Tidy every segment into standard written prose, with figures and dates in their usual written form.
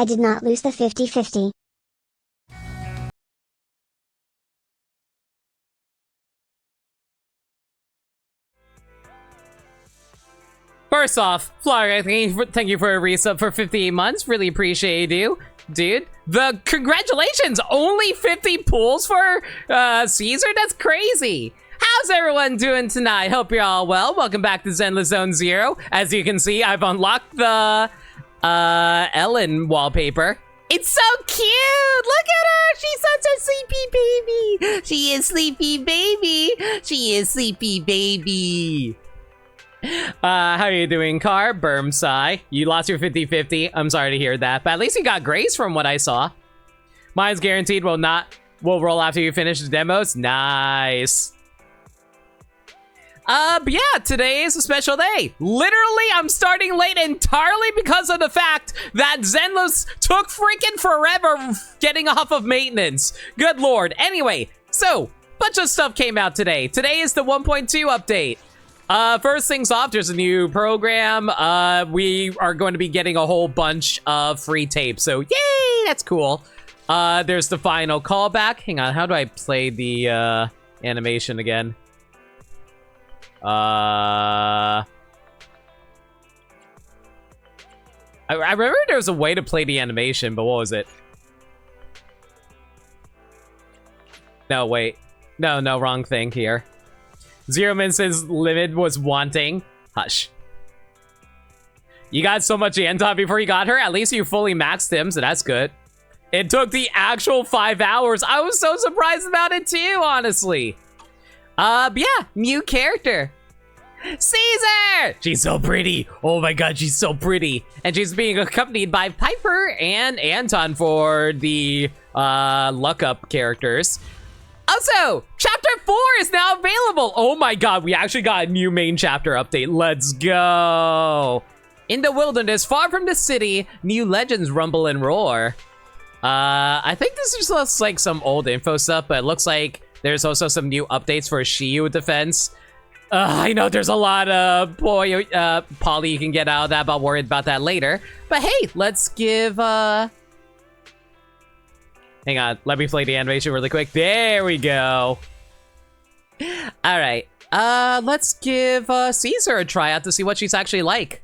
I did not lose the 50-50. First off, Flora, thank you for a resub for 58 months. Really appreciate you, dude. The congratulations! Only 50 pulls for Caesar? That's crazy. How's everyone doing tonight? Hope you're all well. Welcome back to Zenless Zone Zero. As you can see, I've unlocked the Ellen wallpaper. It's so cute! Look at her! She's such a sleepy baby! She is sleepy baby! She is sleepy baby! How are you doing, Car? Bermsai. You lost your 50-50. I'm sorry to hear that, but at least you got grace from what I saw. Mine's guaranteed will roll after you finish the demos. Nice. But yeah, today is a special day. Literally, I'm starting late entirely because of the fact that Zenless took freaking forever getting off of maintenance. Good lord. Anyway, so, bunch of stuff came out today. Today is the 1.2 update. First things off, there's a new program. We are going to be getting a whole bunch of free tapes, so yay, that's cool. There's the final callback. Hang on, how do I play the, animation again? I remember there was a way to play the animation, but what was it? No, wait. No, wrong thing here. Zero Min says Limit was wanting. Hush. You got so much Anton before you got her? At least you fully maxed him, so that's good. It took the actual 5 hours. I was so surprised about it too, honestly. But yeah, new character. Caesar! She's so pretty. Oh my god, she's so pretty. And she's being accompanied by Piper and Anton for the luck up characters. Also, Chapter 4 is now available! Oh my god, we actually got a new main chapter update. Let's go! In the wilderness, far from the city, new legends rumble and roar. I think this is just like some old info stuff, but it looks like there's also some new updates for Shiyu defense. I know there's a lot of poly you can get out of that, but I'll worry about that later. But hey, let's give, hang on, let me play the animation really quick. There we go. All right, let's give Caesar a try out to see what she's actually like.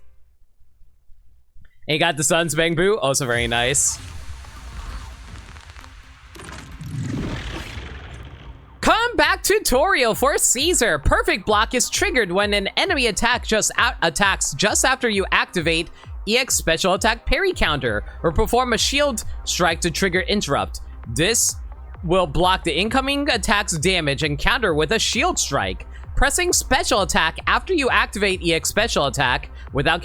And you got the Sun's Bang Boo, also very nice. Comeback tutorial for Caesar. Perfect block is triggered when an enemy attacks just after you activate EX special attack parry counter or perform a shield strike to trigger interrupt. This will block the incoming attack's damage and counter with a shield strike. Pressing special attack after you activate EX special attack without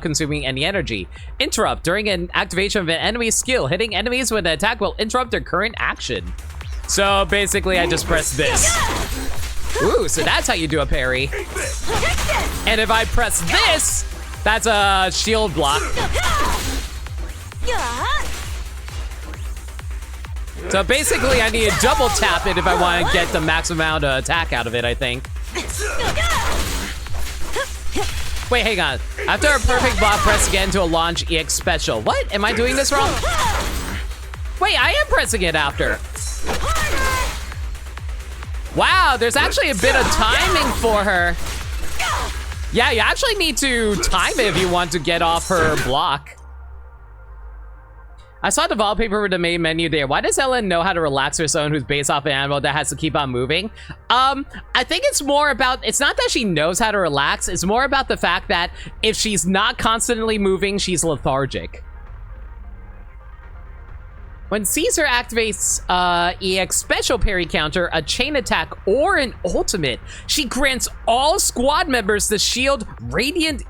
consuming any energy. Interrupt during an activation of an enemy's skill. Hitting enemies with an attack will interrupt their current action. So basically, I just press this. Ooh, so that's how you do a parry. And if I press this, that's a shield block. So basically, I need to double tap it if I want to get the max amount of attack out of it, I think. Wait, hang on. After a perfect block, press again to launch EX special. What? Am I doing this wrong? Wait, I am pressing it after. Wow, there's actually a bit of timing for her. Yeah, you actually need to time it if you want to get off her block. I saw the wallpaper with the main menu there. Why does Ellen know how to relax her son who's based off an animal that has to keep on moving? I think it's more about, it's not that she knows how to relax, it's more about the fact that if she's not constantly moving, she's lethargic. When Caesar activates EX special parry counter, a chain attack, or an ultimate, she grants all squad members the shield Radiant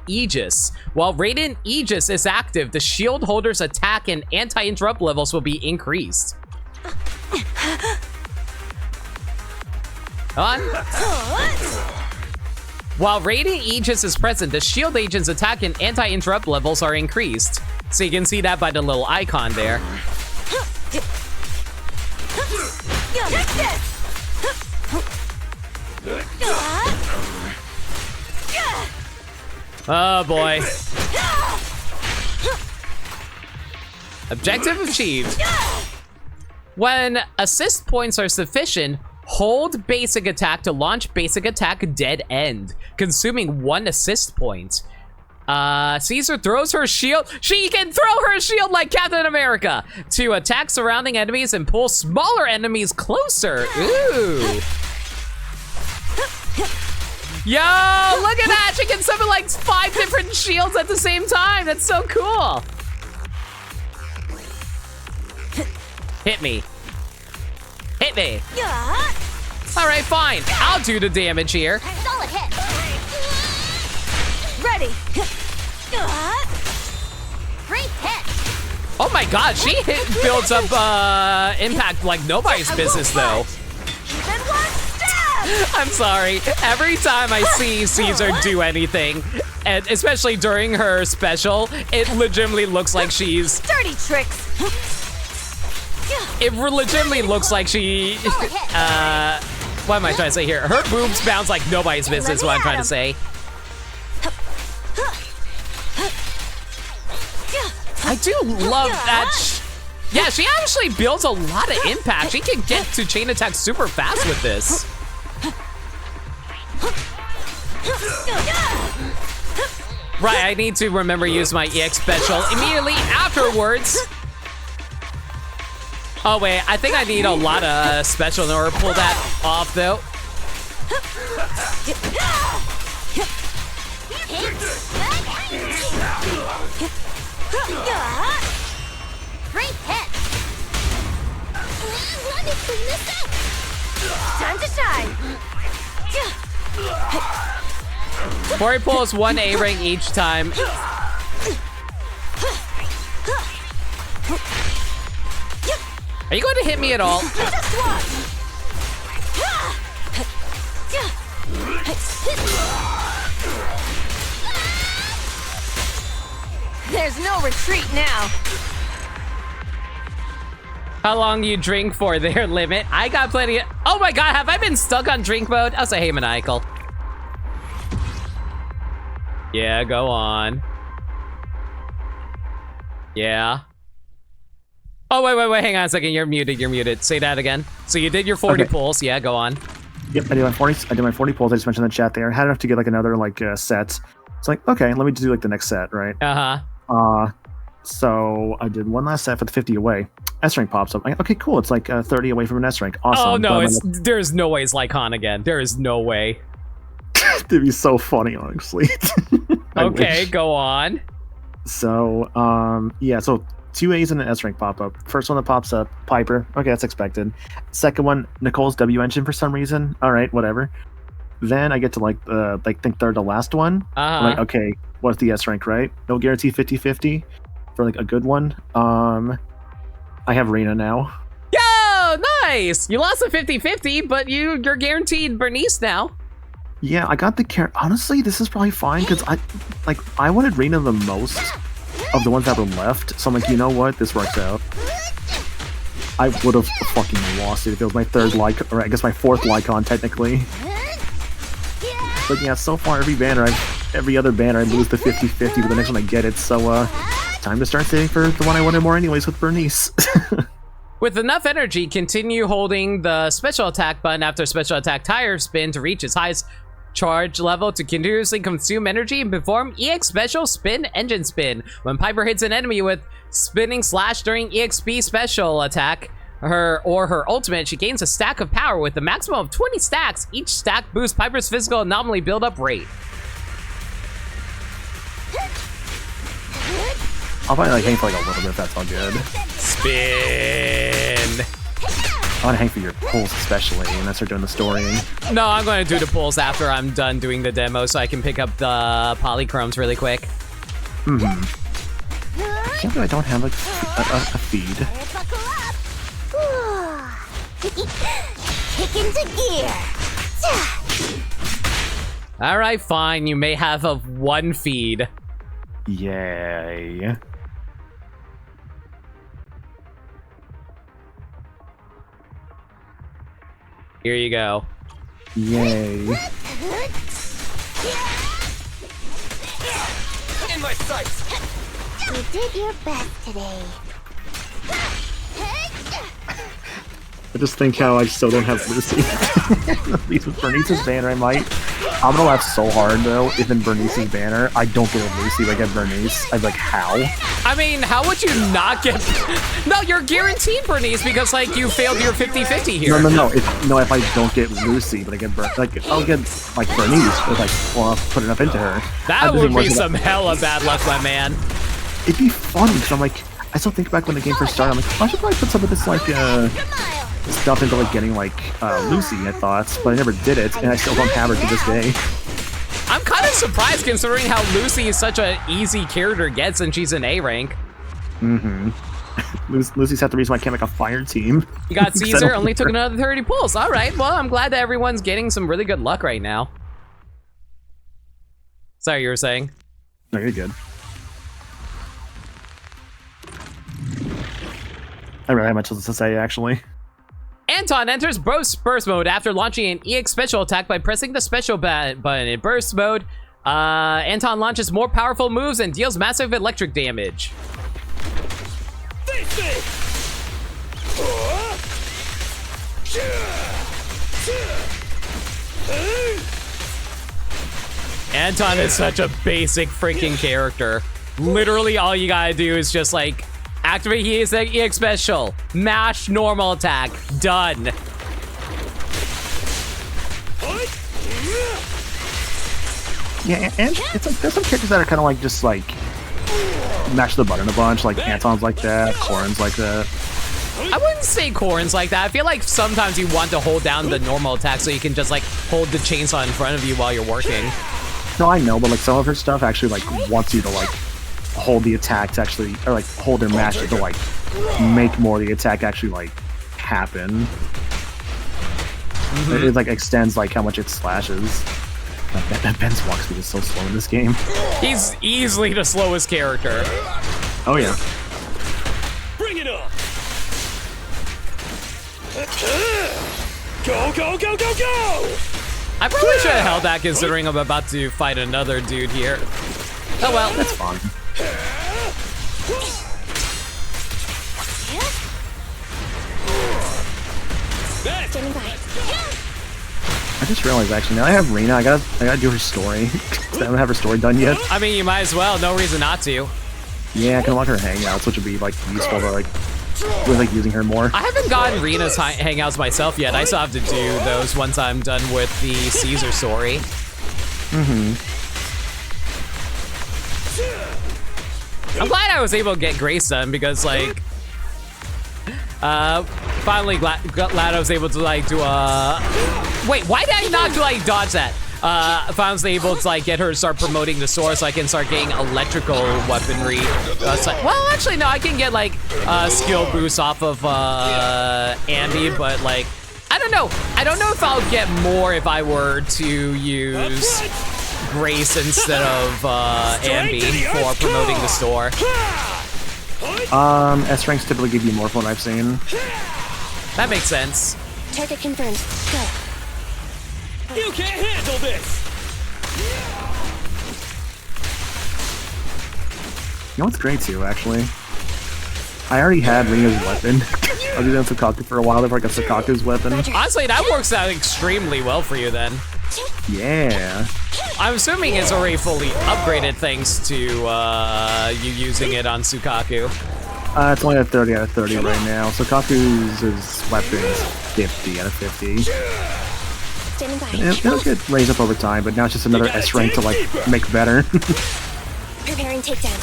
Aegis. While Radiant Aegis is active, the shield holder's attack and anti-interrupt levels will be increased. On. While Radiant Aegis is present, the shield agent's attack and anti-interrupt levels are increased. So you can see that by the little icon there. Oh boy. Objective achieved. When assist points are sufficient, hold basic attack to launch basic attack dead end, consuming 1 assist point. Caesar throws her shield. She can throw her shield like Captain America to attack surrounding enemies and pull smaller enemies closer. Ooh. Yo, look at that. She can summon like 5 different shields at the same time. That's so cool. Hit me. Hit me. All right, fine. I'll do the damage here. Solid hit. Ready. Great hit. Oh my god, she builds up impact like nobody's business though. Then one stab. I'm sorry. Every time I see Caesar do anything, and especially during her special, it legitimately looks like she's... Dirty tricks. It legitimately looks like she... what am I trying to say here? Her boobs bounce like nobody's business, what I'm trying to say. I do love that. Yeah, she actually builds a lot of impact. She can get to chain attack super fast with this. Right, I need to remember to use my EX special immediately afterwards. Oh wait, I think I need a lot of special in order to pull that off though. Great hit. Let me clean this up. Time to shine. Mori pulls 1 A ring each time. Are you going to hit me at all? Just watch. There's no retreat now. How long you drink for their limit? I got plenty of... Oh my god, have I been stuck on drink mode? I'll say, hey, Maniacal. Yeah, go on. Yeah. Oh, wait, hang on a second. You're muted. Say that again. So you did your 40 pulls. Yeah, go on. Yep, I did my 40 pulls. I just mentioned in the chat there. I had enough to get like another like set. It's like, okay, let me do like the next set, right? Uh-huh. So I did one last set for the 50 away. S rank pops up. Okay, cool. It's like 30 away from an S rank. Awesome. Oh no, there's no way it's Lycon again. There is no way. It'd be so funny, honestly. Okay, go on. So, yeah, so 2 A's and an S rank pop up. First one that pops up, Piper. Okay, that's expected. Second one, Nicole's W engine for some reason. All right, whatever. Then I get to like think third to last one. I'm like, okay, what's the S rank, right? No guarantee 50-50 for like a good one. I have Rena now. Yo, nice! You lost a 50-50, but you're guaranteed Bernice now. Yeah, I got the honestly, this is probably fine because I wanted Rena the most of the ones that were left. So I'm like, you know what? This works out. I would have fucking lost it if it was my third Lycon, or I guess my fourth Lycon technically. But yeah, so far every other banner I lose the 50-50, but the next one I get it. So time to start saving for the one I wanted more anyways with Bernice. With enough energy, continue holding the special attack button after special attack tire spin to reach its highest charge level to continuously consume energy and perform EX special spin engine spin. When Piper hits an enemy with spinning slash during EXP special attack, her ultimate, she gains a stack of power with a maximum of 20 stacks. Each stack boosts Piper's physical anomaly build-up rate. I'll probably like hang for like a little bit if that's all good. Spin! I want to hang for your pulls especially, and then start doing the story. No, I'm going to do the pulls after I'm done doing the demo so I can pick up the polychromes really quick. I can't believe I don't have like a feed. Kick into gear. Alright, fine. You may have a 1 feed. Yay. Here you go. Yay. In my sights! You did your best today. I just think how I still don't have Lucy. At least with Bernice's banner, I might. I'm gonna laugh so hard though if in Bernice's banner I don't get a Lucy, but I get Bernice. I'd be like, how? I mean, how would you not get... No, you're guaranteed Bernice because, like, you failed your 50-50 here. No. If I don't get Lucy, but I get I'll get like Bernice, but like, well, I'll put enough into her. That would be some hella bad luck, my man. It'd be fun because I'm like, I still think back when the game first started. I'm like, I should probably put some of this like stuff into like getting like Lucy. I thought, but I never did it, and I still don't have her to this day. I'm kind of surprised considering how Lucy is such an easy character to get since she's an A rank. Mm-hmm. Lucy's half the reason why I can't make a fire team. You got Caesar, only took another 30 pulls. All right, well, I'm glad that everyone's getting some really good luck right now. Sorry, you were saying? No, you're good. I really have much else to say, actually. Anton enters burst mode after launching an EX special attack by pressing the special button. In burst mode, Anton launches more powerful moves and deals massive electric damage. Anton is such a basic freaking character. Literally all you gotta do is just like activate his EX special, mash normal attack, done. Yeah, and it's like there's some characters that are kind of like just like mash the button a bunch, like Anton's like that, Corrin's like that. I wouldn't say Corrin's like that. I feel like sometimes you want to hold down the normal attack so you can just like hold the chainsaw in front of you while you're working. No, I know, but like some of her stuff actually like wants you to like hold the attack to actually, or like hold their mash to like make more of the attack actually like happen. It like extends like how much it slashes. Ben's walk speed is so slow in this game. He's easily the slowest character. Oh yeah. Bring it on! Go, go, go, go, go! I probably should have held that considering I'm about to fight another dude here. Oh well. That's fun. Standing by. I just realized actually now I have Rena. I gotta do her story. I don't have her story done yet. I mean, you might as well. No reason not to. Yeah, I can watch her hangouts, which would be like useful to like with like using her more. I haven't gotten Rena's hangouts myself yet. I still have to do those once I'm done with the Caesar story. I'm glad I was able to get Grace done because like finally glad I was able to like do a wait, why did I not do like dodge that? If I was able to like get her to start promoting the store so I can start getting electrical weaponry. Well, actually no, I can get like skill boost off of Ambi, but like I don't know. I don't know if I'll get more if I were to use Grace instead of Ambi for promoting the store. S ranks typically give you more from what I've seen. That makes sense. Target confirmed. Go. You can't handle this! You know what's great too, actually? I already had Rena's weapon. I was using Sukaku for a while before I got Sukaku's weapon. Honestly, that works out extremely well for you then. Yeah. I'm assuming it's already fully upgraded thanks to you using it on Sukaku. It's only at 30 out of 30 right now. Sukaku's weapon is 50 out of 50. Standing by. It'll get raised up over time, but now it's just another S rank to like make better. Preparing takedown.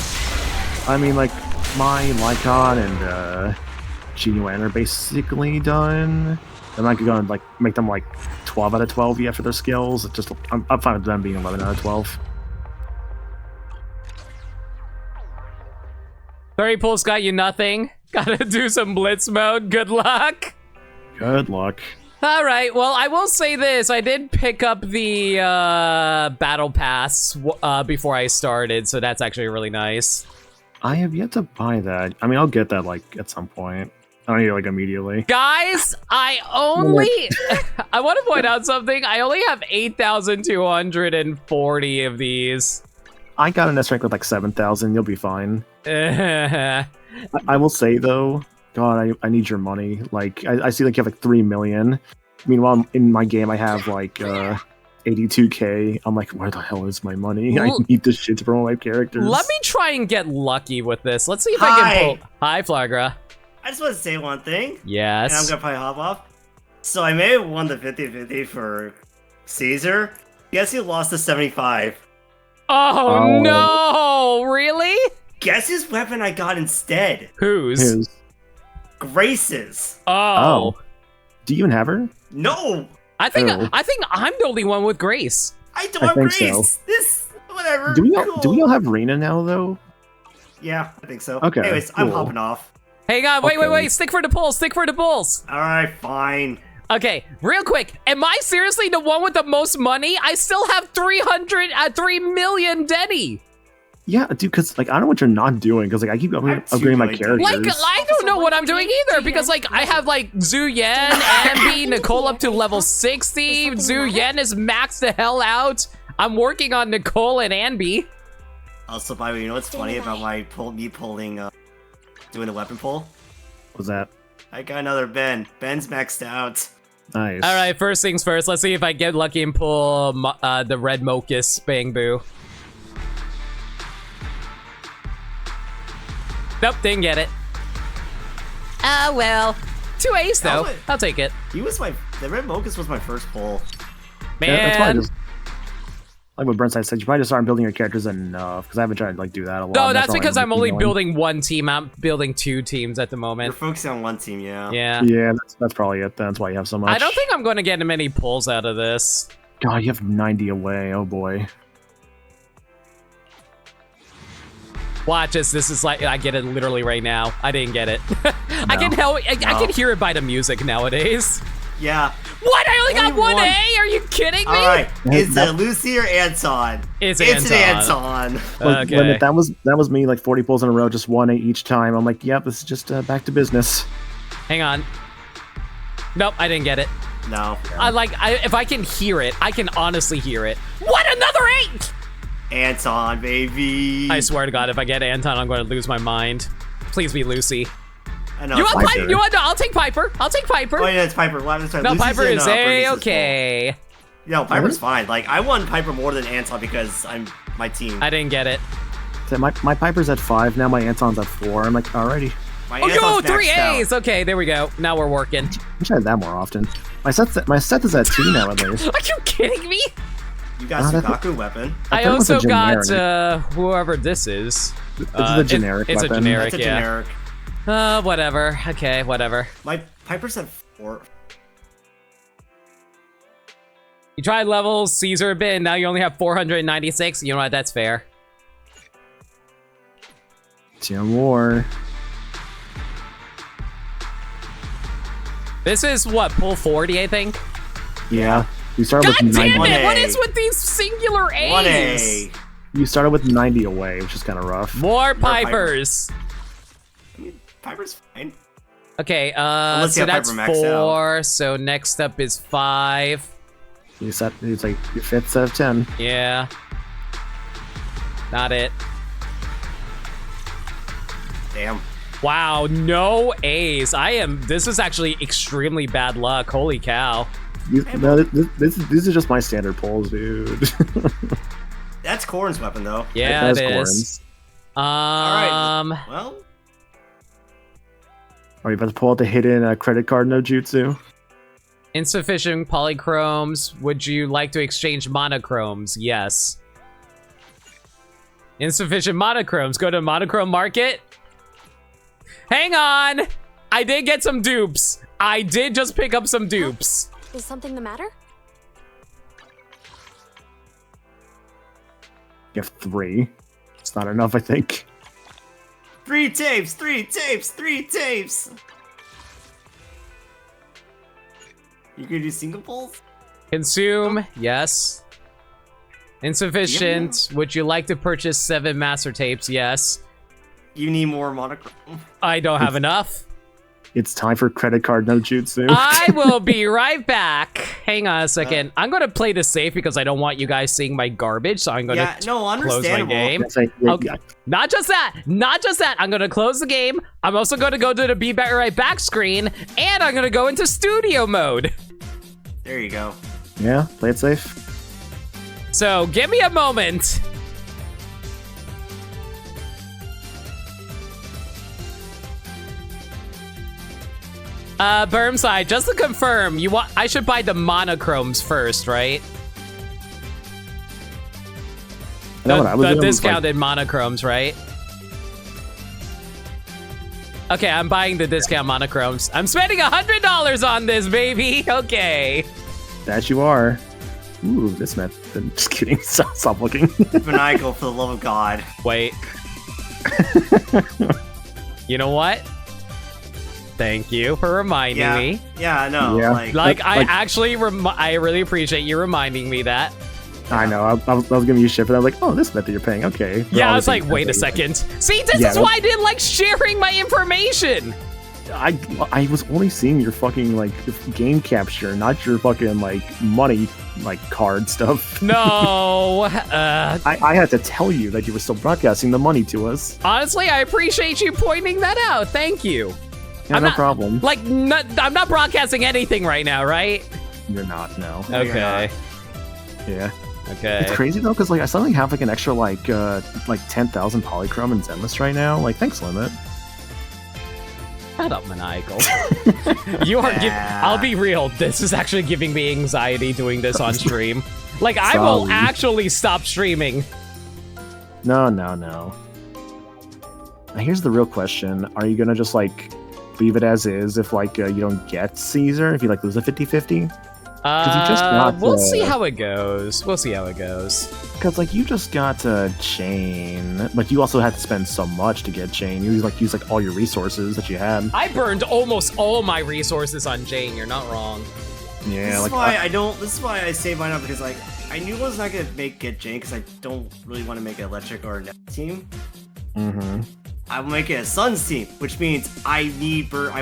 I mean, like my Lycon and Genuine are basically done. I'm not gonna like make them like 12 out of 12 yet for their skills. It's just I'm fine with them being 11 out of 12. 30 pulls got you nothing. Gotta do some blitz mode. Good luck. Good luck. All right, well, I will say this. I did pick up the battle pass before I started, so that's actually really nice. I have yet to buy that. I mean, I'll get that like at some point. I don't need it like immediately. Guys, I want to point out something. I only have 8,240 of these. I got an S rank with like 7,000. You'll be fine. Uh, I will say though, God, I need your money. Like I see like you have like 3 million. Meanwhile, in my game I have like 82k. I'm like, where the hell is my money? I need this shit to promote my characters. let me try and get lucky with this. Let's see if I can pull. Hi, Flagra. I just want to say one thing. Yes. And I'm gonna probably hop off. So I may have won the 50-50 for Caesar. Guess who lost the 75? Oh no! Really? Guess whose weapon I got instead? Whose? Grace's. Oh. Do you even have her? No! I think I'm the only one with Grace. I don't I have think Grace! so. This, whatever. Do we cool. all have Rena now though? Yeah, I think so. Okay, Anyways, I'm cool. hopping off. Hang on, wait, Okay. stick for the pulls, stick for the pulls. Alright, fine. Okay, real quick, am I seriously the one with the most money? I still have 3 million Denny. Yeah, dude. Because like I don't know what you're not doing. Because like I keep upgrading my like, characters. Like, I don't know what I'm doing either, because like I have like Zhu Yan, Ambi, Nicole up to level 60. Zhu Yan is maxed the hell out. I'm working on Nicole and Ambi. Also, by the way, you know what's funny about me pulling, doing a weapon pull? What was that? I got another Ben. Ben's maxed out. Nice. All right, first things first. Let's see if I get lucky and pull the red Mochus Bang Boo. Nope, didn't get it. Ah, well. 2 A's though. That was- I'll take it. The Red Mochus was my first pull. Man. Yeah, that's probably just, like what Brent said, you probably just aren't building your characters enough. Because I haven't tried to like do that a lot. No, and that's probably because what I'm only doing. building one team. I'm building 2 teams at the You're moment. focusing on one team, yeah. Yeah. Yeah, that's probably it. That's why you have so much. I don't think I'm going to get many pulls out of this. God, you have 90 away. Oh boy. Watch this. This is like, I get it literally right now. I didn't get it. I can hear it by the music nowadays. Yeah. What? I only got Only 1 one. A? Are you kidding me? Alright, is that- it Lucy or Anton? It's an Anton. Anton. Look, Okay. Limit, that was me like 40 pulls in a row, just 1A each time. I'm like, yep, this is just back to business. Hang on. Nope, I didn't get it. No. If I can hear it, I can honestly hear it. What? Another 8? Anton, baby. I swear to God, if I get Anton, I'm going to lose my mind. Please be Lucy. I know. You it's want Piper. Piper? You want? No, I'll take Piper. I'll take Piper. Oh yeah, it's Piper. Well, that's right. No, Lucy's Piper in, is Bernice's okay. pull. No, Piper's fine. Like, I won Piper more than Anton because I'm my team. I didn't get it. So my Piper's at 5 now. My Anton's at 4. I'm like, alrighty. My Oh, yo, Anton's 3 maxed out. A's. Okay, there we go. Now we're working. I wish I had that more often. My set is at 2 now at least. Are you kidding me? You got Oh, that's- Sugaku weapon. I I thought it was a also got generic. whoever this is. This is a generic It's a weapon. generic, That's a yeah. generic. Whatever. Okay, whatever. My Piper's at 4. You tried levels Caesar a bit, and now you only have 496. You know what? That's fair. 2 more. This is what, pull 40, I think? Yeah. You started God with damn 90. it! What 1A. is with these singular A's? 1A. You started with 90 away, which is kind of rough. More Pipers. Pipers. I mean, Piper's fine. Okay, Unless you so have that's Piper maxed 4. So next up is 5. It's like your 5th set of 10. Yeah. Not it. Damn. Wow, no A's. This is actually extremely bad luck. Holy cow. These are just my standard pulls, dude. That's Corn's weapon, though. Yeah, it That's is. Alright. Well, Are you about to pull out the hidden credit card no jutsu? Insufficient polychromes. Would you like to exchange monochromes? Yes. Insufficient monochromes. Go to monochrome market. Hang on. I did get some dupes. I did just pick up some dupes. Is something the matter? You have 3. It's not enough, I think. 3 tapes, 3 tapes, 3 tapes. You can do single pulls? Consume. Yes. Insufficient. Would you like to purchase 7 master tapes? Yes. You need more monochrome. I don't have enough. It's time for credit card no jutsu. I will be right back. Hang on a second. I'm going to play this safe because I don't want you guys seeing my garbage, so I'm going to close my understandable. game. Yeah, Okay. Not just that. I'm going to close the game. I'm also going to go to the Be Back Right Back screen, and I'm going to go into studio mode. There you go. Yeah, play it safe. So give me a moment. Bermside, just to confirm, I should buy the monochromes first, right? The discounted monochromes, right? Okay, I'm buying the discount monochromes. I'm spending $100 on this, baby. Okay. That you are. Ooh, this method. Just kidding. Stop looking. Maniacal, for the love of God. Wait. You know what? Thank you for reminding me. Yeah, I know. Yeah. I really appreciate you reminding me that. I know. I was giving you shit, but I was like, oh, this method you're paying. Okay. Yeah, I was like, wait a second. See, this is why I didn't like sharing my information. I was only seeing your fucking like game capture, not your fucking like money like card stuff. No. I had to tell you that you were still broadcasting the money to us. Honestly, I appreciate you pointing that out. Thank you. Yeah, no problem. Like, I'm not broadcasting anything right now, right? You're not, no. Okay. Yeah. Okay. It's crazy though, because like I suddenly have like an extra like 10,000 polychrome in Zenless right now. Like, thanks, Limit. Shut up, Maniacal. You are I'll be real. This is actually giving me anxiety doing this on stream. Like, I will actually stop streaming. No. Now here's the real question: are you gonna just like leave it as is if like you don't get Caesar, if you like lose a 50-50? We'll see how it goes. Because like you just got Chain, but you also had to spend so much to get Chain. You used like all your resources that you had. I burned almost all my resources on Jane. You're not wrong. Yeah, This is why I save mine up, because like I knew I was not gonna get Jane because I don't really want to make an electric or a net team. Mm-hmm. I will make it a Suns team, which means I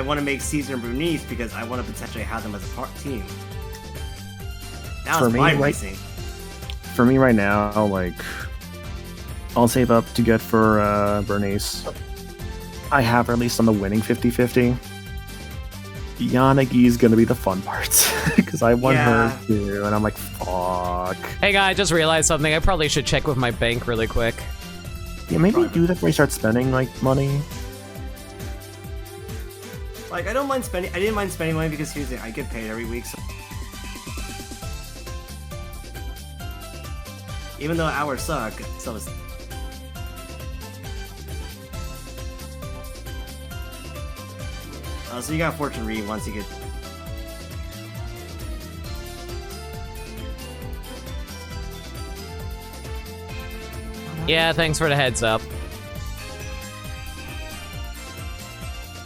want to make Caesar and Bernice because I want to potentially have them as a team. That was my reasoning. For me right now, like, I'll save up to get for Bernice. I have her at least on the winning 50-50. Yanagi's gonna be the fun part, because I want her too, and I'm like, fuck. Hey guy, I just realized something. I probably should check with my bank really quick. Yeah, maybe do that before you start spending, like, money. Like, I didn't mind spending money because here's the thing, I get paid every week, so... Even though hours suck, so it's... So you got Fortune Read once you get... Yeah, thanks for the heads up.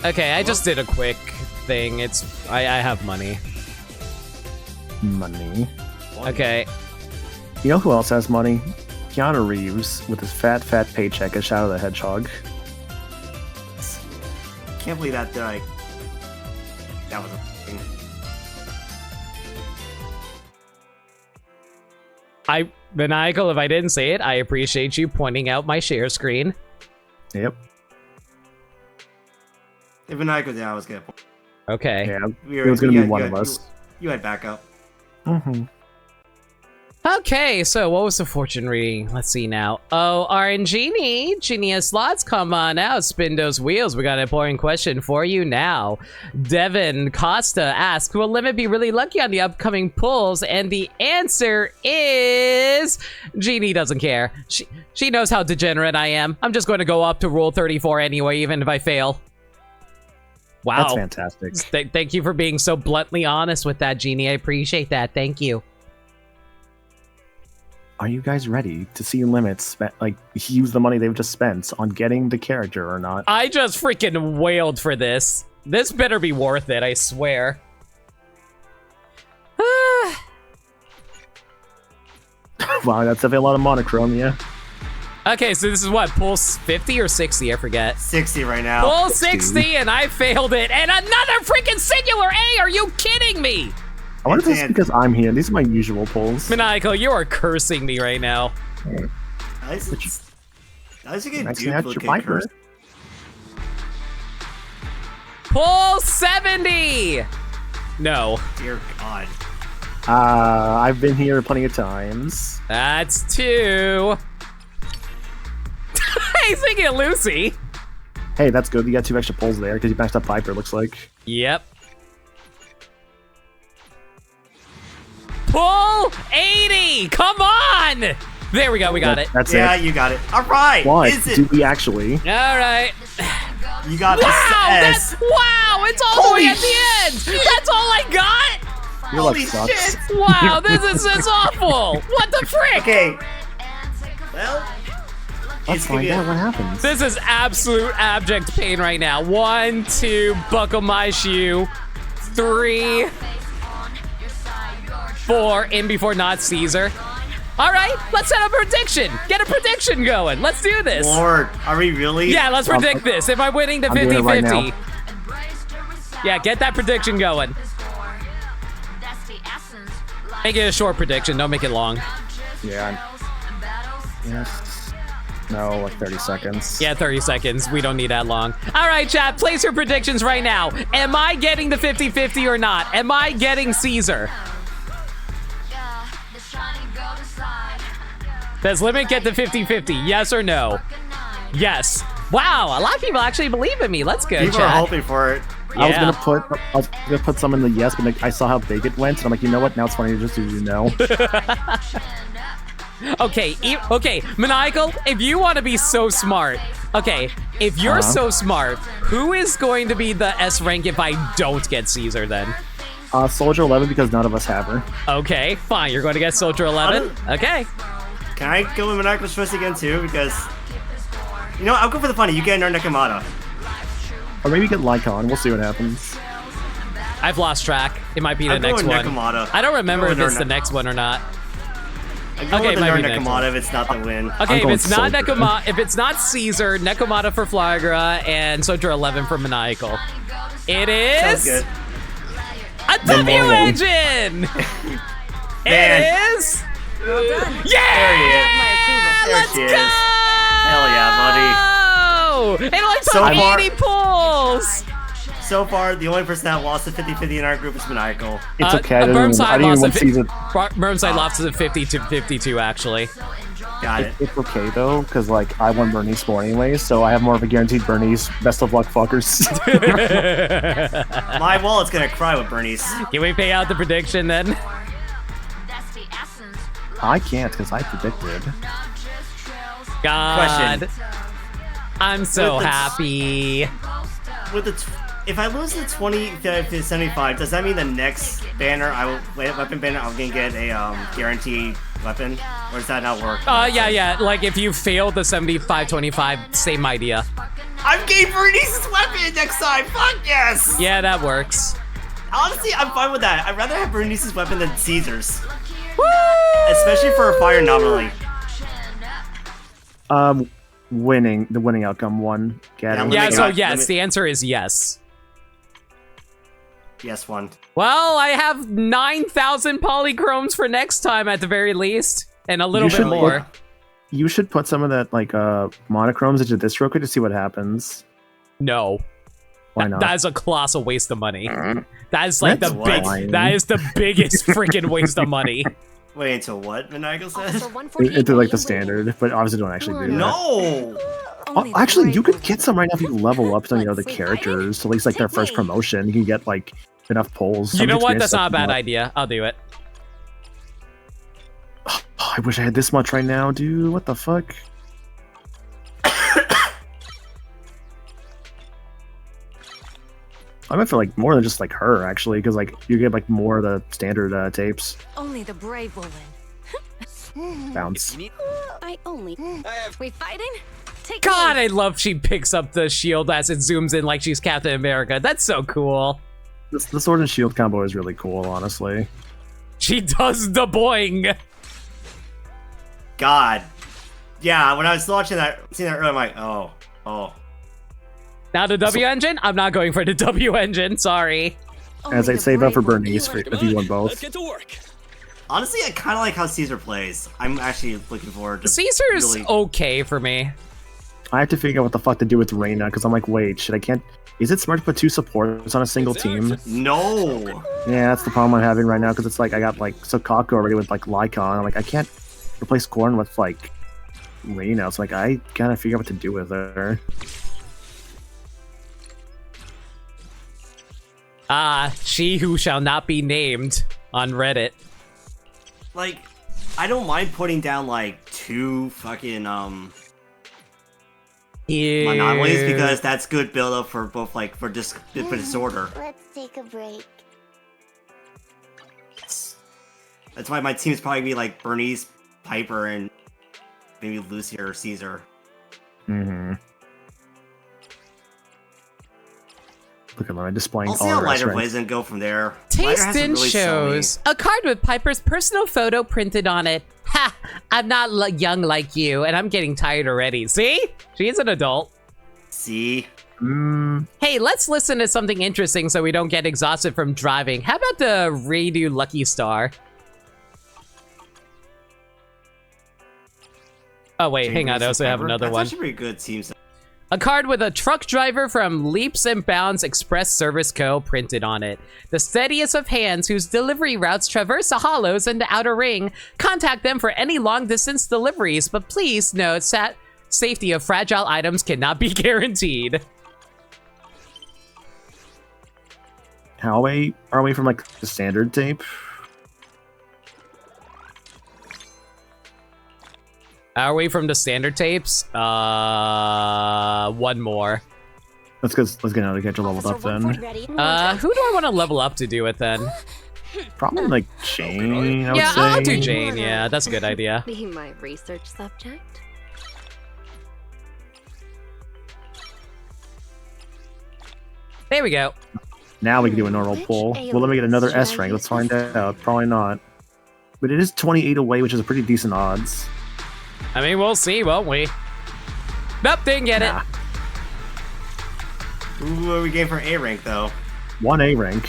Okay, I just did a quick thing. I have money. Money? Okay. You know who else has money? Keanu Reeves with his fat paycheck as Shadow the Hedgehog. Can't believe that was a thing. Maniacal, if I didn't say it, I appreciate you pointing out my share screen. Yep. If Maniacal did, I was gonna point. Okay. Yeah, it was gonna be one of us. You had backup. Mm-hmm. Okay, so what was the fortune reading? Let's see now. Oh, Genie has slots. Come on out, spin those wheels. We got an important question for you now. Devin Costa asks, will Limit be really lucky on the upcoming pulls? And the answer is... Genie doesn't care. She knows how degenerate I am. I'm just going to go up to Rule 34 anyway, even if I fail. Wow. That's fantastic. Thank you for being so bluntly honest with that, Genie. I appreciate that. Thank you. Are you guys ready to see Limits use the money they've just spent on getting the character or not? I just freaking wailed for this. This better be worth it, I swear. Wow, that's definitely a lot of monochrome, yeah. Okay, so this is what, pulse 50 or 60? I forget. 60 right now. Pull 60 and I failed it. And another freaking singular A! Are you kidding me? I wonder if it's because I'm here. These are my usual pulls. Maniacal, you are cursing me right now. I used to get Next thing out your duplicate Viper. curse. Pull 70! No. Dear God. I've been here plenty of times. That's 2. He's thinking of Lucy. Hey, that's good. You got 2 extra pulls there because you maxed up Viper, looks like. Yep. Pull 80! Come on! There we go, we got it. That's Yeah, it. you got it. All right. What? Is Do it? we actually? All right. You got Wow, the that's S. wow! It's all the Holy way at the end. That's all I got. Your Holy luck sucks. shit. Wow, this is awful. What the frick? Okay. Well, Let's find out what happens. This is absolute abject pain right now. 1, 2, buckle my shoe. 3, 4, in before not Caesar. All right, let's set up a prediction. Get a prediction going. Let's do this. Lord, are we really? Yeah, let's predict this. Am I winning the I'm doing it right 50-50? Yeah, get that prediction going. Make it a short prediction. Don't make it long. Yeah. Yes. No, like 30 seconds. Yeah, 30 seconds. We don't need that long. All right, chat, place your predictions right now. Am I getting the 50-50 or not? Am I getting Caesar? Does Limit get the 50-50? Yes or no? Yes. Wow, a lot of people actually believe in me. Let's go, People are chat. hoping for it. I was Yeah. gonna put some in the yes, but like, I saw how big it went, and I'm like, you know what? Now it's funny to just do no. Okay, okay, Maniacal, if you want to be so smart, okay, if you're so smart, who is going to be the S rank if I don't get Caesar then? Soldier 11 because none of us have her. Okay, fine, you're going to get Soldier 11? Okay. Can I go with Maniacal's choice again too? Because you know, I'll go for the funny. You get our Nekomata. Or maybe get Lycon. We'll see what happens. I've lost track. It might be the I'm next going one. Nekomata. I don't remember I'm if going it's the next one or not. I go Okay, with it might the be next one. Nekomata if it's not the win. Okay, if going it's not Soldier. if it's not Caesar, Nekomata for Flagra, and Soldier 11 for Maniacal. It Sounds is good. a W morning. engine! Man. It is... Yeah! There he is. There Let's she go! is. Hell yeah, It only took So far- 80 pulls! So far, the only person that lost the 50-50 in our group is Maniacal. It's okay. I didn't Burnside even lost want a to see the. Burnside lost to 50 to 52, actually. Got it. It's okay though, because like I won Bernice more anyway, so I have more of a guaranteed Bernice. Best of luck, fuckers. My wallet's gonna cry with Bernice. Can we pay out the prediction then? I can't because I predicted. God. Question. I'm so With the- happy. With the if I lose the 25 to 75, does that mean the next banner weapon banner I'm gonna get a guaranteed weapon, or does that not work? Yeah. Like if you fail the 75-25, same idea. I'm getting Bernice's weapon next time. Fuck yes. Yeah, that works. Honestly, I'm fine with that. I'd rather have Bernice's weapon than Caesar's, Woo! especially for a fire anomaly. Winning the winning outcome one. Getting. Yeah, Let me- so let yes, me- the answer is yes. Yes, one. Well, I have 9,000 polychromes for next time at the very least, and a little You bit should more. You should put some of that like monochromes into this real quick to see what happens. No. Why not? That is a colossal waste of money. That is like That's the big. fine. That is the biggest freaking waste of money. Wait until what? Maniacal says. Officer 148 Into like the will win. standard, but obviously don't actually do that. No. Only the Actually, brave you could will get some right now if you level up some of the other Let's see, characters. At least like their first promotion, you can get like enough pulls. You Some know what? experience That's not a stuff bad come up. idea. I'll do it. Oh, I wish I had this much right now, dude. What the fuck? I might feel like more than just like her actually, because like you get like more of the standard tapes. Only the brave will win. Bounce. I only. We fighting? Take God, me. I love she picks up the shield as it zooms in like she's Captain America. That's so cool. The sword and shield combo is really cool, honestly. She does the boing. God. Yeah, when I was watching that, seeing that earlier, I'm like, oh. Now the W engine? I'm not going for the W engine. Sorry. As I the save up for brave will Bernice do it. if you want both. Let's get to work. Honestly, I kind of like how Caesar plays. I'm actually looking forward to Caesar's really... okay for me. I have to figure out what the fuck to do with Reyna because I'm like, wait, is it smart to put 2 supports on a single team? No! Yeah, that's the problem I'm having right now because it's like I got like Sokaku already with like Lycon. I'm like, I can't replace Korn with like Reyna. So like, I gotta figure out what to do with her. She who shall not be named on Reddit. Like, I don't mind putting down like 2 fucking anomalies because that's good build up for both like for disorder. Let's take a break. That's why my team's probably be like Bernice, Piper, and maybe Lucy or Caesar. Mm-hmm. Look at them displaying I'll see all how her Lighter strengths. plays and go from there. Lighter Taste hasn't in really shown me- shows. A card with Piper's personal photo printed on it. Ha! I'm not young like you, and I'm getting tired already. See? She's an adult. See? Hey, let's listen to something interesting so we don't get exhausted from driving. How about the redo Lucky Star? Oh wait, hang on, I also have another one. That's actually a pretty good team. A card with a truck driver from Leaps and Bounds Express Service Co. printed on it. The steadiest of hands whose delivery routes traverse the hollows and the outer ring. Contact them for any long-distance deliveries, but please note that safety of fragile items cannot be guaranteed. How away are we from like the standard tape? Are we from the standard tapes? One more. Let's get another catcher leveled up then. Who do I want to level up to do it then? Probably like Jane, I would Yeah, say. I'll do Jane. Yeah, that's a good idea. Be my research subject. There we go. Now we can do a normal pull. Well, let me get another S rank. Let's find out. Probably not. But it is 28 away, which is a pretty decent odds. I mean, we'll see, won't we? Nope, didn't get Nah. it. Who are we getting for A rank though? 1 A rank.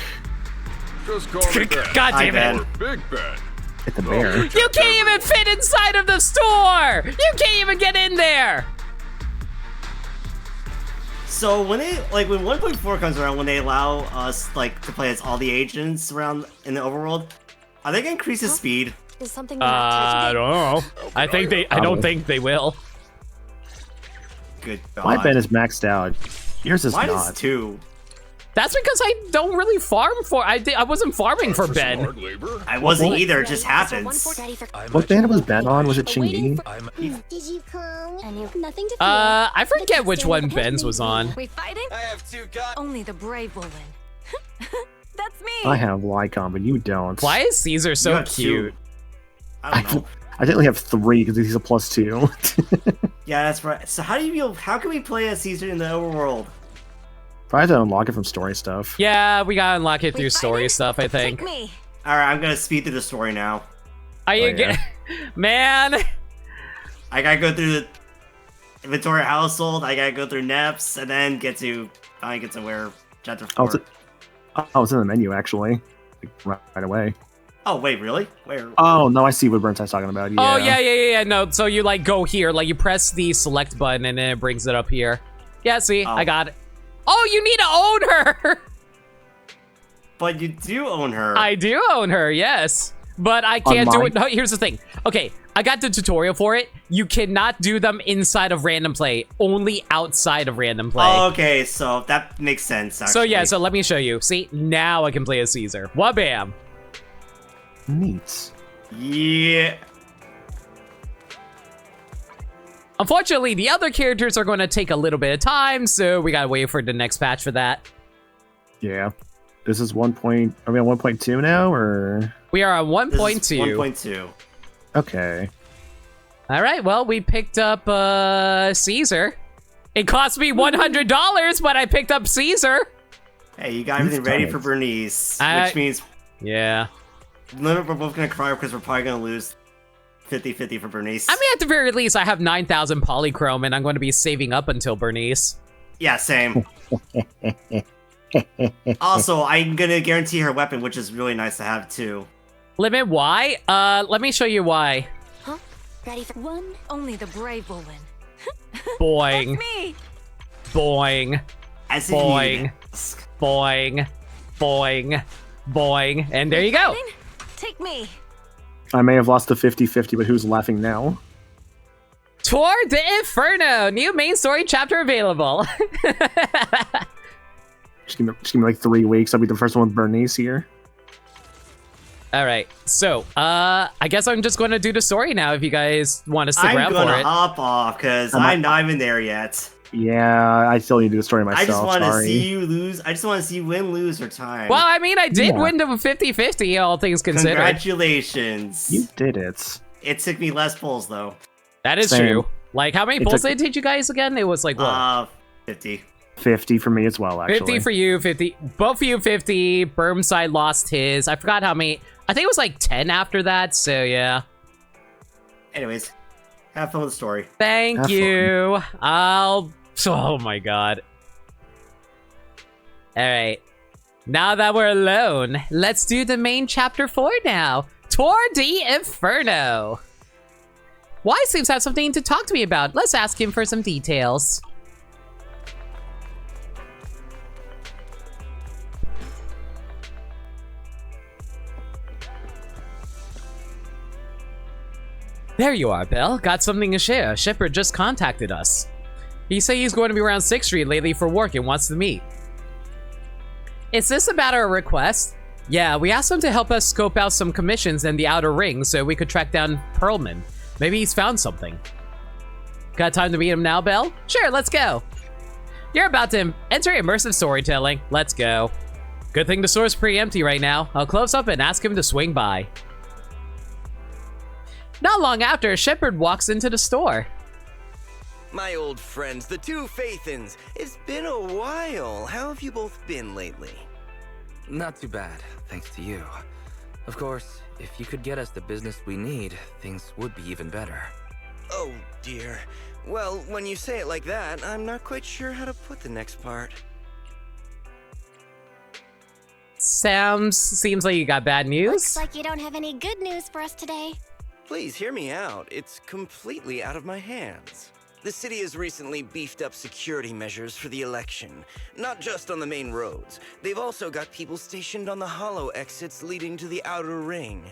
Just call me Ben. God damn Hi, it. Ben. Big Ben. Hit the bear. You can't even fit inside of the store! You can't even get in there! So when when 1.4 comes around, when they allow us like to play as all the agents around in the overworld, are they gonna increase the speed? Is something I don't know. I don't think they will. Good God. My Ben is maxed out. Yours is Mine not. is 2. That's because I don't really farm for. I wasn't farming for Ben. Smart labor. I wasn't Well, either. It just happens. What band was Ben on? Was it Chingy? Did you come? And you nothing to fear. I forget which one Ben's was on. We fighting? I have 2 guns. Only the brave will win. That's me. I have Lycon, but you don't. Why is Caesar You so got 2. cute? I don't know. I technically have 3 because he's a +2. Yeah, that's right. So how can we play as Caesar in the overworld? Probably have to unlock it from story stuff. Yeah, we gotta unlock it We through story fighting? stuff, I think. Take me. Alright, I'm gonna speed through the story now. Are you Oh, yeah. Man? I gotta go through the inventory household, I gotta go through Neps, and then get to where chapter 4. It's in the menu actually. Like, right away. Oh wait, really? Where? Oh no, I see what Burnside's talking about. Yeah. Oh, yeah. No, so you, like, go here. Like, you press the select button, and then it brings it up here. Yeah, see? Oh. I got it. Oh, you need to own her! But you do own her. I do own her, yes. But I can't do mine? it. No, here's the thing. Okay, I got the tutorial for it. You cannot do them inside of random play. Only outside of random play. Oh, okay, so that makes sense, actually. So, yeah, so let me show you. See? Now I can play as Caesar. Wabam! Neat. Yeah. Unfortunately, the other characters are going to take a little bit of time, so we gotta wait for the next patch for that. Yeah. This is 1. Are we on 1.2 now, or? We are on This 1.2. is 1.2. Okay. All right, well, we picked up Caesar. It cost me $100, but I picked up Caesar. Hey, you got everything ready tight. for Bernice, I- which means Yeah. we're both gonna cry because we're probably gonna lose 50-50 for Bernice. I mean, at the very least, I have 9,000 polychrome, and I'm going to be saving up until Bernice. Yeah, same. Also, I'm gonna guarantee her weapon, which is really nice to have too. Limit, why? Let me show you why. Huh? Ready for one? Only the brave will win. Boing. That's me. Boing. As if you Boing. need it. Boing. Boing. Boing. And there you go. Take me. I may have lost the 50-50, but who's laughing now? Tour de Inferno! New main story chapter available. Just give me like 3 weeks. I'll be the first one with Bernice here. Alright, so, I guess I'm just going to do the story now if you guys want to stick around I'm for gonna it. hop off because I'm not even there yet. Yeah, I still need to do the story myself. I just want to sorry. see you lose. I just want to see you win, lose, or time. Well, I mean, I did Yeah. win the 50-50, all things considered. Congratulations. You did it. It took me less pulls though. That is Same. true. Like, how many It pulls took- did you guys again? It was like, what? 50. 50 for me as well, actually. 50 for you, 50. Both of you, 50. Bermside lost his. I forgot how many. I think it was like 10 after that, so yeah. Anyways, have fun with the story. Thank Have you. I'll... Oh my god. Alright. Now that we're alone, let's do the main chapter 4 now. Tour de Inferno. Wise seems to have something to talk to me about. Let's ask him for some details. There you are, Belle. Got something to share. Shepard just contacted us. He said he's going to be around 6th Street lately for work and wants to meet. Is this about our request? Yeah, we asked him to help us scope out some commissions in the Outer Ring so we could track down Perlman. Maybe he's found something. Got time to meet him now, Belle? Sure, let's go. You're about to enter immersive storytelling. Let's go. Good thing the store's pretty empty right now. I'll close up and ask him to swing by. Not long after, Shepard walks into the store. My old friends, the two Faithins. It's been a while. How have you both been lately? Not too bad, thanks to you. Of course, if you could get us the business we need, things would be even better. Oh, dear. Well, when you say it like that, I'm not quite sure how to put the next part. Seems like you got bad news. Looks like you don't have any good news for us today. Please hear me out. It's completely out of my hands. The city has recently beefed up security measures for the election, not just on the main roads. They've also got people stationed on the hollow exits leading to the Outer Ring.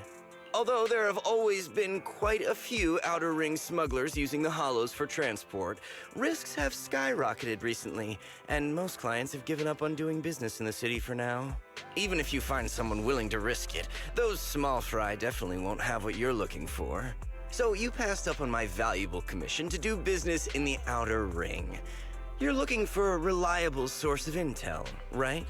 Although there have always been quite a few Outer Ring smugglers using the hollows for transport, risks have skyrocketed recently, and most clients have given up on doing business in the city for now. Even if you find someone willing to risk it, those small fry definitely won't have what you're looking for. So you passed up on my valuable commission to do business in the Outer Ring. You're looking for a reliable source of intel, right?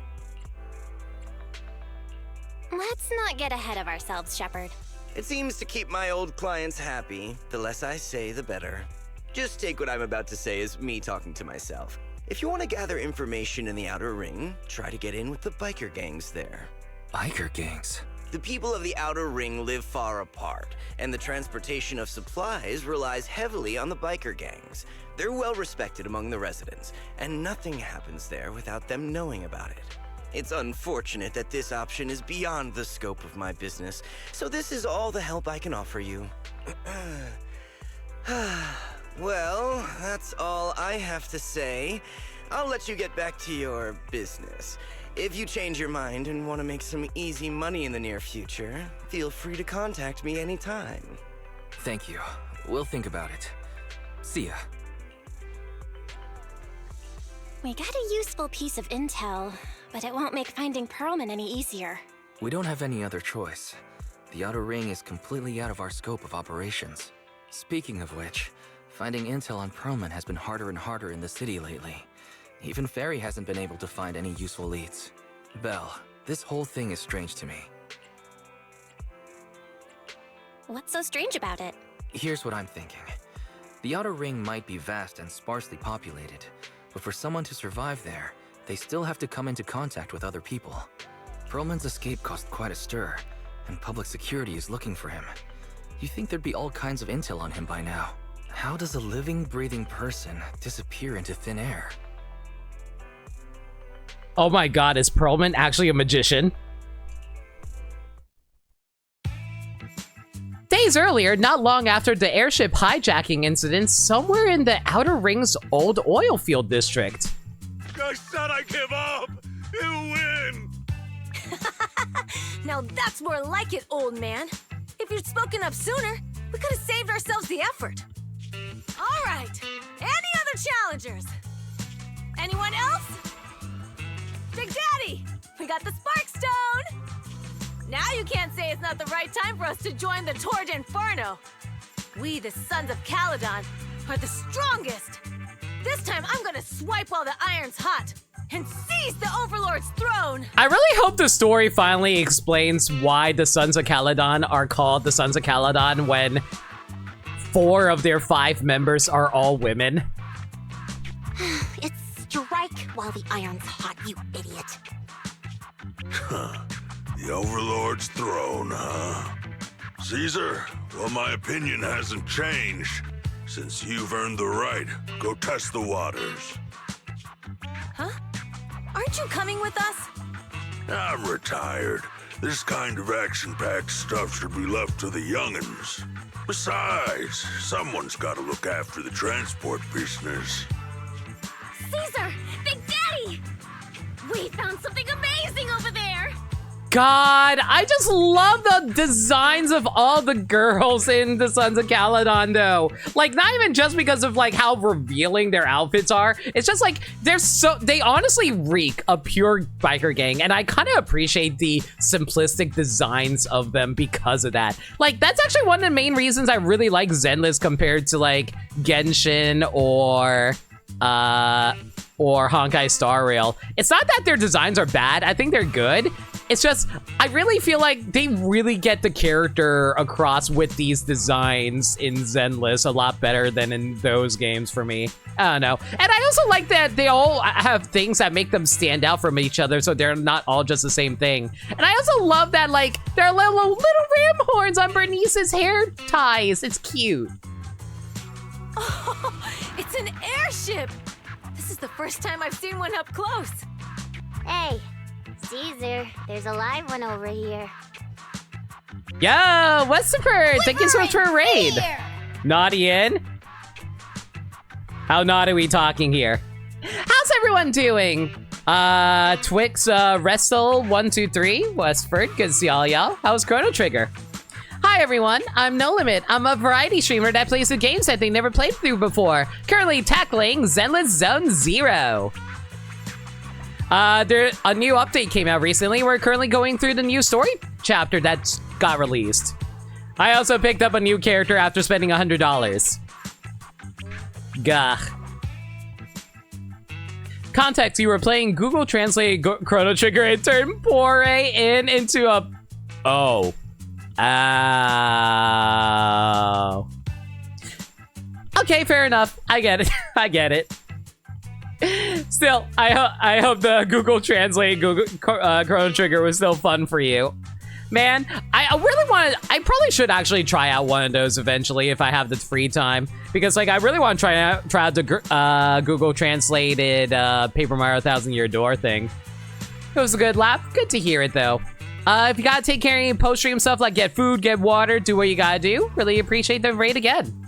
Let's not get ahead of ourselves, Shepard. It seems to keep my old clients happy. The less I say, the better. Just take what I'm about to say as me talking to myself. If you want to gather information in the Outer Ring, try to get in with the biker gangs there. Biker gangs? The people of the Outer Ring live far apart, and the transportation of supplies relies heavily on the biker gangs. They're well respected among the residents, and nothing happens there without them knowing about it. It's unfortunate that this option is beyond the scope of my business, so this is all the help I can offer you. Well, that's all I have to say. I'll let you get back to your business. If you change your mind and want to make some easy money in the near future, feel free to contact me anytime. Thank you. We'll think about it. See ya. We got a useful piece of intel, but it won't make finding Perlman any easier. We don't have any other choice. The Outer Ring is completely out of our scope of operations. Speaking of which, finding intel on Perlman has been harder and harder in the city lately. Even Ferry hasn't been able to find any useful leads. Belle, this whole thing is strange to me. What's so strange about it? Here's what I'm thinking. The Outer Ring might be vast and sparsely populated, but for someone to survive there, they still have to come into contact with other people. Perlman's escape caused quite a stir, and public security is looking for him. You think there'd be all kinds of intel on him by now. How does a living, breathing person disappear into thin air? Oh my god, is Perlman actually a magician? Days earlier, not long after the airship hijacking incident, somewhere in the Outer Ring's old oil field district. I said I give up. You win. Now that's more like it, old man. If you'd spoken up sooner, we could have saved ourselves the effort. All right. Any other challengers? Anyone else? Big Daddy, we got the Spark Stone. Now you can't say it's not the right time for us to join the Torrid Inferno. We, the Sons of Calydon, are the strongest. This time I'm gonna swipe while the iron's hot and seize the Overlord's throne. I really hope the story finally explains why the Sons of Calydon are called the Sons of Calydon when 4 of their 5 members are all women. It's strike while the iron's hot, you idiot. The Overlord's throne, huh? Caesar, well, my opinion hasn't changed. Since you've earned the right, go test the waters. Huh? Aren't you coming with us? I'm retired. This kind of action-packed stuff should be left to the young'uns. Besides, someone's got to look after the transport business. Caesar! Big Daddy! We found something amazing over there! God, I just love the designs of all the girls in the Sons of Calydon, though. Like, not even just because of like how revealing their outfits are. It's just like they honestly reek a pure biker gang, and I kind of appreciate the simplistic designs of them because of that. Like, that's actually one of the main reasons I really like Zenless compared to like Genshin or Honkai Star Rail. It's not that their designs are bad. I think they're good. It's just, I really feel like they really get the character across with these designs in Zenless a lot better than in those games for me. I don't know. And I also like that they all have things that make them stand out from each other, so they're not all just the same thing. And I also love that, like, there are little ram horns on Bernice's hair ties. It's cute. Oh, it's an airship. This is the first time I've seen one up close. Hey, Caesar, there's a live one over here. Yo, what's the bird? Thank you so much for a raid. Naughty in? How naughty are we talking here? How's everyone doing? Twix, Wrestle123, Westford, good to see all y'all. How's Chrono Trigger? Hi everyone, I'm No Limit. I'm a variety streamer that plays the games that they never played through before. Currently tackling Zenless Zone 0. A new update came out recently. We're currently going through the new story chapter that got released. I also picked up a new character after spending $100. Gah. Context, you were playing Google Translate Chrono Trigger and turned Poray into a... Oh. Oh. Okay, fair enough. I get it. I get it. Still, I hope the Google Translate Chrono Trigger was still fun for you. Man, I really want to... I probably should actually try out one of those eventually if I have the free time. Because, like, I really want to try out the Google Translated Paper Mario 1000 Year Door thing. It was a good laugh. Good to hear it, though. If you gotta take care of any post-stream stuff like get food, get water, do what you gotta do. Really appreciate the raid again.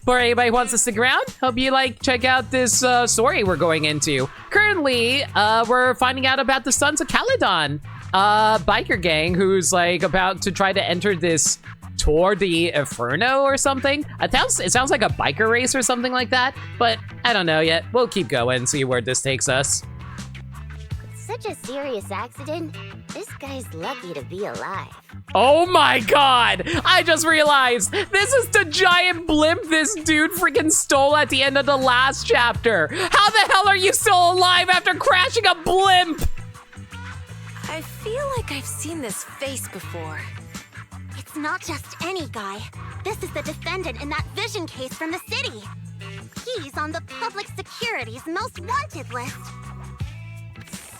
For anybody who wants to stick around, hope you check out this story we're going into. Currently, we're finding out about the Sons of Calydon, biker gang who's about to try to enter this Tour de Inferno or something. It sounds like a biker race or something like that, but I don't know yet. We'll keep going and see where this takes us. Such a serious accident. This guy's lucky to be alive. Oh my god! I just realized this is the giant blimp this dude freaking stole at the end of the last chapter. How the hell are you still alive after crashing a blimp? I feel like I've seen this face before. It's not just any guy. This is the defendant in that vision case from the city. He's on the public security's most wanted list.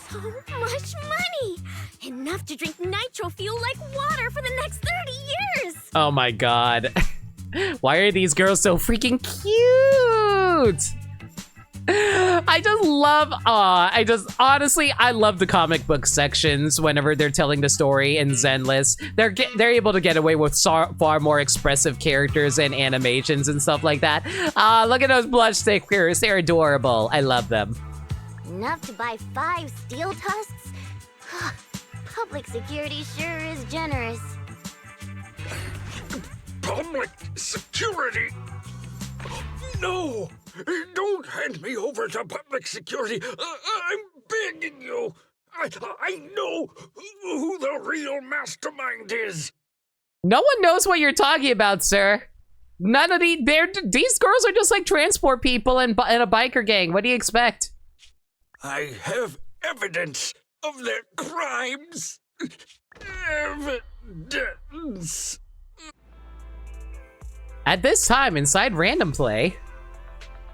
So much money! Enough to drink nitro fuel like water for the next 30 years! Oh my god. Why are these girls so freaking cute? I just love, honestly, I love the comic book sections whenever they're telling the story in Zenless. They're able to get away with far more expressive characters and animations and stuff like that. Look at those blush stickers, they're adorable. I love them. Enough to buy 5 steel tusks? Public security sure is generous. Public security? No! Don't hand me over to public security. I'm begging you. I know who the real mastermind is. No one knows what you're talking about, sir. None of these girls are just like transport people in a biker gang. What do you expect? I have evidence of their crimes. Evidence. At this time, inside Random Play.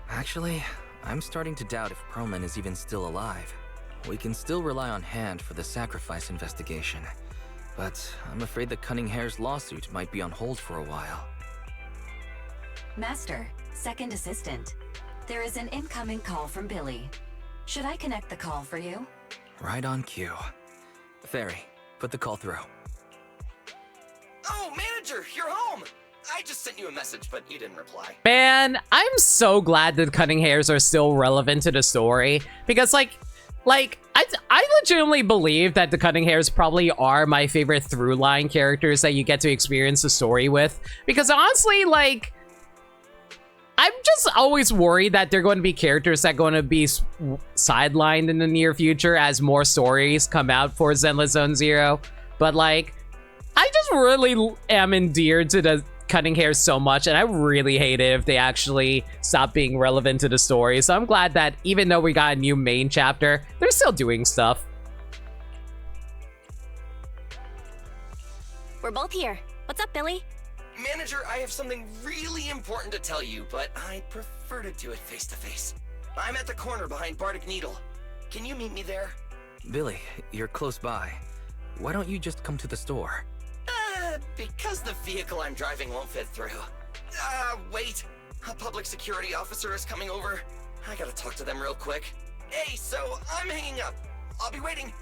Actually, I'm starting to doubt if Perlman is even still alive. We can still rely on Hand for the sacrifice investigation, but I'm afraid the Cunning Hare's lawsuit might be on hold for a while. Master, second assistant. There is an incoming call from Billy. Should I connect the call for you? Right on cue. Fairy, put the call through. Oh, manager, you're home! I just sent you a message, but you didn't reply. Man, I'm so glad that Cunning Hares are still relevant to the story. Because, I legitimately believe that the Cunning Hares probably are my favorite through-line characters that you get to experience the story with. Because honestly, I'm just always worried that they're going to be characters that are going to be sidelined in the near future as more stories come out for Zenless Zone Zero. But, I just really am endeared to the Cunning Hares so much, and I really hate it if they actually stop being relevant to the story. So I'm glad that even though we got a new main chapter, they're still doing stuff. We're both here. What's up, Billy? Manager, I have something really important to tell you, but I'd prefer to do it face to face. I'm at the corner behind Bardic Needle. Can you meet me there? Billy, you're close by. Why don't you just come to the store? Because the vehicle I'm driving won't fit through. Wait. A public security officer is coming over. I gotta talk to them real quick. Hey, so I'm hanging up. I'll be waiting.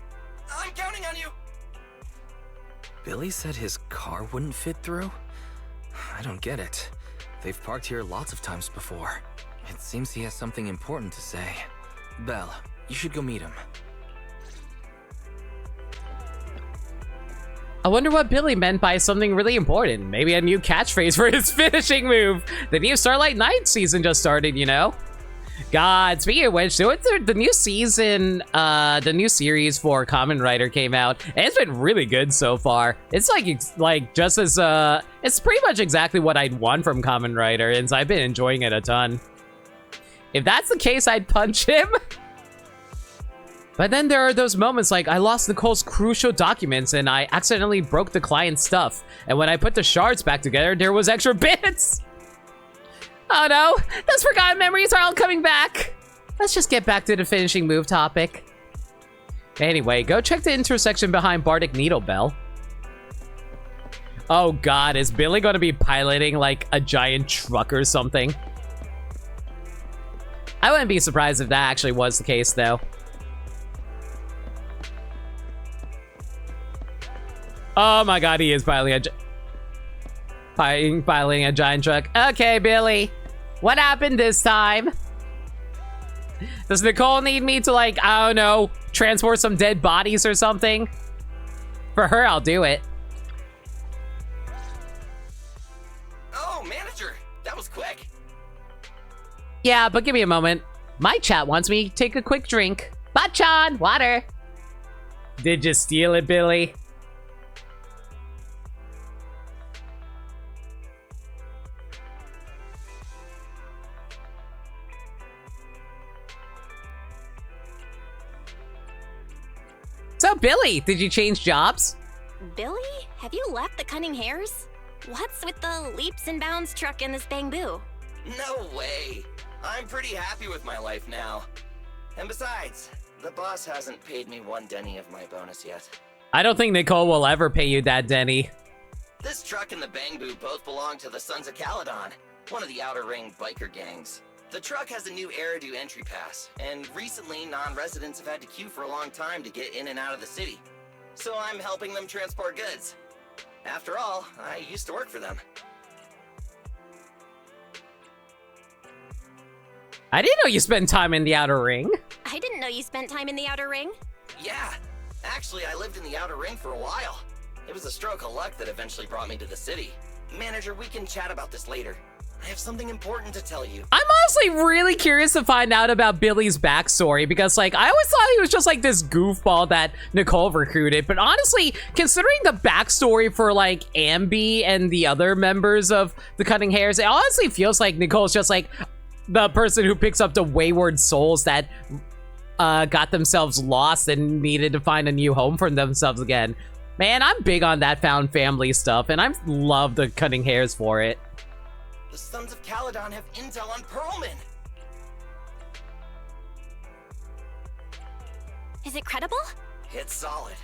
I'm counting on you. Billy said his car wouldn't fit through? I don't get it. They've parked here lots of times before. It seems he has something important to say. Belle, you should go meet him. I wonder what Billy meant by something really important. Maybe a new catchphrase for his finishing move. The new Starlight Knight season just started, you know? God, speaking of which, the new season, the new series for Kamen Rider came out, and it's been really good so far. It's just as, it's pretty much exactly what I'd want from Kamen Rider, and so I've been enjoying it a ton. If that's the case, I'd punch him. But then there are those moments like I lost Nicole's crucial documents and I accidentally broke the client's stuff. And when I put the shards back together, there was extra bits. Oh no, those forgotten memories are all coming back. Let's just get back to the finishing move topic. Anyway, go check the intersection behind Bardic Needle, Bell. Oh god, is Billy gonna be piloting like a giant truck or something? I wouldn't be surprised if that actually was the case though. Oh my god, he is piloting a giant truck. Okay, Billy. What happened this time? Does Nicole need me to, like, I don't know, transport some dead bodies or something? For her, I'll do it. Oh, manager, that was quick. Yeah, but give me a moment. My chat wants me to take a quick drink. Bachan, water. Did you steal it, Billy? So, Billy, did you change jobs? Billy? Have you left the Cunning Hares? What's with the leaps and bounds truck and this bamboo? No way. I'm pretty happy with my life now. And besides, the boss hasn't paid me one denny of my bonus yet. I don't think Nicole will ever pay you that, Denny. This truck and the Bangbu both belong to the Sons of Calydon, one of the Outer Ring biker gangs. The truck has a new Eridu entry pass, and recently non-residents have had to queue for a long time to get in and out of the city. So I'm helping them transport goods. After all, I used to work for them. I didn't know you spent time in the Outer Ring. I didn't know you spent time in the Outer Ring. Yeah, actually I lived in the Outer Ring for a while. It was a stroke of luck that eventually brought me to the city. Manager, we can chat about this later. I have something important to tell you. I'm honestly really curious to find out about Billy's backstory because, like, I always thought he was just like this goofball that Nicole recruited. But honestly, considering the backstory for like Ambi and the other members of the Cutting Hairs, it honestly feels like Nicole's just like the person who picks up the wayward souls that got themselves lost and needed to find a new home for themselves again. Man, I'm big on that found family stuff, and I love the Cutting Hairs for it. The Sons of Calydon have intel on Pearlman. Is it credible? It's solid.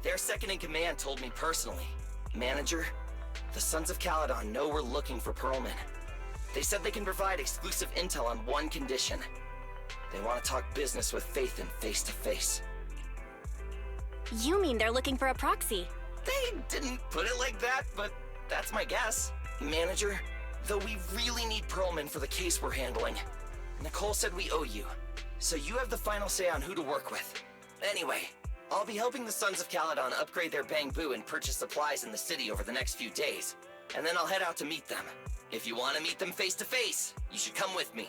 Their second in command told me personally. Manager, the Sons of Calydon know we're looking for Pearlman. They said they can provide exclusive intel on one condition. They want to talk business with Faithin face to face. You mean they're looking for a proxy? They didn't put it like that, but that's my guess. Manager, though we really need Pearlman for the case we're handling. Nicole said we owe you, so you have the final say on who to work with. Anyway, I'll be helping the Sons of Calydon upgrade their Bangbu and purchase supplies in the city over the next few days. And then I'll head out to meet them. If you want to meet them face to face, you should come with me.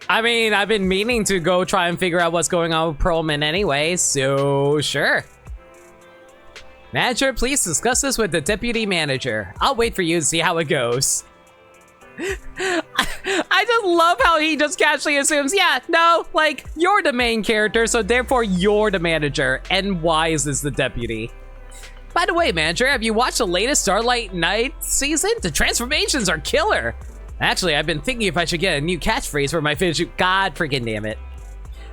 I mean, I've been meaning to go try and figure out what's going on with Pearlman anyway, so sure. Manager, please discuss this with the deputy manager. I'll wait for you to see how it goes. I just love how he just casually assumes, yeah, no, like, you're the main character, so therefore you're the manager, and why is this the deputy? By the way, manager, have you watched the latest Starlight Night season? The transformations are killer. Actually, I've been thinking if I should get a new catchphrase for my finish. God freaking damn it.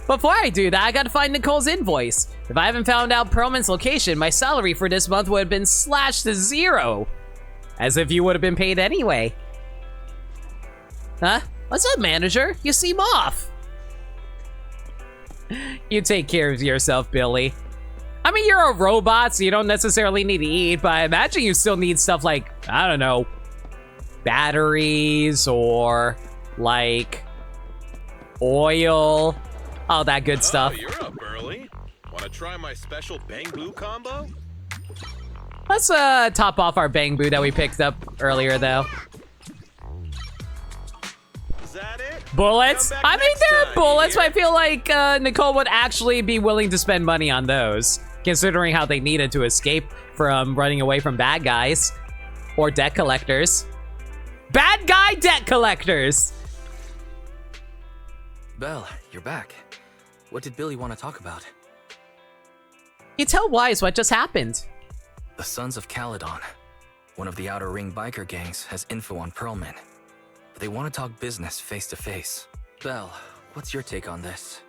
Before I do that, I gotta find Nicole's invoice. If I haven't found out Pearlman's location, my salary for this month would have been slashed to 0. As if you would have been paid anyway. Huh? What's up, manager? You seem off. You take care of yourself, Billy. I mean, you're a robot, so you don't necessarily need to eat, but I imagine you still need stuff like, I don't know, batteries or like oil, all that good stuff. You're up early. Want to try my special Bangbu combo? Let's top off our Bangbu that we picked up earlier, though. Is that it? Bullets? I mean, there are time, bullets, but I dear. feel like Nicole would actually be willing to spend money on those, considering how they needed to escape from running away from bad guys or debt collectors. Bad guy debt collectors! Belle, you're back. What did Billy want to talk about? You tell Wise what just happened. The Sons of Calydon, one of the Outer Ring biker gangs, has info on Pearlman. But they want to talk business face to face. Belle, what's your take on this?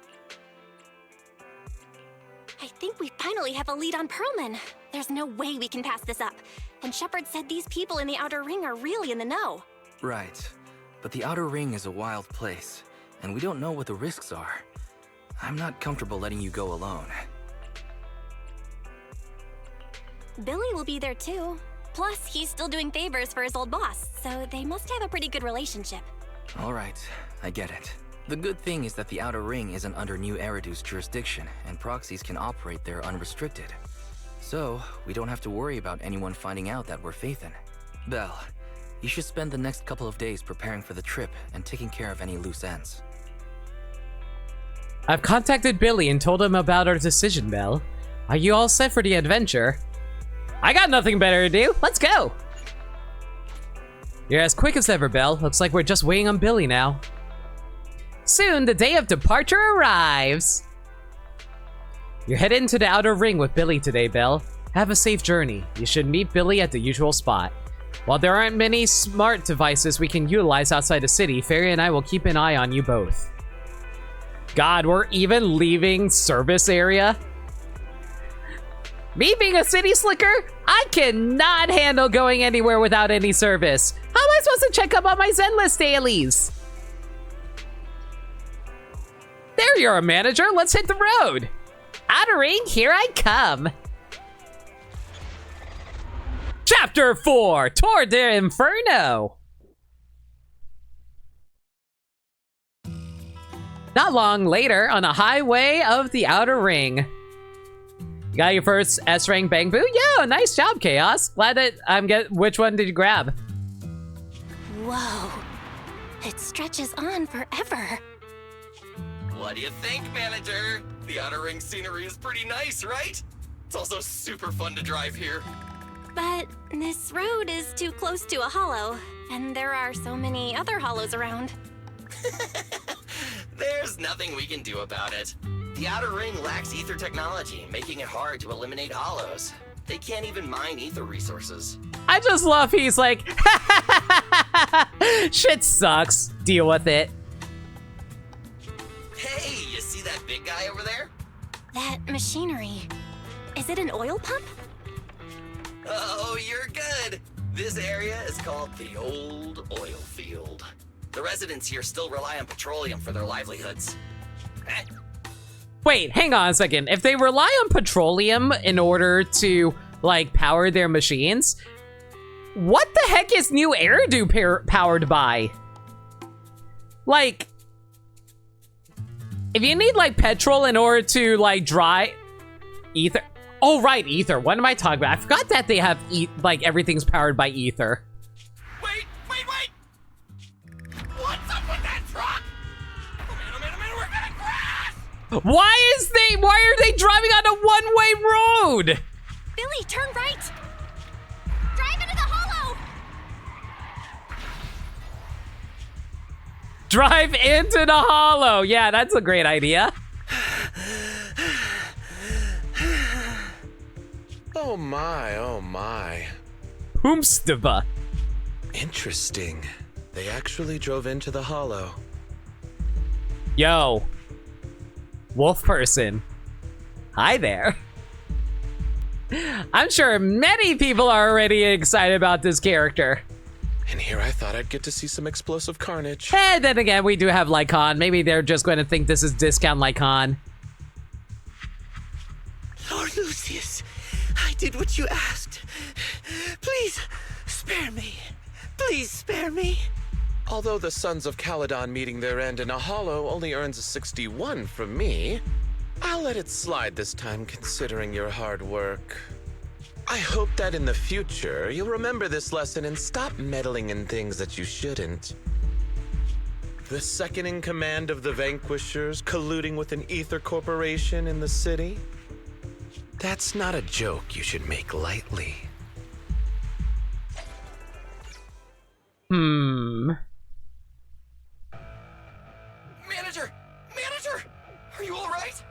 I think we finally have a lead on Pearlman. There's no way we can pass this up. And Shepard said these people in the Outer Ring are really in the know. Right. But the Outer Ring is a wild place, and we don't know what the risks are. I'm not comfortable letting you go alone. Billy will be there too. Plus, he's still doing favors for his old boss, so they must have a pretty good relationship. All right, I get it. The good thing is that the Outer Ring isn't under New Eridu's jurisdiction, and proxies can operate there unrestricted. So, we don't have to worry about anyone finding out that we're Faithin. Belle, you should spend the next couple of days preparing for the trip and taking care of any loose ends. I've contacted Billy and told him about our decision, Belle. Are you all set for the adventure? I got nothing better to do. Let's go. You're as quick as ever, Belle. Looks like we're just waiting on Billy now. Soon, the day of departure arrives. You're headed into the Outer Ring with Billy today, Belle. Have a safe journey. You should meet Billy at the usual spot. While there aren't many smart devices we can utilize outside the city, Fairy and I will keep an eye on you both. God, we're even leaving service area? Me being a city slicker, I cannot handle going anywhere without any service. How am I supposed to check up on my Zenless dailies? There you're a manager, let's hit the road. Outer Ring, here I come. Chapter 4, Tour de Inferno. Not long later, on a highway of the Outer Ring. You got your first S-rank bang boo? Yeah, nice job, Chaos. Glad that which one did you grab? Whoa. It stretches on forever. What do you think, manager? The Outer Ring scenery is pretty nice, right? It's also super fun to drive here. But this road is too close to a hollow, and there are so many other hollows around. There's nothing we can do about it. The Outer Ring lacks ether technology, making it hard to eliminate hollows. They can't even mine ether resources. I just love he's like, shit sucks, deal with it. Hey, you see that big guy over there? That machinery. Is it an oil pump? Oh, you're good. This area is called the Old Oil Field. The residents here still rely on petroleum for their livelihoods. Wait, hang on a second. If they rely on petroleum in order to, like, power their machines, what the heck is New Eridu powered by? Like, if you need, like, petrol in order to, like, dry ether. Oh, right, ether. What am I talking about? I forgot that they have, like, everything's powered by ether. Wait! What's up with that truck? Oh man, we're gonna crash! Why are they driving on a one-way road? Billy, turn right! Drive into the hollow! Drive into the hollow. Yeah, that's a great idea. Oh my. Hoomstava. Interesting. They actually drove into the hollow. Yo. Wolf person. Hi there. I'm sure many people are already excited about this character. And here I thought I'd get to see some explosive carnage. And then again, we do have Lycon. Maybe they're just going to think this is discount Lycon. Lord Lucius, I did what you asked. Please, spare me. Please spare me. Although the Sons of Calydon meeting their end in a hollow only earns a 61 from me, I'll let it slide this time considering your hard work. I hope that in the future, you'll remember this lesson and stop meddling in things that you shouldn't. The second in command of the Vanquishers colluding with an ether corporation in the city? That's not a joke you should make lightly. Manager! Are you alright?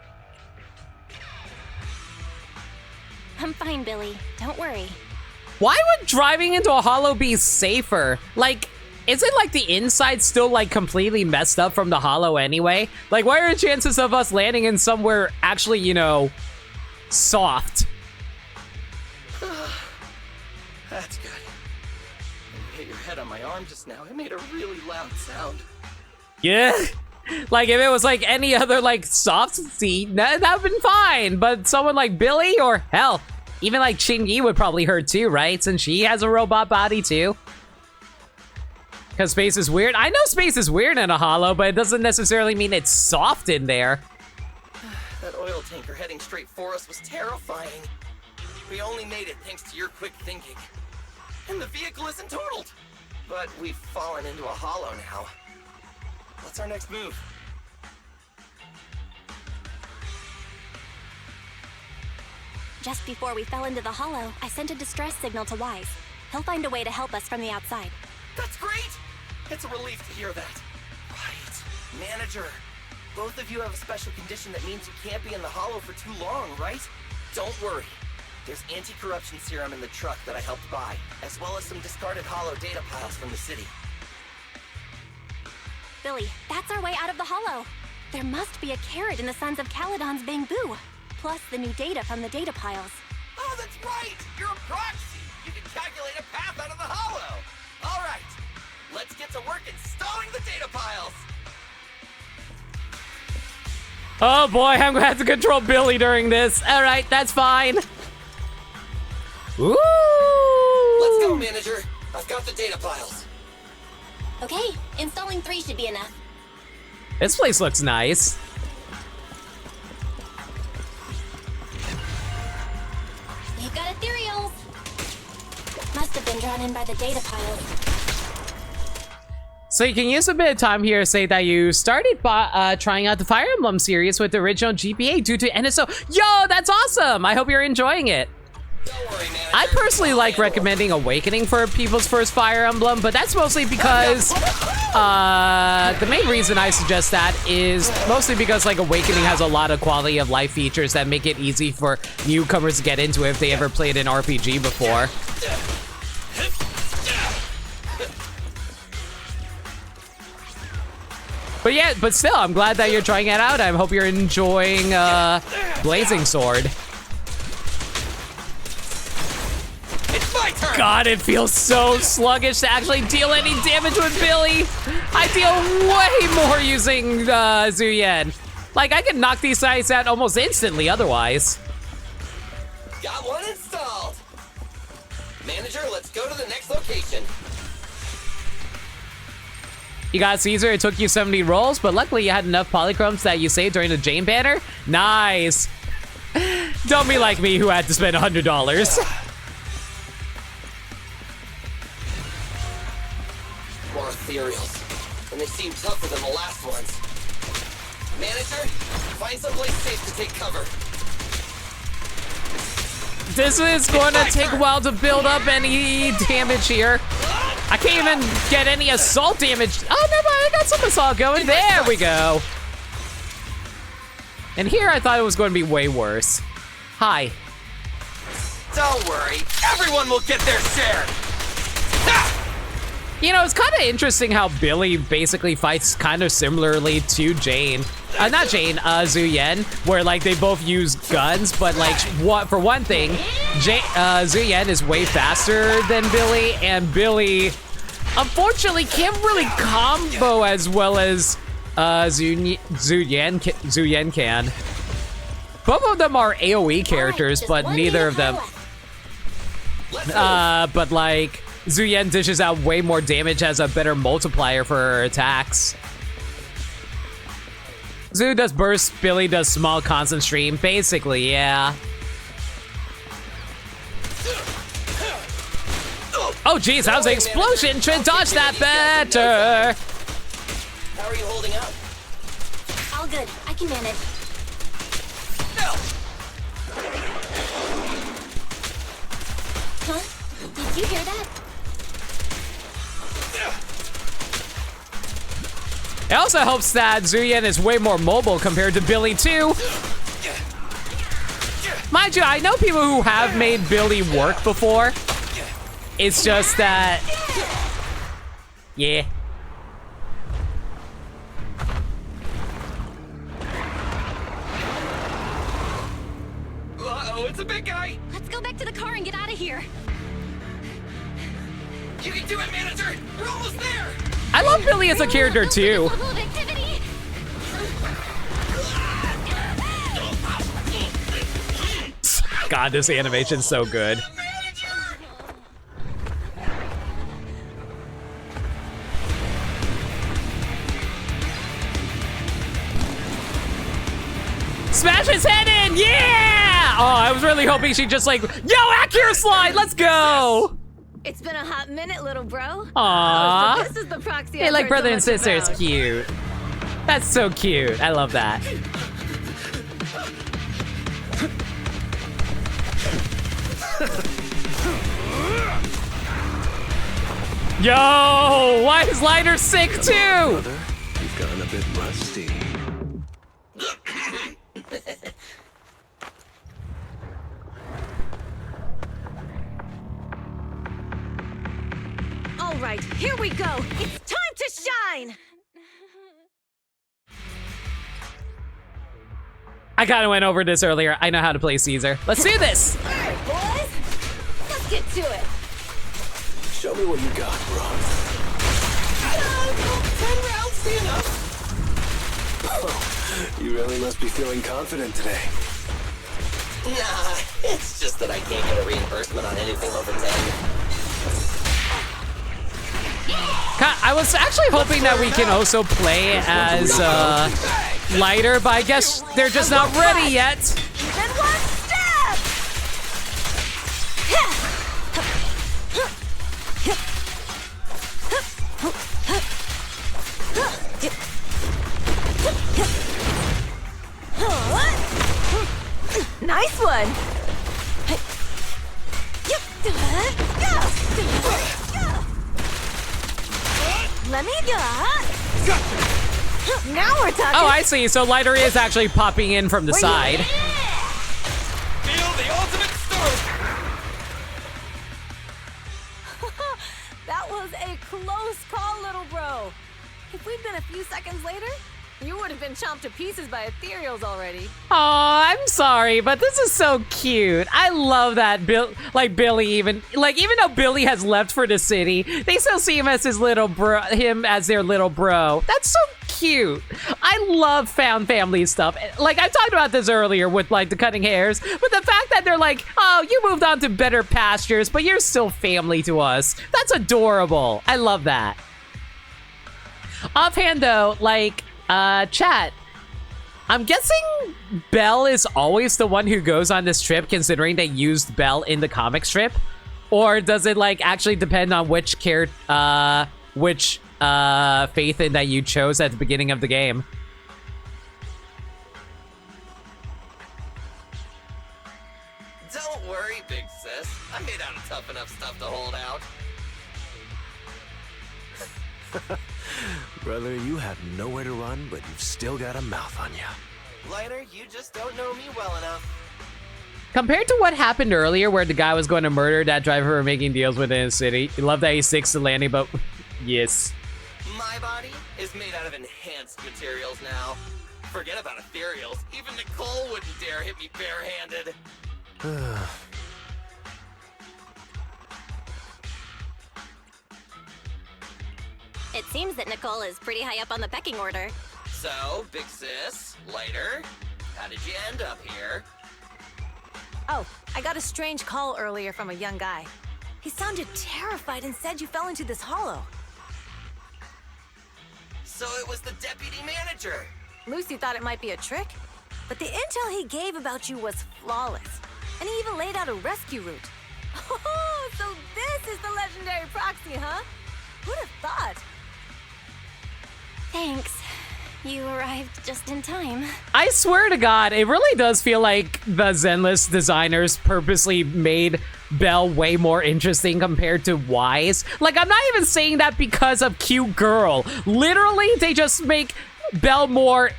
I'm fine, Billy. Don't worry. Why would driving into a hollow be safer? Like, isn't like the inside still like completely messed up from the hollow anyway? Like, what are the chances of us landing in somewhere actually, you know, soft? That's good. When you hit your head on my arm just now, it made a really loud sound. Yeah. Like, if it was like any other like soft seat, that would've been fine. But someone like Billy, or hell, even like Chin-Yi would probably hurt too, right? Since she has a robot body too. Because space is weird. I know space is weird in a hollow, but it doesn't necessarily mean it's soft in there. That oil tanker heading straight for us was terrifying. We only made it thanks to your quick thinking. And the vehicle isn't totaled. But we've fallen into a hollow now. What's our next move? Just before we fell into the hollow, I sent a distress signal to Wise. He'll find a way to help us from the outside. That's great! It's a relief to hear that. Right. Manager, both of you have a special condition that means you can't be in the hollow for too long, right? Don't worry. There's anti-corruption serum in the truck that I helped buy, as well as some discarded hollow data piles from the city. Billy, that's our way out of the hollow. There must be a carrot in the Sons of Calydon's bamboo, plus the new data from the data piles. right! You're a proxy! You can calculate a path out of the hollow! Alright, let's get to work installing the data piles! Oh boy, I'm gonna have to control Billy during this. Alright, that's fine. Ooh! Let's go, manager. I've got the data piles. Okay, installing 3 should be enough. This place looks nice. You've got ethereals. Must have been drawn in by the data piles. So you can use a bit of time here to say that you started trying out the Fire Emblem series with the original GBA due to NSO. Yo, that's awesome! I hope you're enjoying it. Don't worry, manager. I personally like recommending Awakening for people's first Fire Emblem, but that's mostly because the main reason I suggest that is mostly because like Awakening has a lot of quality of life features that make it easy for newcomers to get into it if they ever played an RPG before. But yeah, but still, I'm glad that you're trying it out. I hope you're enjoying Blazing Sword. It's my turn! God, it feels so sluggish to actually deal any damage with Billy. I deal way more using Zuyen. Like, I can knock these guys out almost instantly otherwise. Got one installed! Manager, let's go to the next location. You got Caesar, it took you 70 rolls, but luckily you had enough polychromes that you saved during the Jane banner. Nice. Don't be like me who had to spend $100. More ethereals, and they seem tougher than the last ones. Manager, find someplace safe to take cover. This is going to take a while to build up any damage here. I can't even get any assault damage. Oh, never mind, I got some assault going. There we go. And here I thought it was going to be way worse. Hi. Don't worry, everyone will get their share. You know, it's kind of interesting how Billy basically fights kind of similarly to Jane. Not Jane, Zuyen, where like they both use guns, but like for one thing, Zuyen is way faster than Billy, and Billy unfortunately can't really combo as well as Zuyen can. Both of them are AoE characters, but neither of them. But like Zuyen dishes out way more damage, has a better multiplier for her attacks. Zu does burst, Billy does small constant stream. Basically, yeah. Oh geez, that was an explosion! Should dodge that better! How are you holding up? All good. I can manage. Huh? Did you hear that? It also helps that Zuyen is way more mobile compared to Billy too. Mind you, I know people who have made Billy work before. It's just that, yeah. Uh-oh, it's a big guy. Let's go back to the car and get out of here. You can do it, manager. We're almost there. I love Billy as a character too. God, this animation's so good. Smash his head in, yeah! Oh, I was really hoping she'd just like, yo, Accurate Slide, let's go! It's been a hot minute, little bro. Aww. Oh, so this is the proxy Hey, I've like heard brother so and sister, it's much about. cute. That's so cute, I love that. Yo, why is Lighter sick too? Brother, you've gotten a bit rusty. All right, here we go. It's time to shine. I kind of went over this earlier. I know how to play Caesar. Let's do this. All right, boys. get to it. Show me what you got, bro. 10 rounds be enough? Oh, you really must be feeling confident today. Nah, it's just that I can't get a reimbursement on anything over 10. I was actually hoping that we can also play as Lighter, but I guess they're just not ready yet. Then one step! Nice one! Let me go. Now we're talking. Oh, I see. So Lighter is actually popping in from the side. Feel the ultimate stroke! That was a close call, little bro. If we'd been a few seconds later, you would have been chomped to pieces by ethereals already. Aw, I'm sorry, but this is so cute. I love that Billy even though Billy has left for the city, they still see him as his little bro, as their little bro. That's so cute. I love found family stuff. Like, I talked about this earlier with like the cutting hairs, but the fact that they're like, oh, you moved on to better pastures, but you're still family to us. That's adorable. I love that. Offhand though, like, chat, I'm guessing Belle is always the one who goes on this trip, considering they used Belle in the comic strip? Or does it, like, actually depend on which faith that you chose at the beginning of the game? Don't worry, big sis. I made out of tough enough stuff to hold out. Brother, you have nowhere to run, but you've still got a mouth on you. Lighter, you just don't know me well enough. Compared to what happened earlier where the guy was going to murder that driver for making deals within the city, I love that he sticks to landing, but yes. My body is made out of enhanced materials now. Forget about ethereals. Even Nicole wouldn't dare hit me barehanded. It seems that Nicole is pretty high up on the pecking order. So, big sis, Lighter, how did you end up here? Oh, I got a strange call earlier from a young guy. He sounded terrified and said you fell into this hollow. So it was the deputy manager. Lucy thought it might be a trick, but the intel he gave about you was flawless. And he even laid out a rescue route. Oh, so this is the legendary proxy, huh? Who'd have thought? Thanks. You arrived just in time. I swear to God, it really does feel like the Zenless designers purposely made Belle way more interesting compared to Wise. Like, I'm not even saying that because of cute girl. Literally, they just make Belle more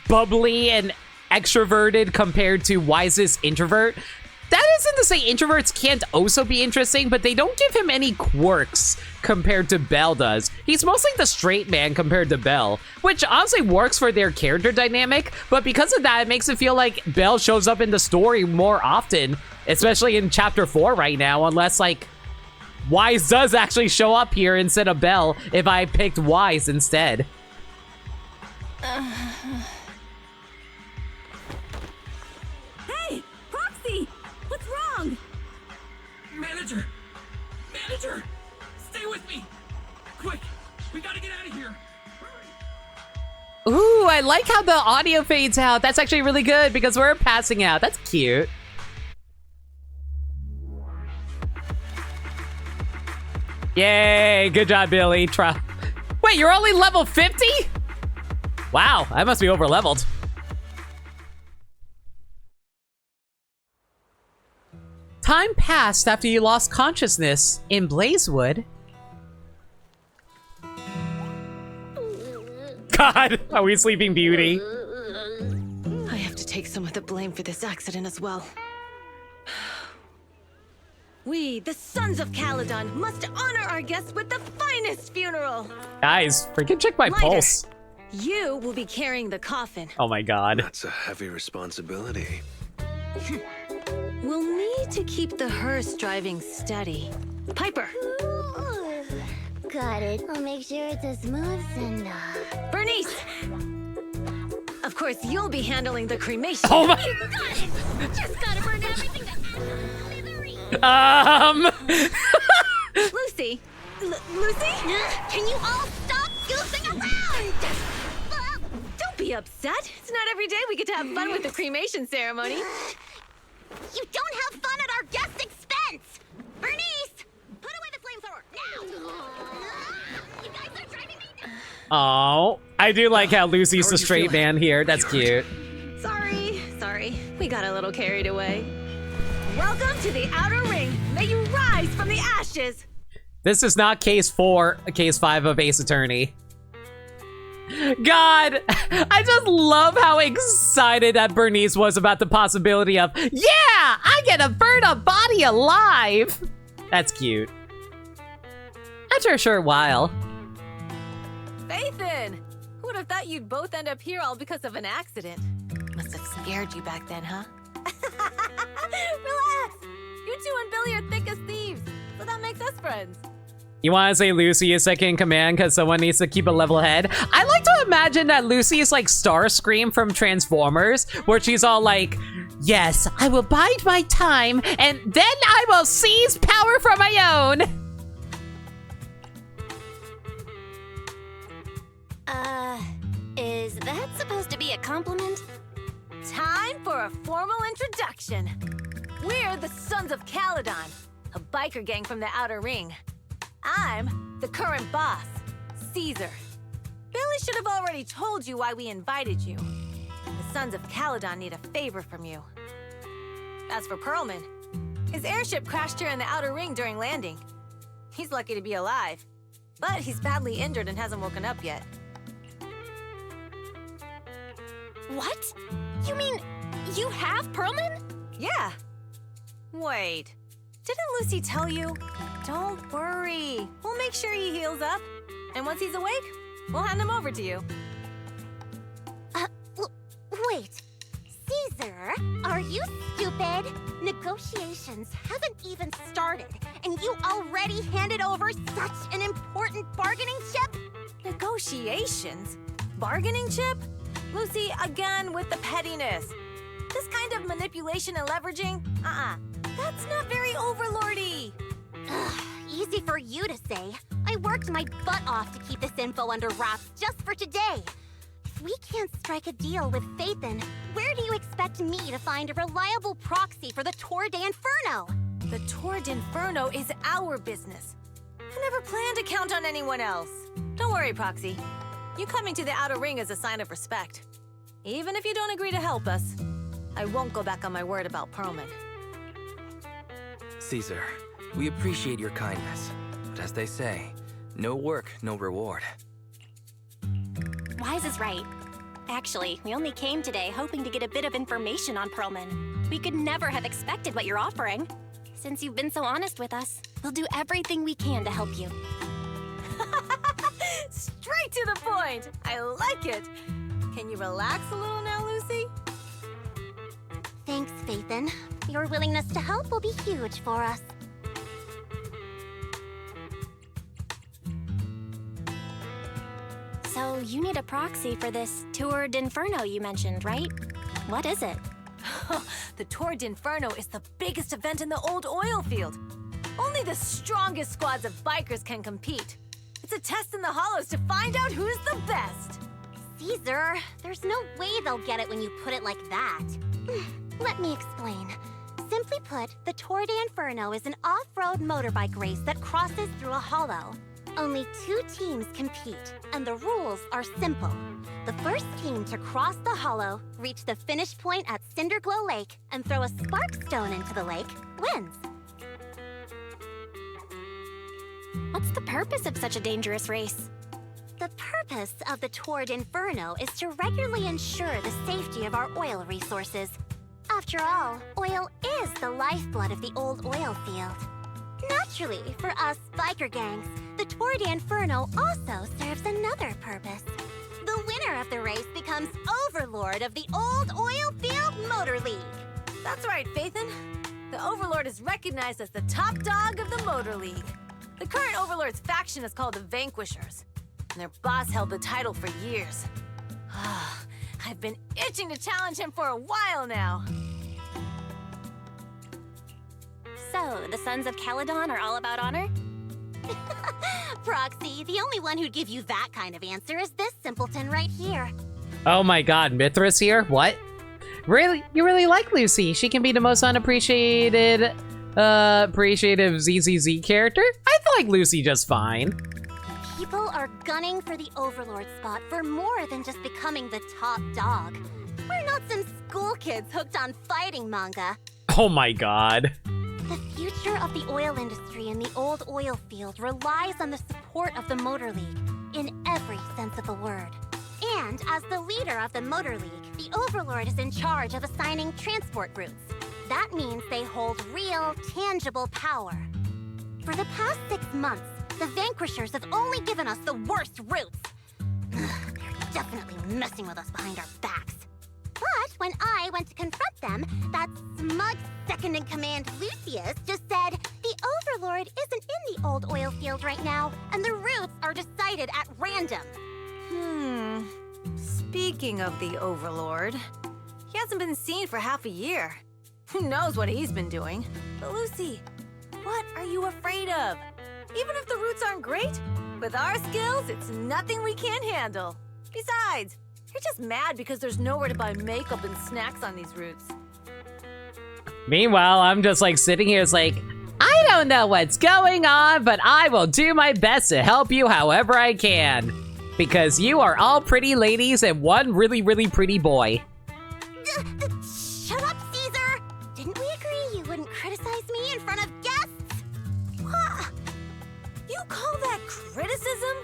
bubbly and extroverted compared to Wise's introvert. That isn't to say introverts can't also be interesting, but they don't give him any quirks compared to Belle does. He's mostly the straight man compared to Belle, which honestly works for their character dynamic, but because of that, it makes it feel like Belle shows up in the story more often, especially in Chapter 4 right now, unless, like, Wise does actually show up here instead of Belle if I picked Wise instead. Hey, Proxy! What's wrong? Manager! Manager! Stay with me! Quick! We gotta get out of here! Ooh, I like how the audio fades out. That's actually really good because we're passing out. That's cute. Yay, good job, Billy. Wait, you're only level 50? Wow, I must be over-leveled. Time passed after you lost consciousness in Blazewood. God, are we Sleeping Beauty? I have to take some of the blame for this accident as well. We, the Sons of Calydon, must honor our guests with the finest funeral. Guys, freaking check my pulse. You will be carrying the coffin. Oh my God. That's a heavy responsibility. We'll need to keep the hearse driving steady. Piper! Ooh, got it. I'll make sure it's as smooth and Bernice! Of course, you'll be handling the cremation. Oh my... got it! Just gotta burn everything to slithery. Lucy! Lucy? Can you all stop goofing around? Don't be upset. It's not every day we get to have fun with the cremation ceremony. You don't have fun at our guest expense! Bernice! Put away the flamethrower, now! You guys are driving me nuts! Oh, I do like how Lucy's the straight man here. That's cute. Sorry. We got a little carried away. Welcome to the Outer Ring. May you rise from the ashes. This is not case 4, case 5 of Ace Attorney. God, I just love how excited that Bernice was about the possibility of, yeah, I get to burn a body alive. That's cute. After a short while. Faithin! Who would have thought you'd both end up here all because of an accident? Must have scared you back then, huh? Relax! You two and Billy are thick as thieves, so that makes us friends. You want to say Lucy is second in command because someone needs to keep a level head? I like to imagine that Lucy is like Starscream from Transformers, where she's all like, yes, I will bide my time, and then I will seize power for my own. Is that supposed to be a compliment? Time for a formal introduction. We're the Sons of Calydon, a biker gang from the Outer Ring. I'm the current boss, Caesar. Billy should have already told you why we invited you. The Sons of Calydon need a favor from you. As for Perlman, his airship crashed here in the Outer Ring during landing. He's lucky to be alive, but he's badly injured and hasn't woken up yet. What? You mean you have Perlman? Yeah. Wait, didn't Lucy tell you? Don't worry. We'll make sure he heals up. And once he's awake, we'll hand him over to you. Wait. Caesar, are you stupid? Negotiations haven't even started, and you already handed over such an important bargaining chip? Negotiations? Bargaining chip? Lucy, again with the pettiness. This kind of manipulation and leveraging? That's not very overlordy. Easy for you to say. I worked my butt off to keep this info under wraps just for today. If we can't strike a deal with Faithin, where do you expect me to find a reliable proxy for the Tour d'Inferno? The Tour d'Inferno is our business. I never planned to count on anyone else. Don't worry, Proxy. You coming to the Outer Ring is a sign of respect. Even if you don't agree to help us, I won't go back on my word about Perlman. Caesar, we appreciate your kindness, but as they say, no work, no reward. Wise is right. Actually, we only came today hoping to get a bit of information on Perlman. We could never have expected what you're offering. Since you've been so honest with us, we'll do everything we can to help you. Straight to the point! I like it! Can you relax a little now, Lucy? Thanks, Faithin. Your willingness to help will be huge for us. So, you need a proxy for this Tour d'Inferno you mentioned, right? What is it? The Tour d'Inferno is the biggest event in the old oil field. Only the strongest squads of bikers can compete. It's a test in the hollows to find out who's the best. Caesar, there's no way they'll get it when you put it like that. Let me explain. Simply put, the Tour d'Inferno is an off-road motorbike race that crosses through a hollow. Only 2 teams compete, and the rules are simple. The first team to cross the hollow, reach the finish point at Cinderglow Lake, and throw a spark stone into the lake, wins. What's the purpose of such a dangerous race? The purpose of the Tour d'Inferno is to regularly ensure the safety of our oil resources. After all, oil is the lifeblood of the old oil field. Naturally, for us biker gangs, the Tour d'Inferno also serves another purpose. The winner of the race becomes overlord of the old oil field motor league. That's right, Faithin. Overlord is recognized as the top dog of the Motor League. The current Overlord's faction is called the Vanquishers, and their boss held the title for years. I've been itching to challenge him for a while now. So, the Sons of Calydon are all about honor? Proxy, the only one who'd give you that kind of answer is this simpleton right here. Oh my god, Mithra's here? What? Really? You really like Lucy? She can be the most unappreciated, appreciative ZZZ character? I feel like Lucy just fine. People are gunning for the Overlord spot for more than just becoming the top dog. We're not some school kids hooked on fighting manga. Oh my god. The future of the oil industry in the old oil field relies on the support of the Motor League, in every sense of the word. And as the leader of the Motor League, the Overlord is in charge of assigning transport routes. That means they hold real, tangible power. For the past 6 months, the Vanquishers have only given us the worst routes. They're definitely messing with us behind our backs. But when I went to confront them, that smug second-in-command Lucius just said the Overlord isn't in the old oil field right now, and the routes are decided at random. Speaking of the Overlord, he hasn't been seen for half a year. Who knows what he's been doing? But Lucy, what are you afraid of? Even if the routes aren't great, with our skills, it's nothing we can't handle. Besides, you're just mad because there's nowhere to buy makeup and snacks on these routes. Meanwhile, I'm just like sitting here, it's like, I don't know what's going on, but I will do my best to help you however I can. Because you are all pretty ladies and one really, really pretty boy. Shut up, Caesar! Didn't we agree you wouldn't criticize me in front of guests? What? You call that criticism?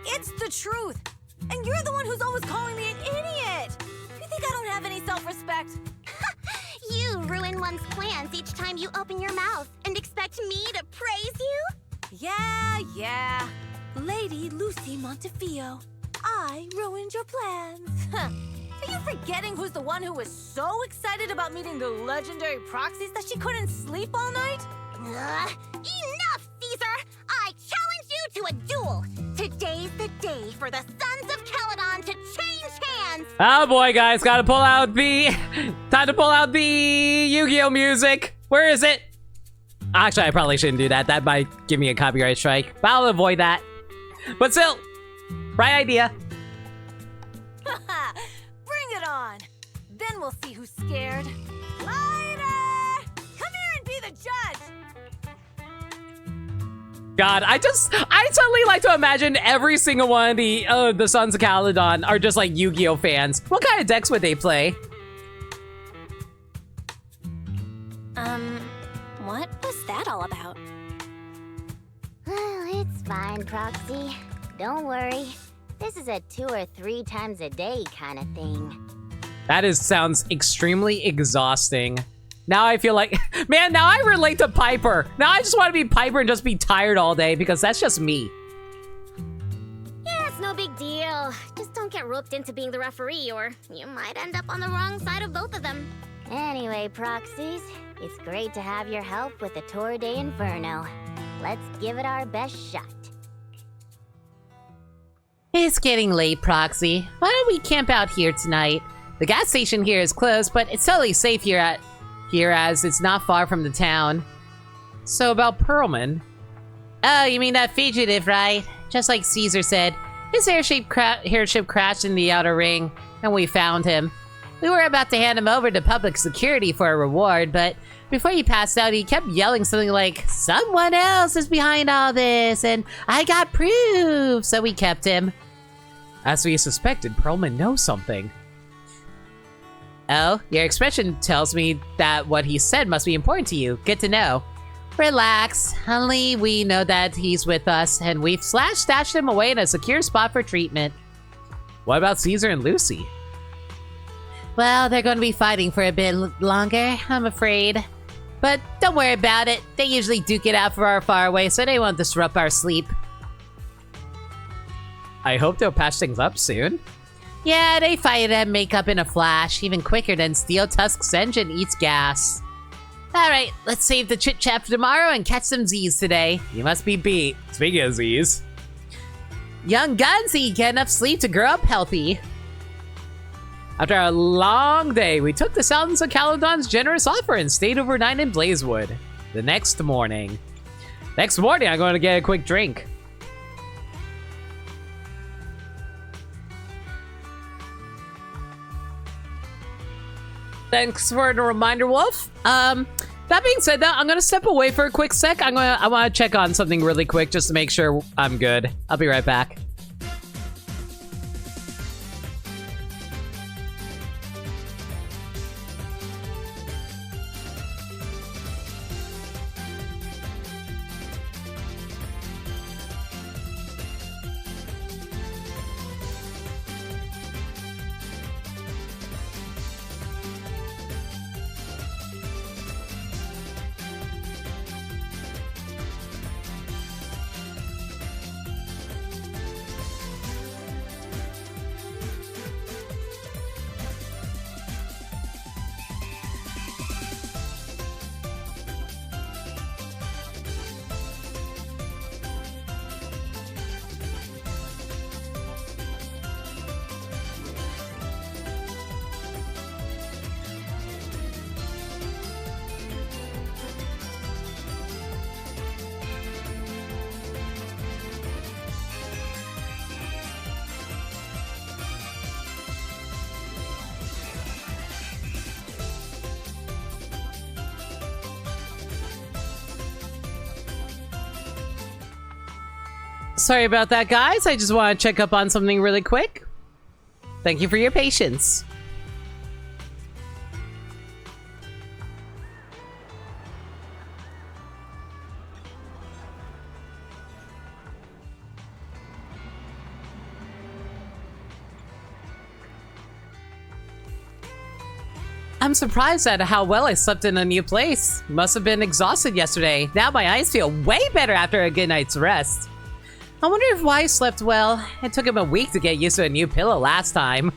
It's the truth. And you're the one who's always calling me an idiot. You think I don't have any self-respect? You ruin one's plans each time you open your mouth and expect me to praise you? Yeah. Lady Lucy Montefiore, I ruined your plans. Are you forgetting who's the one who was so excited about meeting the legendary proxies that she couldn't sleep all night? Enough, Caesar! I challenge you to a duel! Today's the day for the Sons of Calydon to change hands! Oh boy, guys, gotta pull out the... Time to pull out the Yu-Gi-Oh music! Where is it? Actually, I probably shouldn't do that. That might give me a copyright strike, but I'll avoid that. But still, right idea. Bring it on! Then we'll see who's scared. Lighter! Come here and be the judge! God, I totally like to imagine every single one of the Sons of Calydon are just like Yu-Gi-Oh fans. What kind of decks would they play? What was that all about? Well, it's fine, Proxy. Don't worry. This is a 2 or 3 times a day kind of thing. That sounds extremely exhausting. Now I feel like, man, now I relate to Piper. Now I just want to be Piper and just be tired all day because that's just me. Yeah, it's no big deal. Just don't get roped into being the referee or you might end up on the wrong side of both of them. Anyway, Proxies, it's great to have your help with the Tour de Inferno. Let's give it our best shot. It's getting late, Proxy. Why don't we camp out here tonight? The gas station here is closed, but it's totally safe here as it's not far from the town. So about Perlman. Oh, you mean that fugitive, right? Just like Caesar said, his airship crashed in the outer ring, and we found him. We were about to hand him over to public security for a reward, but before he passed out, he kept yelling something like, "Someone else is behind all this, and I got proof," so we kept him. As we suspected, Perlman knows something. Oh, your expression tells me that what he said must be important to you. Good to know. Relax. Only we know that he's with us, and we've stashed him away in a secure spot for treatment. What about Caesar and Lucy? Well, they're going to be fighting for a bit longer, I'm afraid. But don't worry about it. They usually duke it out far away, so they won't disrupt our sleep. I hope they'll patch things up soon. Yeah, they fight and make up in a flash, even quicker than Steel Tusk's engine eats gas. Alright, let's save the chit-chat for tomorrow and catch some Z's today. You must be beat. Speaking of Z's. Young Gunsy, get enough sleep to grow up healthy. After a long day, we took the Sons of Calydon's generous offer and stayed overnight in Blazewood. The next morning, I'm going to get a quick drink. Thanks for the reminder, Wolf. That being said, though, I'm gonna step away for a quick sec. I want to check on something really quick just to make sure I'm good. I'll be right back. Sorry about that, guys. I just want to check up on something really quick. Thank you for your patience. I'm surprised at how well I slept in a new place. Must have been exhausted yesterday. Now my eyes feel way better after a good night's rest. I wonder if Wise slept well. It took him a week to get used to a new pillow last time.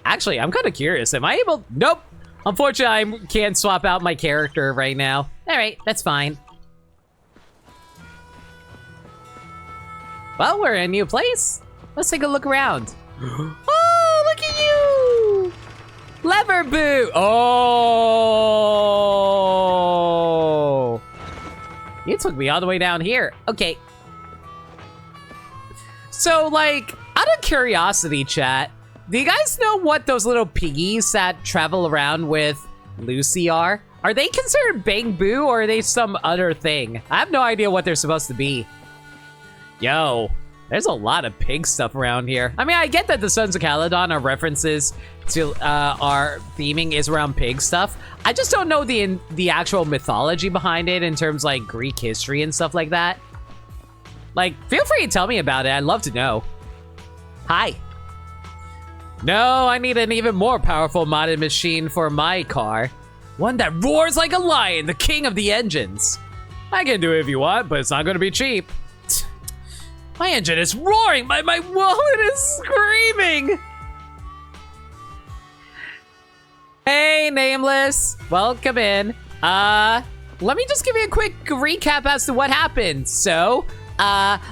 Actually, I'm kind of curious. Am I able... Nope. Unfortunately, I can't swap out my character right now. Alright, that's fine. Well, we're in a new place. Let's take a look around. Oh, look at you! Lever boot! Oh! You took me all the way down here. Okay. So, like, out of curiosity, chat, do you guys know what those little piggies that travel around with Lucy are? Are they considered Bang Boo, or are they some other thing? I have no idea what they're supposed to be. Yo, there's a lot of pig stuff around here. I mean, I get that the Sons of Calydon are references to our theming is around pig stuff. I just don't know the actual mythology behind it in terms like Greek history and stuff like that. Like, feel free to tell me about it. I'd love to know. Hi. No, I need an even more powerful modded machine for my car. One that roars like a lion, the king of the engines. I can do it if you want, but it's not gonna be cheap. My engine is roaring, my wallet is screaming. Hey, Nameless, welcome in. Let me just give you a quick recap as to what happened. So,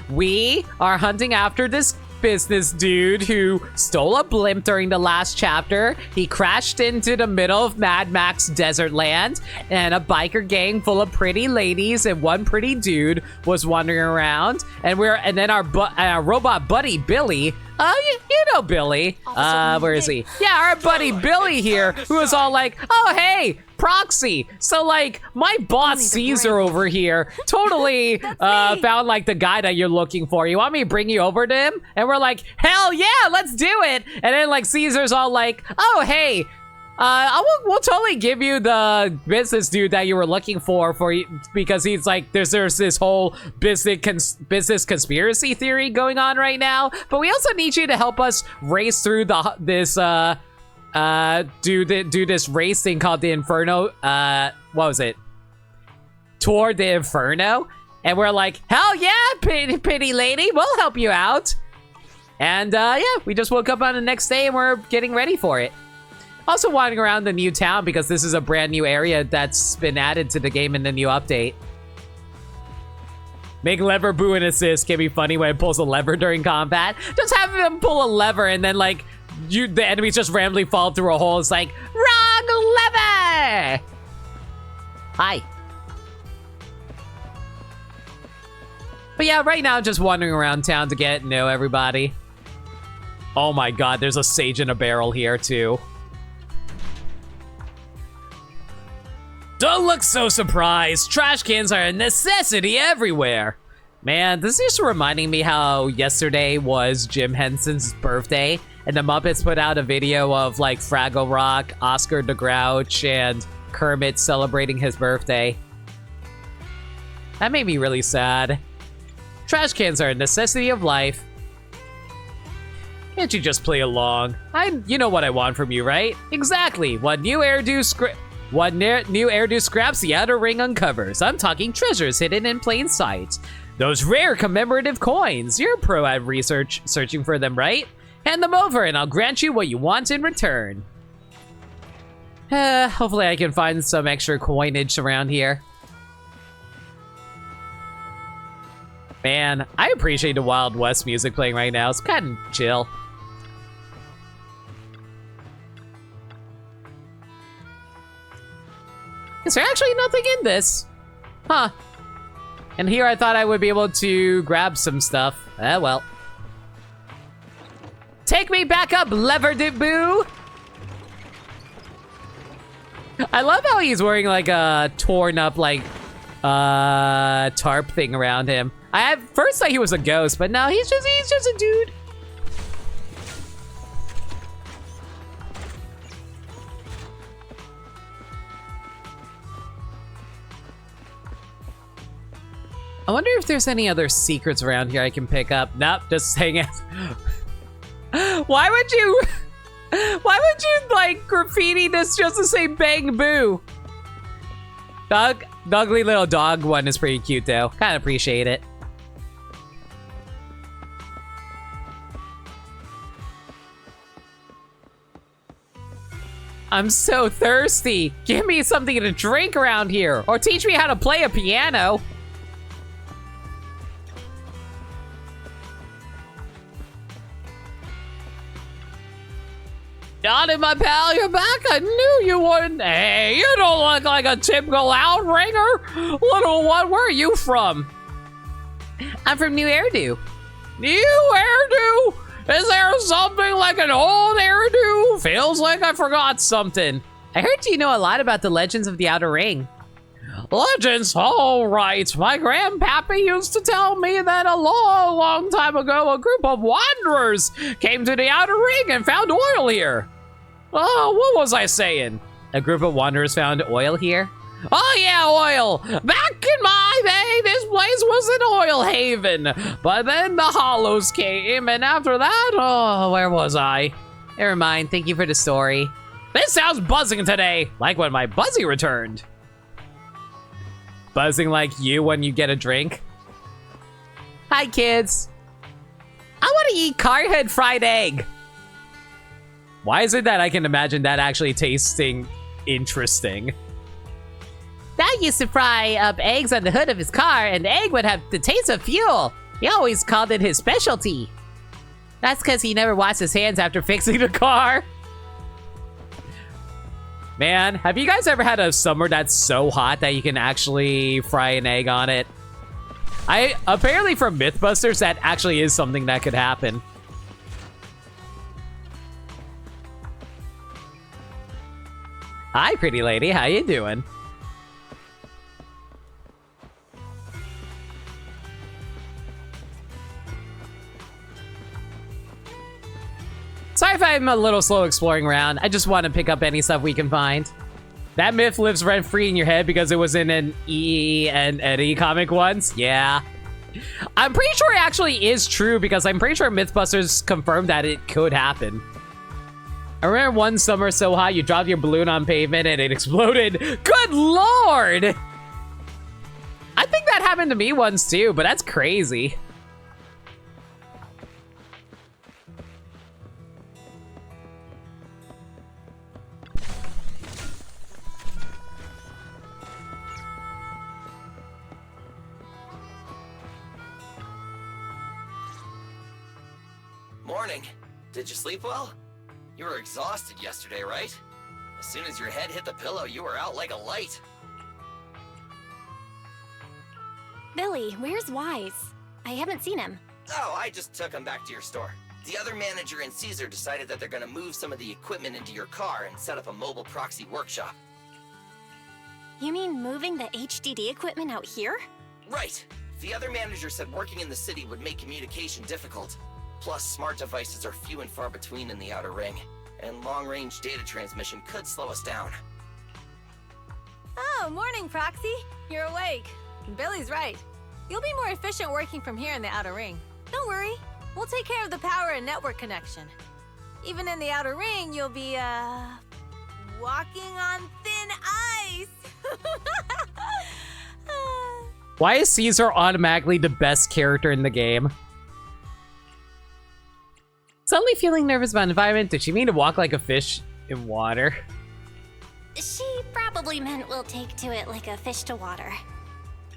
we are hunting after this business dude who stole a blimp during the last chapter. He crashed into the middle of Mad Max Desert Land, and a biker gang full of pretty ladies and one pretty dude was wandering around. And then our robot buddy Billy. You know Billy. Where is he? Yeah, our buddy Billy here, who was all like, oh, hey, proxy. So, like, my boss Caesar over here totally found, like, the guy that you're looking for. You want me to bring you over to him? And we're like, hell yeah, let's do it. And then, like, Caesar's all like, oh, hey, we'll totally give you the business dude that you were looking for you, because he's like, there's this whole business conspiracy theory going on right now, but we also need you to help us race through this race thing called the Inferno. What was it? Toward the Inferno. And we're like, hell yeah, pretty lady, we'll help you out. And yeah, we just woke up on the next day and we're getting ready for it. Also wandering around the new town because this is a brand new area that's been added to the game in the new update. Make lever boo and assist can be funny when it pulls a lever during combat. Just have him pull a lever and then like the enemies just randomly fall through a hole. It's like, wrong lever! Hi. But yeah, right now just wandering around town to get to know everybody. Oh my god, there's a sage in a barrel here too. Don't look so surprised. Trash cans are a necessity everywhere. Man, this is just reminding me how yesterday was Jim Henson's birthday, and the Muppets put out a video of like Fraggle Rock, Oscar the Grouch, and Kermit celebrating his birthday. That made me really sad. Trash cans are a necessity of life. Can't you just play along? You know what I want from you, right? Exactly. What new hairdo scraps the outer ring uncovers? I'm talking treasures hidden in plain sight. Those rare commemorative coins. You're a pro at searching for them, right? Hand them over and I'll grant you what you want in return. Hopefully I can find some extra coinage around here. Man, I appreciate the Wild West music playing right now. It's kind of chill. Is there actually nothing in this? Huh. And here I thought I would be able to grab some stuff. Well. Take me back up, lever boo. I love how he's wearing like a torn up like tarp thing around him. I at first thought he was a ghost, but no, he's just a dude. I wonder if there's any other secrets around here I can pick up. Nope, just hang out. Why would you like graffiti this just to say bang boo? The ugly little dog one is pretty cute though. Kind of appreciate it. I'm so thirsty. Give me something to drink around here, or teach me how to play a piano. Johnny, my pal, you're back. I knew you wouldn't. Hey, you don't look like a typical outringer. Little one, where are you from? I'm from New Hairdo. New Hairdo? Is there something like an old hairdo? Feels like I forgot something. I heard you know a lot about the legends of the Outer Ring. Legends? All right. My grandpappy used to tell me that a long, long time ago, a group of wanderers came to the Outer Ring and found oil here. Oh, what was I saying? A group of wanderers found oil here? Oh yeah, oil! Back in my day, this place was an oil haven. But then the Hollows came, and after that, oh, where was I? Never mind, thank you for the story. This sounds buzzing today, like when my Buzzy returned. Buzzing like you when you get a drink? Hi, kids. I want to eat Carhead fried egg. Why is it that I can imagine that actually tasting interesting? Dad used to fry up eggs on the hood of his car, and the egg would have the taste of fuel. He always called it his specialty. That's because he never washed his hands after fixing the car. Man, have you guys ever had a summer that's so hot that you can actually fry an egg on it? Apparently from Mythbusters, that actually is something that could happen. Hi, pretty lady. How you doing? Sorry if I'm a little slow exploring around. I just want to pick up any stuff we can find. That myth lives rent-free in your head because it was in an E and Eddie comic once. Yeah. I'm pretty sure it actually is true because I'm pretty sure Mythbusters confirmed that it could happen. I remember one summer so hot you dropped your balloon on pavement and it exploded. Good lord! I think that happened to me once too, but that's crazy. morning. Did you sleep well? You were exhausted yesterday, right? As soon as your head hit the pillow, you were out like a light. Billy, where's Wise? I haven't seen him. Oh, I just took him back to your store. The other manager and Caesar decided that they're gonna move some of the equipment into your car and set up a mobile proxy workshop. You mean moving the HDD equipment out here? Right. The other manager said working in the city would make communication difficult. Plus, smart devices are few and far between in the Outer Ring, and long-range data transmission could slow us down. Oh, morning, Proxy. You're awake. Billy's right. You'll be more efficient working from here in the Outer Ring. Don't worry. We'll take care of the power and network connection. Even in the Outer Ring, you'll be, walking on thin ice. Why is Caesar automatically the best character in the game? Suddenly feeling nervous about environment. Did she mean to walk like a fish in water? She probably meant we'll take to it like a fish to water.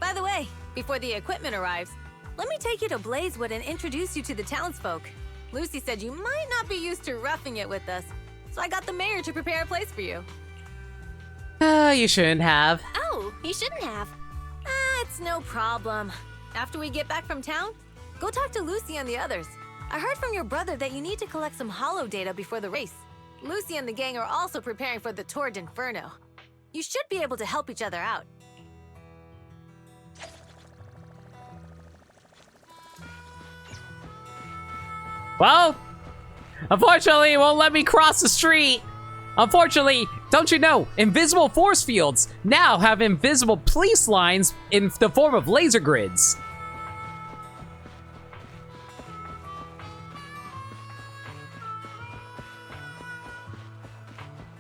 By the way, before the equipment arrives, let me take you to Blazewood and introduce you to the townsfolk. Lucy said you might not be used to roughing it with us, so I got the mayor to prepare a place for you. You shouldn't have. Oh, you shouldn't have. It's no problem. After we get back from town, go talk to Lucy and the others. I heard from your brother that you need to collect some holo data before the race. Lucy and the gang are also preparing for the Tour d'Inferno. You should be able to help each other out. Well, unfortunately, it won't let me cross the street. Unfortunately, don't you know, invisible force fields now have invisible police lines in the form of laser grids.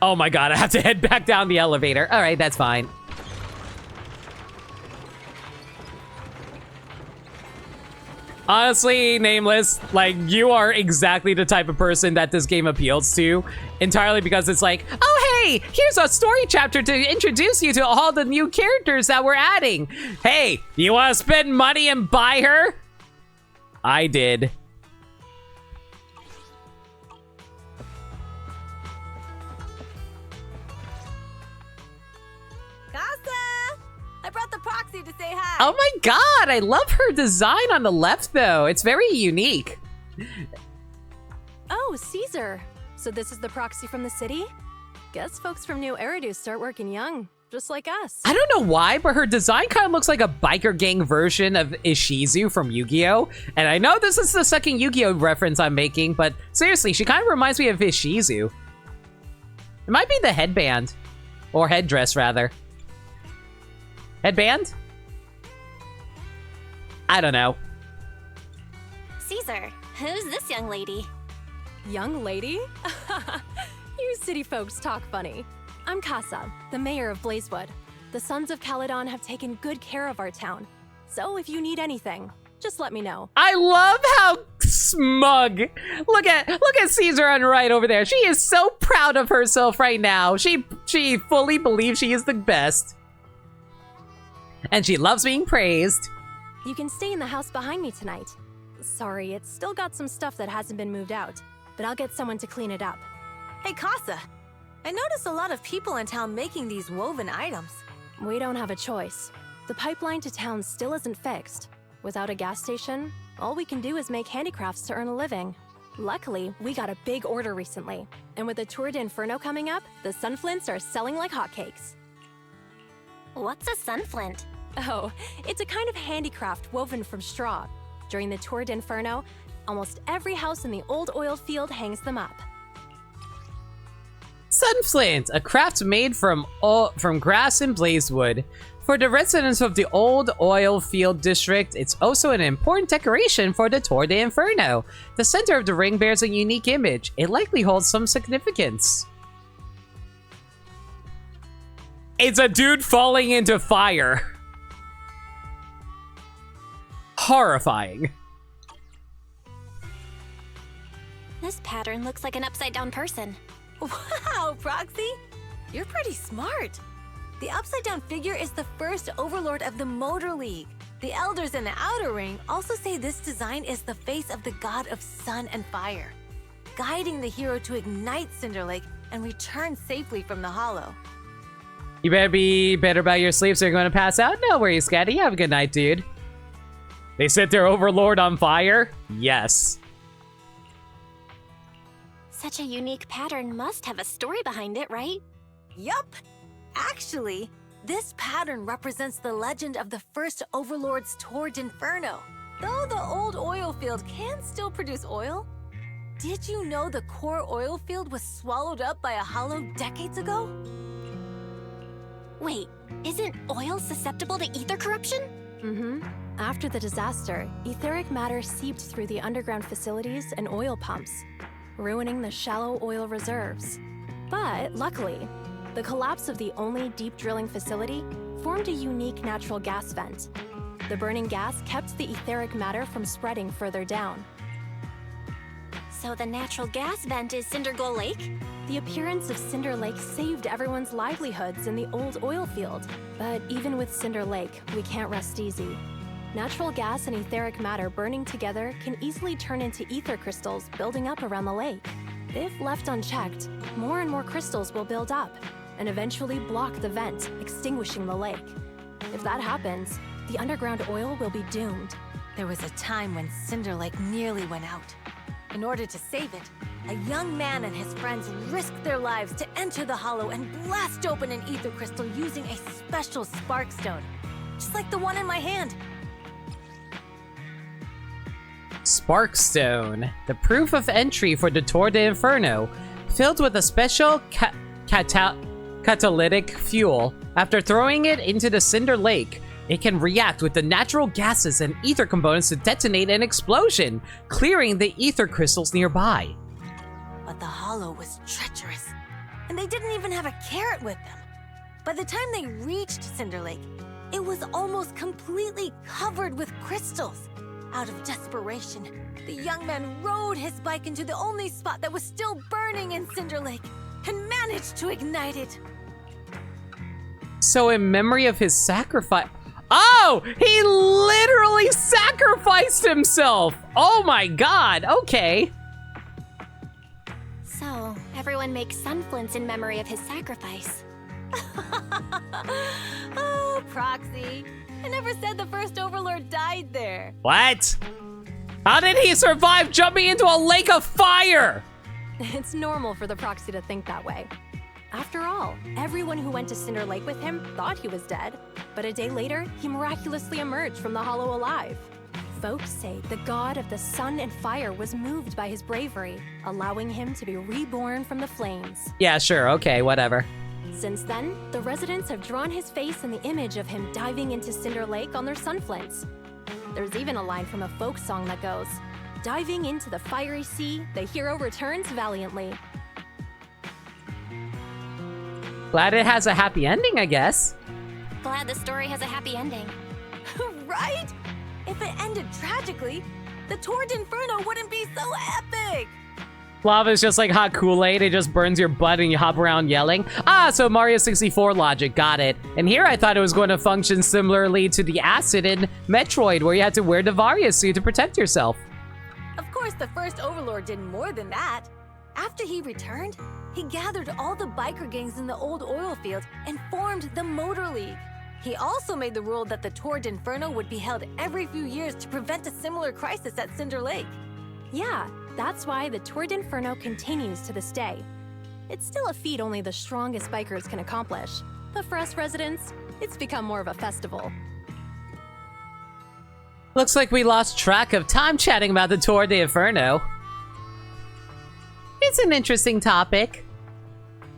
Oh my god, I have to head back down the elevator. All right, that's fine. Honestly, Nameless, like, you are exactly the type of person that this game appeals to. Entirely because it's like, oh hey, here's a story chapter to introduce you to all the new characters that we're adding. Hey, you wanna spend money and buy her? I did. I brought the proxy to say hi. Oh my god, I love her design on the left though. It's very unique. Oh, Caesar. So this is the proxy from the city? Guess folks from New Eridu start working young, just like us. I don't know why, but her design kind of looks like a biker gang version of Ishizu from Yu-Gi-Oh! And I know this is the second Yu-Gi-Oh! Reference I'm making, but seriously, she kind of reminds me of Ishizu. It might be the headband. Or headdress, rather. Headband? I don't know. Caesar, who's this young lady? Young lady? You city folks talk funny. I'm Casa, the mayor of Blazewood. The Sons of Calydon have taken good care of our town. So if you need anything, just let me know. I love how smug. Look at Caesar on right over there. She is so proud of herself right now. She fully believes she is the best. And she loves being praised. You can stay in the house behind me tonight. Sorry, it's still got some stuff that hasn't been moved out, but I'll get someone to clean it up. Hey, Casa, I noticed a lot of people in town making these woven items. We don't have a choice. The pipeline to town still isn't fixed. Without a gas station, all we can do is make handicrafts to earn a living. Luckily, we got a big order recently, and with the Tour d'Inferno coming up, the sunflints are selling like hotcakes. What's a sunflint? Oh, it's a kind of handicraft woven from straw. During the Tour d'Inferno, almost every house in the old oil field hangs them up. Sunflint, a craft made from grass and blazewood. For the residents of the old oil field district, it's also an important decoration for the Tour d'Inferno. The center of the ring bears a unique image. It likely holds some significance. It's a dude falling into fire. Horrifying. This pattern looks like an upside-down person. Wow, Proxy! You're pretty smart. The upside-down figure is the first overlord of the Motor League. The elders in the Outer Ring also say this design is the face of the god of sun and fire, guiding the hero to ignite Cinder Lake and return safely from the Hollow. You better be better about your sleep so you're going to pass out? No worries, Scatty. Have a good night, dude. They set their overlord on fire? Yes. Such a unique pattern must have a story behind it, right? Yup! Actually, this pattern represents the legend of the first Overlord's Tour d'Inferno. Though the old oil field can still produce oil, did you know the core oil field was swallowed up by a hollow decades ago? Wait, isn't oil susceptible to ether corruption? Mm-hmm. After the disaster, etheric matter seeped through the underground facilities and oil pumps, ruining the shallow oil reserves. But luckily, the collapse of the only deep drilling facility formed a unique natural gas vent. The burning gas kept the etheric matter from spreading further down. So the natural gas vent is Cindergoal Lake? The appearance of Cinder Lake saved everyone's livelihoods in the old oil field. But even with Cinder Lake, we can't rest easy. Natural gas and etheric matter burning together can easily turn into ether crystals building up around the lake. If left unchecked, more and more crystals will build up and eventually block the vent, extinguishing the lake. If that happens, the underground oil will be doomed. There was a time when Cinder Lake nearly went out. In order to save it, a young man and his friends risked their lives to enter the Hollow and blast open an ether crystal using a special spark stone, just like the one in my hand. Sparkstone, the proof of entry for the Tour d'Inferno, filled with a special catalytic fuel. After throwing it into the Cinder Lake, it can react with the natural gases and ether components to detonate an explosion, clearing the ether crystals nearby. But the Hollow was treacherous, and they didn't even have a carrot with them. By the time they reached Cinder Lake, it was almost completely covered with crystals. Out of desperation, the young man rode his bike into the only spot that was still burning in Cinder Lake and managed to ignite it. So in memory of his sacrifice... Oh! He literally sacrificed himself! Oh my god, okay. So, everyone makes sunflints in memory of his sacrifice. Oh, Proxy. I never said the first Overlord died there. What? How did he survive jumping into a lake of fire? It's normal for the Proxy to think that way. After all, everyone who went to Cinder Lake with him thought he was dead, but a day later, he miraculously emerged from the Hollow alive. Folks say the god of the sun and fire was moved by his bravery, allowing him to be reborn from the flames. Yeah, sure, okay, whatever. Since then, the residents have drawn his face in the image of him diving into Cinder Lake on their sunflints. There's even a line from a folk song that goes, "Diving into the fiery sea, the hero returns valiantly." Glad it has a happy ending, I guess. Glad the story has a happy ending. Right? If it ended tragically, the Tour d'Inferno wouldn't be so epic! Lava's just like hot Kool-Aid, it just burns your butt and you hop around yelling. Ah, so Mario 64 logic, got it. And here I thought it was going to function similarly to the acid in Metroid, where you had to wear the Varia suit to protect yourself. Of course, the first Overlord did more than that. After he returned, he gathered all the biker gangs in the old oil field and formed the Motor League. He also made the rule that the Tour d'Inferno would be held every few years to prevent a similar crisis at Cinder Lake. Yeah, that's why the Tour d'Inferno continues to this day. It's still a feat only the strongest bikers can accomplish, but for us residents, it's become more of a festival. Looks like we lost track of time chatting about the Tour d'Inferno. It's an interesting topic.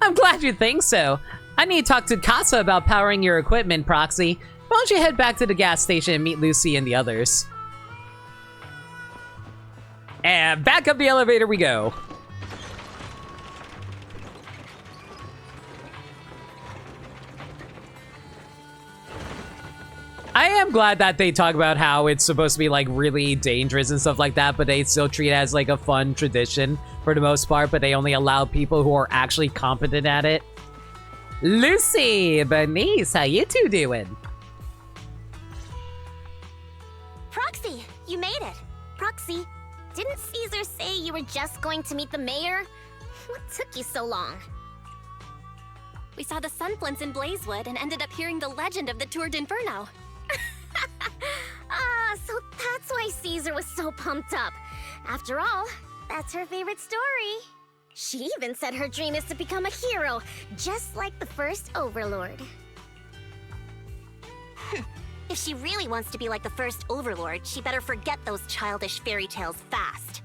I'm glad you think so. I need to talk to Casa about powering your equipment, Proxy. Why don't you head back to the gas station and meet Lucy and the others? And back up the elevator we go. I am glad that they talk about how it's supposed to be like really dangerous and stuff like that, but they still treat it as like a fun tradition for the most part, but they only allow people who are actually competent at it. Lucy, Bernice, how you two doing? you made it. Proxy, didn't Caesar say you were just going to meet the mayor? What took you so long? We saw the Sunflints in Blazewood and ended up hearing the legend of the Tour d'Inferno. So that's why Caesar was so pumped up. After all, that's her favorite story. She even said her dream is to become a hero, just like the first Overlord. If she really wants to be like the first Overlord, she better forget those childish fairy tales fast.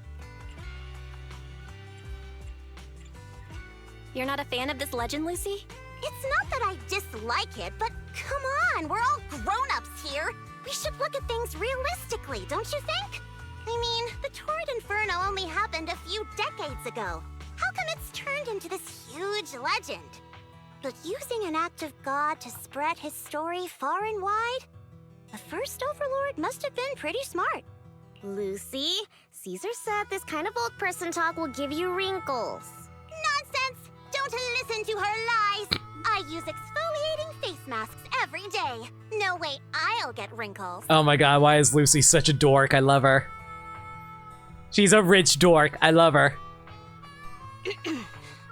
You're not a fan of this legend, Lucy? It's not that I dislike it, but come on, we're all grown-ups here. We should look at things realistically, don't you think? I mean, the Tour d'Inferno only happened a few decades ago. How come it's turned into this huge legend? But using an act of God to spread his story far and wide? The first Overlord must have been pretty smart. Lucy, Caesar said this kind of old person talk will give you wrinkles. Nonsense! Don't listen to her lies! I use exfoliating face masks every day. No way I'll get wrinkles. Oh my god, why is Lucy such a dork? I love her. She's a rich dork. I love her.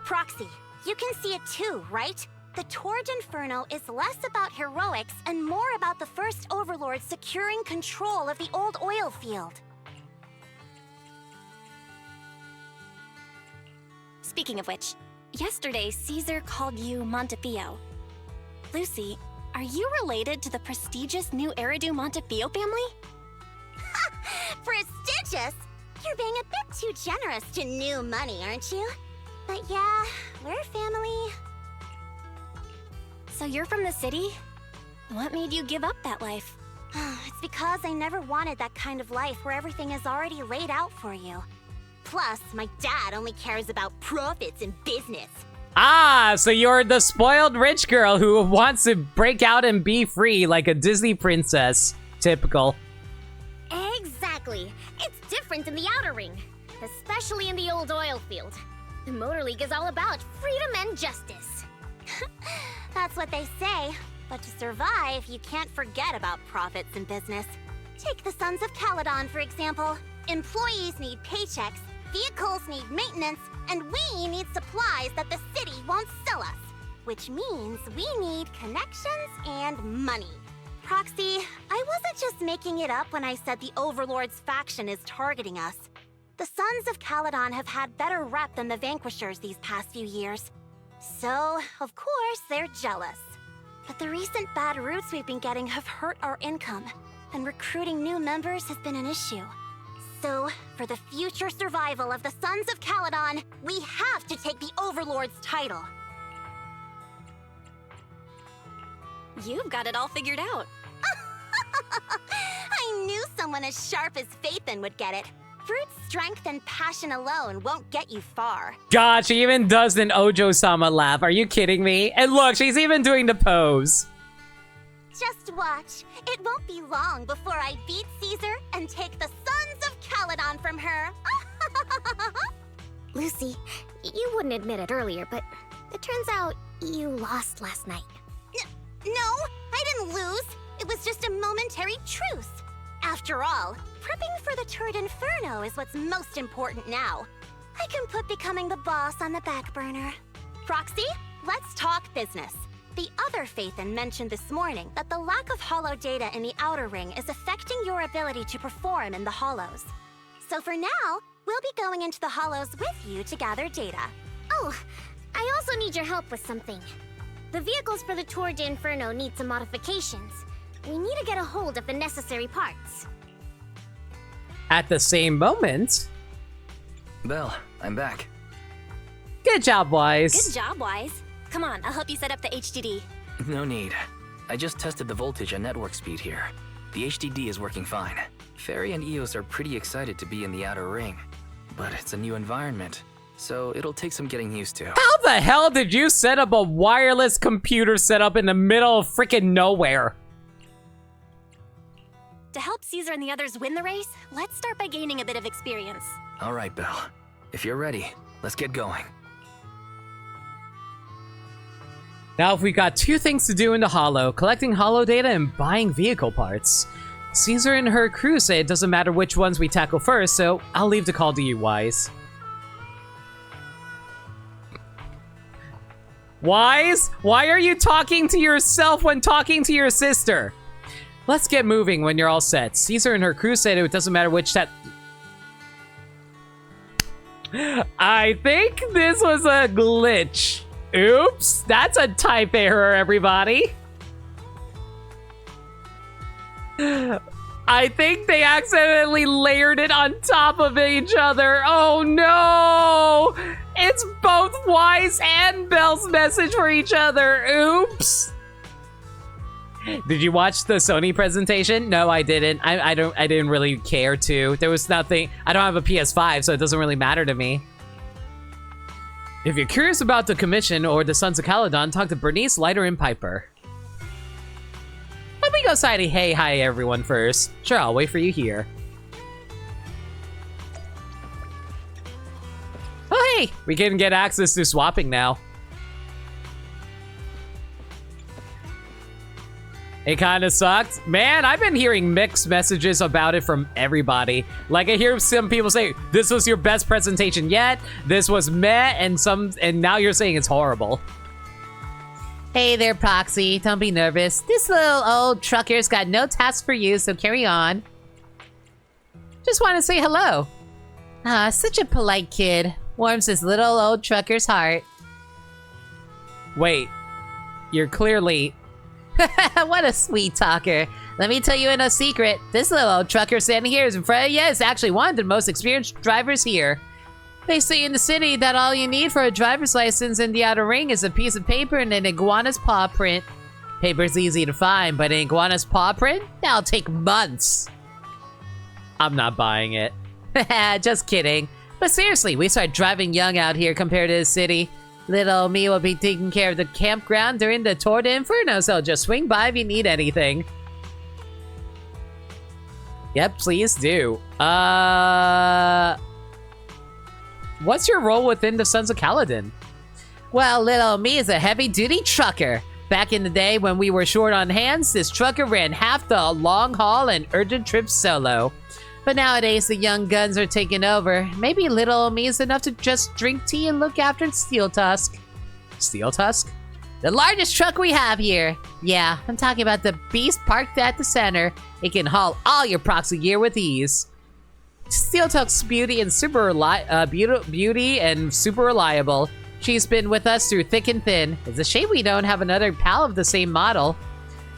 Proxy, you can see it too, right? The Tour d'Inferno is less about heroics and more about the first Overlord securing control of the old oil field. Speaking of which, yesterday Caesar called you Montefiore. Lucy, are you related to the prestigious new Eridu Montefiore family? Prestigious? You're being a bit too generous to new money, aren't you? But yeah, we're family. So you're from the city? What made you give up that life? It's because I never wanted that kind of life where everything is already laid out for you. Plus, my dad only cares about profits and business. Ah, so you're the spoiled rich girl who wants to break out and be free like a Disney princess. Typical. Exactly. It's different in the Outer Ring, especially in the old oil field. The Motor League is all about freedom and justice. That's what they say, but to survive, you can't forget about profits in business. Take the Sons of Calydon, for example. Employees need paychecks, vehicles need maintenance, and we need supplies that the city won't sell us. Which means we need connections and money. Proxy, I wasn't just making it up when I said the Overlord's faction is targeting us. The Sons of Calydon have had better rep than the Vanquishers these past few years. So, of course, they're jealous. But the recent bad routes we've been getting have hurt our income, and recruiting new members has been an issue. So, for the future survival of the Sons of Calydon, we have to take the Overlord's title. You've got it all figured out. I knew someone as sharp as Phaethon would get it. Brute strength and passion alone won't get you far. God, she even does an Ojo-sama laugh. Are you kidding me? And look, she's even doing the pose. Just watch. It won't be long before I beat Caesar and take the Sons of Calydon from her. Lucy, you wouldn't admit it earlier, but it turns out you lost last night. No, I didn't lose. It was just a momentary truce. After all, prepping for the Tour d'Inferno is what's most important now. I can put becoming the boss on the back burner. Proxy, let's talk business. The other Phaethon mentioned this morning that the lack of hollow data in the Outer Ring is affecting your ability to perform in the hollows. So for now, we'll be going into the hollows with you to gather data. Oh, I also need your help with something. The vehicles for the Tour d'Inferno need some modifications. We need to get a hold of the necessary parts. At the same moment... Belle, I'm back. Good job, Wise. Good job, Wise. Come on, I'll help you set up the HDD. No need. I just tested the voltage and network speed here. The HDD is working fine. Fairy and Eos are pretty excited to be in the Outer Ring. But it's a new environment, so it'll take some getting used to. How the hell did you set up a wireless computer setup in the middle of freaking nowhere? To help Caesar and the others win the race, let's start by gaining a bit of experience. All right, Belle. If you're ready, let's get going. Now, if we got two things to do in the Hollow, collecting Hollow data and buying vehicle parts. Caesar and her crew say it doesn't matter which ones we tackle first, so I'll leave the call to you, Wise. Wise? Why are you talking to yourself when talking to your sister? Let's get moving when you're all set. Caesar and her crew said it doesn't matter which I think this was a glitch. Oops, that's a type error, everybody. I think they accidentally layered it on top of each other. Oh no! It's both Wise and Belle's message for each other. Oops. Did you watch the Sony presentation? No, I didn't. I didn't really care to. There was nothing. I don't have a PS5, so it doesn't really matter to me. If you're curious about the commission or the Sons of Calydon, talk to Bernice, Lighter, and Piper. Let me go say hey hi everyone first. Sure, I'll wait for you here. Oh hey, we can get access to swapping now. It kind of sucked. Man, I've been hearing mixed messages about it from everybody. Like, I hear some people say, this was your best presentation yet, this was meh, and now you're saying it's horrible. Hey there, Proxy. Don't be nervous. This little old trucker's got no task for you, so carry on. Just want to say hello. Ah, such a polite kid. Warms this little old trucker's heart. Wait. You're clearly... What a sweet talker. Let me tell you in a secret. This little old trucker standing here is in front of you is actually one of the most experienced drivers here. They say in the city that all you need for a driver's license in the outer ring is a piece of paper and an iguana's paw print. Paper's easy to find, but an iguana's paw print? That'll take months. I'm not buying it. Just kidding. But seriously, we start driving young out here compared to the city. Little me will be taking care of the campground during the Tour de Inferno, so just swing by if you need anything. Yep, please do. What's your role within the Sons of Calydon? Well, little me is a heavy-duty trucker. Back in the day when we were short on hands, this trucker ran half the long haul and urgent trips solo. But nowadays, the young guns are taking over. Maybe little me is enough to just drink tea and look after Steel Tusk. Steel Tusk? The largest truck we have here. Yeah, I'm talking about the beast parked at the center. It can haul all your proxy gear with ease. Steel Tusk's beauty and super reliable. She's been with us through thick and thin. It's a shame we don't have another pal of the same model.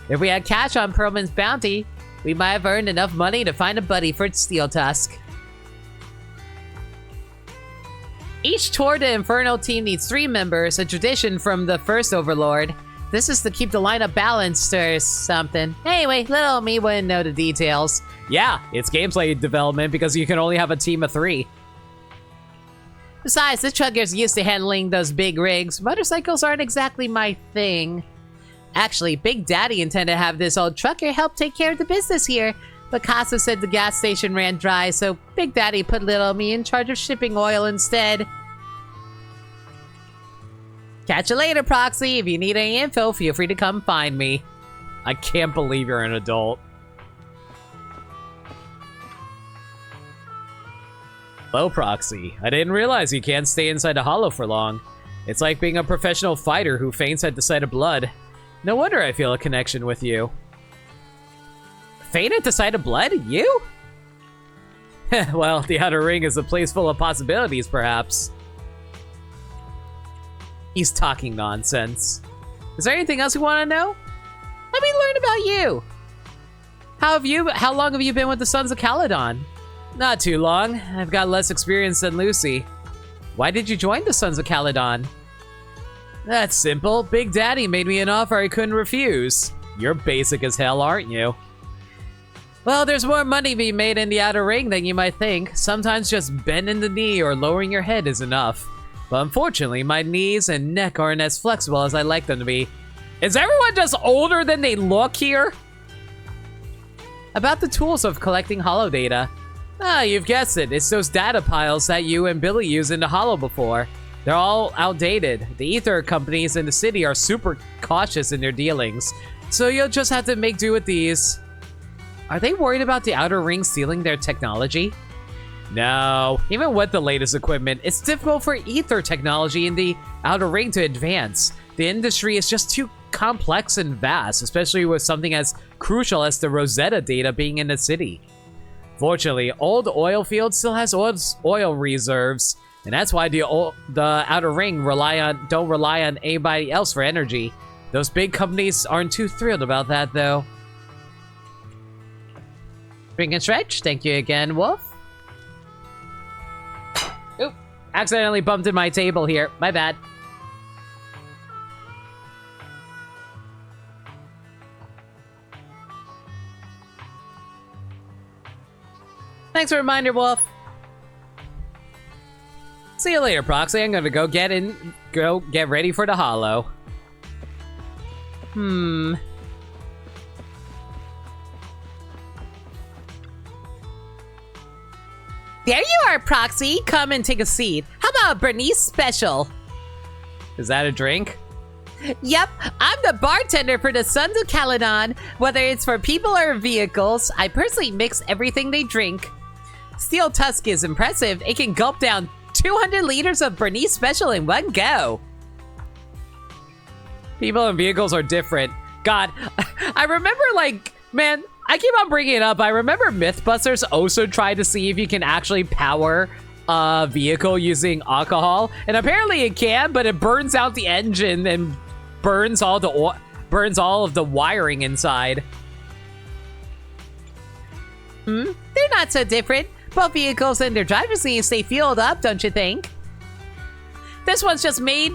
If we had cash on Perlman's bounty, we might have earned enough money to find a buddy for Steel Tusk. Each Tour de Inferno team needs 3 members, a tradition from the first Overlord. This is to keep the lineup balanced or something. Anyway, little me wouldn't know the details. Yeah, it's gameplay development because you can only have a team of 3. Besides, the trucker's used to handling those big rigs. Motorcycles aren't exactly my thing. Actually, Big Daddy intended to have this old trucker help take care of the business here, but Casa said the gas station ran dry, so Big Daddy put little me in charge of shipping oil instead. Catch you later, Proxy. If you need any info, feel free to come find me. I can't believe you're an adult. Hello, Proxy. I didn't realize you can't stay inside a hollow for long. It's like being a professional fighter who faints at the sight of blood. No wonder I feel a connection with you. Faint at the sight of blood? You? Well, the Outer Ring is a place full of possibilities, perhaps. He's talking nonsense. Is there anything else you want to know? Let me learn about you. How long have you been with the Sons of Calydon? Not too long. I've got less experience than Lucy. Why did you join the Sons of Calydon? That's simple. Big Daddy made me an offer I couldn't refuse. You're basic as hell, aren't you? Well, there's more money being made in the Outer Ring than you might think. Sometimes just bending the knee or lowering your head is enough. But unfortunately, my knees and neck aren't as flexible as I like them to be. Is everyone just older than they look here? About the tools of collecting holo data. Ah, you've guessed it. It's those data piles that you and Billy used in the holo before. They're all outdated. The ether companies in the city are super cautious in their dealings. So you'll just have to make do with these. Are they worried about the Outer Ring stealing their technology? No, even with the latest equipment, it's difficult for ether technology in the Outer Ring to advance. The industry is just too complex and vast, especially with something as crucial as the Rosetta data being in the city. Fortunately, old oil field still has oil reserves, and that's why the Outer Ring don't rely on anybody else for energy. Those big companies aren't too thrilled about that, though. Drink and stretch. Thank you again, Wolf. Oop, accidentally bumped in my table here. My bad. Thanks for the reminder, Wolf. See you later, Proxy. I'm gonna go get ready for the holo. There you are, Proxy. Come and take a seat. How about Bernice Special? Is that a drink? Yep, I'm the bartender for the Sons of Calydon. Whether it's for people or vehicles, I personally mix everything they drink. Steel Tusk is impressive. It can gulp down 200 liters of Bernice Special in one go. People and vehicles are different. God, I remember, like, man, I keep on bringing it up. I remember Mythbusters also tried to see if you can actually power a vehicle using alcohol, and apparently it can, but it burns out the engine and burns all of the wiring inside. They're not so different. Both vehicles and their drivers need to stay fueled up, don't you think? This one's just made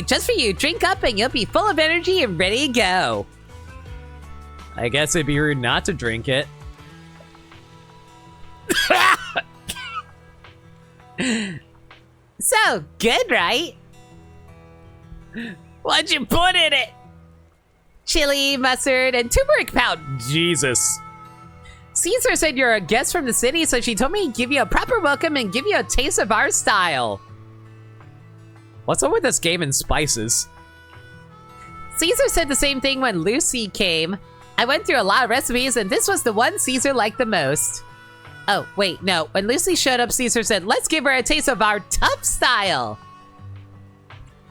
just for you. Drink up and you'll be full of energy and ready to go. I guess it'd be rude not to drink it. So, good, right? What'd you put in it? Chili, mustard, and turmeric powder. Jesus. Caesar said you're a guest from the city, so she told me to give you a proper welcome and give you a taste of our style. What's up with this game and spices? Caesar said the same thing when Lucy came. I went through a lot of recipes, and this was the one Caesar liked the most. Oh, wait, no. When Lucy showed up, Caesar said, let's give her a taste of our tough style.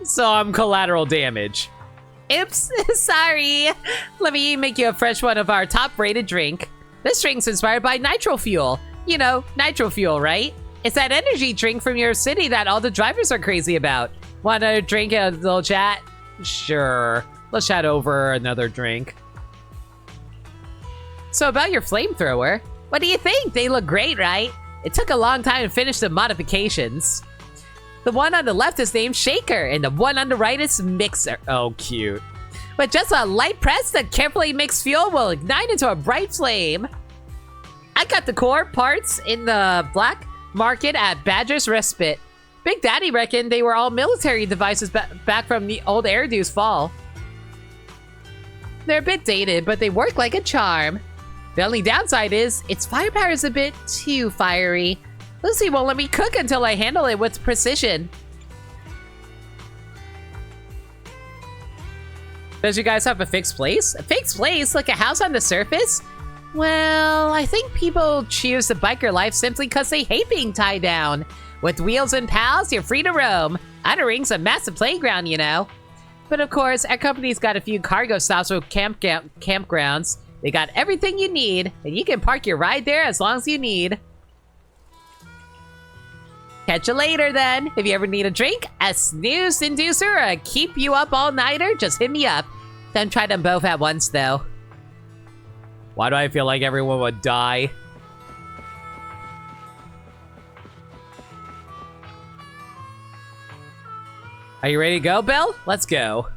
So I'm collateral damage. Oops, sorry. Let me make you a fresh one of our top-rated drink. This drink's inspired by nitro fuel. You know, nitro fuel, right? It's that energy drink from your city that all the drivers are crazy about. Want another drink and a little chat? Sure. Let's chat over another drink. So about your flamethrower, what do you think? They look great, right? It took a long time to finish the modifications. The one on the left is named Shaker, and the one on the right is Mixer. Oh, cute. With just a light press, the carefully mixed fuel will ignite into a bright flame. I got the core parts in the black market at Badger's Respite. Big Daddy reckoned they were all military devices back from the old Eridu's fall. They're a bit dated, but they work like a charm. The only downside is, its firepower is a bit too fiery. Lucy won't let me cook until I handle it with precision. Does you guys have a fixed place? A fixed place? Like a house on the surface? Well, I think people choose the biker life simply because they hate being tied down. With wheels and pals, you're free to roam. Outer Ring's a massive playground, you know. But of course, our company's got a few cargo stops with campgrounds. They got everything you need, and you can park your ride there as long as you need. Catch you later, then. If you ever need a drink, a snooze inducer, or a keep you up all-nighter, just hit me up. Don't try them both at once, though. Why do I feel like everyone would die? Are you ready to go, Bill? Let's go.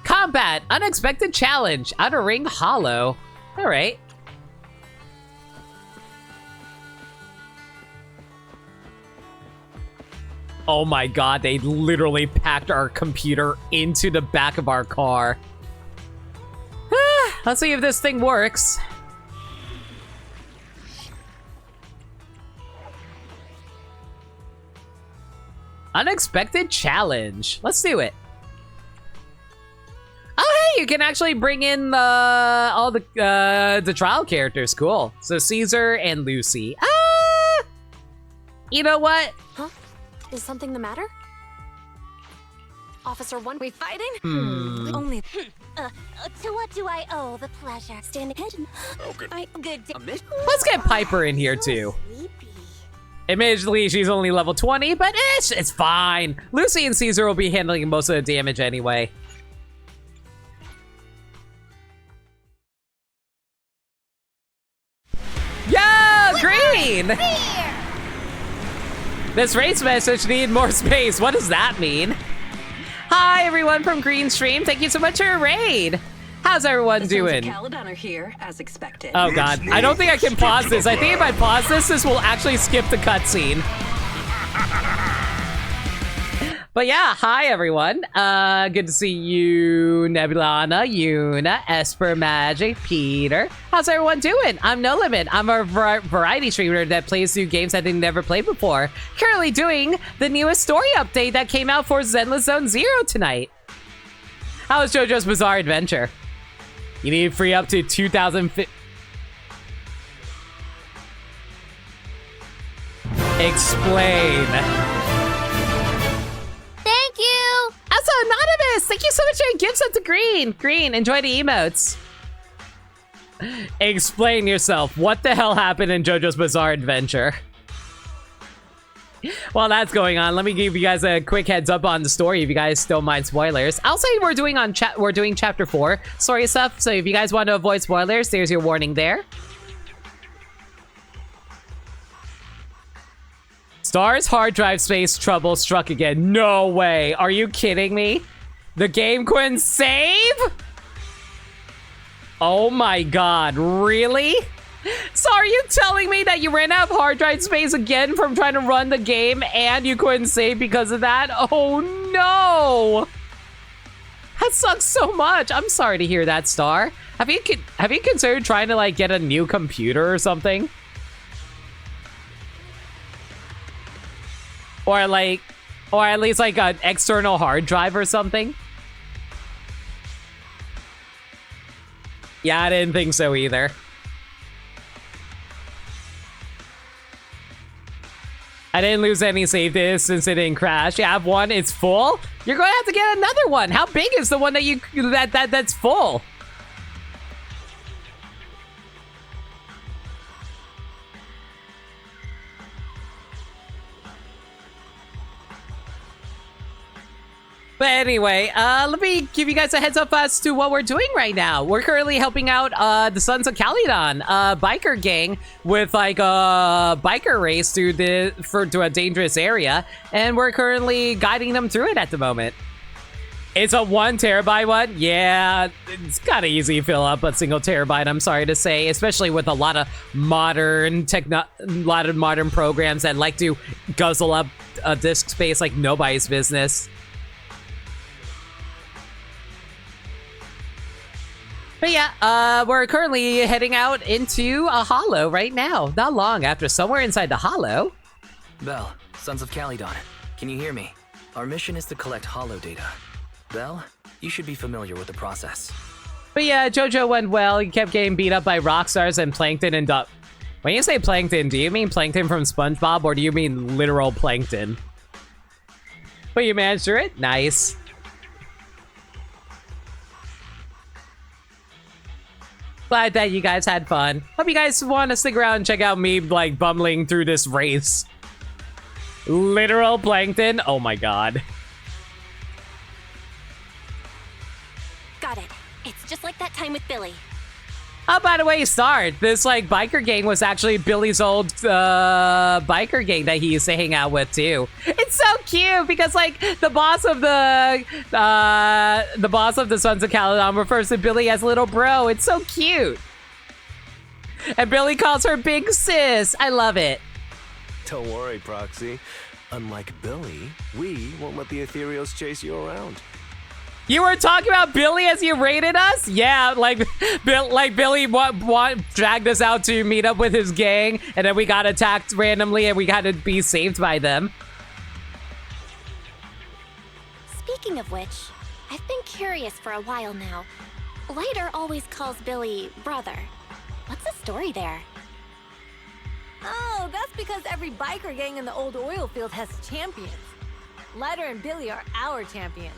Combat! Unexpected challenge! Outer Ring Hollow. Alright. Oh my god, they literally packed our computer into the back of our car. Let's see if this thing works. Unexpected challenge. Let's do it. Oh, you can actually bring in all the trial characters. Cool. So Caesar and Lucy. You know what? Huh? Is something the matter? Officer 1, we fighting? Only. To what do I owe the pleasure? Stand attention. Good day. Let's get Piper in here too. Admittedly, she's only level 20, but it's fine. Lucy and Caesar will be handling most of the damage anyway. Yo, Green! This race message need more space. What does that mean? Hi, everyone from Green Stream. Thank you so much for your raid. How's everyone doing? The Sons of Calydon are here, as expected. Oh god, I don't think I can pause this. I think if I pause this, this will actually skip the cutscene. But yeah, hi everyone. Good to see you, Nebulana, Yuna, Esper Magic, Peter. How's everyone doing? I'm No Limit. I'm a variety streamer that plays through games that they never played before. Currently doing the newest story update that came out for Zenless Zone Zero tonight. How was JoJo's Bizarre Adventure? You need free up to 2,050. Explain. Thank you! Also, Anonymous! Thank you so much for your gifts up to Green! Green, enjoy the emotes. Explain yourself. What the hell happened in JoJo's Bizarre Adventure? While that's going on, let me give you guys a quick heads up on the story if you guys don't mind spoilers. I'll say we're doing chapter 4 story stuff, so if you guys want to avoid spoilers, there's your warning there. Star's hard drive space trouble struck again. No way. Are you kidding me? The game couldn't save? Oh my god, really? So are you telling me that you ran out of hard drive space again from trying to run the game and you couldn't save because of that? Oh no! That sucks so much. I'm sorry to hear that, Star. Have you considered trying to like get a new computer or something? Or at least like an external hard drive or something? Yeah, I didn't think so either. I didn't lose any save data since it didn't crash. You have one, it's full? You're gonna have to get another one. How big is the one that that's full? But anyway, let me give you guys a heads up as to what we're doing right now. We're currently helping out the Sons of Calydon, a biker gang with like a biker race to a dangerous area, and we're currently guiding them through it at the moment. It's a 1 terabyte one. Yeah, it's kind of easy to fill up a single terabyte, I'm sorry to say, especially with a lot of modern programs that like to guzzle up a disk space like nobody's business. But yeah, we're currently heading out into a hollow right now. Not long after, somewhere inside the hollow. Belle, Sons of Calydon, can you hear me? Our mission is to collect hollow data. Belle, you should be familiar with the process. But yeah, JoJo went well. He kept getting beat up by rock stars and plankton and duck. When you say plankton, do you mean plankton from SpongeBob or do you mean literal plankton? But you managed through it? Nice. Glad that you guys had fun. Hope you guys want to stick around and check out me, like, bumbling through this race. Literal plankton? Oh my god. Got it. It's just like that time with Billy. Oh, by the way, Star, this, like, biker gang was actually Billy's old, biker gang that he used to hang out with, too. It's so cute, because, like, the boss of the Sons of Calydon refers to Billy as little bro. It's so cute. And Billy calls her big sis. I love it. Don't worry, Proxy. Unlike Billy, we won't let the Ethereals chase you around. You were talking about Billy as you raided us? Yeah, like Billy dragged us out to meet up with his gang, and then we got attacked randomly, and we had to be saved by them. Speaking of which, I've been curious for a while now. Lighter always calls Billy brother. What's the story there? Oh, that's because every biker gang in the old oil field has champions. Lighter and Billy are our champions.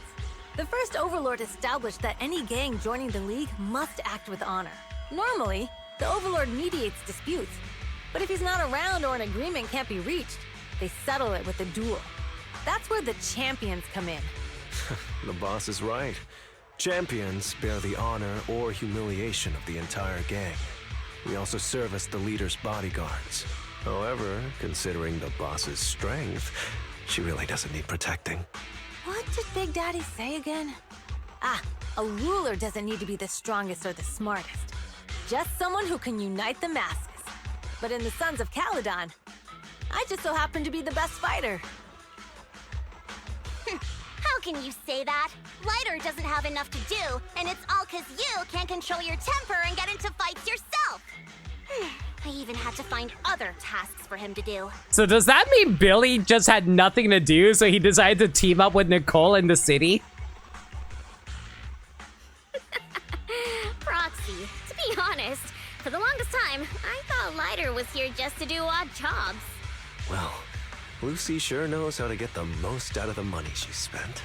The first Overlord established that any gang joining the League must act with honor. Normally, the Overlord mediates disputes, but if he's not around or an agreement can't be reached, they settle it with a duel. That's where the champions come in. The boss is right. Champions bear the honor or humiliation of the entire gang. We also serve as the leader's bodyguards. However, considering the boss's strength, she really doesn't need protecting. What did Big Daddy say again? Ah, a ruler doesn't need to be the strongest or the smartest. Just someone who can unite the masses. But in the Sons of Calydon, I just so happen to be the best fighter. How can you say that? Lighter doesn't have enough to do, and it's all 'cause you can't control your temper and get into fights yourself. I even had to find other tasks for him to do. So does that mean Billy just had nothing to do, so he decided to team up with Nicole in the city? Proxy, to be honest, for the longest time, I thought Lighter was here just to do odd jobs. Well, Lucy sure knows how to get the most out of the money she spent.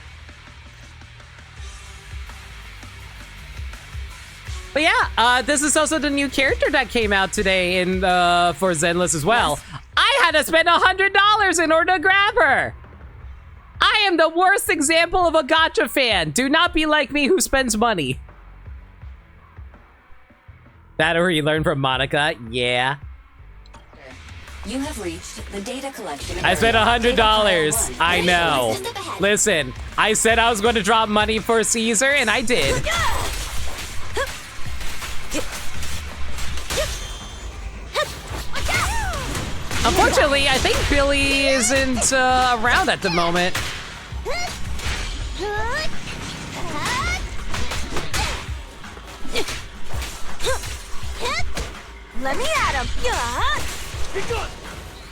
But yeah, this is also the new character that came out today in for Zenless as well. Yes. I had to spend $100 in order to grab her. I am the worst example of a gacha fan. Do not be like me who spends money. That or you learn from Monica, yeah. You have reached the data collection. I spent $100. I know. Listen, I said I was going to drop money for Caesar, and I did. Unfortunately, I think Billy isn't around at the moment. Let me at him.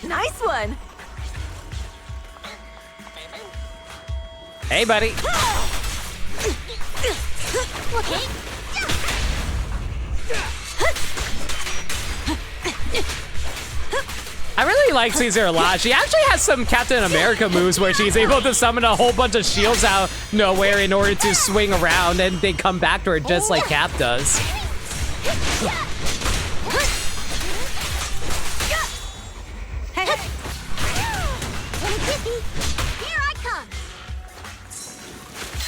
Nice one. Hey, buddy. Okay. I really like Caesar a lot. She actually has some Captain America moves where she's able to summon a whole bunch of shields out of nowhere in order to swing around, and they come back to her just like Cap does. Here I come.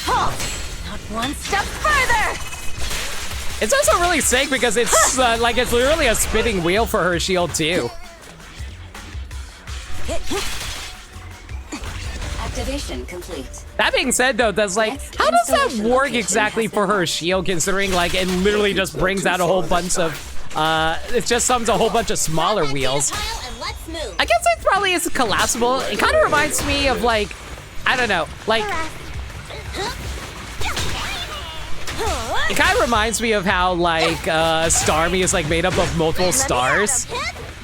Halt! Not one step further. It's also really sick because it's like it's literally a spinning wheel for her shield too. Activation complete. That being said, though, that's like, how does that work exactly for her shield, considering like it literally just brings out a whole bunch of, it just summons a whole bunch of smaller wheels. I guess it probably is collapsible. It kind of reminds me of like, I don't know, like, it kind of reminds me of how like Starmie is like made up of multiple stars,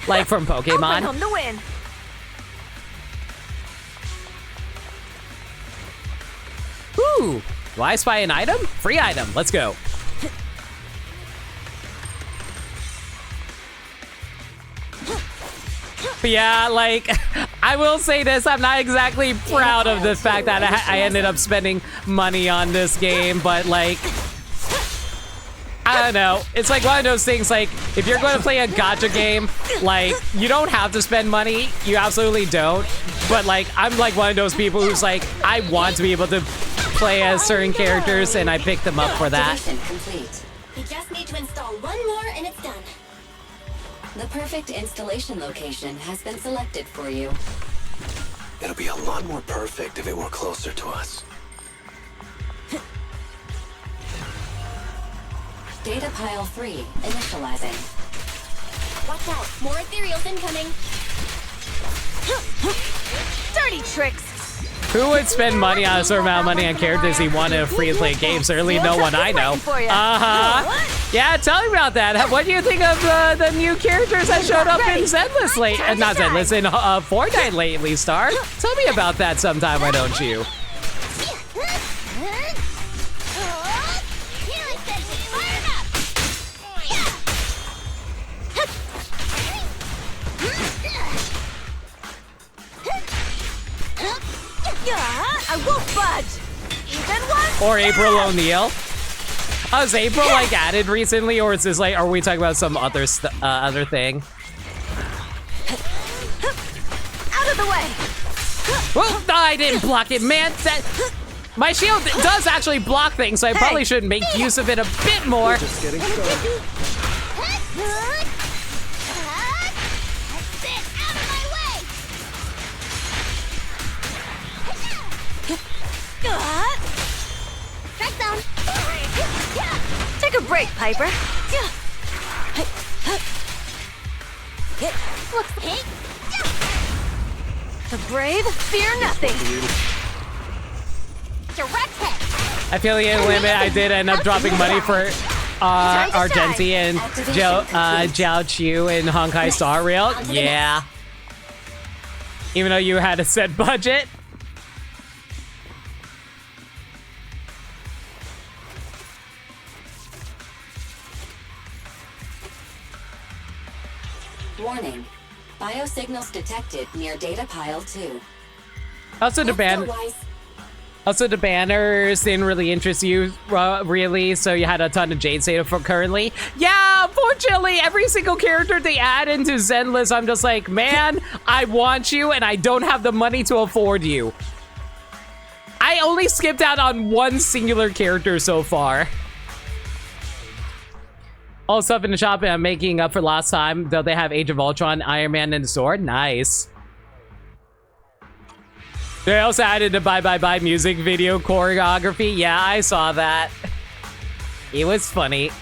like from Pokemon. Home the win. Ooh, do I spy an item? Free item, let's go. But yeah, like, I will say this, I'm not exactly proud of the fact that I ended up spending money on this game, but like, I don't know. It's like one of those things, like, if you're going to play a gacha game, like, you don't have to spend money. You absolutely don't. But like, I'm like one of those people who's like, I want to be able to play as certain characters, and I pick them up for that. Complete. We just need to install one more and it's done. The perfect installation location has been selected for you. It'll be a lot more perfect if it were closer to us. Data pile 3 initializing. Watch out, more ethereals incoming. Dirty tricks. Who would spend money on a certain amount of money on characters he wanted in free-to-play games? Certainly no one I know. Yeah, tell me about that. What do you think of the new characters that showed up in Zenless not Zenless, in Fortnite lately, Star? Tell me about that sometime, why don't you? Or April O'Neil. Is April like added recently, or is this like, are we talking about some other other thing? Out of the way! Well, I didn't block it, man. My shield does actually block things, so I probably should make use of it a bit more. Just getting started. Take a break, Piper. The brave fear nothing. Direct hit. Affiliate limit, I did end up dropping money for Argenti and Jiao Chu and Honkai Star Rail. Yeah. Even though you had a set budget. Warning. Biosignals detected near data pile 2. Also, the banners didn't really interest you, really, so you had a ton of Jade data for currently. Yeah, unfortunately, every single character they add into Zenless, I'm just like, man, I want you, and I don't have the money to afford you. I only skipped out on one singular character so far. All stuff in the shop, and I'm making up for last time, though they have Age of Ultron, Iron Man, and the sword. Nice. They also added the Bye Bye Bye music video choreography. Yeah, I saw that. It was funny.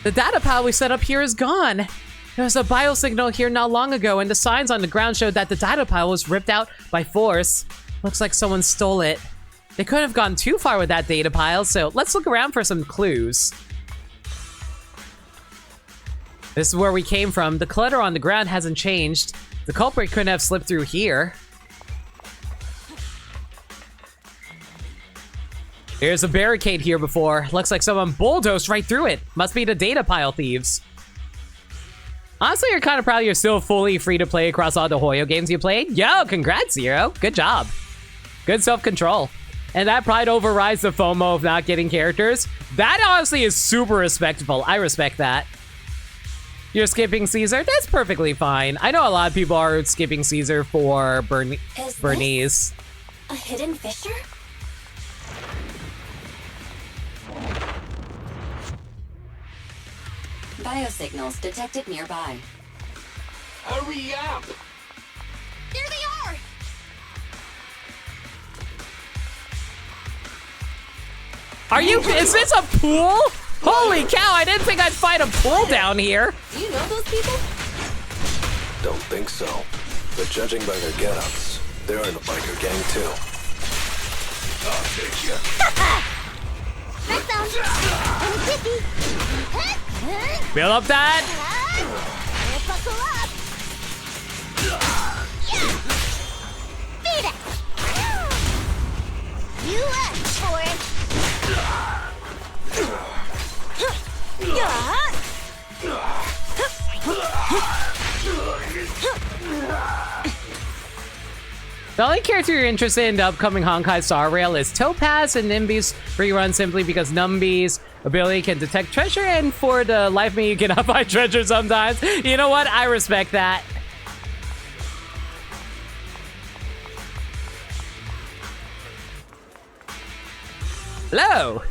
The data pile we set up here is gone. There was a biosignal here not long ago, and the signs on the ground showed that the data pile was ripped out by force. Looks like someone stole it. They couldn't have gone too far with that data pile, so let's look around for some clues. This is where we came from. The clutter on the ground hasn't changed. The culprit couldn't have slipped through here. There's a barricade here before. Looks like someone bulldozed right through it. Must be the data pile thieves. Honestly, you're kind of proud you're still fully free to play across all the Hoyo games you played. Yo, congrats, Zero. Good job. Good self-control. And that pride overrides the FOMO of not getting characters. That honestly is super respectable. I respect that. You're skipping Caesar? That's perfectly fine. I know a lot of people are skipping Caesar for Bernice. A hidden fissure? Biosignals detected nearby. Hurry up! There they are! Is this a pool? Holy cow, I didn't think I'd find a pool down here. Do you know those people? Don't think so. But judging by their get-ups, they're in a biker gang too. I'll take you. Back down. Build up that. Buckle up. Beat it. You asked for it. The only character you're interested in the upcoming Honkai Star Rail is Topaz and Nimby's rerun simply because Nimby's ability can detect treasure, and for the life of me, you cannot find treasure sometimes. You know what? I respect that. Hello.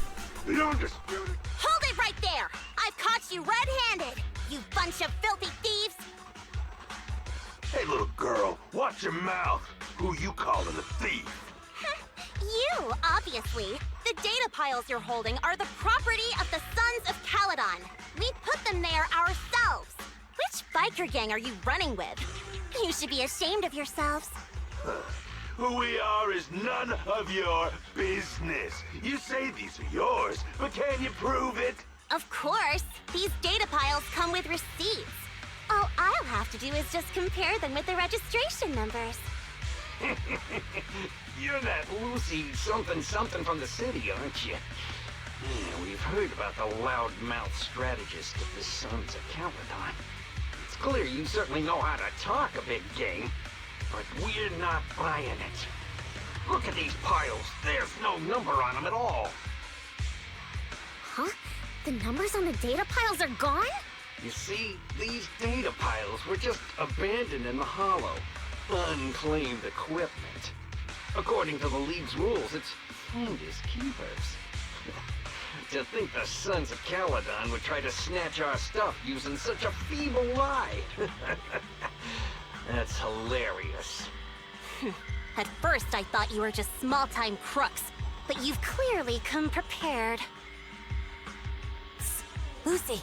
Hold it right there! I've caught you red-handed, you bunch of filthy thieves! Hey, little girl, watch your mouth. Who you calling a thief? You, obviously. The data piles you're holding are the property of the Sons of Calydon. We put them there ourselves. Which biker gang are you running with? You should be ashamed of yourselves. Who we are is none of your business. You say these are yours, but can you prove it? Of course. These data piles come with receipts. All I'll have to do is just compare them with the registration numbers. You're that Lucy something from the city, aren't you? Yeah, we've heard about the loudmouth strategist of the Sons of Calydon. It's clear you certainly know how to talk a big game, but we're not buying it. Look at these piles. There's no number on them at all. Huh? The numbers on the data piles are gone? You see, these data piles were just abandoned in the hollow. Unclaimed equipment. According to the League's rules, it's finders keepers. To think the Sons of Calydon would try to snatch our stuff using such a feeble lie. That's hilarious. At first, I thought you were just small-time crooks, but you've clearly come prepared. Lucy,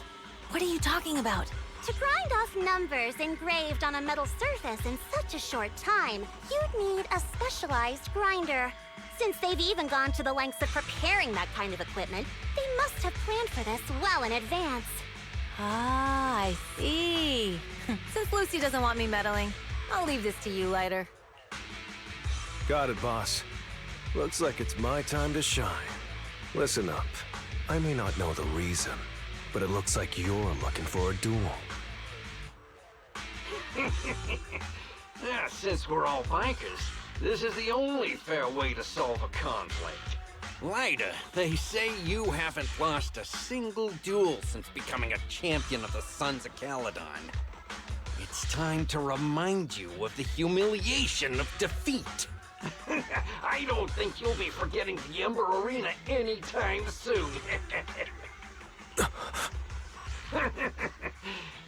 what are you talking about? To grind off numbers engraved on a metal surface in such a short time, you'd need a specialized grinder. Since they've even gone to the lengths of preparing that kind of equipment, they must have planned for this well in advance. Ah, I see. Since Lucy doesn't want me meddling, I'll leave this to you, Lighter. Got it, boss. Looks like it's my time to shine. Listen up. I may not know the reason, but it looks like you're looking for a duel. Yeah, since we're all bikers, this is the only fair way to solve a conflict. Lighter, they say you haven't lost a single duel since becoming a champion of the Sons of Calydon. It's time to remind you of the humiliation of defeat. I don't think you'll be forgetting the Ember Arena anytime soon.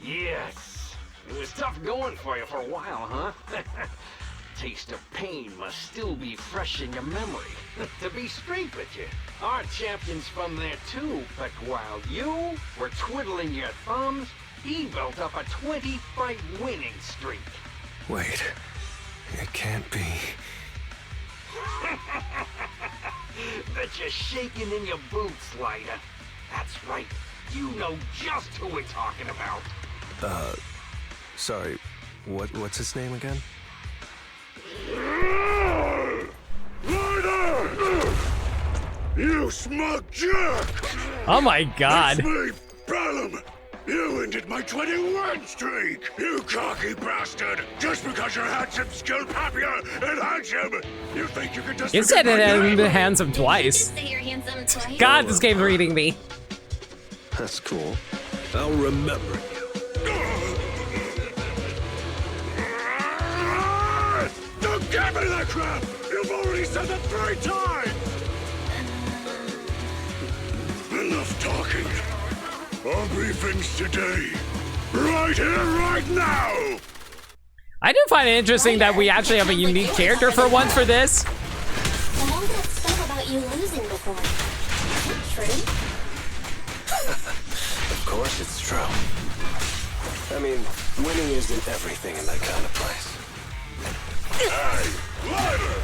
Yes, it was tough going for you for a while, huh? Taste of pain must still be fresh in your memory. To be straight with you, our champion's from there too, but while you were twiddling your thumbs, he built up a 20-fight winning streak. Wait, it can't be. Bet you're shaking in your boots, Lighter. That's right, you know just who we're talking about. Sorry, what's his name again? Lighter! You smug jerk! Oh my god. It's me, Bellum! You ended my 20-win streak! You cocky bastard! Just because you're handsome, skilled, happier, and handsome! You think you can just You said it in the handsome twice. God, this game's reading me. That's cool. I'll remember you. Don't give me that crap! You've already said it 3 times! Enough talking. Our briefings today. Right here, right now! I do find it interesting that we actually have a unique character for once for this. And all that stuff about you losing before. True? Of course it's true. I mean, winning isn't everything in that kind of place. Hey, Lighter!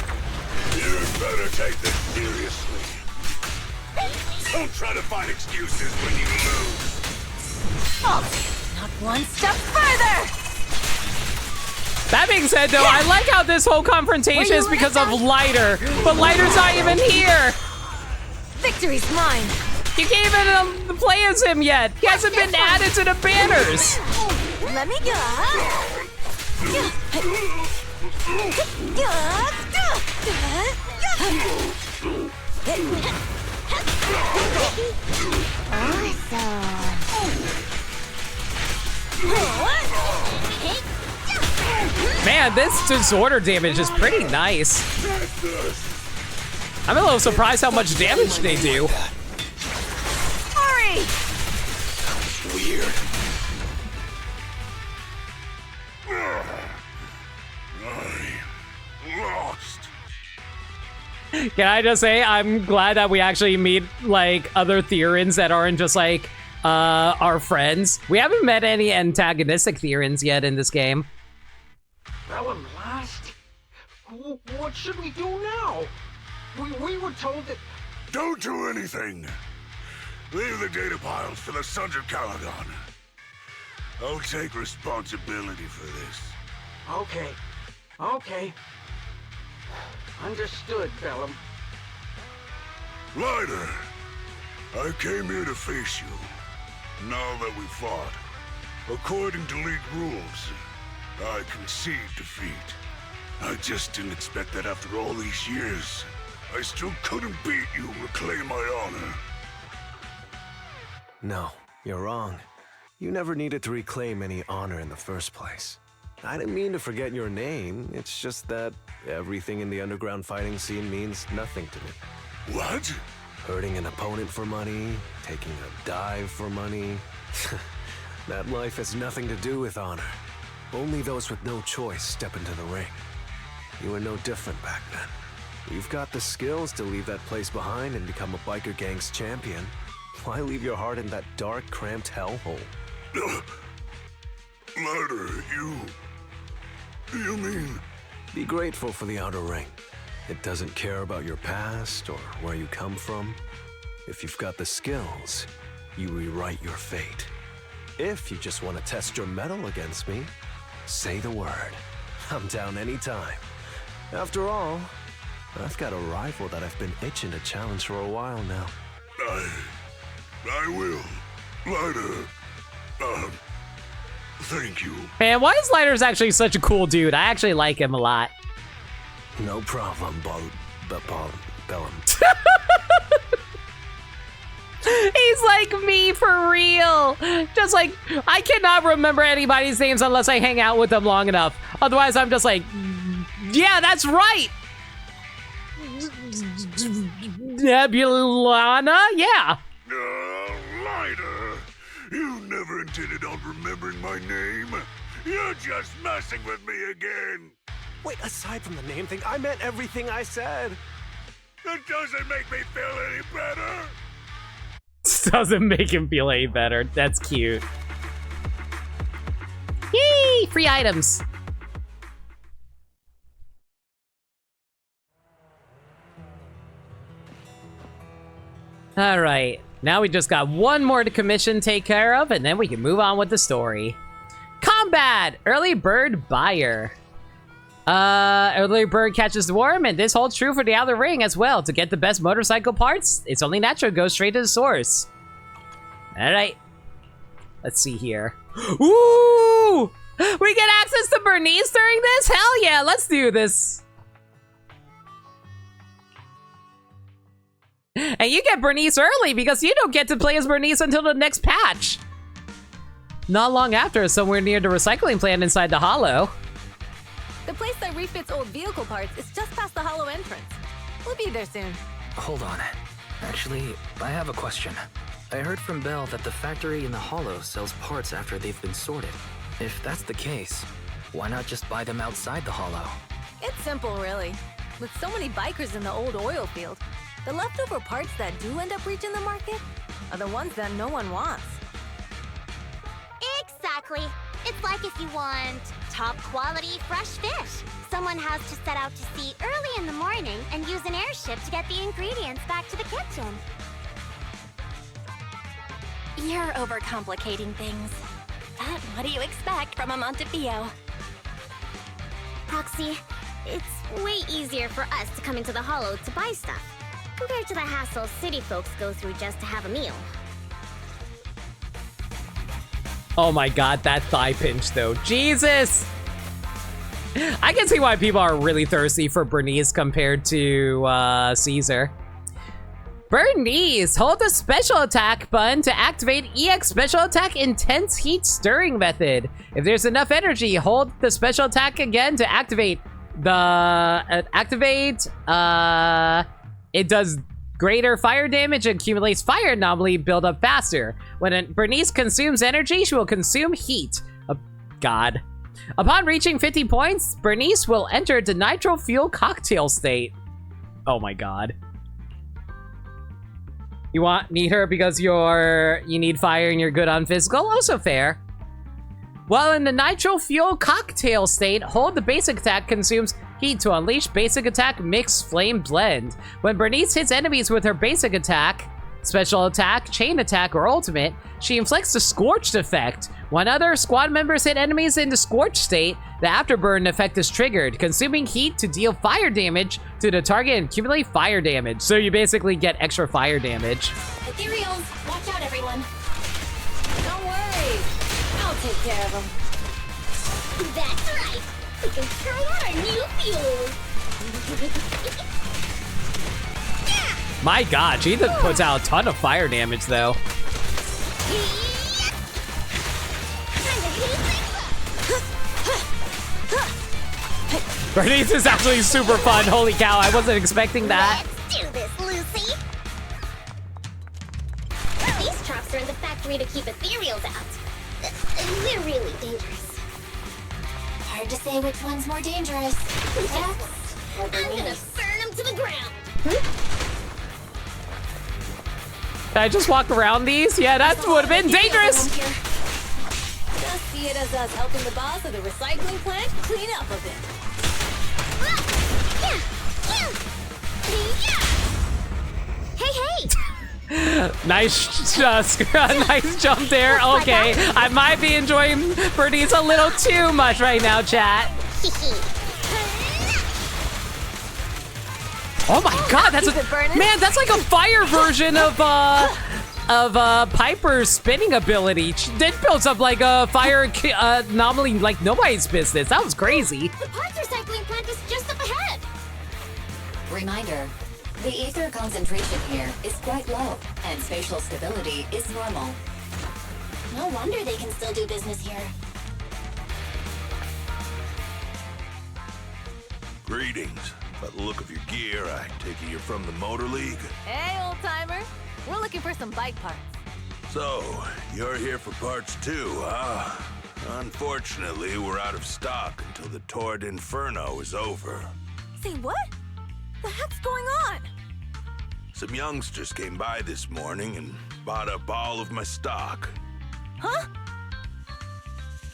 You'd better take this seriously. Don't try to find excuses when you lose. Oh, not one step further! That being said, though, I like how this whole confrontation is because of Lighter, but Lighter's not even here. Victory's mine. You can't even play as him yet. He hasn't been added to the banners. Let me go. Man, this disorder damage is pretty nice. I'm a little surprised how much damage they do. Hurry! Weird. I lost. Can I just say, I'm glad that we actually meet, like, other Theorins that aren't just, like, our friends. We haven't met any antagonistic Theorins yet in this game. Bellum lost? What should we do now? We were told that... Don't do anything. Leave the data piles for the Sons of Calydon. I'll take responsibility for this. Okay. Understood, Bellum. Lighter, I came here to face you. Now that we fought, according to League rules, I concede defeat. I just didn't expect that after all these years. I still couldn't beat you and reclaim my honor. No, you're wrong. You never needed to reclaim any honor in the first place. I didn't mean to forget your name, it's just that everything in the underground fighting scene means nothing to me. What? Hurting an opponent for money, taking a dive for money. That life has nothing to do with honor. Only those with no choice step into the ring. You were no different back then. You've got the skills to leave that place behind and become a biker gang's champion. Why leave your heart in that dark, cramped hellhole? Murder, you mean? Be grateful for the outer ring. It doesn't care about your past or where you come from. If you've got the skills, you rewrite your fate. If you just want to test your mettle against me, say the word. I'm down anytime. After all, I've got a rival that I've been itching to challenge for a while now. I will. Lighter. Thank you. Man, why is Lighter's actually such a cool dude? I actually like him a lot. No problem, Bellum. He's like me for real. Just like, I cannot remember anybody's names unless I hang out with them long enough. Otherwise, I'm just like, yeah, that's right. Nebulana? Yeah. Lighter. You never intended on remembering my name. You're just messing with me again. Wait, aside from the name thing, I meant everything I said. That doesn't make me feel any better. Doesn't make him feel any better. That's cute. Yay! Free items. Alright. Now we just got one more to commission take care of, and then we can move on with the story. Combat! Early bird buyer. Early bird catches the worm, and this holds true for the outer ring as well. To get the best motorcycle parts, it's only natural to go straight to the source. Alright. Let's see here. Ooh! We get access to Bernice during this? Hell yeah, let's do this. And you get Bernice early because you don't get to play as Bernice until the next patch. Not long after, somewhere near the recycling plant inside the Hollow. The place that refits old vehicle parts is just past the Hollow entrance. We'll be there soon. Hold on. Actually, I have a question. I heard from Belle that the factory in the Hollow sells parts after they've been sorted. If that's the case, why not just buy them outside the Hollow? It's simple, really. With so many bikers in the old oil field, the leftover parts that do end up reaching the market are the ones that no one wants. Exactly. It's like if you want top quality fresh fish. Someone has to set out to sea early in the morning and use an airship to get the ingredients back to the kitchen. You're overcomplicating things. But what do you expect from a Montevideo? Proxy, it's way easier for us to come into the Hollow to buy stuff, compared to the hassle city folks go through just to have a meal. Oh my god, that thigh pinch though. Jesus! I can see why people are really thirsty for Bernice compared to Caesar. Bernice, hold the special attack button to activate EX special attack intense heat stirring method. If there's enough energy, hold the special attack again to activate the it does greater fire damage and accumulates fire anomaly build up faster. When Bernice consumes energy, she will consume heat. Oh, God. Upon reaching 50 points, Bernice will enter the nitro fuel cocktail state. Oh my god. You need her because you need fire and you're good on physical? Also fair. While in the nitro fuel cocktail state, hold the basic attack consumes heat to unleash basic attack mix flame blend. When Bernice hits enemies with her basic attack, special attack, chain attack, or ultimate, she inflicts the scorched effect. When other squad members hit enemies in the scorched state, the afterburn effect is triggered, consuming heat to deal fire damage to the target and accumulate fire damage. So you basically get extra fire damage. Ethereals, watch out everyone. Don't worry, I'll take care of them. That's right. We can try out our new fuel. My god, she puts out a ton of fire damage though. Bernice is actually super fun. Holy cow, I wasn't expecting that. Let's do this, Lucy. These traps are in the factory to keep ethereals out. They're really dangerous. Hard to say which one's more dangerous. I'm gonna burn them to the ground. Can I just walk around these? Yeah, that would have been dangerous. Just see it as us helping the boss of the recycling plant clean up a bit. Hey! Nice, nice jump there. Okay, I might be enjoying Bernice a little too much right now, chat. Oh my god, that's man, that's like a fire version of Piper's spinning ability. She did build up like a fire anomaly like nobody's business. That was crazy. The parts recycling plant is just up ahead. Reminder, the ether concentration here is quite low, and spatial stability is normal. No wonder they can still do business here. Greetings. By the look of your gear, I take it you're from the Motor League. Hey, old timer. We're looking for some bike parts. So, you're here for parts too, huh? Unfortunately, we're out of stock until the Torrid Inferno is over. Say what? The heck's going on? Some youngsters came by this morning and bought up all of my stock. Huh?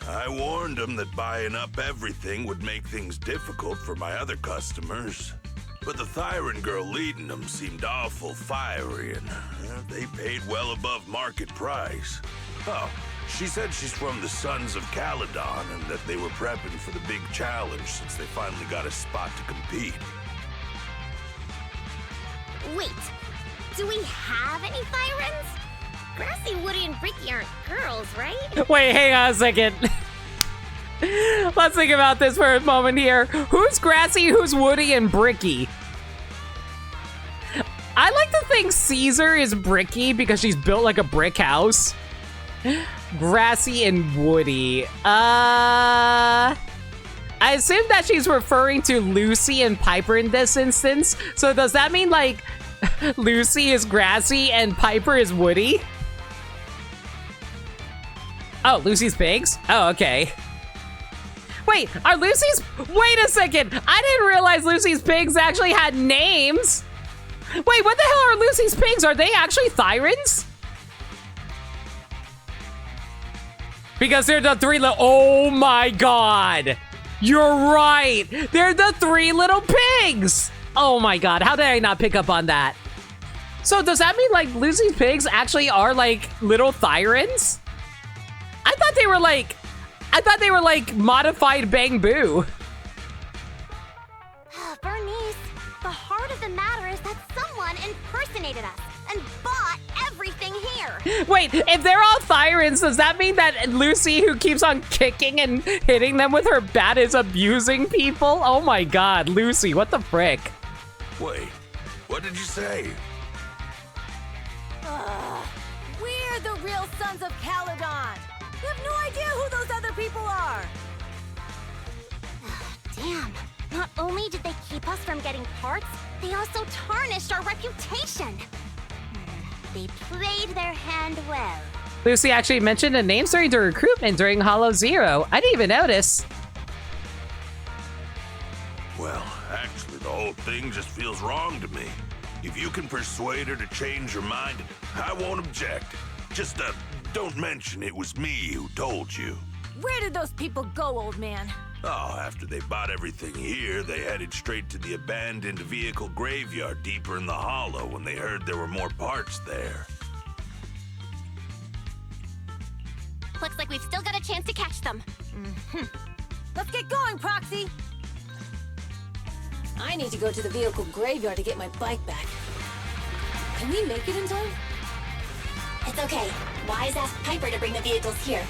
I warned them that buying up everything would make things difficult for my other customers. But the Thyron girl leading them seemed awful fiery, and they paid well above market price. Oh, she said she's from the Sons of Calydon and that they were prepping for the big challenge since they finally got a spot to compete. Wait, do we have any Thyrans? Grassy, Woody, and Bricky aren't girls, right? Wait, hang on a second. Let's think about this for a moment here. Who's Grassy, who's Woody, and Bricky? I like to think Caesar is Bricky because she's built like a brick house. Grassy and Woody. I assume that she's referring to Lucy and Piper in this instance. So does that mean like Lucy is Grassy and Piper is Woody? Oh, Lucy's pigs? Oh, okay. Wait, are Lucy's... Wait a second. I didn't realize Lucy's pigs actually had names. Wait, what the hell are Lucy's pigs? Are they actually Thyrans? Because they're the three little... Oh my god. You're right. They're the three little pigs. Oh my god. How did I not pick up on that? So does that mean like Lucy's pigs actually are like little Thyrans? I thought they were like modified Bang Boo. Bernice, the heart of the matter is that someone impersonated us and bought everything here. Wait, if they're all Thyrans, does that mean that Lucy, who keeps on kicking and hitting them with her bat, is abusing people? Oh my god, Lucy, what the frick? Wait, what did you say? We're the real Sons of Calydon. You have no idea who those other people are. Damn. Not only did they keep us from getting parts, they also tarnished our reputation. They played their hand well. Lucy actually mentioned a name during the recruitment during Hollow Zero. I didn't even notice. Well, actually, the whole thing just feels wrong to me. If you can persuade her to change her mind, I won't object. Just, don't mention it was me who told you. Where did those people go, old man? Oh, after they bought everything here, they headed straight to the abandoned vehicle graveyard deeper in the hollow when they heard there were more parts there. Looks like we've still got a chance to catch them. Let's get going, Proxy. I need to go to the vehicle graveyard to get my bike back. Can we make it in time? It's okay. Wise asked Piper to bring the vehicles here.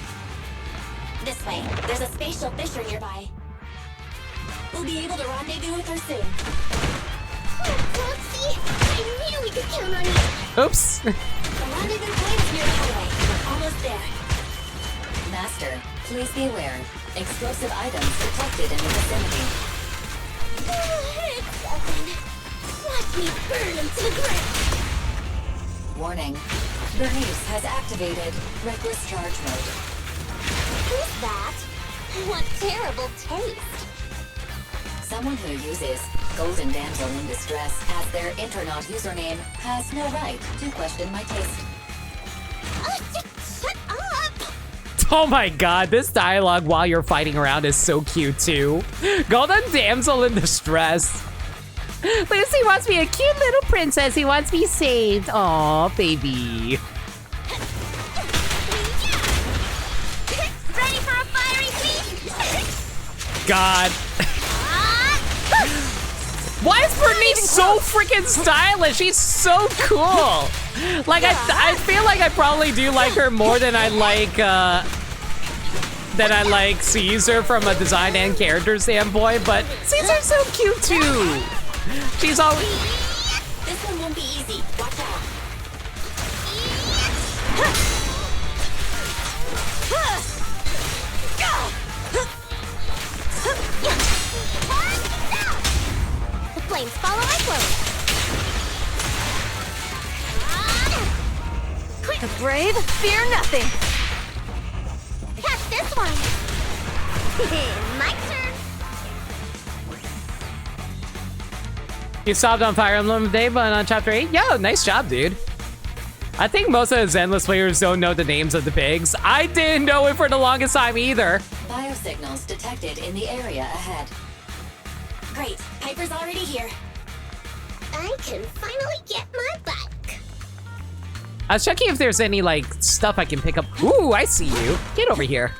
This way. There's a spatial fissure nearby. We'll be able to rendezvous with her soon. Oh, Foxy! I knew we could count on you! Oops. The rendezvous point is near the highway. We're almost there. Master, please be aware. Explosive items detected in the vicinity. It's nothing. Watch me burn him to the ground! Warning. Bernice has activated reckless charge mode. Who's that? What terrible taste! Someone who uses Golden Damsel in Distress as their Internaut username has no right to question my taste. Shut up! Oh my god, this dialogue while you're fighting around is so cute too. Golden damsel in distress. Lucy wants me a cute little princess who wants me saved. Aw, baby. Ready for a fiery feast? God. Why is Bernice so freaking stylish? She's so cool. Like I feel like I probably do like her more than I like Caesar from a design and character standpoint, but Caesar's so cute too. She's always. This one won't be easy. Watch out. The flames follow my clothes. The brave fear nothing. Catch this one. My turn. You stopped on Fire Emblem today, but on Chapter 8? Yo, nice job, dude. I think most of the Zenless players don't know the names of the pigs. I didn't know it for the longest time either. Biosignals detected in the area ahead. Great, Piper's already here. I can finally get my bike. I was checking if there's any, like, stuff I can pick up. Ooh, I see you. Get over here.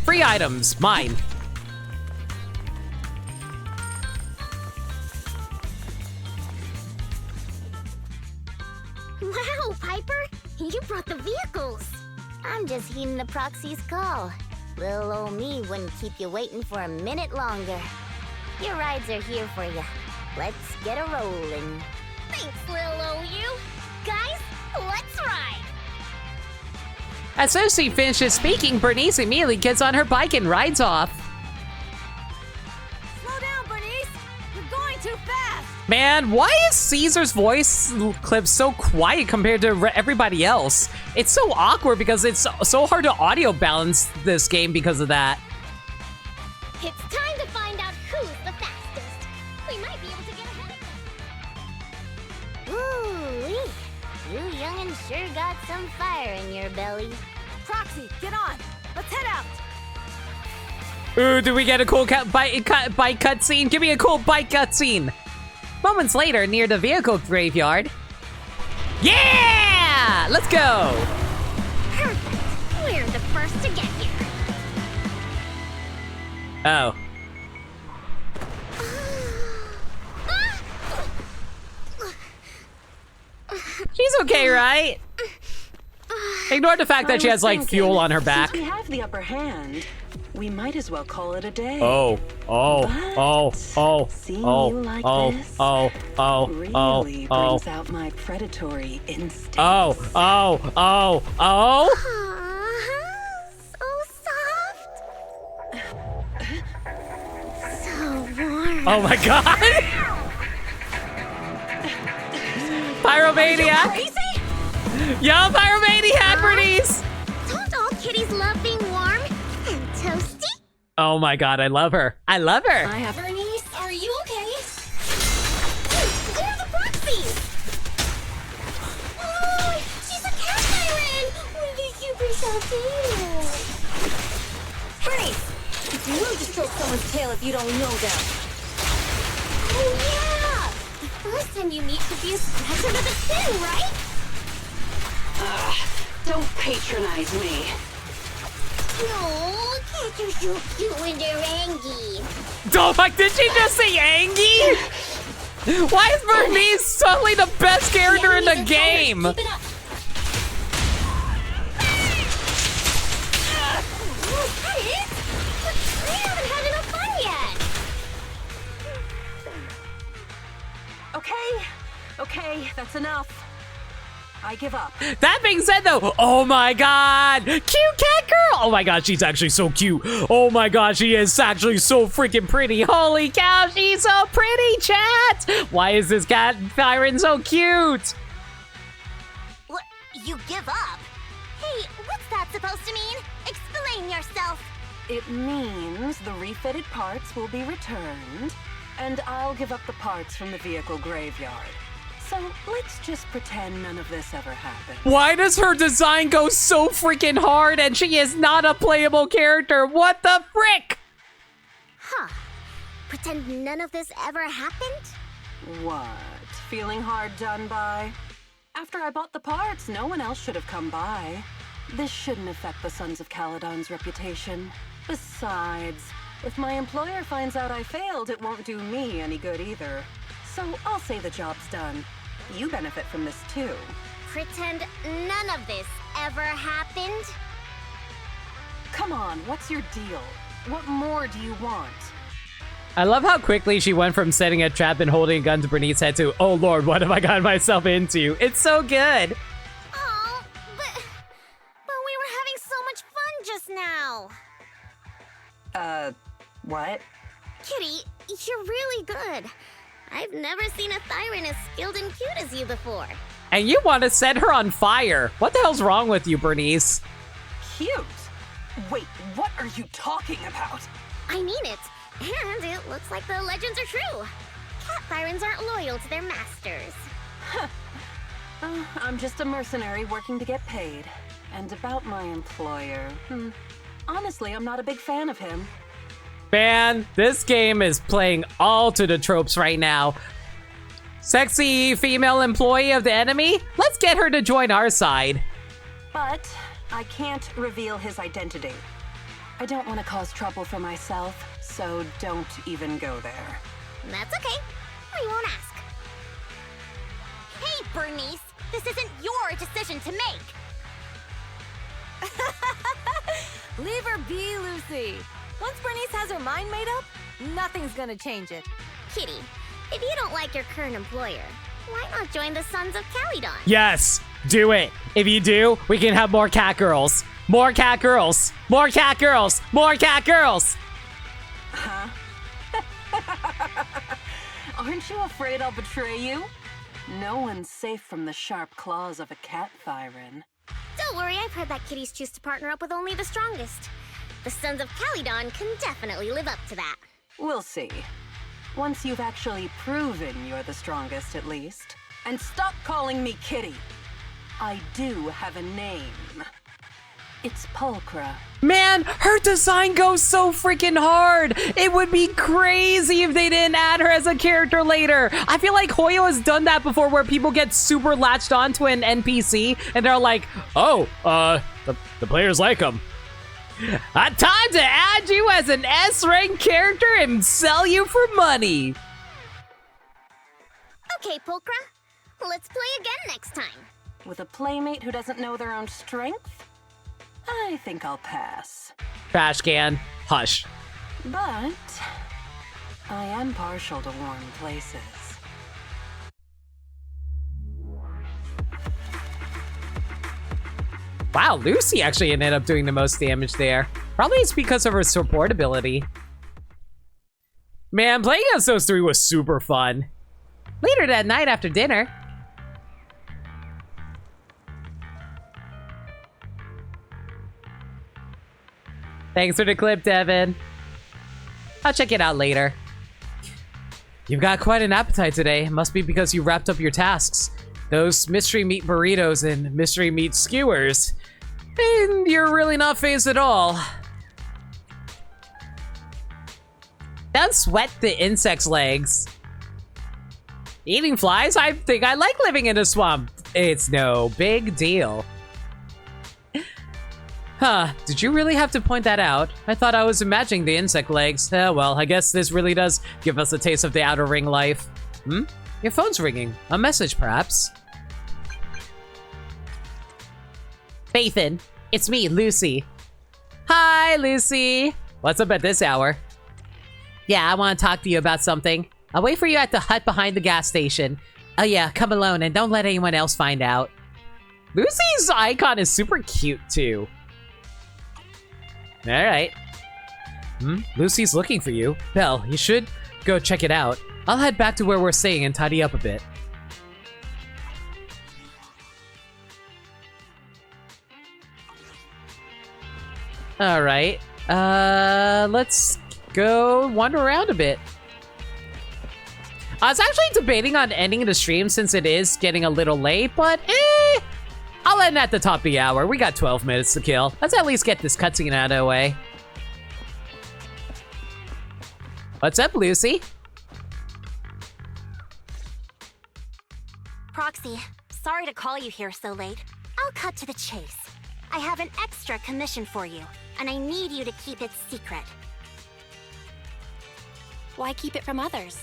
Free items, mine. Wow, Piper, you brought the vehicles. I'm just heeding the proxy's call. Little old me wouldn't keep you waiting for a minute longer. Your rides are here for you. Let's get a rolling. Thanks, little old you. Guys, let's ride. As soon as she finishes speaking, Bernice immediately gets on her bike and rides off. Slow down, Bernice. You're going too fast. Man, why is Caesar's voice clip so quiet compared to everybody else? It's so awkward because it's so hard to audio balance this game because of that. It's time to find out who's the fastest. We might be able to get ahead of them. Ooh-wee. You young'un sure got some fire in your belly. Proxy, get on. Let's head out. Ooh, do we get a cool bike cutscene? Give me a cool bike cutscene. Moments later, near the vehicle graveyard. Yeah! Let's go! Perfect. We're the first to get here. Oh. She's okay, right? Ignore the fact that she has, like, fuel on her back. Since we have the upper hand, we might as well call it a day. Seeing you like this really brings out my predatory instincts. Oh. So warm. Oh my god! Pyromaniac! Crazy? Yo, Pyromaniac, Bernice! Don't all kitties love being warm and toasty? Oh my god, I love her. I love her. Bernice, are you okay? They're the proxies! Oh, she's a cat siren! With a super soft tail. Bernice, you need to stroke someone's tail if you don't know them. Oh yeah! The first time you meet should be a scratcher to the chin, right? Don't patronize me. No, cats are so cute when they're angry. Oh my, did she just say Angie? Why is Bernice suddenly the best character in the game? We haven't had enough fun yet. I give up. That being said, though, oh my god, cute cat girl. Oh my god, she's actually so cute. Oh my god, she is actually so freaking pretty. Holy cow, she's so pretty, chat. Why is this cat Thyron so cute? What? You give up? Hey, what's that supposed to mean? Explain yourself. It means the refitted parts will be returned, and I'll give up the parts from the vehicle graveyard. So let's just pretend none of this ever happened. Why does her design go so freaking hard and she is not a playable character? What the frick? Huh. Pretend none of this ever happened? What? Feeling hard done by? After I bought the parts, no one else should have come by. This shouldn't affect the Sons of Calydon's reputation. Besides, if my employer finds out I failed, it won't do me any good either. So I'll say the job's done. You benefit from this too. Pretend none of this ever happened? Come on, what's your deal? What more do you want? I love how quickly she went from setting a trap and holding a gun to Bernice's head to, oh lord, what have I gotten myself into? It's so good. Oh, but we were having so much fun just now. What? Kitty, you're really good. I've never seen a Thyron as skilled and cute as you before. And you want to set her on fire. What the hell's wrong with you, Bernice? Cute? Wait, what are you talking about? I mean it. And it looks like the legends are true. Cat Thyrons aren't loyal to their masters. I'm just a mercenary working to get paid. And about my employer, honestly, I'm not a big fan of him. Man, this game is playing all to the tropes right now. Sexy female employee of the enemy? Let's get her to join our side. But I can't reveal his identity. I don't want to cause trouble for myself, so don't even go there. That's okay. I won't ask. Hey, Bernice! This isn't your decision to make! Leave her be, Lucy. Once Bernice has her mind made up, nothing's gonna change it. Kitty, if you don't like your current employer, why not join the Sons of Calydon? Yes, do it. If you do, we can have more cat girls. More cat girls. More cat girls. More cat girls. Huh? Aren't you afraid I'll betray you? No one's safe from the sharp claws of a cat Thyron. Don't worry, I've heard that kitties choose to partner up with only the strongest. The Sons of Calydon can definitely live up to that. We'll see. Once you've actually proven you're the strongest, at least. And stop calling me Kitty. I do have a name. It's Pulchra. Man, her design goes so freaking hard. It would be crazy if they didn't add her as a character later. I feel like Hoyo has done that before where people get super latched onto an NPC and they're like, oh, the players like him. Time to add you as an S-rank character and sell you for money. Okay, Pulchra. Let's play again next time. With a playmate who doesn't know their own strength? I think I'll pass. Trash can. Hush. But I am partial to warm places. Wow, Lucy actually ended up doing the most damage there. Probably it's because of her support ability. Man, playing as those three was super fun. Later that night after dinner. Thanks for the clip, Devin. I'll check it out later. You've got quite an appetite today. Must be because you wrapped up your tasks. Those mystery meat burritos and mystery meat skewers. And you're really not phased at all. Don't sweat the insect's legs. Eating flies? I think I like living in a swamp. It's no big deal. Huh, did you really have to point that out? I thought I was imagining the insect legs. Well, I guess this really does give us a taste of the outer ring life. Your phone's ringing. A message, perhaps? Faithin, it's me, Lucy. Hi, Lucy. What's up at this hour? Yeah, I want to talk to you about something. I'll wait for you at the hut behind the gas station. Oh yeah, come alone and don't let anyone else find out. Lucy's icon is super cute, too. Alright. Lucy's looking for you. Belle, you should go check it out. I'll head back to where we're staying and tidy up a bit. Alright. Let's go wander around a bit. I was actually debating on ending the stream since it is getting a little late, but I'll end at the top of the hour. We got 12 minutes to kill. Let's at least get this cutscene out of the way. What's up, Lucy? Proxy, sorry to call you here so late. I'll cut to the chase. I have an extra commission for you, and I need you to keep it secret. Why keep it from others?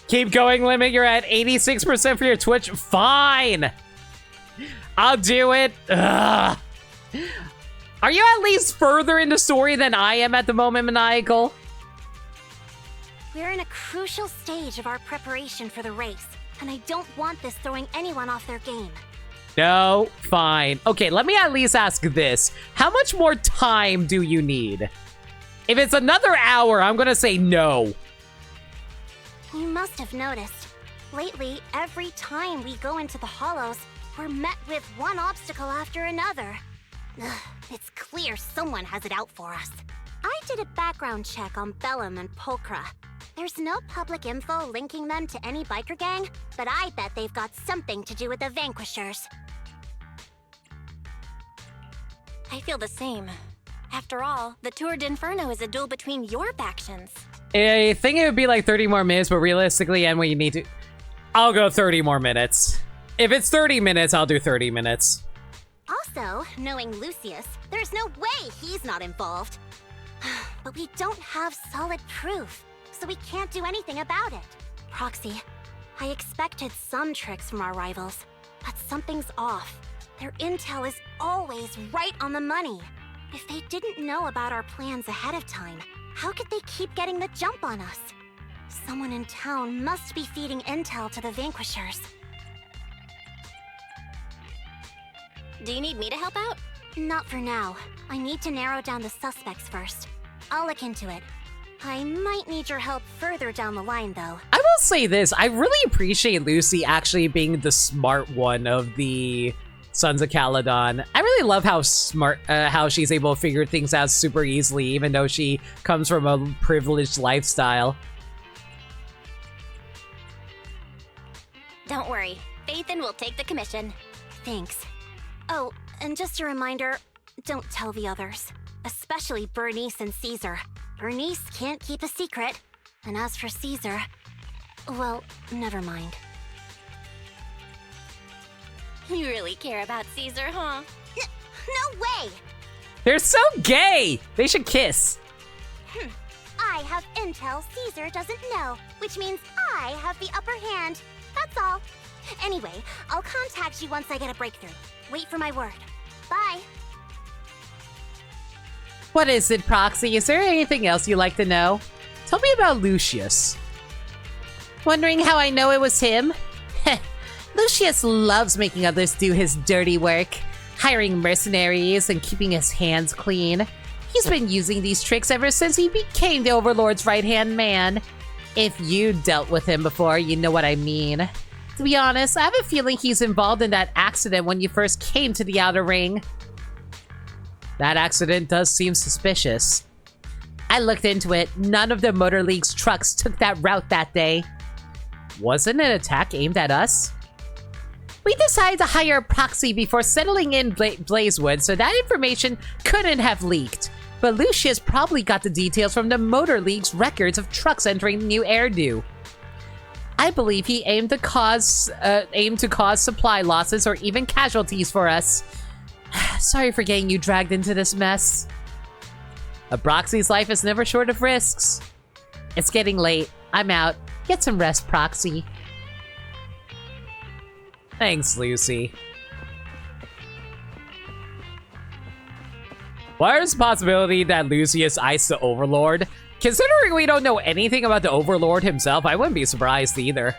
Keep going, Limit. You're at 86% for your Twitch. Fine. I'll do it. Ugh. Are you at least further in the story than I am at the moment, Maniacal? We're in a crucial stage of our preparation for the race, and I don't want this throwing anyone off their game. No, fine. Okay, let me at least ask this. How much more time do you need? If it's another hour, I'm gonna say no. You must have noticed. Lately, every time we go into the Hollows, we're met with one obstacle after another. Ugh, it's clear someone has it out for us. I did a background check on Bellum and Pulchra. There's no public info linking them to any biker gang, but I bet they've got something to do with the Vanquishers. I feel the same. After all, the Tour d'Inferno is a duel between your factions. I think it would be like 30 more minutes, but realistically, and when you need to... I'll go 30 more minutes. If it's 30 minutes, I'll do 30 minutes. Also, knowing Lucius, there's no way he's not involved. But we don't have solid proof, so we can't do anything about it. Proxy, I expected some tricks from our rivals, but something's off. Their intel is always right on the money. If they didn't know about our plans ahead of time, how could they keep getting the jump on us? Someone in town must be feeding intel to the Vanquishers. Do you need me to help out? Not for now. I need to narrow down the suspects first. I'll look into it. I might need your help further down the line, though. I will say this. I really appreciate Lucy actually being the smart one of the Sons of Calydon. I really love how smart, how she's able to figure things out super easily, even though she comes from a privileged lifestyle. Don't worry. Phaethon will take the commission. Thanks. Oh, and just a reminder, don't tell the others. Especially Bernice and Caesar. Bernice can't keep a secret. And as for Caesar, well, never mind. You really care about Caesar, huh? No way! They're so gay! They should kiss. I have intel Caesar doesn't know, which means I have the upper hand. That's all. Anyway, I'll contact you once I get a breakthrough. Wait for my word. Bye. What is it, Proxy? Is there anything else you'd like to know? Tell me about Lucius. Wondering how I know it was him? Lucius loves making others do his dirty work, hiring mercenaries and keeping his hands clean. He's been using these tricks ever since he became the Overlord's right-hand man. If you dealt with him before, you know what I mean. To be honest, I have a feeling he's involved in that accident when you first came to the Outer Ring. That accident does seem suspicious. I looked into it. None of the Motor League's trucks took that route that day. Wasn't an attack aimed at us? We decided to hire a proxy before settling in Blazewood, so that information couldn't have leaked. But Lucius probably got the details from the Motor League's records of trucks entering the new Airdo. I believe he aimed to cause supply losses or even casualties for us. Sorry for getting you dragged into this mess. A proxy's life is never short of risks. It's getting late. I'm out. Get some rest, Proxy. Thanks, Lucy. Where's the possibility that Lucius iced the Overlord? Considering we don't know anything about the Overlord himself, I wouldn't be surprised either.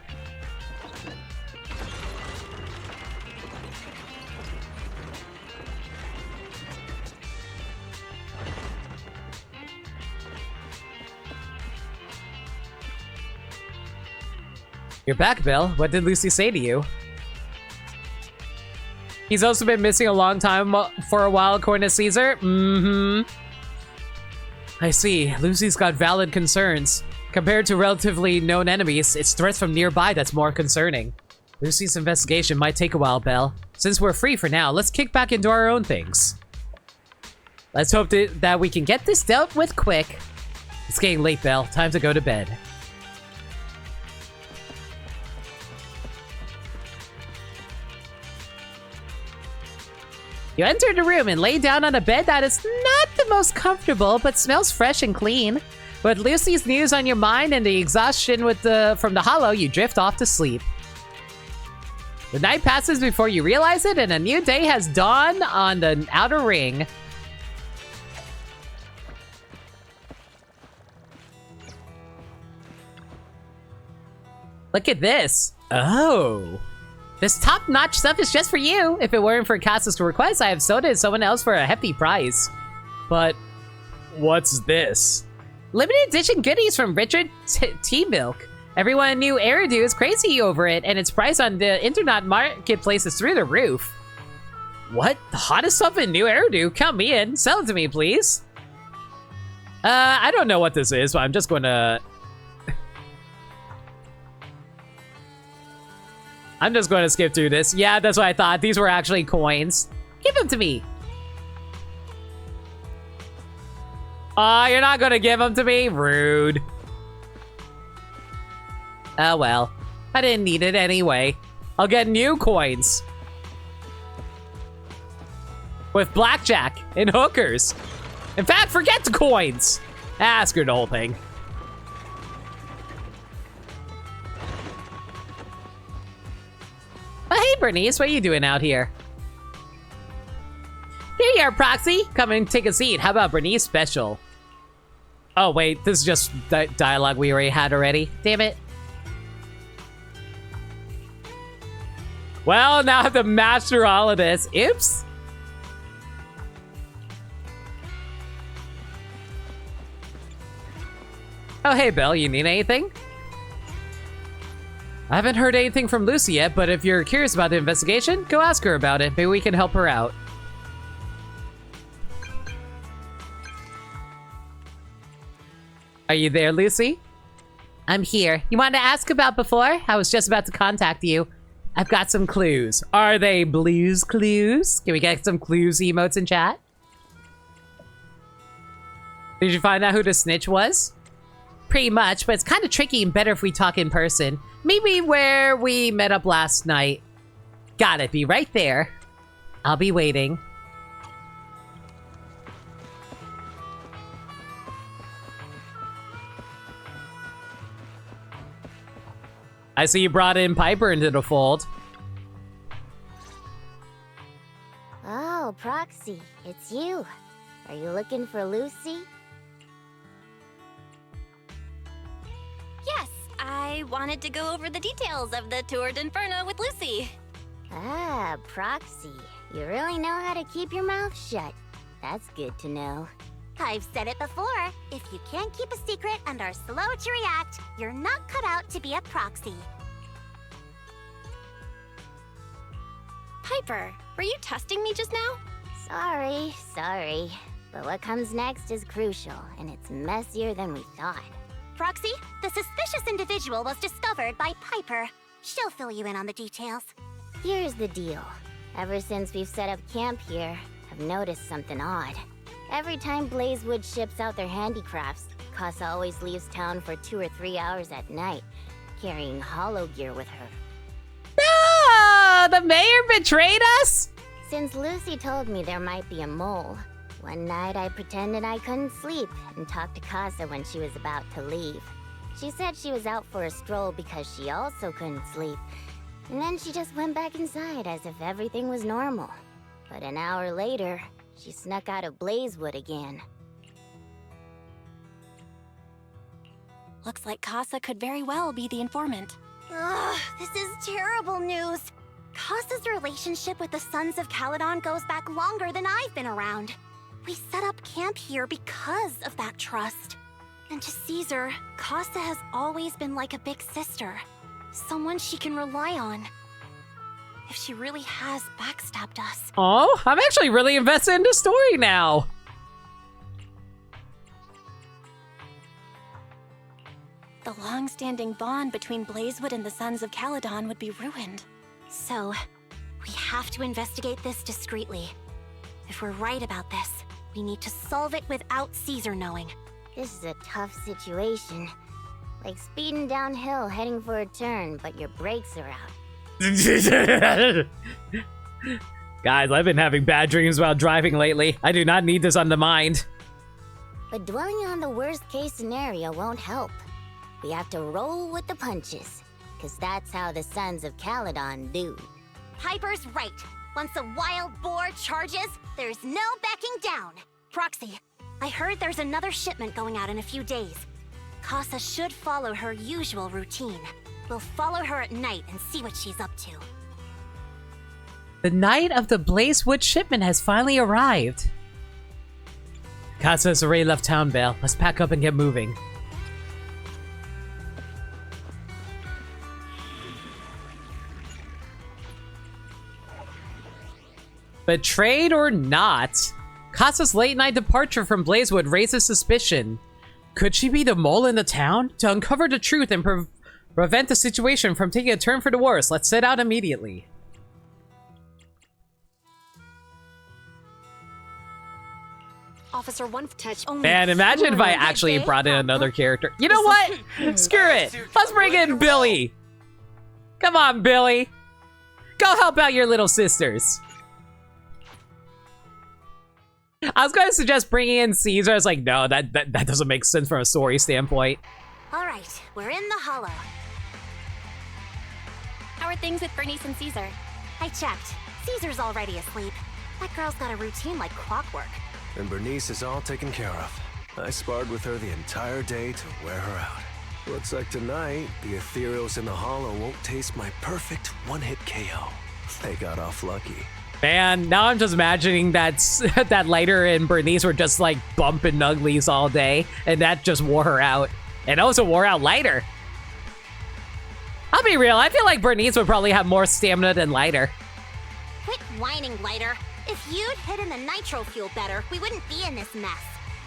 You're back, Bill. What did Lucy say to you? He's also been missing a long time for a while, according to Caesar. I see. Lucy's got valid concerns. Compared to relatively known enemies, it's threats from nearby that's more concerning. Lucy's investigation might take a while, Belle. Since we're free for now, let's kick back into our own things. Let's hope that we can get this dealt with quick. It's getting late, Belle. Time to go to bed. You enter the room and lay down on a bed that is not the most comfortable, but smells fresh and clean. With Lucy's news on your mind and the exhaustion from the hollow, you drift off to sleep. The night passes before you realize it, and a new day has dawned on the outer ring. Look at this. Oh. This top-notch stuff is just for you. If it weren't for Cass's request, I have sold it to someone else for a hefty price. But what's this? Limited edition goodies from Richard T-Milk. Everyone knew Eridu is crazy over it, and its price on the internet marketplace is through the roof. What? The hottest stuff in New Eridu? Count me in. Sell it to me, please. I don't know what this is, but I'm just gonna... I'm just going to skip through this. Yeah, that's what I thought. These were actually coins. Give them to me. Aw, you're not going to give them to me? Rude. Oh, well. I didn't need it anyway. I'll get new coins. With blackjack and hookers. In fact, forget the coins. Ask her the whole thing. Oh, hey, Bernice, what are you doing out here? Here you are, Proxy. Come and take a seat. How about Bernice special? Oh, wait, this is just dialogue we already had already. Damn it. Well, now I have to master all of this. Oops. Oh, hey, Belle, you need anything? I haven't heard anything from Lucy yet, but if you're curious about the investigation, go ask her about it. Maybe we can help her out. Are you there, Lucy? I'm here. You wanted to ask about before? I was just about to contact you. I've got some clues. Are they blues clues? Can we get some clues emotes in chat? Did you find out who the snitch was? Pretty much, but it's kind of tricky and better if we talk in person. Maybe where we met up last night. Got it, be right there. I'll be waiting. I see you brought in Piper into the fold. Oh, Proxy, it's you. Are you looking for Lucy? Yes, I wanted to go over the details of the Tour d'Inferno with Lucy. Ah, Proxy. You really know how to keep your mouth shut. That's good to know. I've said it before. If you can't keep a secret and are slow to react, you're not cut out to be a proxy. Piper, were you testing me just now? Sorry. But what comes next is crucial, and it's messier than we thought. Proxy, the suspicious individual was discovered by Piper. She'll fill you in on the details. Here's the deal. Ever since we've set up camp here, I've noticed something odd. Every time Blazewood ships out their handicrafts, Casa always leaves town for 2 or 3 hours at night, carrying hollow gear with her. No! The mayor betrayed us? Since Lucy told me there might be a mole, one night I pretended I couldn't sleep and talked to Casa when she was about to leave. She said she was out for a stroll because she also couldn't sleep, and then she just went back inside as if everything was normal. But an hour later, she snuck out of Blazewood again. Looks like Casa could very well be the informant. Ugh, this is terrible news. Casa's relationship with the Sons of Calydon goes back longer than I've been around. We set up camp here because of that trust. And to Caesar, Casa has always been like a big sister. Someone she can rely on. If she really has backstabbed us. Oh, I'm actually really invested in the story now. The long-standing bond between Blazewood and the Sons of Calydon would be ruined. So, we have to investigate this discreetly. If we're right about this, we need to solve it without Caesar knowing. This is a tough situation. Like speeding downhill heading for a turn, but your brakes are out. Guys, I've been having bad dreams about driving lately. I do not need this on the mind. But dwelling on the worst-case scenario won't help. We have to roll with the punches, because that's how the Sons of Calydon do. Piper's right. Once a wild boar charges, there's no backing down. Proxy, I heard there's another shipment going out in a few days. Casa should follow her usual routine. We'll follow her at night and see what she's up to. The night of the Blazewood shipment has finally arrived. Casa has already left town, Belle. Let's pack up and get moving. Betrayed or not, Casa's late-night departure from Blazewood raises suspicion. Could she be the mole in the town? To uncover the truth and prevent the situation from taking a turn for the worse, let's set out immediately. Officer One touch only. Man, imagine if I actually brought in another character. You know what? Screw it. Let's bring in Billy. Come on, Billy. Go help out your little sisters. I was going to suggest bringing in Caesar. I was like, no, that doesn't make sense from a story standpoint. All right, we're in the hollow. How are things with Bernice and Caesar? I checked. Caesar's already asleep. That girl's got a routine like clockwork. And Bernice is all taken care of. I sparred with her the entire day to wear her out. Looks like tonight, the ethereals in the hollow won't taste my perfect one-hit KO. They got off lucky. Man, now I'm just imagining that Lighter and Bernice were just like bumping uglies all day, and that just wore her out. And also wore out Lighter. I'll be real, I feel like Bernice would probably have more stamina than Lighter. Quit whining, Lighter. If you'd hidden the nitro fuel better, we wouldn't be in this mess.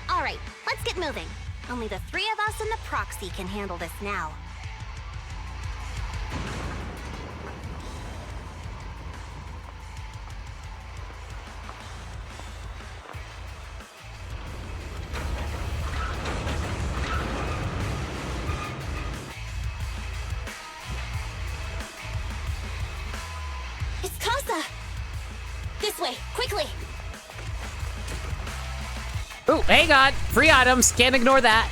All right, let's get moving. Only the three of us and the proxy can handle this now. It's Casa! This way, quickly! Ooh, hang on. Free items. Can't ignore that.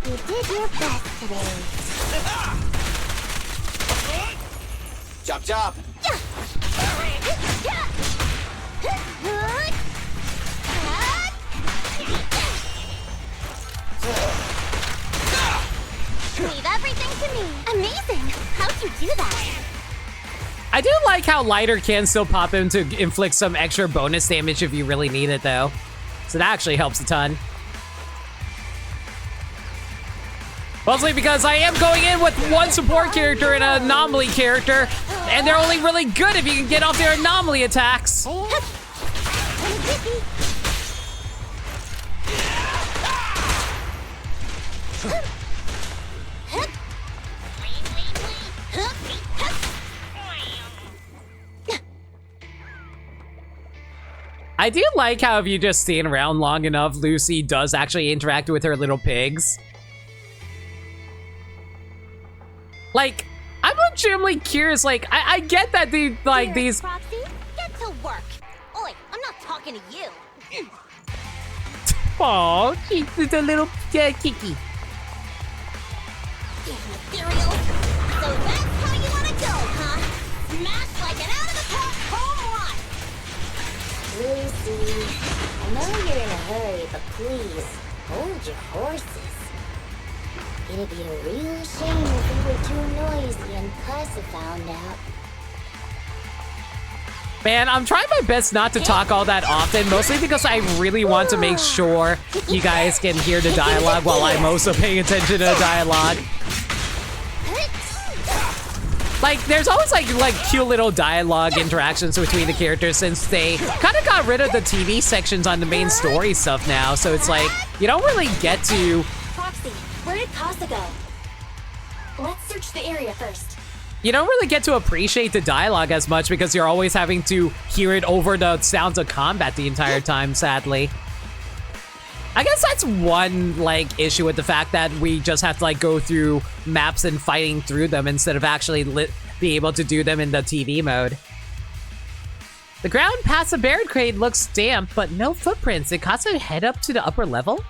You did your best today. Chop chop! Leave everything to me. Amazing! How'd you do that? I do like how Lighter can still pop in to inflict some extra bonus damage if you really need it, though. So that actually helps a ton. Mostly because I am going in with one support character and an anomaly character, and they're only really good if you can get off their anomaly attacks. I do like how if you just stand around long enough, Lucy does actually interact with her little pigs. Like, I'm legitimately curious, like, I get that these... Proxy, get to work. Oi, I'm not talking to you. Aw, she's a little kiki. Ethereal. So that's how you want to go, huh? Smash like an out-of-the-park home run. Lucy, I know you're in a hurry, but please, hold your horses. It'd be a real shame if we were too noisy and Casa found out. Man, I'm trying my best not to talk all that often, mostly because I really want to make sure you guys can hear the dialogue while I'm also paying attention to the dialogue. Like, there's always like cute little dialogue interactions between the characters since they kind of got rid of the TV sections on the main story stuff now, so it's like, you don't really get to... Foxy, where did Casa go? Let's search the area first. You don't really get to appreciate the dialogue as much because you're always having to hear it over the sounds of combat the entire time, sadly. I guess that's one, like, issue with the fact that we just have to, like, go through maps and fighting through them instead of actually be able to do them in the TV mode. The ground past the barricade looks damp, but no footprints. Did Casa head up to the upper level?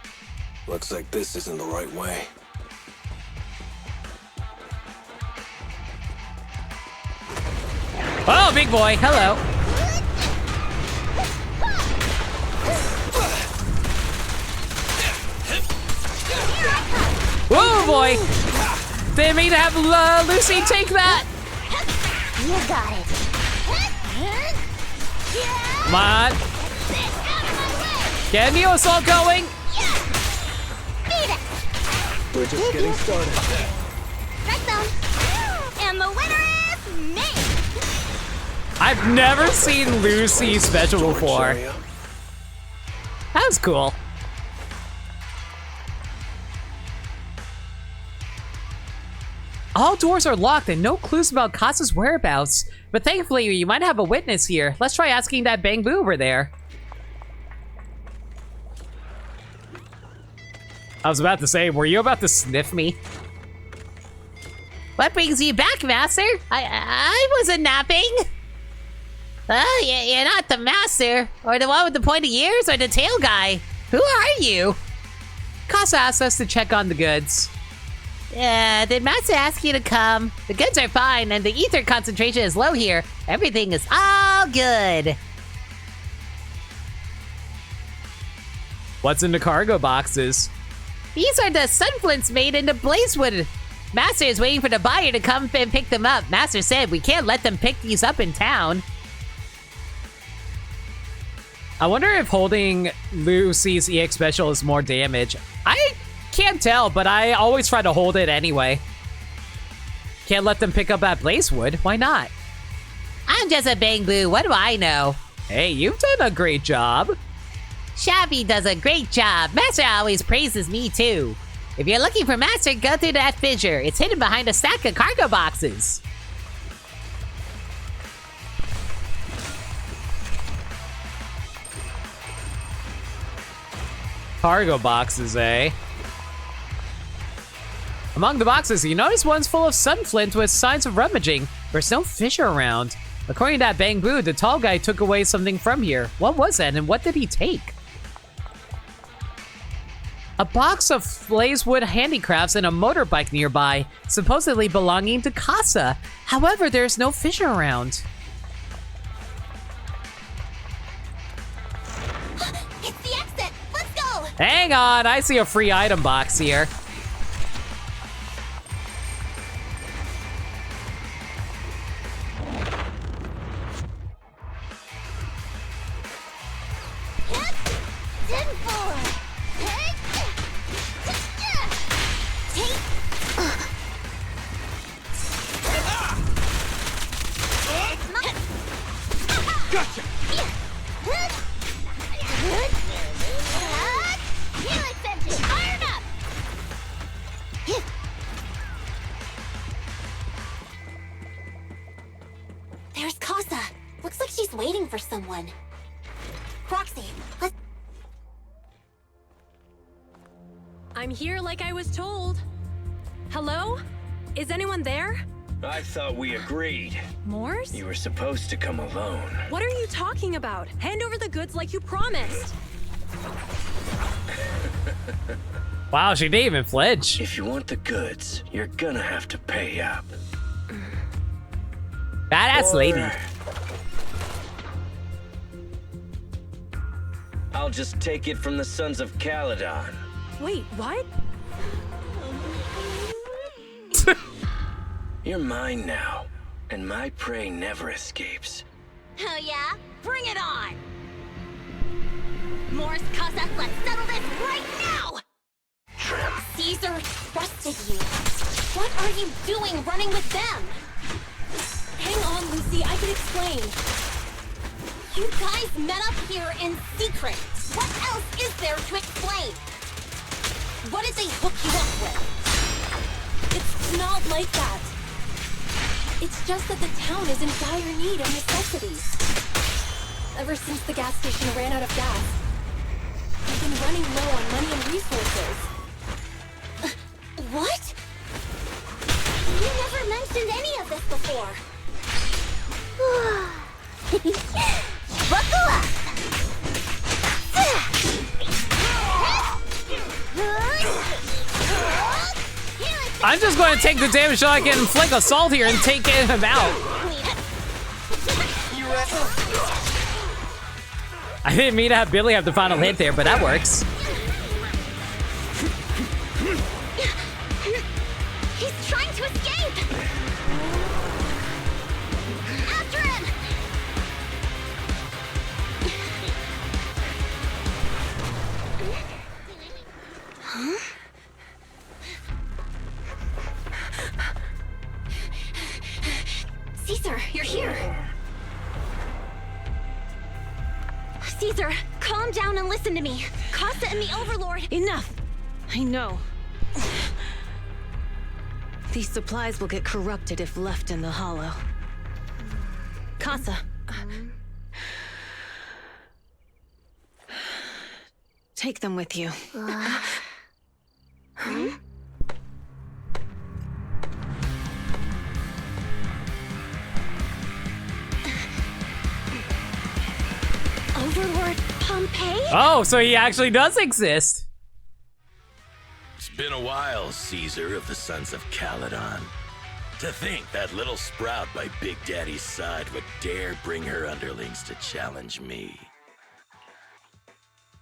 Looks like this isn't the right way. Oh, big boy, hello. Whoa, boy. Didn't mean to have Lucy take that. You got it. Come on. Get Neo Assault going. We're just getting started. Strike zone. And the winner is me. I've never seen Lucy special before. That was cool. All doors are locked and no clues about Casa's whereabouts. But thankfully, you might have a witness here. Let's try asking that Bang Boo over there. I was about to say, were you about to sniff me? What brings you back, Master? I wasn't napping. Oh, you're not the Master, or the one with the pointy ears, or the tail guy. Who are you? Casa asked us to check on the goods. Did Master ask you to come? The goods are fine, and the ether concentration is low here. Everything is all good. What's in the cargo boxes? These are the sunflints made into blazewood. Master is waiting for the buyer to come and pick them up. Master said we can't let them pick these up in town. I wonder if holding Lucy's EX special is more damage. I can't tell, but I always try to hold it anyway. Can't let them pick up that blazewood. Why not? I'm just a Bang Boo. What do I know? Hey, you've done a great job. Shabby does a great job. Master always praises me, too. If you're looking for Master, go through that fissure. It's hidden behind a stack of cargo boxes. Cargo boxes, eh? Among the boxes, you notice one's full of sunflint with signs of rummaging. There's no fissure around. According to that Bang Boo, the tall guy took away something from here. What was that, and what did he take? A box of blazewood handicrafts and a motorbike nearby, supposedly belonging to Casa. However, there's no fissure around. It's the exit. Let's go. Hang on, I see a free item box here. Gotcha. Fired up. There's Casa. Looks like she's waiting for someone. Roxy, let's... I'm here like I was told. Hello? Is anyone there? I thought we agreed. Morse? You were supposed to come alone. What are you talking about? Hand over the goods like you promised. Wow, she didn't even flinch. If you want the goods, you're gonna have to pay up. Badass lady. I'll just take it from the Sons of Calydon. Wait, what? You're mine now, and my prey never escapes. Oh yeah? Bring it on! Morris Casa, let's settle this right now! Caesar trusted you. What are you doing running with them? Hang on, Lucy, I can explain. You guys met up here in secret. What else is there to explain? What did they hook you up with? It's not like that. It's just that the town is in dire need of necessities. Ever since the gas station ran out of gas, we've been running low on money and resources. What? You never mentioned any of this before. Buckle up! I'm just going to take the damage so I can flick assault here and take him out. I didn't mean to have Billy have the final hit there, but that works. He's trying to escape! After him! Huh? Caesar, you're here! Caesar, calm down and listen to me. Casa and the Overlord... Enough! I know. These supplies will get corrupted if left in the hollow. Casa. Take them with you. Overlord Pompeii? Oh, so he actually does exist. It's been a while, Caesar of the Sons of Calydon. To think that little sprout by Big Daddy's side would dare bring her underlings to challenge me.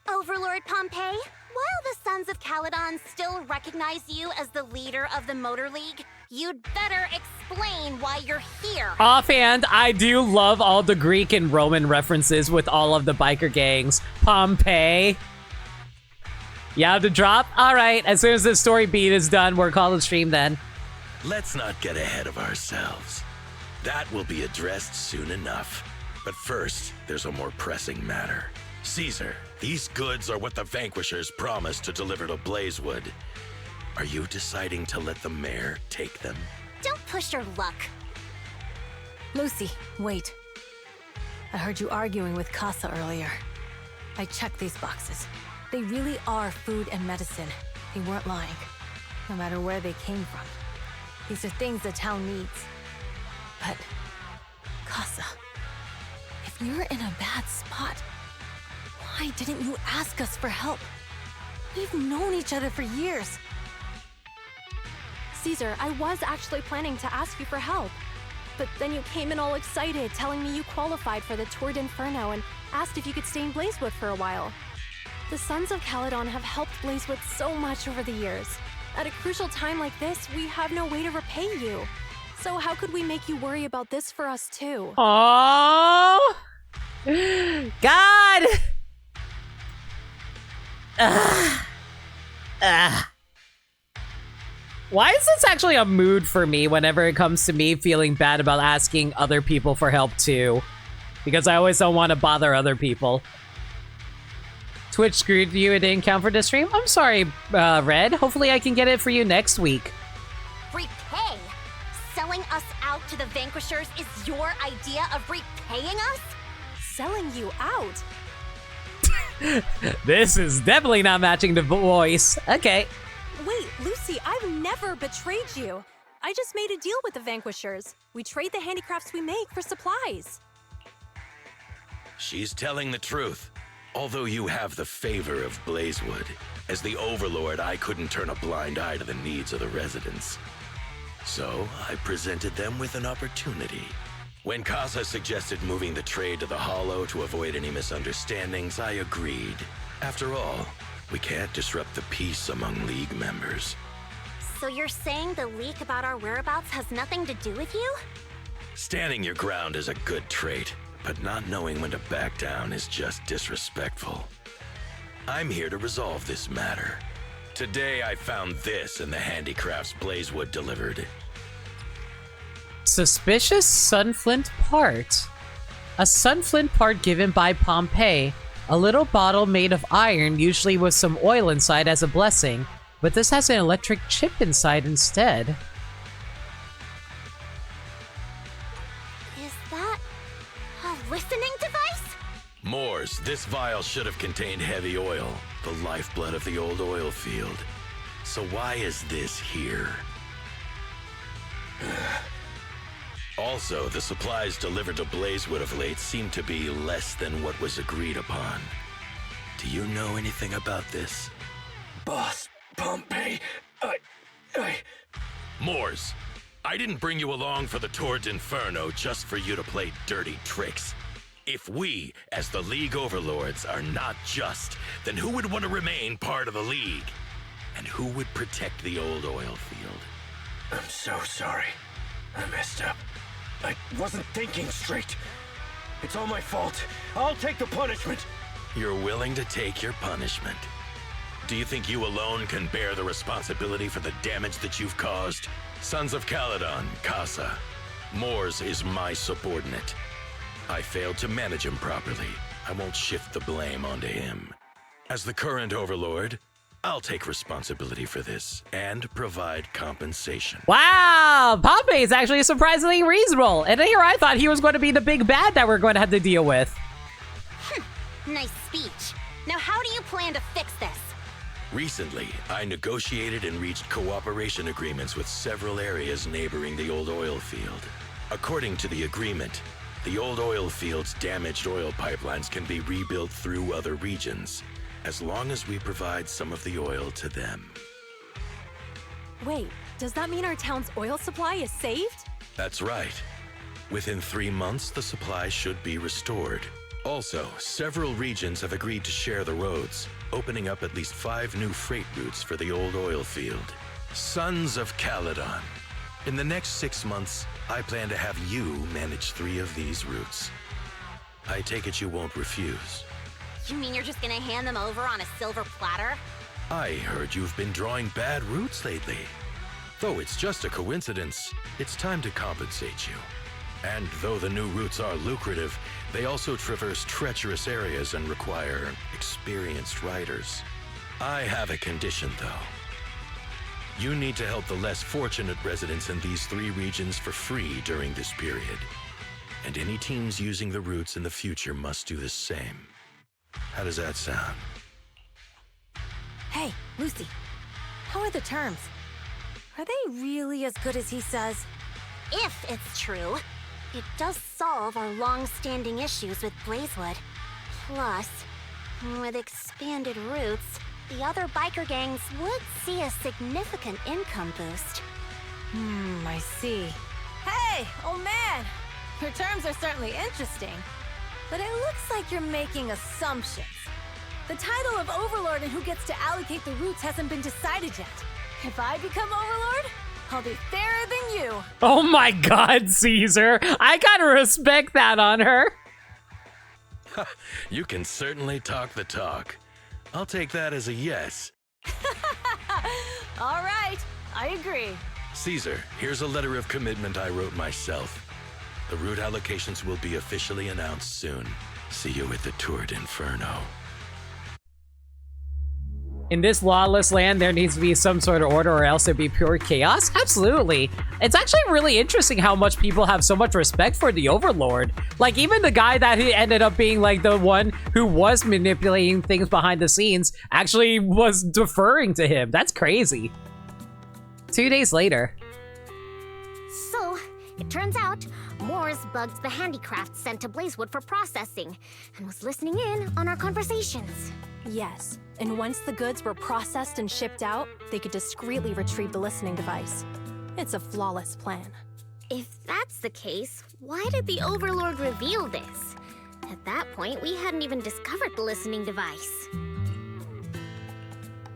Overlord Pompeii, while the Sons of Calydon still recognize you as the leader of the Motor League, you'd better explain why you're here. Offhand, I do love all the Greek and Roman references with all of the biker gangs. Pompeii. You have to drop? Alright, as soon as this story beat is done, we're calling stream then. Let's not get ahead of ourselves. That will be addressed soon enough. But first, there's a more pressing matter. Caesar, these goods are what the Vanquishers promised to deliver to Blazewood. Are you deciding to let the mayor take them? Don't push your luck. Lucy, wait. I heard you arguing with Casa earlier. I checked these boxes. They really are food and medicine. They weren't lying, no matter where they came from. These are things the town needs. But, Casa, if you're in a bad spot, why didn't you ask us for help? We've known each other for years. Caesar, I was actually planning to ask you for help. But then you came in all excited, telling me you qualified for the Tour d'Inferno and asked if you could stay in Blazewood for a while. The Sons of Calydon have helped Blazewood so much over the years. At a crucial time like this, we have no way to repay you. So how could we make you worry about this for us too? Oh, God! Why is this actually a mood for me whenever it comes to me feeling bad about asking other people for help too? Because I always don't want to bother other people. Twitch screwed you, it didn't count for this stream? I'm sorry, Red. Hopefully I can get it for you next week. Repay? Selling us out to the Vanquishers is your idea of repaying us? Selling you out? This is definitely not matching the voice. Okay. Wait, Lucy, I've never betrayed you. I just made a deal with the Vanquishers. We trade the handicrafts we make for supplies. She's telling the truth. Although you have the favor of Blazewood, as the Overlord, I couldn't turn a blind eye to the needs of the residents. So I presented them with an opportunity. When Casa suggested moving the trade to the Hollow to avoid any misunderstandings, I agreed. After all, we can't disrupt the peace among League members. So you're saying the leak about our whereabouts has nothing to do with you? Standing your ground is a good trait, but not knowing when to back down is just disrespectful. I'm here to resolve this matter. Today I found this in the handicrafts Blazewood delivered. Suspicious Sunflint part. A Sunflint part given by Pompeii. A little bottle made of iron, usually with some oil inside as a blessing. But this has an electric chip inside instead. Is that a listening device? Moors, this vial should have contained heavy oil, the lifeblood of the old oil field. So why is this here? Also, the supplies delivered to Blazewood of late seem to be less than what was agreed upon. Do you know anything about this? Boss, Pompeii, Moors, I didn't bring you along for the Tour d'Inferno just for you to play dirty tricks. If we, as the League Overlords, are not just, then who would want to remain part of the League? And who would protect the old oil field? I'm so sorry. I messed up. I wasn't thinking straight. It's all my fault. I'll take the punishment. You're willing to take your punishment. Do you think you alone can bear the responsibility for the damage that you've caused? Sons of Calydon, Casa. Moors is my subordinate. I failed to manage him properly. I won't shift the blame onto him. As the current overlord, I'll take responsibility for this and provide compensation. Wow! Pompey is actually surprisingly reasonable. And here I thought he was going to be the big bad that we're going to have to deal with. Nice speech. Now how do you plan to fix this? Recently, I negotiated and reached cooperation agreements with several areas neighboring the old oil field. According to the agreement, the old oil field's damaged oil pipelines can be rebuilt through other regions, as long as we provide some of the oil to them. Wait, does that mean our town's oil supply is saved? That's right. Within 3 months, the supply should be restored. Also, several regions have agreed to share the roads, opening up at least 5 new freight routes for the old oil field. Sons of Calydon. In the next 6 months, I plan to have you manage 3 of these routes. I take it you won't refuse. You mean you're just gonna hand them over on a silver platter? I heard you've been drawing bad routes lately. Though it's just a coincidence, it's time to compensate you. And though the new routes are lucrative, they also traverse treacherous areas and require experienced riders. I have a condition, though. You need to help the less fortunate residents in these 3 regions for free during this period. And any teams using the routes in the future must do the same. How does that sound? Hey, Lucy. How are the terms? Are they really as good as he says? If it's true, it does solve our long-standing issues with Blazewood. Plus, with expanded routes, the other biker gangs would see a significant income boost. I see. Hey, old man! Your terms are certainly interesting, but it looks like you're making assumptions. The title of Overlord and who gets to allocate the routes hasn't been decided yet. If I become Overlord, I'll be fairer than you. Oh my god, Caesar. I gotta respect that on her. You can certainly talk the talk. I'll take that as a yes. All right, I agree. Caesar, here's a letter of commitment I wrote myself. The route allocations will be officially announced soon. See you at the Tour d'Inferno. In this lawless land, there needs to be some sort of order or else it'd be pure chaos? Absolutely. It's actually really interesting how much people have so much respect for the Overlord. Like, even the guy that he ended up being, like, the one who was manipulating things behind the scenes actually was deferring to him. That's crazy. 2 days later. So, it turns out, Moors bugged the handicrafts sent to Blazewood for processing, and was listening in on our conversations. Yes, and once the goods were processed and shipped out, they could discreetly retrieve the listening device. It's a flawless plan. If that's the case, why did the Overlord reveal this? At that point, we hadn't even discovered the listening device.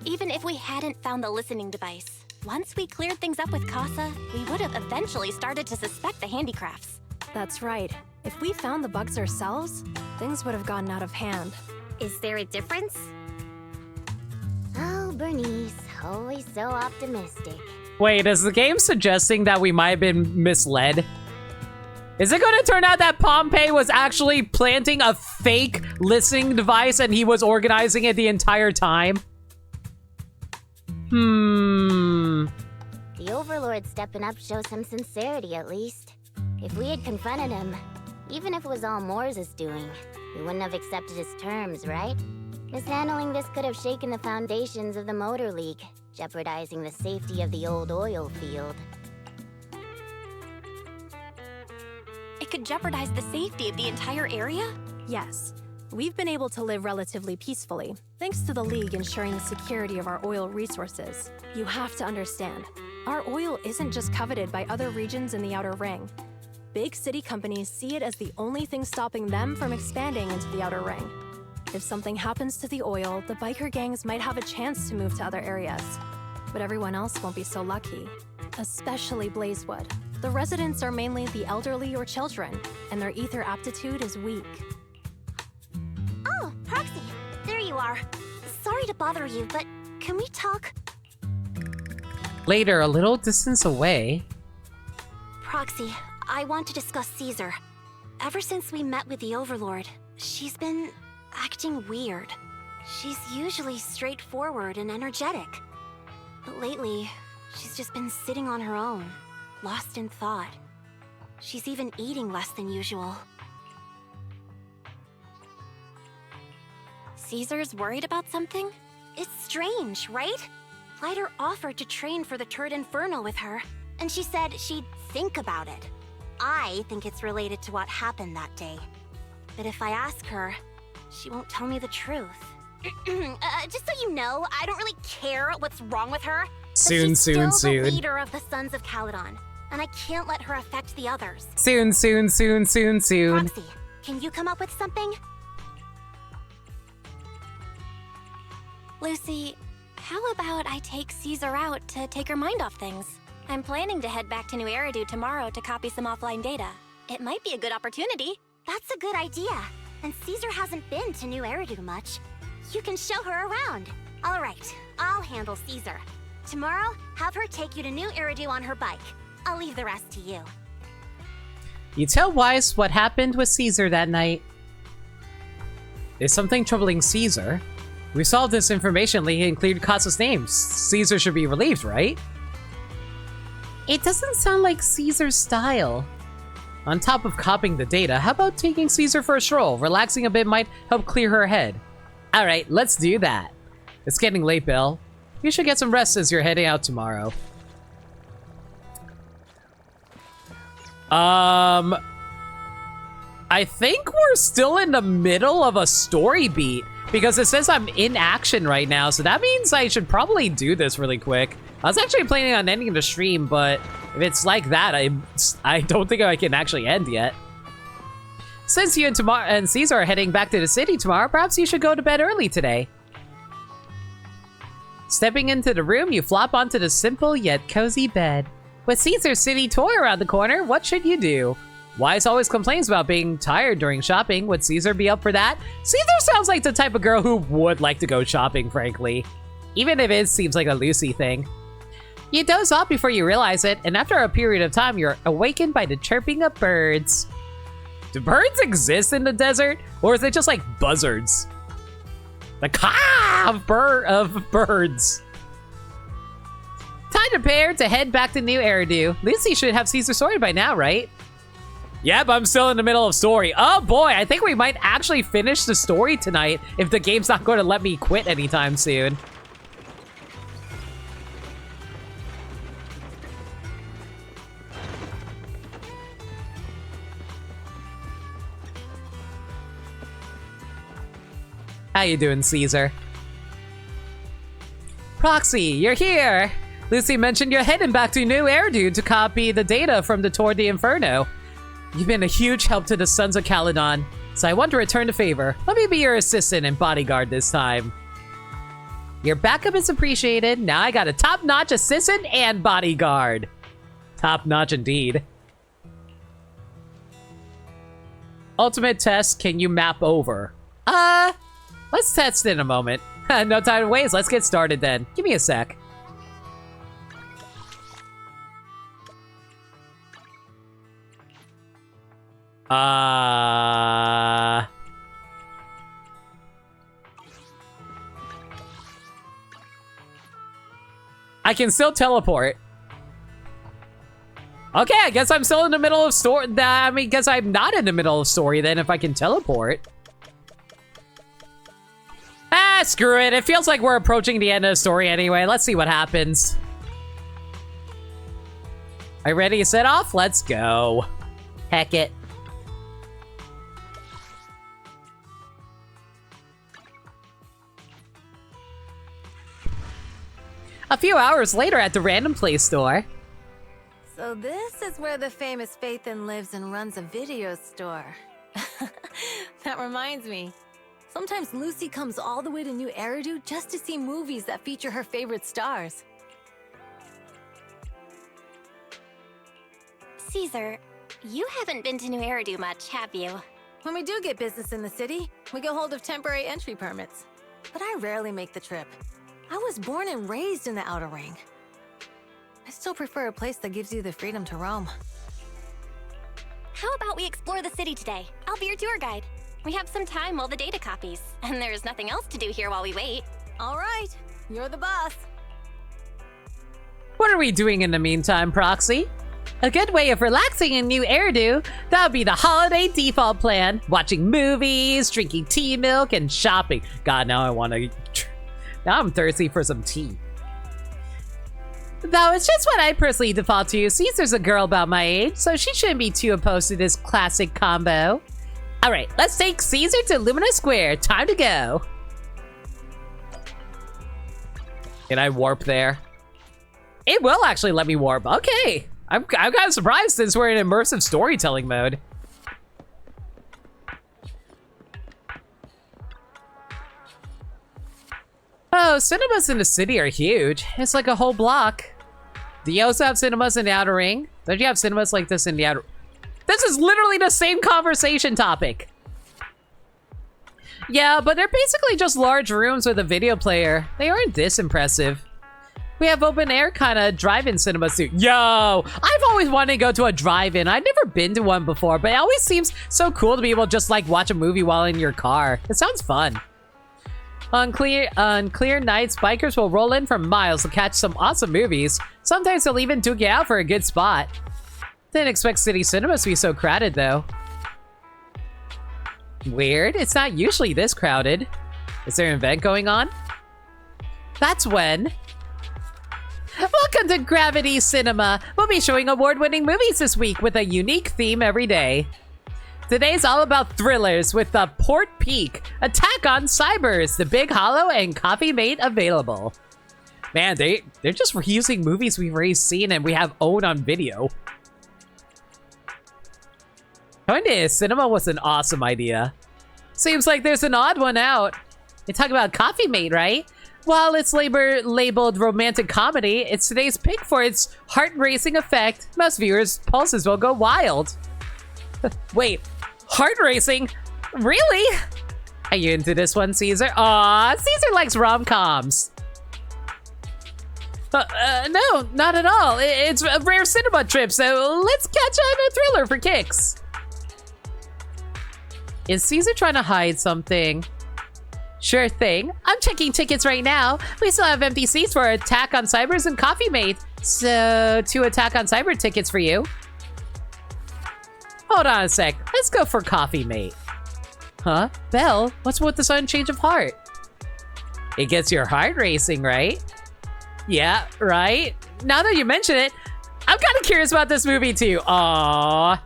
Even if we hadn't found the listening device, once we cleared things up with Casa, we would have eventually started to suspect the handicrafts. That's right. If we found the bugs ourselves, things would have gotten out of hand. Is there a difference? Oh, Bernice, always so optimistic. Wait, is the game suggesting that we might have been misled? Is it going to turn out that Pompey was actually planting a fake listening device and he was organizing it the entire time? The Overlord stepping up shows some sincerity, at least. If we had confronted him, even if it was all Moore's doing, we wouldn't have accepted his terms, right? Mishandling this could have shaken the foundations of the Motor League, jeopardizing the safety of the old oil field. It could jeopardize the safety of the entire area? Yes. We've been able to live relatively peacefully, thanks to the League ensuring the security of our oil resources. You have to understand, our oil isn't just coveted by other regions in the Outer Ring. Big city companies see it as the only thing stopping them from expanding into the Outer Ring. If something happens to the oil, the biker gangs might have a chance to move to other areas. But everyone else won't be so lucky, especially Blazewood. The residents are mainly the elderly or children, and their ether aptitude is weak. Oh, Proxy, there you are. Sorry to bother you, but can we talk? Later, a little distance away. Proxy, I want to discuss Caesar. Ever since we met with the Overlord, she's been acting weird. She's usually straightforward and energetic. But lately, she's just been sitting on her own, lost in thought. She's even eating less than usual. Caesar's worried about something? It's strange, right? Lighter offered to train for the Turd Inferno with her, and she said she'd think about it. I think it's related to what happened that day. But if I ask her, she won't tell me the truth. Just so you know, I don't really care what's wrong with her. Soon. She's still the leader of the Sons of Calydon, and I can't let her affect the others. Soon. Proxy, can you come up with something? Lucy, how about I take Caesar out to take her mind off things? I'm planning to head back to New Eridu tomorrow to copy some offline data. It might be a good opportunity. That's a good idea. And Caesar hasn't been to New Eridu much. You can show her around. All right, I'll handle Caesar. Tomorrow, have her take you to New Eridu on her bike. I'll leave the rest to you. You tell Weiss what happened with Caesar that night. Is something troubling Caesar? We solved this information leak and cleared Kasa's name. Caesar should be relieved, right? It doesn't sound like Caesar's style. On top of copying the data, how about taking Caesar for a stroll? Relaxing a bit might help clear her head. Alright, let's do that. It's getting late, Bill. You should get some rest as you're heading out tomorrow. I think we're still in the middle of a story beat because it says I'm in action right now, so that means I should probably do this really quick. I was actually planning on ending the stream, but if it's like that, I don't think I can actually end yet. Since you and Caesar are heading back to the city tomorrow, perhaps you should go to bed early today. Stepping into the room, you flop onto the simple yet cozy bed. With Caesar's city tour around the corner, what should you do? Weiss always complains about being tired during shopping. Would Caesar be up for that? Caesar sounds like the type of girl who would like to go shopping, frankly. Even if it seems like a Lucy thing. You doze off before you realize it, and after a period of time, you're awakened by the chirping of birds. Do birds exist in the desert? Or is it just like buzzards? The caw of birds. Time to prepare to head back to New Eridu. Lucy should have Caesar sorted by now, right? Yep, I'm still in the middle of story. Oh boy, I think we might actually finish the story tonight if the game's not going to let me quit anytime soon. How you doing, Caesar? Proxy, you're here! Lucy mentioned you're heading back to New Eridu to copy the data from the Tour de Inferno. You've been a huge help to the Sons of Calydon, so I want to return the favor. Let me be your assistant and bodyguard this time. Your backup is appreciated. Now I got a top-notch assistant and bodyguard. Top-notch indeed. ultimate test can you map over? Let's test in a moment. No time to waste. Let's get started then. Give me a sec. I can still teleport. Okay, I guess I'm still in the middle of story. I mean, guess I'm not in the middle of story then if I can teleport. Ah, screw it. It feels like we're approaching the end of the story anyway. Let's see what happens. Are you ready to set off? Let's go. Heck it. A few hours later at the Random Play store. So this is where the famous Phaethon lives and runs a video store. That reminds me. Sometimes Lucy comes all the way to New Eridu just to see movies that feature her favorite stars. Caesar, you haven't been to New Eridu much, have you? When we do get business in the city, we get hold of temporary entry permits. But I rarely make the trip. I was born and raised in the Outer Ring. I still prefer a place that gives you the freedom to roam. How about we explore the city today? I'll be your tour guide. We have some time while the data copies, and there's nothing else to do here while we wait. All right, you're the boss. What are we doing in the meantime, Proxy? A good way of relaxing in New Eridu, that would be the holiday default plan. Watching movies, drinking tea milk, and shopping. God, now I want to... Now I'm thirsty for some tea. Though it's just what I personally default to. Caesar's a girl about my age, so she shouldn't be too opposed to this classic combo. Alright, let's take Caesar to Lumina Square. Time to go. Can I warp there? It will actually let me warp. Okay. I'm kind of surprised since we're in immersive storytelling mode. Oh, cinemas in the city are huge. It's like a whole block. Do you also have cinemas in the Outer Ring? Don't you have cinemas like this in the Outer... This is literally the same conversation topic. Yeah, but they're basically just large rooms with a video player. They aren't this impressive. We have open air kind of drive-in cinemas too. Yo, I've always wanted to go to a drive-in. I've never been to one before, but it always seems so cool to be able to just like watch a movie while in your car. It sounds fun. On clear nights, bikers will roll in for miles to catch some awesome movies. Sometimes they'll even duke you out for a good spot. Didn't expect city cinemas to be so crowded though. Weird, it's not usually this crowded. Is there an event going on? That's when. Welcome to Gravity Cinema. We'll be showing award-winning movies this week with a unique theme every day. Today's all about thrillers with the Port Peak, Attack on Cybers, The Big Hollow, and Coffee Mate available. Man, they're just reusing movies we've already seen and we have owned on video. Going to a cinema was an awesome idea. Seems like there's an odd one out. You're talking about Coffee Mate, right? While it's labeled romantic comedy, it's today's pick for its heart-racing effect. Most viewers' pulses will go wild. Wait, heart racing? Really? Are you into this one, Caesar? Aw, Caesar likes rom-coms. No, not at all. It's a rare cinema trip, so let's catch on a thriller for kicks. Is Caesar trying to hide something? Sure thing. I'm checking tickets right now. We still have empty seats for Attack on Cybers and Coffee Mate. So, 2 Attack on Cyber tickets for you. Hold on a sec. Let's go for Coffee Mate. Huh? Belle, what's with the sudden change of heart? It gets your heart racing, right? Yeah, right? Now that you mention it, I'm kind of curious about this movie too. Aww.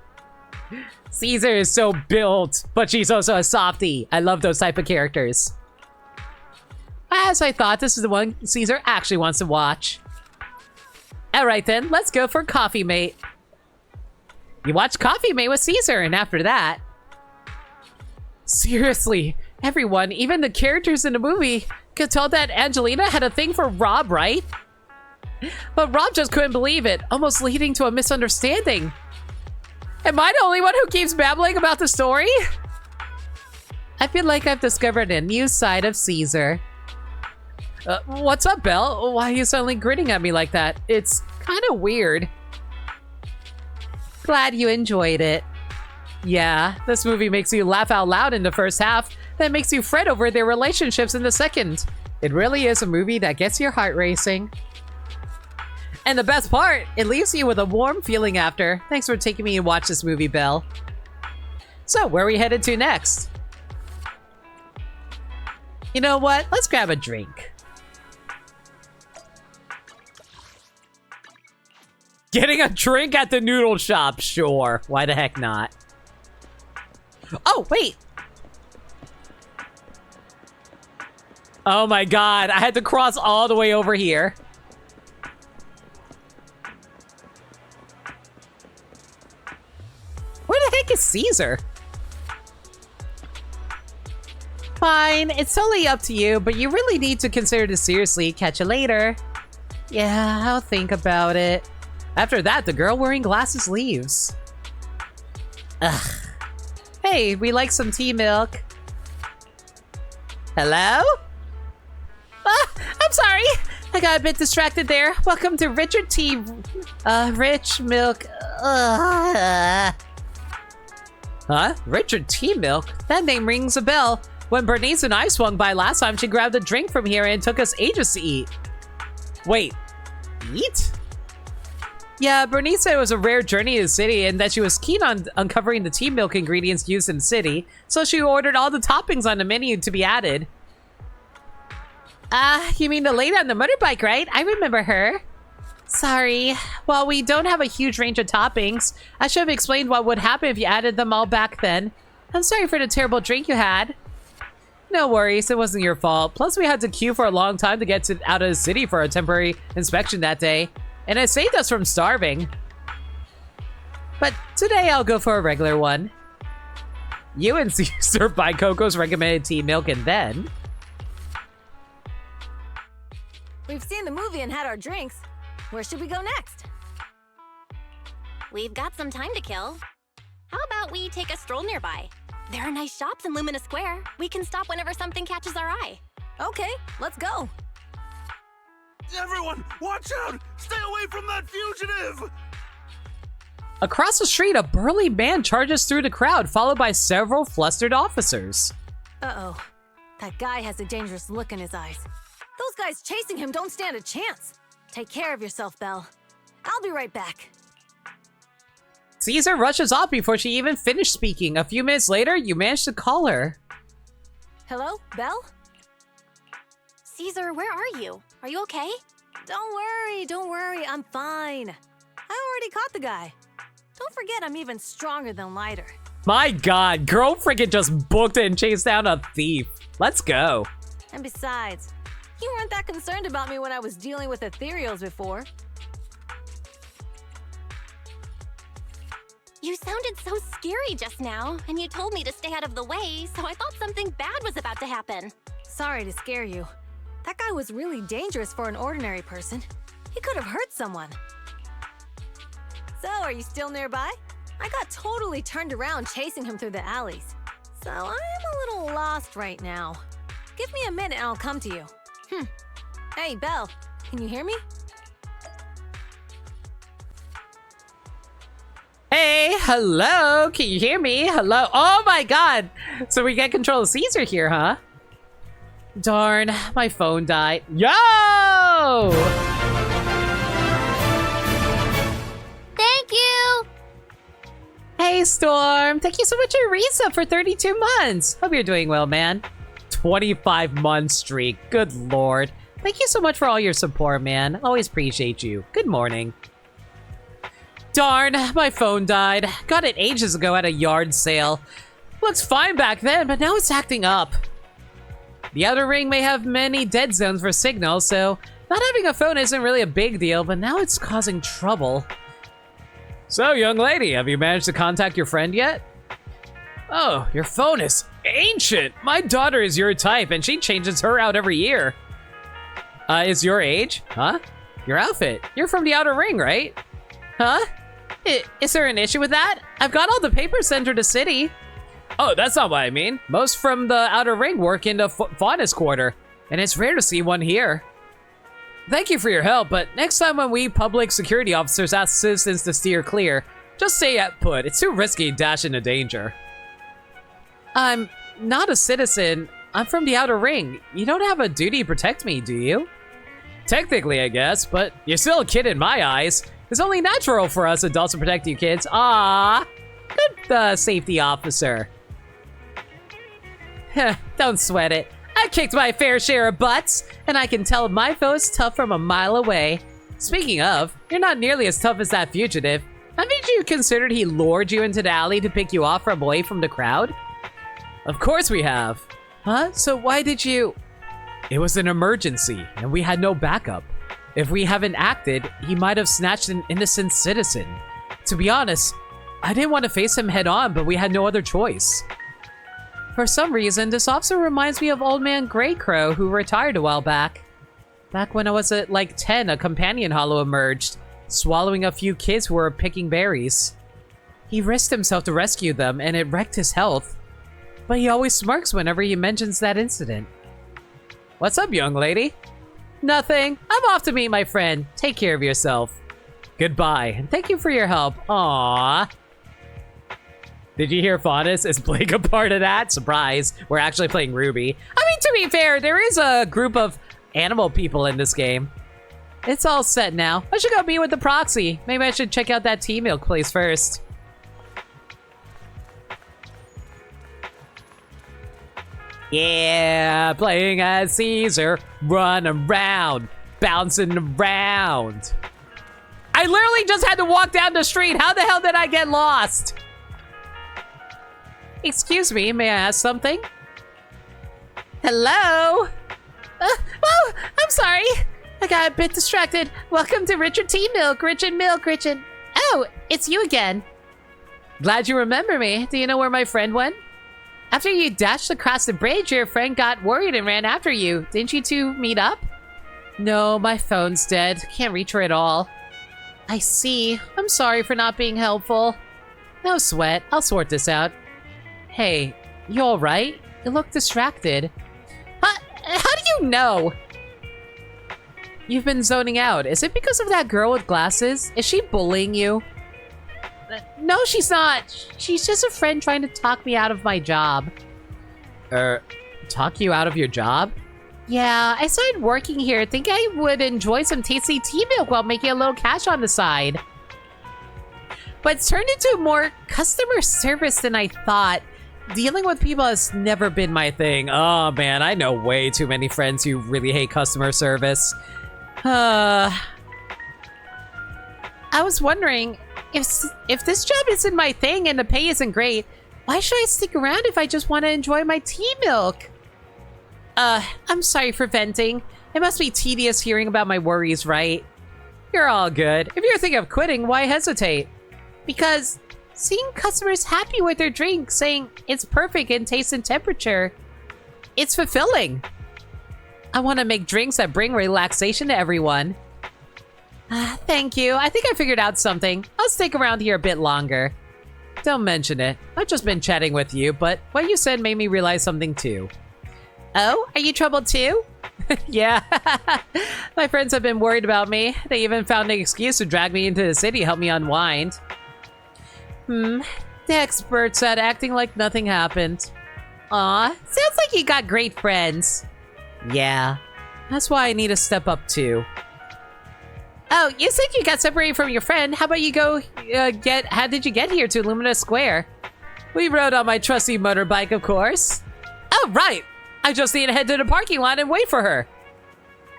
Caesar is so built, but she's also a softie. I love those type of characters. As I thought, this is the one Caesar actually wants to watch. Alright then, let's go for Coffee Mate. You watch Coffee Mate with Caesar, and after that... Seriously, everyone, even the characters in the movie, could tell that Angelina had a thing for Rob, right? But Rob just couldn't believe it, almost leading to a misunderstanding. Am I the only one who keeps babbling about the story? I feel like I've discovered a new side of Caesar. What's up, Belle? Why are you suddenly grinning at me like that? It's kind of weird. Glad you enjoyed it. Yeah, this movie makes you laugh out loud in the first half, then makes you fret over their relationships in the second. It really is a movie that gets your heart racing. And the best part, it leaves you with a warm feeling after. Thanks for taking me to watch this movie, Belle. So, where are we headed to next? You know what? Let's grab a drink. Getting a drink at the noodle shop, sure. Why the heck not? Oh, wait. Oh my god, I had to cross all the way over here. Where the heck is Caesar? Fine, it's totally up to you, but you really need to consider this seriously. Catch you later. Yeah, I'll think about it. After that, the girl wearing glasses leaves. Ugh. Hey, we like some tea milk. Hello? Ah, I'm sorry. I got a bit distracted there. Welcome to Richard T. Rich Milk. Huh? Richard T. Milk? That name rings a bell. When Bernice and I swung by last time, she grabbed a drink from here and took us ages to eat. Wait, eat? Yeah, Bernice said it was a rare journey to the city and that she was keen on uncovering the tea milk ingredients used in the city, so she ordered all the toppings on the menu to be added. You mean the lady on the motorbike, right? I remember her. Sorry. Well, we don't have a huge range of toppings. I should have explained what would happen if you added them all back then. I'm sorry for the terrible drink you had. No worries, it wasn't your fault. Plus, we had to queue for a long time to get out of the city for a temporary inspection that day. And it saved us from starving. But today I'll go for a regular one. You and Caesar buy Coco's recommended tea milk and then... We've seen the movie and had our drinks. Where should we go next? We've got some time to kill. How about we take a stroll nearby? There are nice shops in Lumina Square. We can stop whenever something catches our eye. Okay, let's go. Everyone, watch out! Stay away from that fugitive! Across the street, a burly man charges through the crowd, followed by several flustered officers. Uh-oh. That guy has a dangerous look in his eyes. Those guys chasing him don't stand a chance. Take care of yourself, Belle. I'll be right back. Caesar rushes off before she even finished speaking. A few minutes later, you manage to call her. Hello, Belle? Caesar, where are you? Are you okay? Don't worry, I'm fine. I already caught the guy. Don't forget I'm even stronger than lighter. My god, girl freaking just booked it and chased down a thief. Let's go. And besides, you weren't that concerned about me when I was dealing with ethereals before. You sounded so scary just now, and you told me to stay out of the way, so I thought something bad was about to happen. Sorry to scare you. That guy was really dangerous for an ordinary person. He could have hurt someone. So, are you still nearby? I got totally turned around chasing him through the alleys. So, I'm a little lost right now. Give me a minute and I'll come to you. Hey, Belle, can you hear me? Hey, hello, can you hear me? Hello, oh my god. So we get control of Caesar here, huh? Darn, my phone died. Yo! Thank you! Hey, Storm. Thank you so much for resub for 32 months. Hope you're doing well, man. 25-month streak. Good lord. Thank you so much for all your support, man. Always appreciate you. Good morning. Darn, my phone died. Got it ages ago at a yard sale. Looks fine back then, but now it's acting up. The Outer Ring may have many dead zones for signal, so not having a phone isn't really a big deal, but now it's causing trouble. So, young lady, have you managed to contact your friend yet? Oh, your phone is ancient. My daughter is your type, and she changes her out every year. Is your age? Huh? Your outfit. You're from the Outer Ring, right? Huh? Is there an issue with that? I've got all the papers sent to the city. Oh, that's not what I mean. Most from the Outer Ring work in the Faunus Quarter, and it's rare to see one here. Thank you for your help, but next time when we public security officers ask citizens to steer clear, just stay at put. It's too risky to dash into danger. I'm not a citizen. I'm from the Outer Ring. You don't have a duty to protect me, do you? Technically, I guess, but you're still a kid in my eyes. It's only natural for us adults to protect you kids. Ah, good safety officer. Don't sweat it. I kicked my fair share of butts, and I can tell my foe's tough from a mile away. Speaking of, you're not nearly as tough as that fugitive. Haven't you considered he lured you into the alley to pick you off from away from the crowd? Of course we have. Huh? So why did you... It was an emergency, and we had no backup. If we haven't acted, he might have snatched an innocent citizen. To be honest, I didn't want to face him head on, but we had no other choice. For some reason, this officer reminds me of Old Man Grey Crow, who retired a while back. Back when I was at like 10, a companion hollow emerged, swallowing a few kids who were picking berries. He risked himself to rescue them, and it wrecked his health. But he always smirks whenever he mentions that incident. What's up, young lady? Nothing. I'm off to meet my friend. Take care of yourself. Goodbye, and thank you for your help. Aww. Did you hear Faunus? Is Blake a part of that? Surprise. We're actually playing Ruby. I mean, to be fair, there is a group of animal people in this game. It's all set now. I should go meet with the proxy. Maybe I should check out that tea milk place first. Yeah, playing as Caesar, run around, bouncing around. I literally just had to walk down the street. How the hell did I get lost? Excuse me, may I ask something? Hello? Oh, I'm sorry. I got a bit distracted. Welcome to Richard Tea Milk, Richard Milk, Richard. Oh, it's you again. Glad you remember me. Do you know where my friend went? After you dashed across the bridge, your friend got worried and ran after you. Didn't you two meet up? No, my phone's dead. Can't reach her at all. I see. I'm sorry for not being helpful. No sweat. I'll sort this out. Hey, you alright? You look distracted. How do you know? You've been zoning out. Is it because of that girl with glasses? Is she bullying you? No, she's not. She's just a friend trying to talk me out of my job. Talk you out of your job? Yeah, I started working here. Think I would enjoy some tasty tea milk while making a little cash on the side. But it's turned into more customer service than I thought. Dealing with people has never been my thing. Oh man, I know way too many friends who really hate customer service. I was wondering, if this job isn't my thing and the pay isn't great, why should I stick around if I just want to enjoy my tea milk? I'm sorry for venting. It must be tedious hearing about my worries, right? You're all good. If you're thinking of quitting, why hesitate? Because seeing customers happy with their drink, saying it's perfect in taste and temperature, it's fulfilling. I want to make drinks that bring relaxation to everyone. Thank you. I think I figured out something. I'll stick around here a bit longer. Don't mention it. I've just been chatting with you, but what you said made me realize something too. Oh, are you troubled too? Yeah. My friends have been worried about me. They even found an excuse to drag me into the city to help me unwind. The experts at acting like nothing happened. Aw, sounds like you got great friends. Yeah. That's why I need to step up too. Oh, you said you got separated from your friend. How about you go how did you get here to Lumina Square? We rode on my trusty motorbike, of course. Oh, right. I just need to head to the parking lot and wait for her.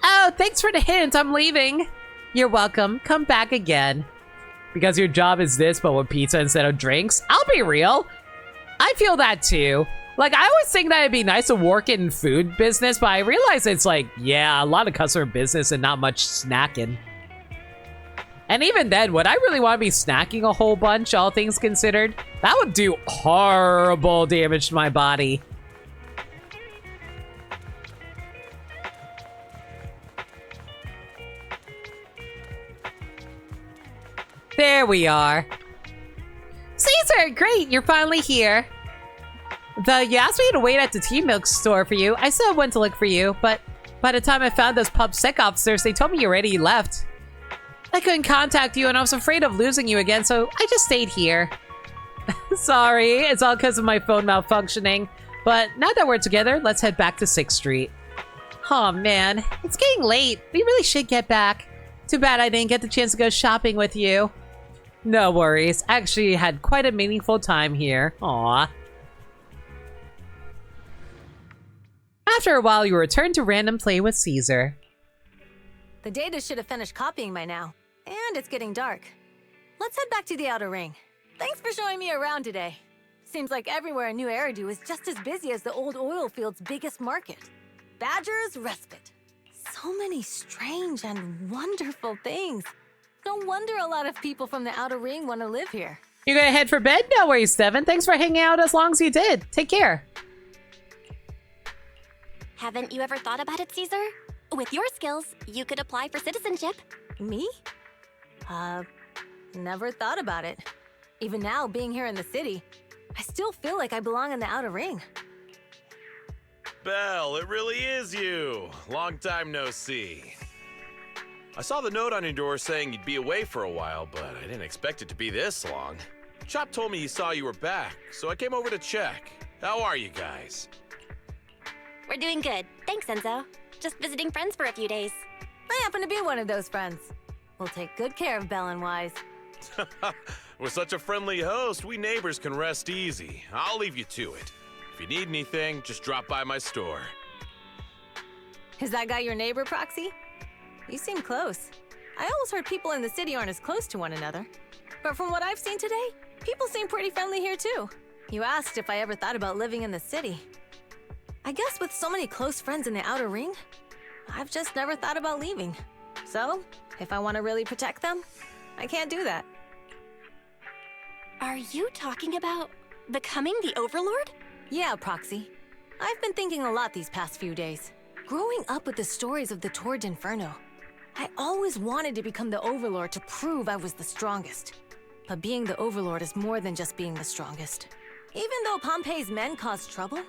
Oh, thanks for the hint. I'm leaving. You're welcome. Come back again. Because your job is this, but with pizza instead of drinks? I'll be real. I feel that too. Like, I always think that it'd be nice to work in food business, but I realize it's like, yeah, a lot of customer business and not much snacking. And even then, would I really want to be snacking a whole bunch, all things considered? That would do horrible damage to my body. There there we are. Caesar, great, you're finally here. You asked me to wait at the tea milk store for you. I still went to look for you, but by the time I found those pub sec officers, they told me you already left. I couldn't contact you and I was afraid of losing you again, so I just stayed here. Sorry, it's all because of my phone malfunctioning. But now that we're together, let's head back to 6th Street. Oh man, it's getting late. We really should get back. Too bad I didn't get the chance to go shopping with you. No worries, I actually had quite a meaningful time here. Aww. After a while, you return to random play with Caesar. The data should have finished copying by now. And it's getting dark. Let's head back to the Outer Ring. Thanks for showing me around today. Seems like everywhere in New Eridu is just as busy as the old oil field's biggest market. Badger's Respite. So many strange and wonderful things. No wonder a lot of people from the Outer Ring want to live here. You gonna head for bed? No worries, Devin. Thanks for hanging out as long as you did. Take care. Haven't you ever thought about it, Caesar? With your skills, you could apply for citizenship. Me? Never thought about it. Even now, being here in the city, I still feel like I belong in the Outer Ring. Belle, it really is you. Long time no see. I saw the note on your door saying you'd be away for a while, but I didn't expect it to be this long. Chop told me he saw you were back, so I came over to check. How are you guys? We're doing good. Thanks, Enzo. Just visiting friends for a few days. I happen to be one of those friends. We'll take good care of Belle and Wise. With such a friendly host, we neighbors can rest easy. I'll leave you to it. If you need anything, just drop by my store. Is that guy your neighbor, Proxy? You seem close. I always heard people in the city aren't as close to one another. But from what I've seen today, people seem pretty friendly here too. You asked if I ever thought about living in the city. I guess with so many close friends in the Outer Ring, I've just never thought about leaving. So, if I want to really protect them, I can't do that. Are you talking about becoming the Overlord? Yeah, Proxy. I've been thinking a lot these past few days. Growing up with the stories of the Tour d'Inferno, I always wanted to become the Overlord to prove I was the strongest. But being the Overlord is more than just being the strongest. Even though Pompey's men caused trouble,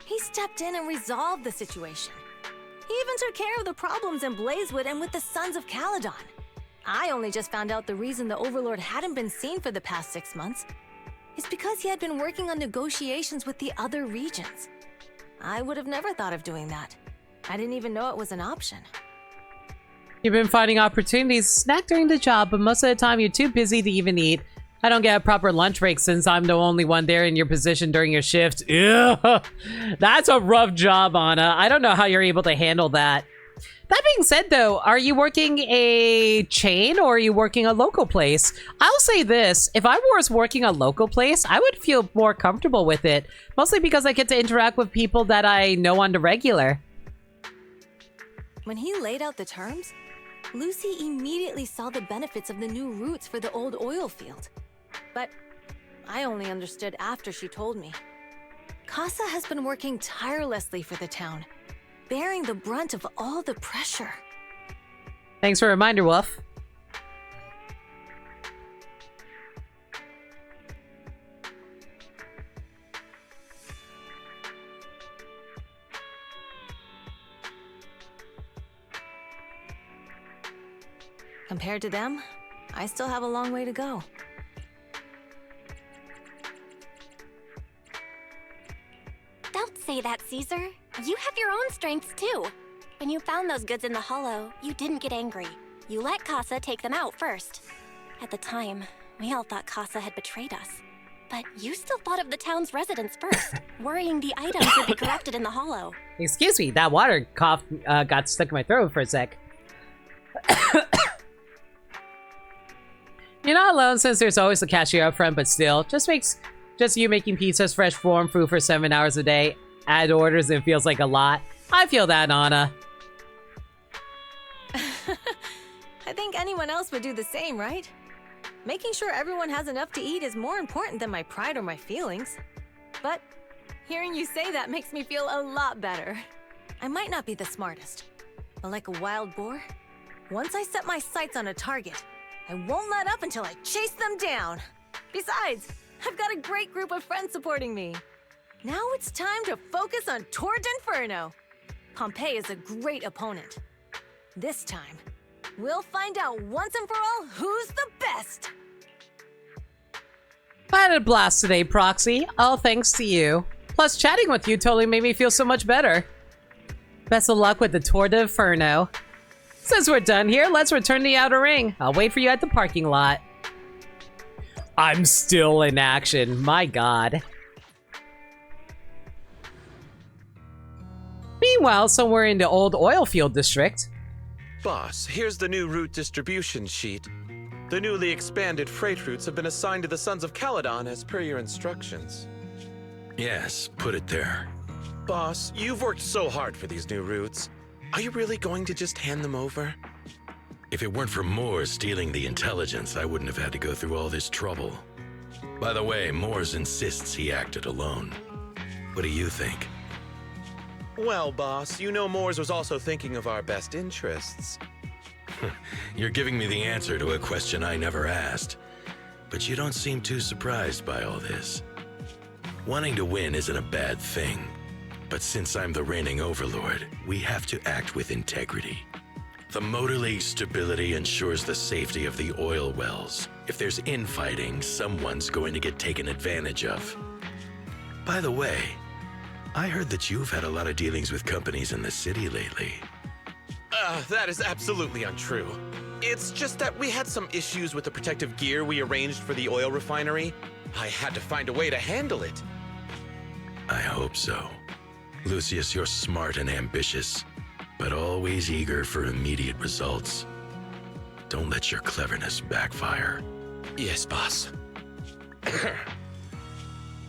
he stepped in and resolved the situation. He even took care of the problems in Blazewood and with the Sons of Calydon. I only just found out the reason the Overlord hadn't been seen for the past 6 months is because he had been working on negotiations with the other regions. I would have never thought of doing that. I didn't even know it was an option. You've been finding opportunities to snack during the job, but most of the time you're too busy to even eat. I don't get a proper lunch break since I'm the only one there in your position during your shift. Ew. That's a rough job, Anna. I don't know how you're able to handle that. That being said, though, are you working a chain or are you working a local place? I'll say this, if I was working a local place, I would feel more comfortable with it. Mostly because I get to interact with people that I know on the regular. When he laid out the terms, Lucy immediately saw the benefits of the new routes for the old oil field. But I only understood after she told me. Casa has been working tirelessly for the town, bearing the brunt of all the pressure. Thanks for a reminder, Wolf. Compared to them, I still have a long way to go. Don't say that, Caesar. You have your own strengths too. When you found those goods in the hollow, you didn't get angry. You let Casa take them out first. At the time, we all thought Casa had betrayed us. But you still thought of the town's residents first, worrying the items would be corrupted in the hollow. Excuse me, that water cough got stuck in my throat for a sec. You're not alone since there's always the cashier up front, but still, just you making pizzas, fresh warm food for 7 hours a day. Add orders, it feels like a lot. I feel that, Anna. I think anyone else would do the same, right? Making sure everyone has enough to eat is more important than my pride or my feelings. But hearing you say that makes me feel a lot better. I might not be the smartest, but like a wild boar, once I set my sights on a target, I won't let up until I chase them down. Besides, I've got a great group of friends supporting me. Now it's time to focus on Tour d'Inferno. Pompeii is a great opponent. This time, we'll find out once and for all who's the best. I had a blast today, Proxy. All thanks to you. Plus, chatting with you totally made me feel so much better. Best of luck with the Tour d'Inferno. Since we're done here, let's return to the outer ring. I'll wait for you at the parking lot. I'm still in action. My god. Meanwhile, somewhere in the old oil field district. Boss, here's the new route distribution sheet. The newly expanded freight routes have been assigned to the Sons of Calydon as per your instructions. Yes, put it there. Boss, you've worked so hard for these new routes. Are you really going to just hand them over? If it weren't for Moore stealing the intelligence, I wouldn't have had to go through all this trouble. By the way, Moores insists he acted alone. What do you think? Well, boss, you know Moores was also thinking of our best interests. You're giving me the answer to a question I never asked. But you don't seem too surprised by all this. Wanting to win isn't a bad thing. But since I'm the reigning overlord, we have to act with integrity. The Motor League's stability ensures the safety of the oil wells. If there's infighting, someone's going to get taken advantage of. By the way, I heard that you've had a lot of dealings with companies in the city lately. That is absolutely untrue. It's just that we had some issues with the protective gear we arranged for the oil refinery. I had to find a way to handle it. I hope so. Lucius, you're smart and ambitious, but always eager for immediate results. Don't let your cleverness backfire. Yes, boss.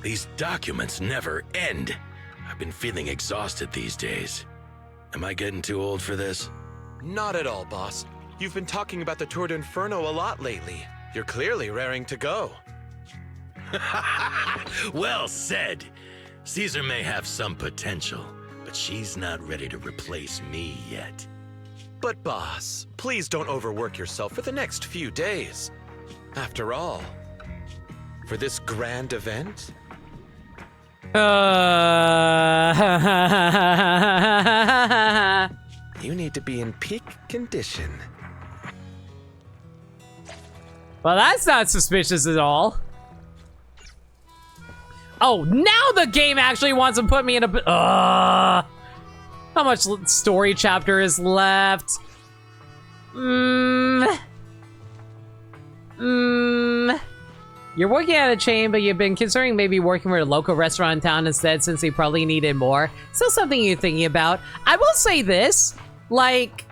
These documents never end. I've been feeling exhausted these days. Am I getting too old for this? Not at all, boss. You've been talking about the Tour d'Inferno a lot lately. You're clearly raring to go. Well said. Caesar may have some potential, but she's not ready to replace me yet. But boss, please don't overwork yourself for the next few days. After all, for this grand event... You need to be in peak condition. Well, that's not suspicious at all. Oh, now the game actually wants to put me in a... How much story chapter is left? You're working at a chain, but you've been considering maybe working for a local restaurant in town instead since they probably needed more. Still something you're thinking about. I will say this, like...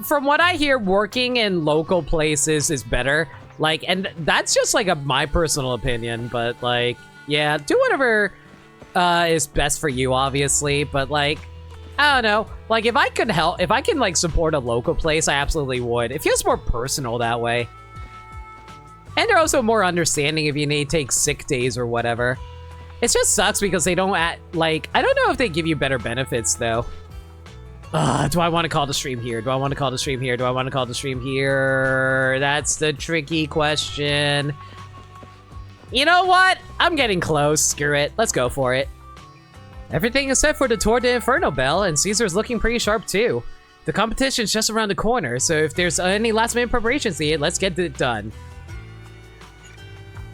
From what I hear, working in local places is better. Like, and that's just like my personal opinion, but like, yeah, do whatever is best for you, obviously, but like, I don't know. Like, if I could help, if I can like support a local place, I absolutely would. It feels more personal that way. And they're also more understanding if you need to take sick days or whatever. It just sucks because they don't like, I don't know if they give you better benefits though. Do I want to call the stream here? Do I want to call the stream here? Do I want to call the stream here? That's the tricky question. You know what? I'm getting close. Screw it. Let's go for it. Everything is set for the Tour d'Inferno bell, and Caesar's looking pretty sharp too. The competition's just around the corner, so if there's any last-minute preparations needed, let's get it done.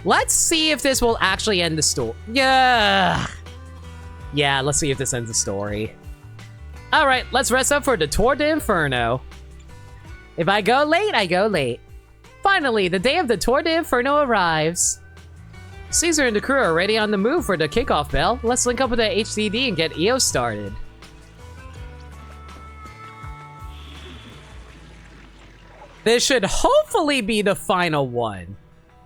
Let's see if this will actually end the story. Yeah, let's see if this ends the story. Alright, let's rest up for the Tour d'Inferno. If I go late, I go late. Finally, the day of the Tour d'Inferno arrives. Caesar and the crew are already on the move for the kickoff bell. Let's link up with the HDD and get EO started. This should hopefully be the final one.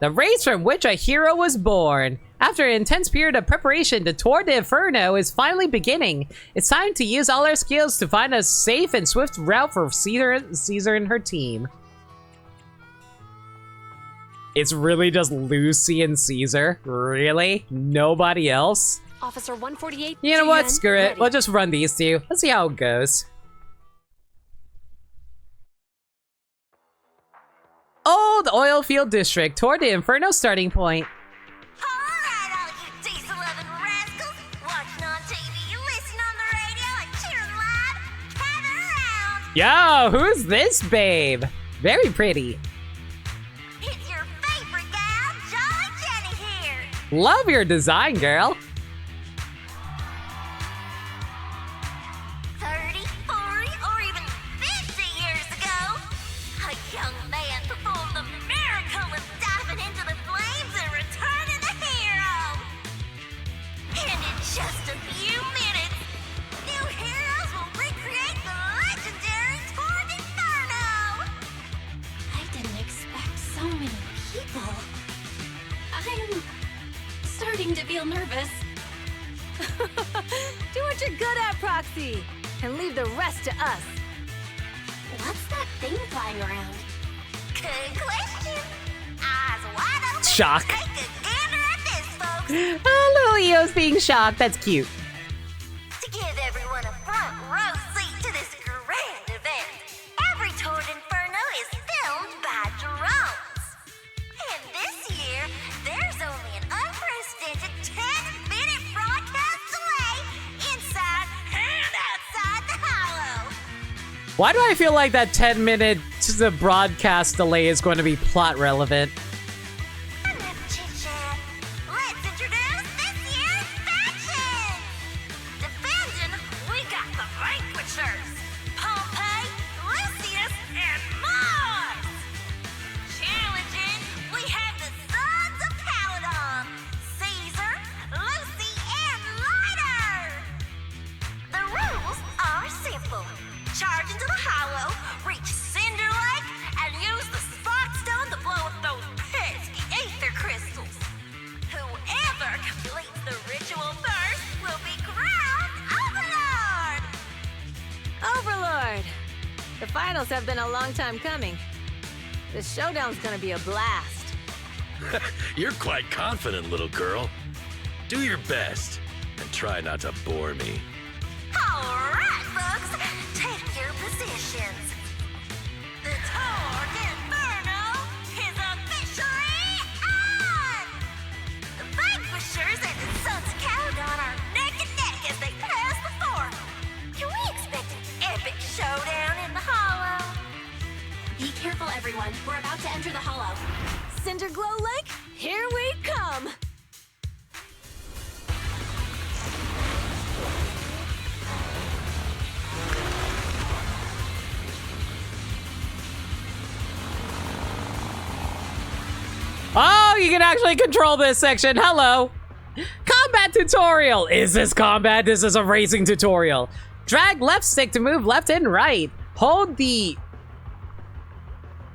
The race from which a hero was born. After an intense period of preparation, the Tour d'Inferno is finally beginning. It's time to use all our skills to find a safe and swift route for Caesar and her team. It's really just Lucy and Caesar? Really? Nobody else? Officer 148. You know what? GN, Screw it. ready. We'll just run these two. Let's see how it goes. Old oil field district toward the Inferno starting point. Alright, all you diesel-loving rascals, watching on TV, listening on the radio, and cheering live, gather around. Yo, who's this babe? Very pretty. It's your favorite gal, Jolly Jenny here. Love your design, girl. 30, 40, or even 50 years ago, a young man performed the miracle of diving into the flames and returning a hero. And in just a few minutes, new heroes will recreate the legendary Tour d'Inferno. I didn't expect so many people. I'm starting to feel nervous. Do what you're good at, Proxy, and leave the rest to us. What's that thing flying around? Good question. Eyes wide open. Shock. Take a gander at this, folks. Oh, little Eo's being shocked. That's cute. To give everyone a front row seat to this grand event, every Tour d'Inferno is filmed by drones. And this year, there's only an unprecedented 10-minute broadcast delay inside and outside the hollow. Why do I feel like that 10-minute broadcast delay is going to be plot relevant? Enough chit-chat. Let's introduce this year's faction. Defending, we got the Vanquishers, Pompey, Lucius, and Mars. Challenging, we have the Sons of Calydon, Caesar, Lucy, and Lighter. The rules are simple. Charge into the hollow, reach Cinder Lake, and use the Spark Stone to blow up those pesky ether crystals. Whoever completes the ritual first will be crowned Overlord. Overlord! The finals have been a long time coming. The showdown's gonna be a blast. You're quite confident, little girl. Do your best and try not to bore me. All right, folks, take your positions. The Tour d'Inferno is officially on! The Vanquishers and the Sons of Calydon are neck and neck as they pass the fort. Can we expect an epic showdown in the hollow? Be careful, everyone. We're about to enter the hollow. Cinderglow Lake, here we come! Oh, you can actually control this section. Hello. Combat tutorial. Is this combat? This is a racing tutorial. Drag left stick to move left and right. Hold the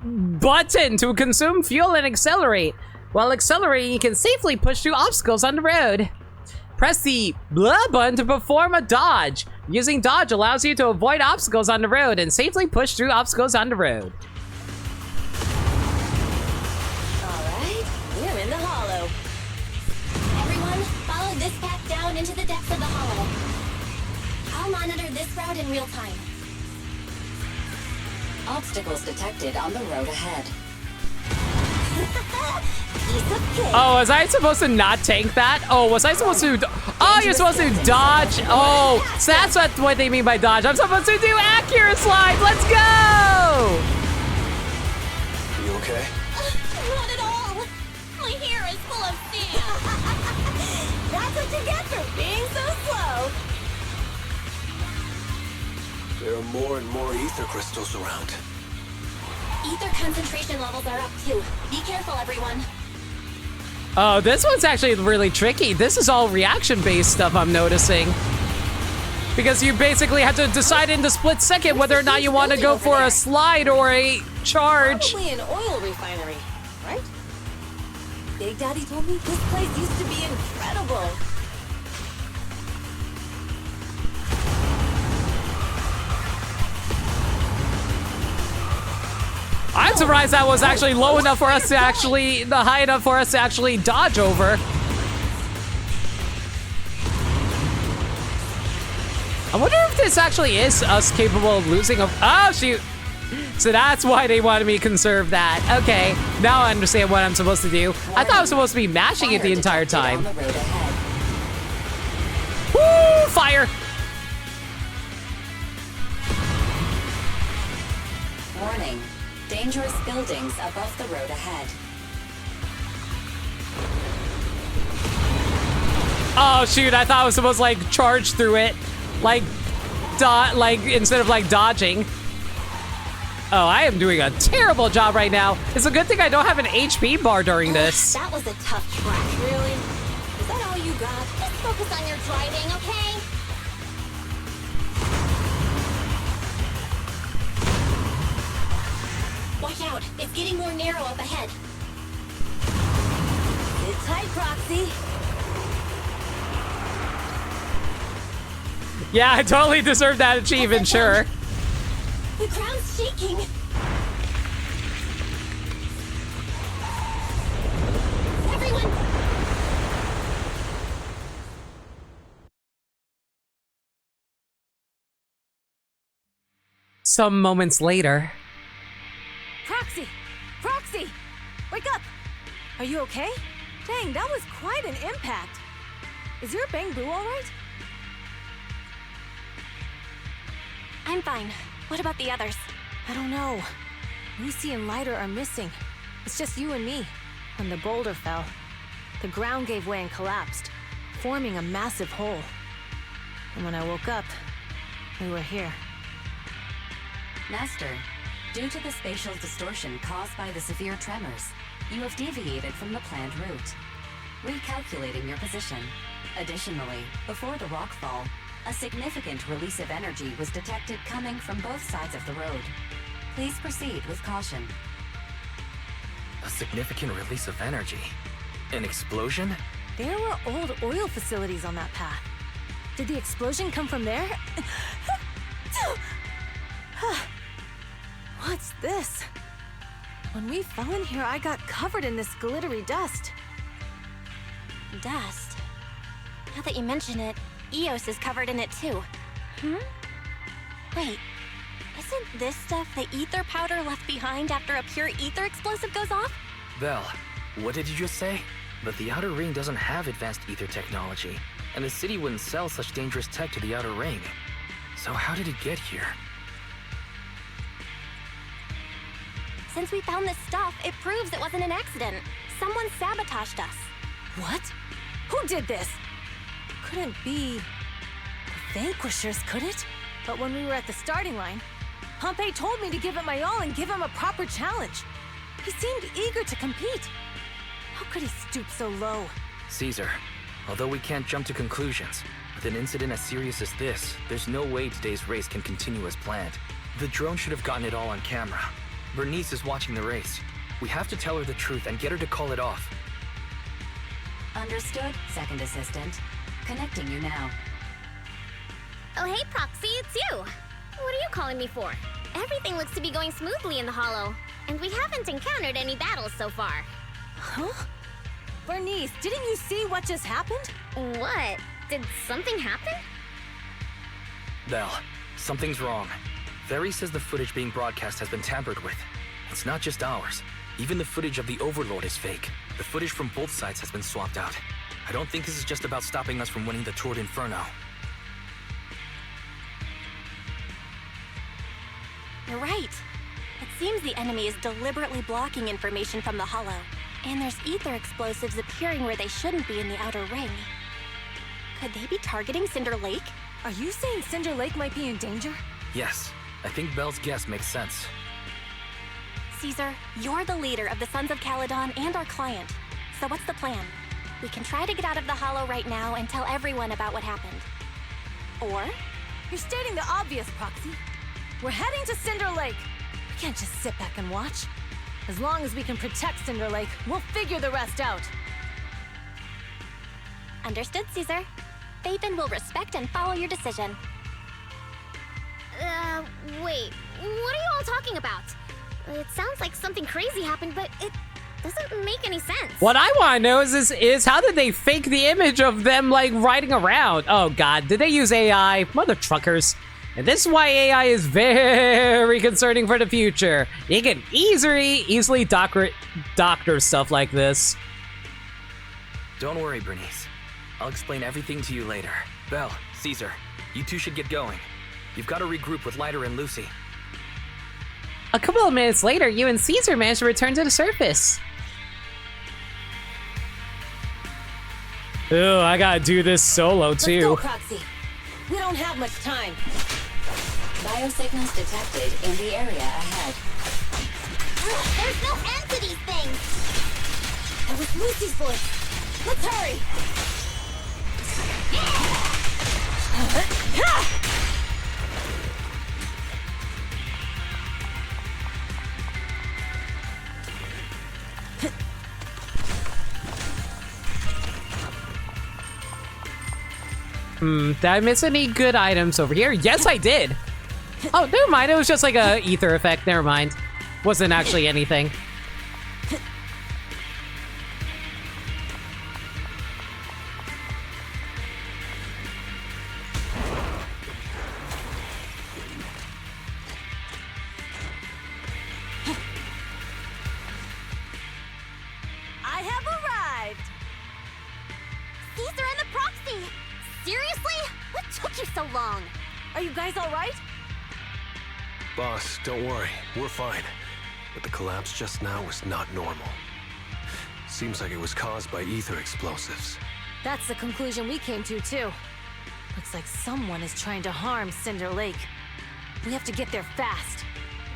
button to consume fuel and accelerate. While accelerating, you can safely push through obstacles on the road. Press the blah button to perform a dodge. Using dodge allows you to avoid obstacles on the road and safely push through obstacles on the road. We're in the hollow. Everyone, follow this path down into the depths of the hollow. I'll monitor this route in real time. Obstacles detected on the road ahead. Oh, was I supposed to not tank that? Oh, was I supposed to? Oh, you're supposed to dodge. Oh, so that's what they mean by dodge. I'm supposed to do accurate slide. Let's go! You okay? Not at all. My hair is full of sand. That's what you get for being so slow. There are more and more ether crystals around. Ether concentration levels are up too. Be careful, everyone. Oh, this one's actually really tricky. This is all reaction-based stuff I'm noticing. Because you basically have to decide in the split second whether or not you want to go for a slide or a charge. Probably an oil refinery, right? Big Daddy told me this place used to be incredible. I'm surprised that was actually low enough for us to actually, high enough for us to actually dodge over. I wonder if this actually is us capable of losing a, oh shoot. So that's why they wanted me to conserve that. Okay, now I understand what I'm supposed to do. I thought I was supposed to be mashing it the entire time. Woo! Fire! Warning. Dangerous buildings above the road ahead. Oh shoot, I thought I was supposed to like charge through it. Like instead of like dodging. Oh, I am doing a terrible job right now. It's a good thing I don't have an HP bar during this. That was a tough track. Really? Is that all you got? Just focus on your driving, okay? Watch out. It's getting more narrow up ahead. Sit tight, Proxy. Yeah, I totally deserve that achievement, sure. The ground's shaking. Everyone! Some moments later. Proxy! Proxy! Wake up! Are you okay? Dang, that was quite an impact. Is your Bang Boo alright? I'm fine. What about the others? I don't know. Lucy and Lighter are missing. It's just you and me. When the boulder fell, the ground gave way and collapsed, forming a massive hole. And when I woke up, we were here. Master, due to the spatial distortion caused by the severe tremors, you have deviated from the planned route. Recalculating your position. Additionally, before the rockfall, a significant release of energy was detected coming from both sides of the road. Please proceed with caution. A significant release of energy? An explosion? There were old oil facilities on that path. Did the explosion come from there? What's this? When we fell in here, I got covered in this glittery dust. Dust. Now that you mention it, Eos is covered in it too. Wait, isn't this stuff the ether powder left behind after a pure ether explosive goes off? Belle, what did you just say? But the Outer Ring doesn't have advanced ether technology, and the city wouldn't sell such dangerous tech to the Outer Ring. So how did it get here? Since we found this stuff, it proves it wasn't an accident. Someone sabotaged us. What? Who did this? Couldn't be the Vanquishers, could it? But when we were at the starting line, Pompey told me to give it my all and give him a proper challenge. He seemed eager to compete. How could he stoop so low? Caesar, although we can't jump to conclusions, with an incident as serious as this, there's no way today's race can continue as planned. The drone should have gotten it all on camera. Bernice is watching the race. We have to tell her the truth and get her to call it off. Understood, Second Assistant. Connecting you now. Oh, hey, Proxy, it's you. What are you calling me for? Everything looks to be going smoothly in the Hollow, and we haven't encountered any battles so far. Huh? Bernice, didn't you see what just happened? What? Did something happen? Belle, something's wrong. Very says the footage being broadcast has been tampered with. It's not just ours. Even the footage of the Overlord is fake. The footage from both sides has been swapped out. I don't think this is just about stopping us from winning the Tour d'Inferno. You're right. It seems the enemy is deliberately blocking information from the Hollow. And there's ether explosives appearing where they shouldn't be in the Outer Ring. Could they be targeting Cinder Lake? Are you saying Cinder Lake might be in danger? Yes, I think Belle's guess makes sense. Caesar, you're the leader of the Sons of Calydon and our client. So what's the plan? We can try to get out of the Hollow right now and tell everyone about what happened. Or? You're stating the obvious, Proxy. We're heading to Cinder Lake. We can't just sit back and watch. As long as we can protect Cinder Lake, we'll figure the rest out. Understood, Caesar. Phaethon will respect and follow your decision. Wait. What are you all talking about? It sounds like something crazy happened, but it doesn't make any sense. What I want to know is how did they fake the image of them like riding around? Oh god, did they use AI? Mother truckers. And this is why AI is very concerning for the future. You can easily doctor stuff like this. Don't worry, Bernice. I'll explain everything to you later. Belle, Caesar, you two should get going. You've got to regroup with Lighter and Lucy. A couple of minutes later, you and Caesar managed to return to the surface. Ew, I gotta do this solo too. Let's go, Proxy. We don't have much time. Biosignals detected in the area ahead. There's no end to these things! That was Lucy's voice. Let's hurry! Did I miss any good items over here? Yes, I did. Oh, never mind. It was just like a ether effect. Never mind. Wasn't actually anything. I have arrived! Caesar and the Proxy! Seriously? What took you so long? Are you guys alright? Boss, don't worry. We're fine. But the collapse just now was not normal. Seems like it was caused by ether explosives. That's the conclusion we came to, too. Looks like someone is trying to harm Cinder Lake. We have to get there fast.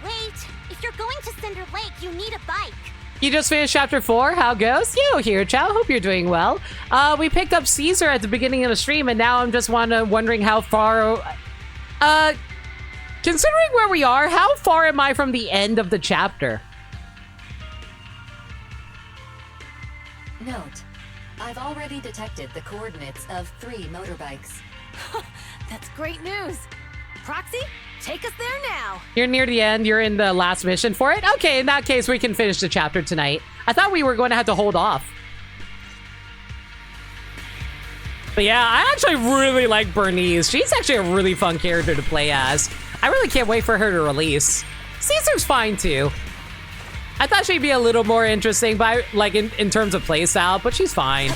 Wait, if you're going to Cinder Lake, you need a bike. You just finished chapter 4. How goes? You here, Chow. Hope you're doing well. We picked up Caesar at the beginning of the stream, and now I'm just wondering how far... Considering where we are, how far am I from the end of the chapter? Note, I've already detected the coordinates of 3 motorbikes. That's great news. Proxy, take us there now. You're near the end. You're in the last mission for it? Okay, in that case, we can finish the chapter tonight. I thought we were going to have to hold off. But yeah, I actually really like Bernice. She's actually a really fun character to play as. I really can't wait for her to release. Caesar's fine too. I thought she'd be a little more interesting by like in terms of playstyle, but she's fine.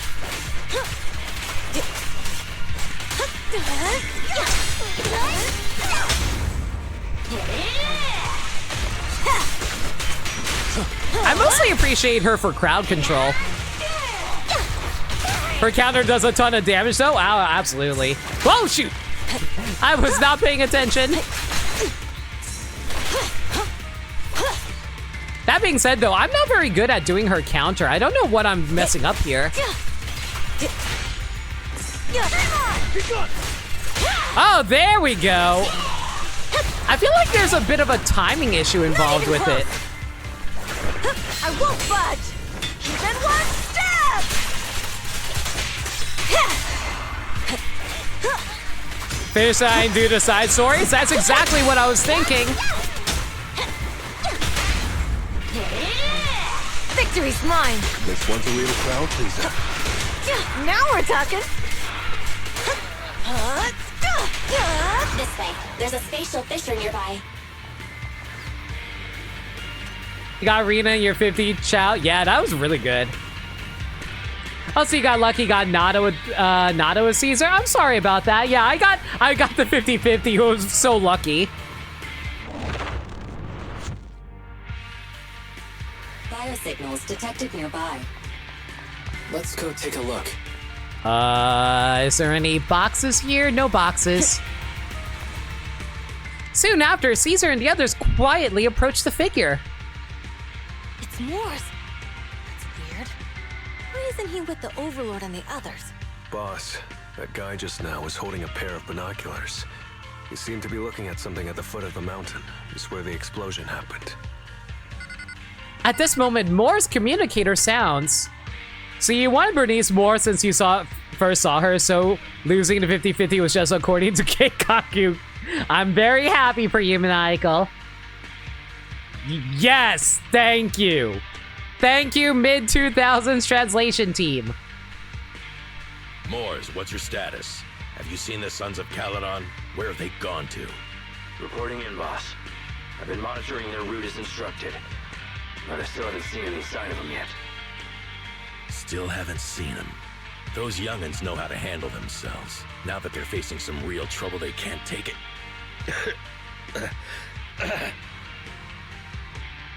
I mostly appreciate her for crowd control. Her counter does a ton of damage though. Wow, absolutely. Whoa, shoot! I was not paying attention. That being said though, I'm not very good at doing her counter. I don't know what I'm messing up here. Oh, there we go. I feel like there's a bit of a timing issue involved with it. I won't budge! Even one step! Finish that and do the side stories? That's exactly what I was thinking. Victory's mine! This one's a real crowd pleaser. Now we're talking! This way. There's a spatial fissure nearby. You got Rena in your 50 Chow. Yeah, that was really good. Also, you got lucky, got Nada with Caesar. I'm sorry about that. Yeah, I got the 50-50. Who was so lucky. Biosignals detected nearby. Let's go take a look. Is there any boxes here? No boxes. Soon after, Caesar and the others quietly approached the figure. It's Morse. That's weird. Why isn't he with the Overlord and the others? Boss, that guy just now was holding a pair of binoculars. He seemed to be looking at something at the foot of the mountain, just where the explosion happened. At this moment, Moore's communicator sounds. So you wanted Bernice more since you first saw her, so losing the 50-50 was just according to Keikaku. I'm very happy for you, Maniacal. Yes, thank you. Thank you, mid-2000s translation team. Moors, what's your status? Have you seen the Sons of Calydon? Where have they gone to? Reporting in, boss. I've been monitoring their route as instructed, but I still haven't seen any sign of them yet. Still haven't seen them. Those young'uns know how to handle themselves. Now that they're facing some real trouble, they can't take it.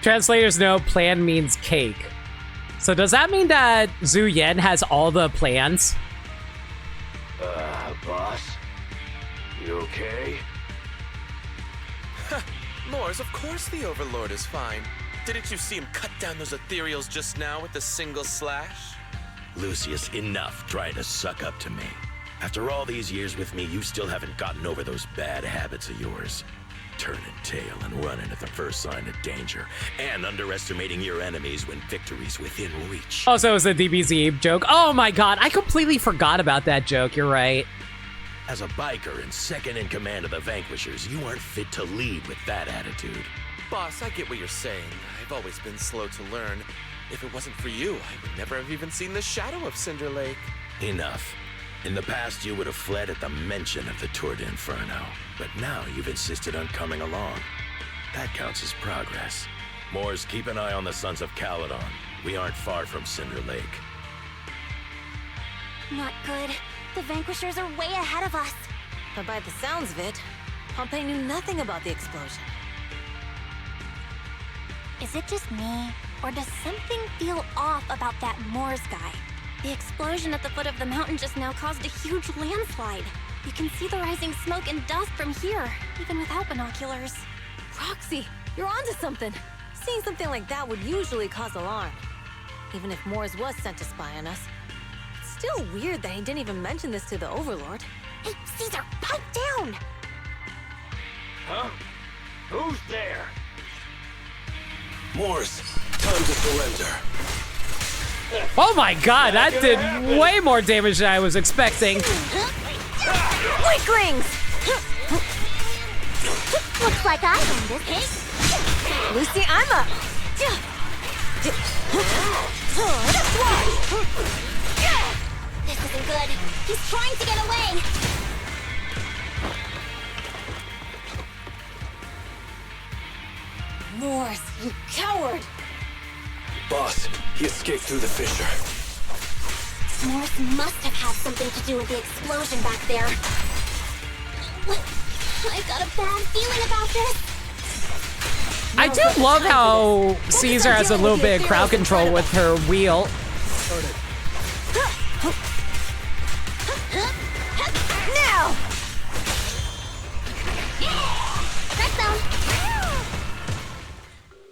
Translators know plan means cake. So does that mean that Zhu Yan has all the plans? Boss? You okay? Mors, of course the Overlord is fine. Didn't you see him cut down those ethereals just now with a single slash? Lucius, enough trying to suck up to me. After all these years with me, you still haven't gotten over those bad habits of yours. Turning tail and running at the first sign of danger, and underestimating your enemies when victory's within reach. Also, it was a DBZ joke. Oh my god, I completely forgot about that joke, you're right. As a biker and second in command of the Vanquishers, you aren't fit to lead with that attitude. Boss, I get what you're saying. I've always been slow to learn. If it wasn't for you, I would never have even seen the shadow of Cinder Lake. Enough. In the past, you would have fled at the mention of the Tour d'Inferno, but now you've insisted on coming along. That counts as progress. Mors, keep an eye on the Sons of Calydon. We aren't far from Cinder Lake. Not good. The Vanquishers are way ahead of us. But by the sounds of it, Pompey knew nothing about the explosion. Is it just me, or does something feel off about that Mors guy? The explosion at the foot of the mountain just now caused a huge landslide. You can see the rising smoke and dust from here, even without binoculars. Roxy, you're onto something. Seeing something like that would usually cause alarm. Even if Mors was sent to spy on us. It's still weird that he didn't even mention this to the Overlord. Hey, Caesar, pipe down! Huh? Who's there? Mors, time to surrender. Oh my god, that did way more damage than I was expecting. Weaklings! Looks like I win this case. Lucy, I'm up. This isn't good. He's trying to get away. Mors, you coward! Boss, he escaped through the fissure. Mors must have had something to do with the explosion back there. I've got a bad feeling about this. I do love how Caesar has a little bit of crowd control with her wheel. Now!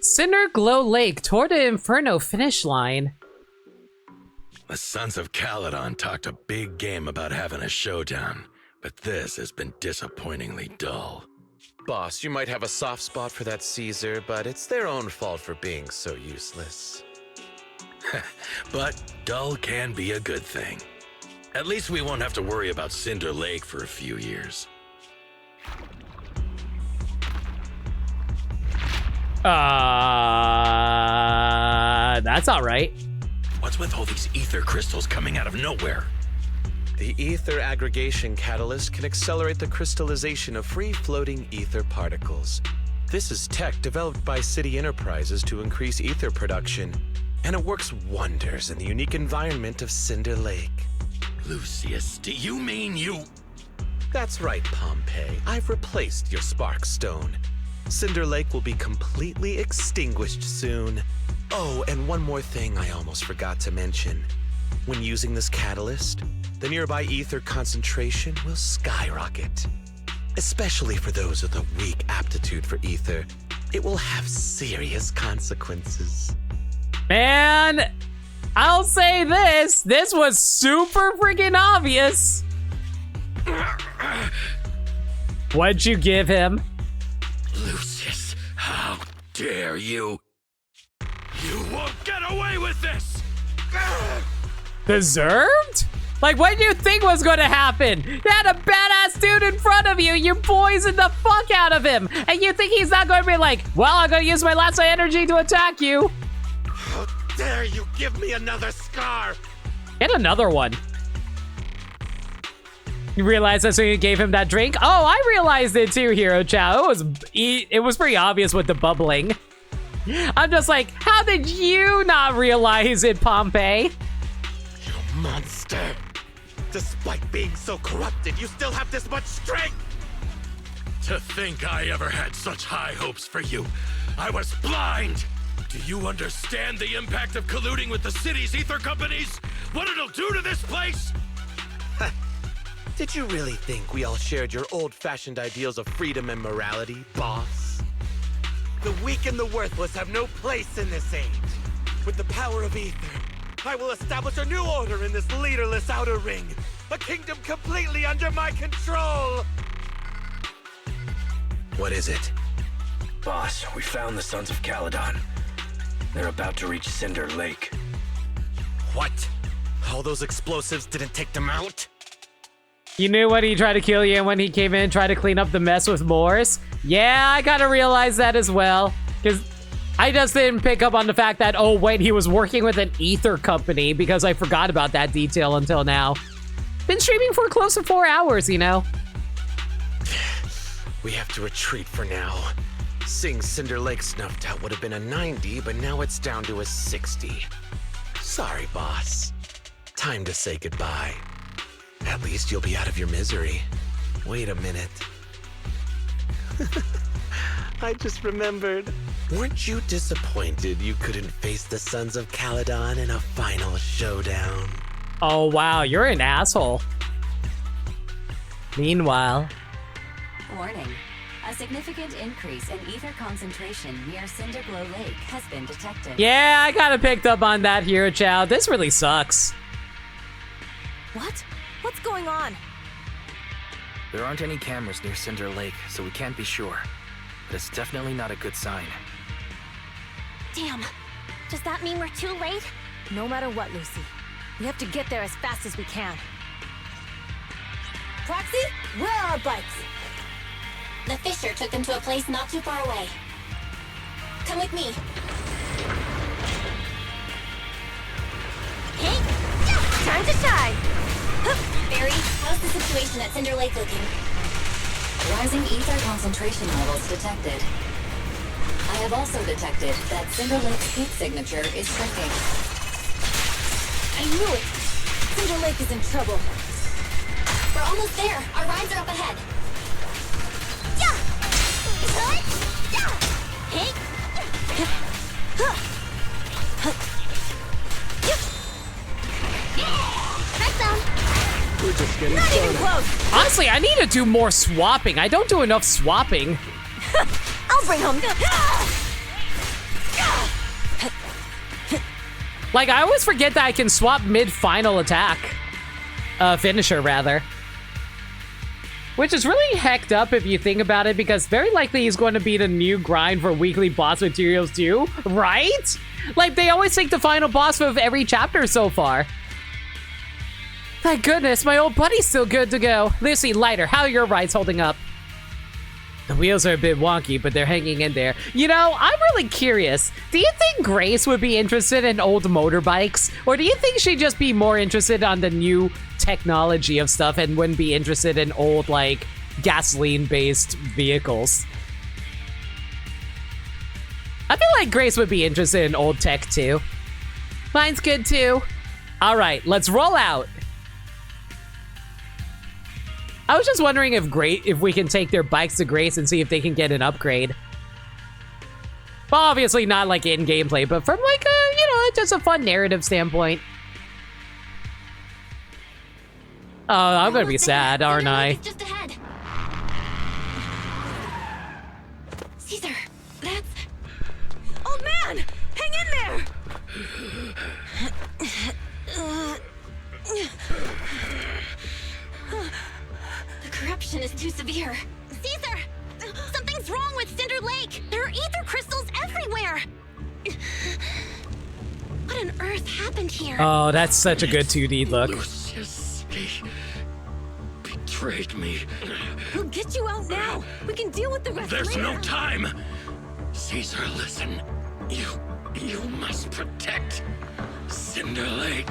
Cinder Glow Lake toward the Inferno finish line. The Sons of Calydon talked a big game about having a showdown, but this has been disappointingly dull. Boss, you might have a soft spot for that Caesar, but it's their own fault for being so useless. But dull can be a good thing. At least we won't have to worry about Cinder Lake for a few years. That's all right. What's with all these ether crystals coming out of nowhere? The ether aggregation catalyst can accelerate the crystallization of free-floating ether particles. This is tech developed by City Enterprises to increase ether production, and it works wonders in the unique environment of Cinder Lake. Lucius, do you mean you... That's right, Pompey. I've replaced your spark stone. Cinder Lake will be completely extinguished soon. Oh, and one more thing I almost forgot to mention. When using this catalyst, the nearby ether concentration will skyrocket. Especially for those with a weak aptitude for ether, it will have serious consequences. Man, I'll say this. This was super freaking obvious. What'd you give him? Lucius, how dare you? You won't get away with this! Deserved? Like, what did you think was gonna happen? You had a badass dude in front of you, you poisoned the fuck out of him, and you think he's not gonna be like, well, I'm gonna use my last energy to attack you. How dare you give me another scar? Get another one. You realized that's when you gave him that drink? Oh, I realized it too, Hero Chow. It was pretty obvious with the bubbling. I'm just like, how did you not realize it, Pompey? You monster! Despite being so corrupted, you still have this much strength! To think I ever had such high hopes for you. I was blind! Do you understand the impact of colluding with the city's ether companies? What it'll do to this place? Did you really think we all shared your old-fashioned ideals of freedom and morality, boss? The weak and the worthless have no place in this age. With the power of ether, I will establish a new order in this leaderless outer ring. A kingdom completely under my control! What is it? Boss, we found the Sons of Calydon. They're about to reach Cinder Lake. What? All those explosives didn't take them out? You knew when he tried to kill you and when he came in and tried to clean up the mess with Morse? Yeah, I gotta realize that as well. Because I just didn't pick up on the fact that, oh wait, he was working with an ether company because I forgot about that detail until now. Been streaming for close to 4 hours, you know? We have to retreat for now. Seeing Cinder Lake snuffed out would have been a 90, but now it's down to a 60. Sorry, boss. Time to say goodbye. At least you'll be out of your misery. Wait a minute. I just remembered. Weren't you disappointed you couldn't face the Sons of Calydon in a final showdown? Oh wow, you're an asshole. Meanwhile... Warning. A significant increase in ether concentration near Cinderglow Lake has been detected. Yeah, I kinda picked up on that, Hero Chow. This really sucks. What? What's going on? There aren't any cameras near Cinder Lake, so we can't be sure. But it's definitely not a good sign. Damn. Does that mean we're too late? No matter what, Lucy. We have to get there as fast as we can. Proxy, where are our bikes? The Fisher took them to a place not too far away. Come with me. Hey! Time to shine! Barry, how's the situation at Cinder Lake looking? Rising ether concentration levels detected. I have also detected that Cinder Lake's heat signature is shrinking. I knew it! Cinder Lake is in trouble. We're almost there. Our rides are up ahead. We're just getting Not started. even close! Honestly, I need to do more swapping. I don't do enough swapping. I'll bring home. Like, I always forget that I can swap mid-final attack. Finisher, rather. Which is really hecked up if you think about it, because very likely he's going to be the new grind for weekly boss materials too, right? Like, they always take the final boss of every chapter so far. Thank goodness, my old buddy's still good to go. Lucy, Lighter, how are your rides holding up? The wheels are a bit wonky, but they're hanging in there. You know, I'm really curious. Do you think Grace would be interested in old motorbikes? Or do you think she'd just be more interested on the new technology of stuff and wouldn't be interested in old, like, gasoline-based vehicles? I feel like Grace would be interested in old tech, too. Mine's good, too. All right, let's roll out. I was just wondering if we can take their bikes to Grace and see if they can get an upgrade. Well, obviously not like in gameplay, but from like a, you know, just a fun narrative standpoint. Oh, I'm gonna be sad, aren't I? Just ahead. Caesar, that's... Old man! Hang in there! The corruption is too severe. Caesar! Something's wrong with Cinder Lake! There are ether crystals everywhere! What on earth happened here? Oh, that's such a good 2D look. Lucius, he betrayed me. We'll get you out now. We can deal with the rest There's later. no time. Caesar, listen. You must protect Cinder Lake.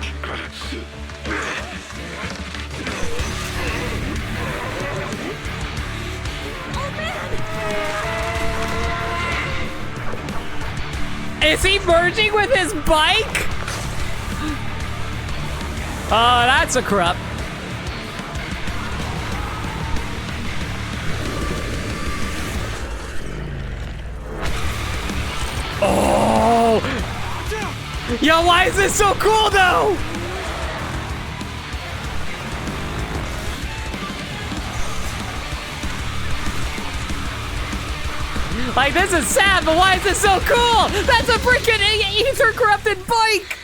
Is he merging with his bike? Oh, that's a corrupt. Oh! Yo, why is this so cool though? Like, this is sad, but why is this so cool? That's a freaking ether corrupted bike!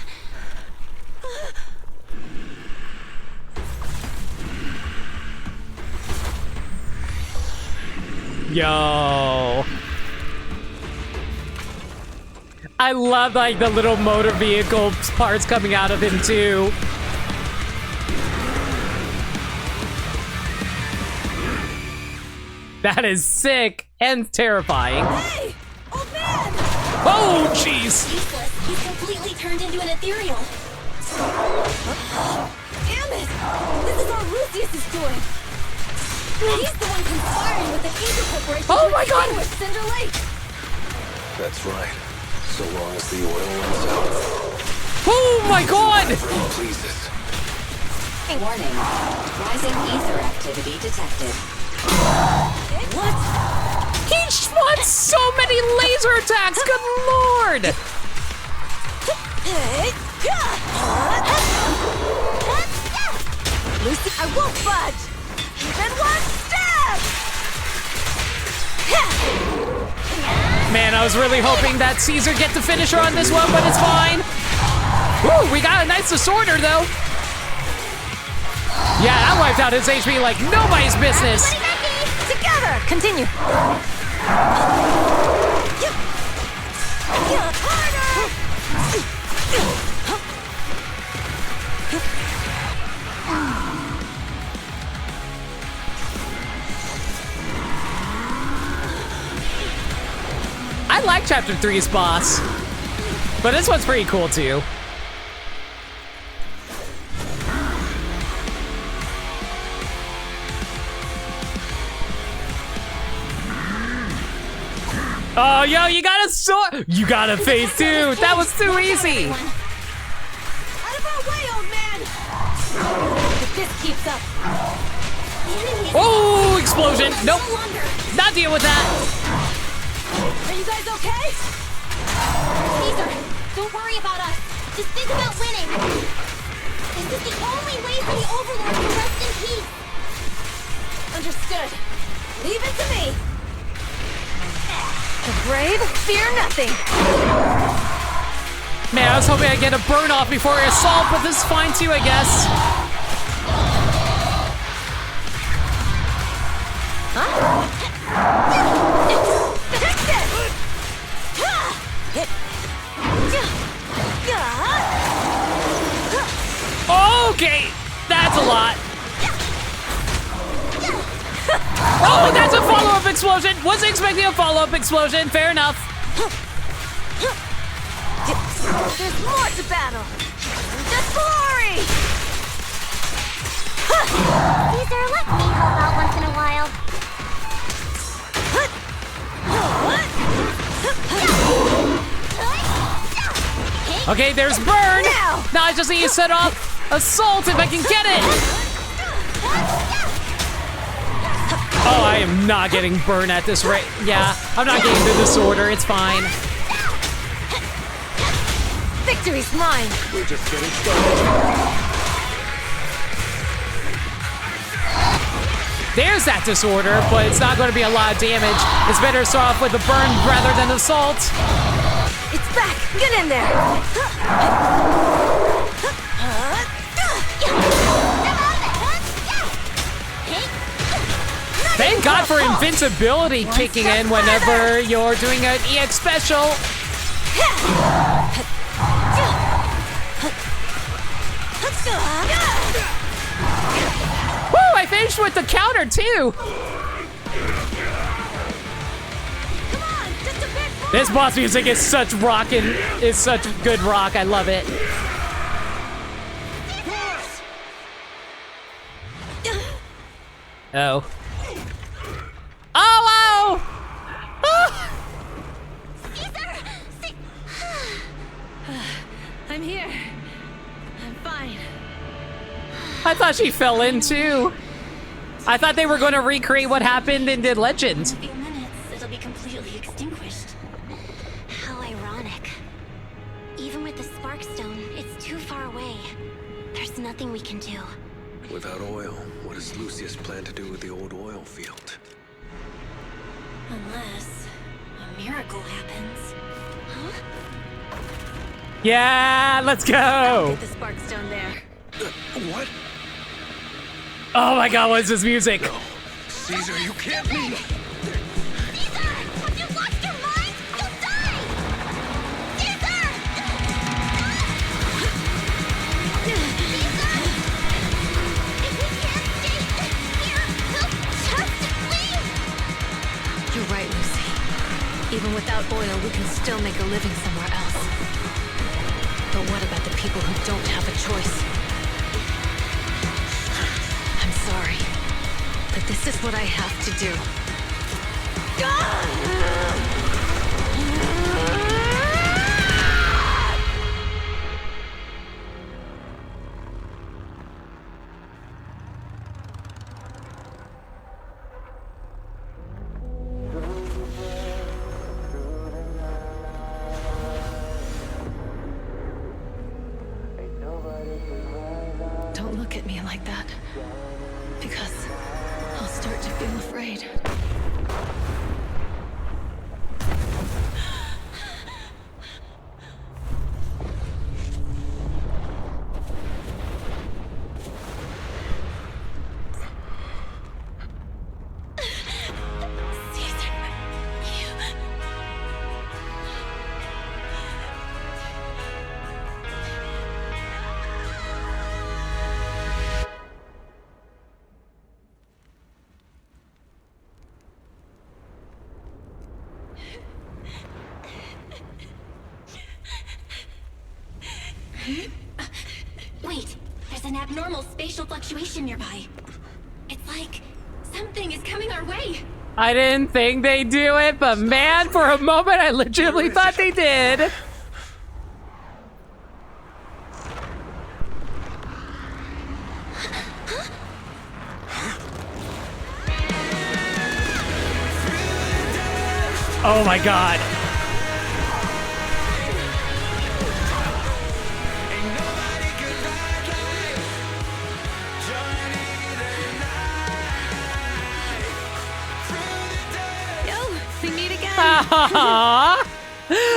Yo. I love, like, the little motor vehicle parts coming out of him, too. That is sick and terrifying. Hey! Old man! Oh, jeez! Useless. He's completely turned into an ethereal. Damn it! This is all Lucius is doing. He's the one conspiring with the Ether Corporation Oh my God! with Cinder Lake. That's right. So long as the oil runs out. Oh my God! Whatever he pleases. Warning. Rising ether activity detected. What? He spawns so many laser attacks, good lord! Lucy, I won't budge! Even one step! Man, I was really hoping that Caesar get the finisher on this one, but it's fine. Woo, we got a nice disorder though. Yeah, that wiped out his HP like nobody's business. Together! Continue! I like Chapter 3's boss, but this one's pretty cool too. Oh, yo, you got a sword! You got a phase 2! That was too easy! Out of our way, old man! If this keeps up... Oh, explosion! Nope! Not deal with that! Are you guys okay? Caesar, don't worry about us. Just think about winning. This is the only way for the Overlord to rest in peace. Understood. Leave it to me. The brave fear nothing. Man, I was hoping I'd get a burn off before I assault, but this is fine too, I guess. Okay, that's a lot. Oh, that's a follow-up explosion. Wasn't expecting a follow-up explosion. Fair enough. There's more to battle. The glory. Caesar, let me help out once in a while. Okay, there's burn. Now I just need to set off assault if I can get it. Oh, I am not getting burned at this rate. Yeah, I'm not getting the disorder. It's fine. Victory's mine. We're just getting started. There's that disorder, but it's not going to be a lot of damage. It's better to start off with a burn rather than assault. It's back. Get in there. Thank God for invincibility kicking in whenever you're doing an EX special. Woo, I finished with the counter too. This boss music is such rockin', it's such good rock, I love it. Oh. Oh, wow! fine. I thought she fell in too. I thought they were going to recreate what happened in the Legend. In a few minutes, it'll be completely extinguished. How ironic. Even with the Sparkstone, it's too far away. There's nothing we can do. Without oil, what does Lucius plan to do with the old oil field? Unless a miracle happens. Huh? Yeah, let's go. Get the Sparkstone there. What? Oh my god, what is this music? No. Caesar, you can't mean... Caesar! Have you lost your mind? You'll die! Caesar! Caesar! If we can't stay here, we'll just leave! You're right, Lucy. Even without oil, we can still make a living somewhere else. But what about the people who don't have a choice? I'm sorry, but this is what I have to do. Don't look at me like that, because I'll start to feel afraid. Wait, there's an abnormal spatial fluctuation nearby. It's like something is coming our way. I didn't think they'd do it, but man, for a moment I legitimately thought they did. Oh my god.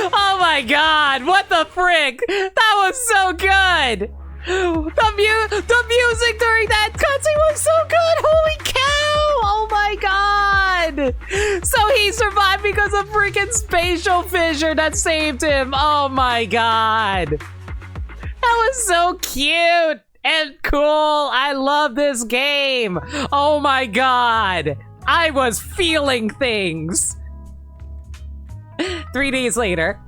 Oh my god, what the frick? That was so good! The music during that cutscene was so good! Holy cow! Oh my god! So he survived because of freaking spatial fissure that saved him! Oh my god! That was so cute and cool! I love this game! Oh my god! I was feeling things! 3 days later.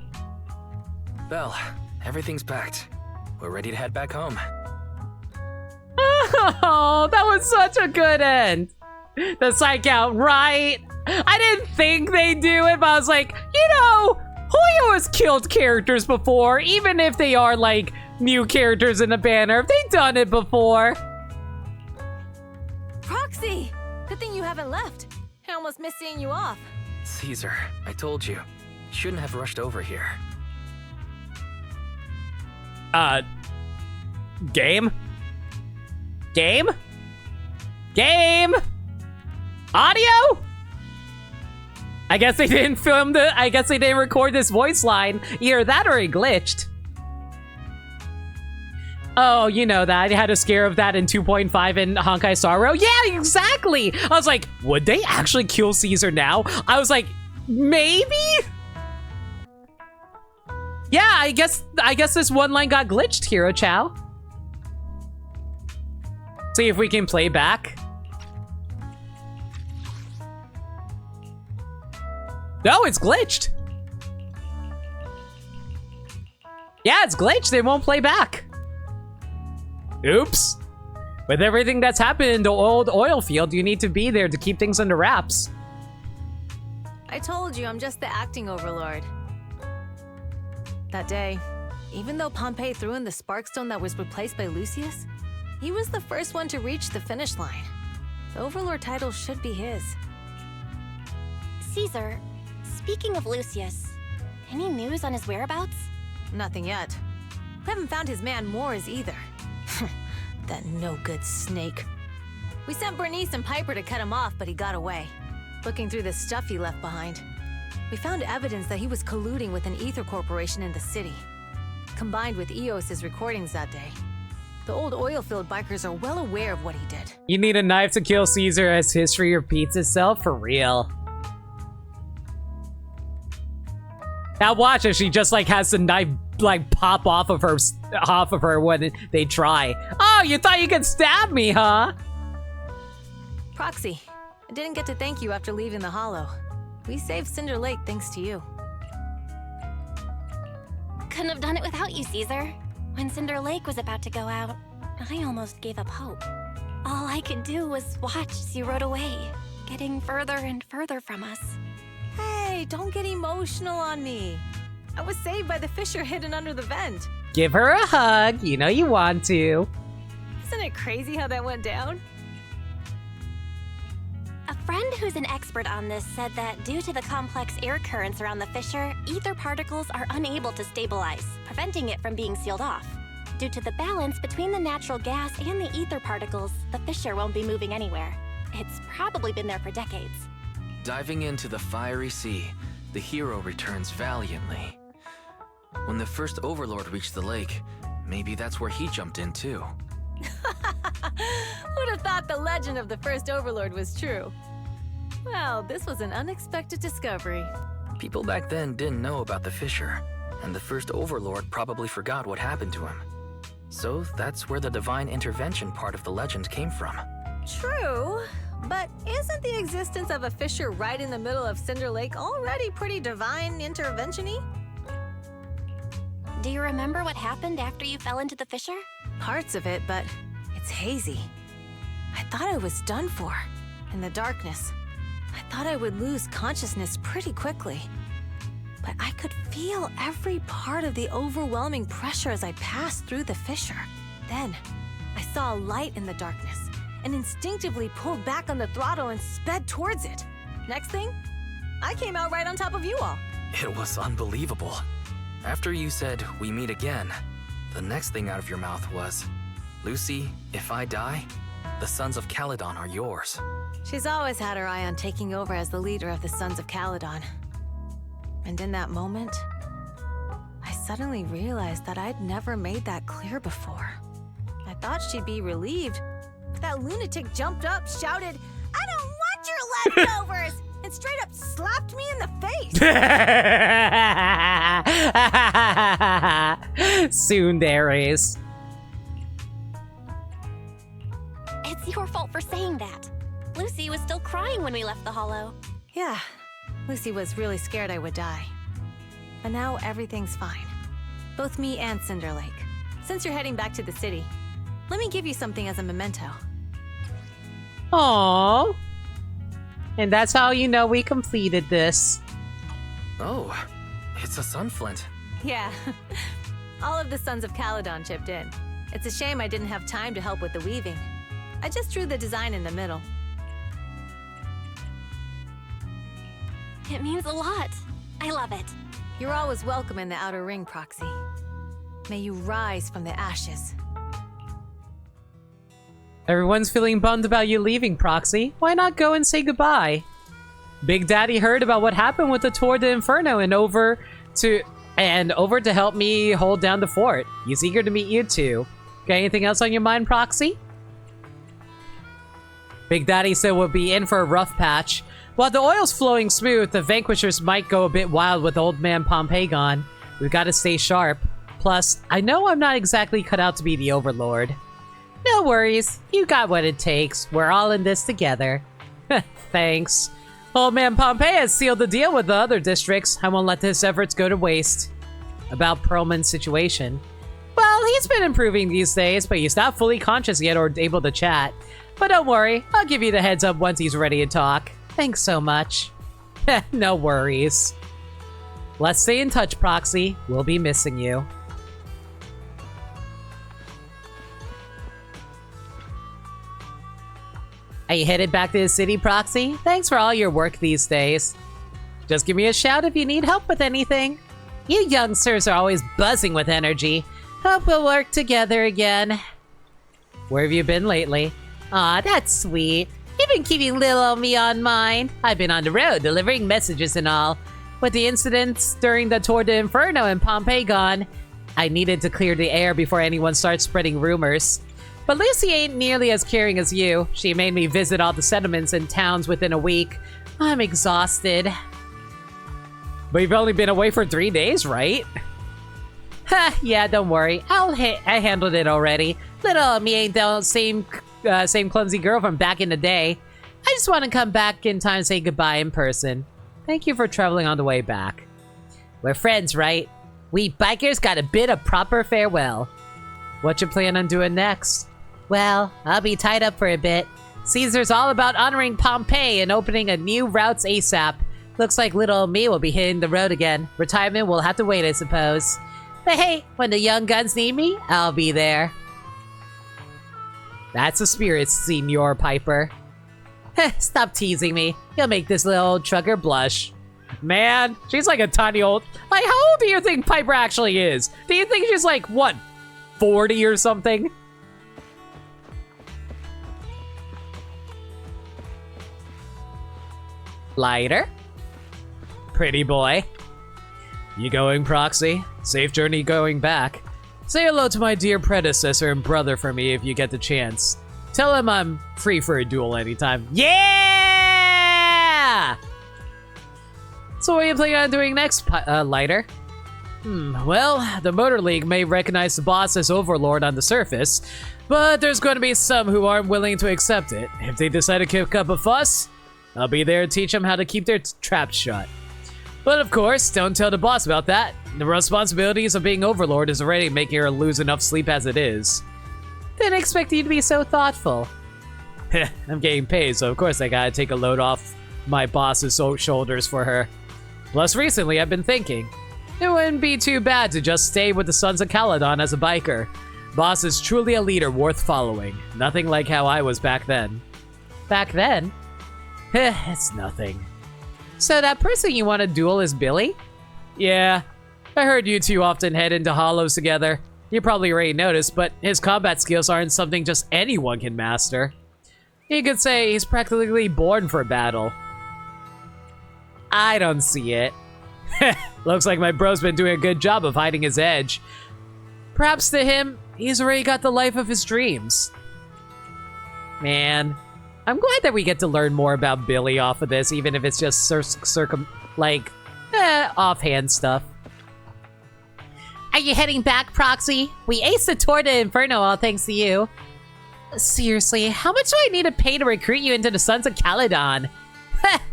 Belle, everything's packed. We're ready to head back home. Oh, that was such a good end. The psych out, right? I didn't think they'd do it, but I was like, you know, Hoyo has killed characters before, even if they are like new characters in the banner. They've done it before. Proxy! Good thing you haven't left. I almost missed seeing you off. Caesar, I told you. You shouldn't have rushed over here. Game? Game? Game? Audio? I guess they didn't I guess they didn't record this voice line. Either that or it glitched. Oh, you know that. I had a scare of that in 2.5 in Honkai Star Rail. Yeah, exactly! I was like, would they actually kill Caesar now? I was like, maybe? Yeah, I guess this one line got glitched, Hero Chow. See if we can play back. No, it's glitched. Yeah, it's glitched. It won't play back. Oops. With everything that's happened in the old oil field, you need to be there to keep things under wraps. I told you I'm just the acting overlord. That day, Even though Pompey threw in the Sparkstone that was replaced by Lucius, he was the first one to reach the finish line. The Overlord title should be his. Caesar, speaking of Lucius, any news on his whereabouts? Nothing yet. We haven't found his man Moores either. That no-good snake. We sent Bernice and Piper to cut him off, but he got away. Looking through the stuff he left behind, we found evidence that he was colluding with an ether corporation in the city. Combined with Eos's recordings that day, the old oil-filled bikers are well aware of what he did. You need a knife to kill Caesar as history repeats itself? For real. Now watch as she just like has the knife like pop off of her when they try. Oh, you thought you could stab me, huh? Proxy, I didn't get to thank you after leaving the Hollow. We saved Cinder Lake thanks to you. Couldn't have done it without you, Caesar. When Cinder Lake was about to go out, I almost gave up hope. All I could do was watch as you rode away, getting further and further from us. Hey, don't get emotional on me. I was saved by the fissure hidden under the vent. Give her a hug. You know you want to. Isn't it crazy how that went down? A friend who's an expert on this said that due to the complex air currents around the fissure, ether particles are unable to stabilize, preventing it from being sealed off. Due to the balance between the natural gas and the ether particles, the fissure won't be moving anywhere. It's probably been there for decades. Diving into the fiery sea, the hero returns valiantly. When the first Overlord reached the lake, maybe that's where he jumped in too. Who'd have thought the legend of the first Overlord was true? Well, this was an unexpected discovery. People back then didn't know about the fissure, and the first Overlord probably forgot what happened to him. So that's where the divine intervention part of the legend came from. True, but isn't the existence of a fissure right in the middle of Cinder Lake already pretty divine intervention-y? Do you remember what happened after you fell into the fissure? Parts of it, but it's hazy. I thought I was done for. In the darkness, I thought I would lose consciousness pretty quickly. But I could feel every part of the overwhelming pressure as I passed through the fissure. Then, I saw a light in the darkness and instinctively pulled back on the throttle and sped towards it. Next thing, I came out right on top of you all. It was unbelievable. After you said, "We meet again," the next thing out of your mouth was, "Lucy, if I die, the Sons of Calydon are yours." She's always had her eye on taking over as the leader of the Sons of Calydon. And in that moment, I suddenly realized that I'd never made that clear before. I thought she'd be relieved, but that lunatic jumped up, shouted, "I don't want your leftovers!" and straight up slapped me in the face. Tsundere. It's your fault for saying that. Lucy was still crying when we left the Hollow. Yeah, Lucy was really scared I would die. But now everything's fine. Both me and Cinder Lake. Since you're heading back to the city, let me give you something as a memento. Aww. And that's how you know we completed this. Oh, it's a sunflint. Yeah, all of the Sons of Calydon chipped in. It's a shame I didn't have time to help with the weaving. I just drew the design in the middle. It means a lot. I love it. You're always welcome in the Outer Ring, Proxy. May you rise from the ashes. Everyone's feeling bummed about you leaving, Proxy. Why not go and say goodbye? Big Daddy heard about what happened with the Tour de Inferno and over to help me hold down the fort. He's eager to meet you too. Got anything else on your mind, Proxy? Big Daddy said we'll be in for a rough patch. While the oil's flowing smooth, the Vanquishers might go a bit wild with old man Pompey gone. We've got to stay sharp. Plus, I know I'm not exactly cut out to be the Overlord. No worries, you got what it takes. We're all in this together. Thanks. Old man Pompey has sealed the deal with the other districts. I won't let his efforts go to waste. About Perlman's situation. Well, he's been improving these days, but he's not fully conscious yet or able to chat. But don't worry, I'll give you the heads up once he's ready to talk. Thanks so much. No worries. Let's stay in touch, Proxy. We'll be missing you. Are you headed back to the city, Proxy? Thanks for all your work these days. Just give me a shout if you need help with anything. You youngsters are always buzzing with energy. Hope we'll work together again. Where have you been lately? Aw, that's sweet. You've been keeping little old me on mind. I've been on the road, delivering messages and all. With the incidents during the Tour de Inferno in Pompeii gone, I needed to clear the air before anyone starts spreading rumors. But Lucy ain't nearly as caring as you. She made me visit all the settlements and towns within a week. I'm exhausted. But you've only been away for 3 days, right? Ha, yeah, don't worry. I handled it already. Little me ain't the same clumsy girl from back in the day. I just want to come back in time to say goodbye in person. Thank you for traveling on the way back. We're friends, right? We bikers got a bit of proper farewell. What you plan on doing next? Well, I'll be tied up for a bit. Caesar's all about honoring Pompeii and opening a new routes ASAP. Looks like little me will be hitting the road again. Retirement will have to wait, I suppose. But hey, when the young guns need me, I'll be there. That's a spirit, Senor Piper. Stop teasing me. You'll make this little old trucker blush. Man, she's like a tiny old... Like, how old do you think Piper actually is? Do you think she's like, what, 40 or something? Lighter? Pretty boy. You going, Proxy? Safe journey going back. Say hello to my dear predecessor and brother for me if you get the chance. Tell him I'm free for a duel anytime. Yeah! So what are you planning on doing next, Lighter? Well, the Motor League may recognize the boss as Overlord on the surface, but there's going to be some who aren't willing to accept it. If they decide to kick up a fuss, I'll be there to teach them how to keep their traps shut. But of course, don't tell the boss about that. The responsibilities of being Overlord is already making her lose enough sleep as it is. Didn't expect you to be so thoughtful. I'm getting paid, so of course I gotta take a load off my boss's shoulders for her. Plus recently I've been thinking, it wouldn't be too bad to just stay with the Sons of Calydon as a biker. Boss is truly a leader worth following. Nothing like how I was back then. Back then? It's nothing. So that person you want to duel is Billy? Yeah. I heard you two often head into hollows together. You probably already noticed, but his combat skills aren't something just anyone can master. You could say he's practically born for battle. I don't see it. Looks like my bro's been doing a good job of hiding his edge. Perhaps to him, he's already got the life of his dreams. Man, I'm glad that we get to learn more about Billy off of this, even if it's just offhand stuff. Are you heading back, Proxy? We aced the Tour de Inferno all thanks to you. Seriously, how much do I need to pay to recruit you into the Sons of Calydon?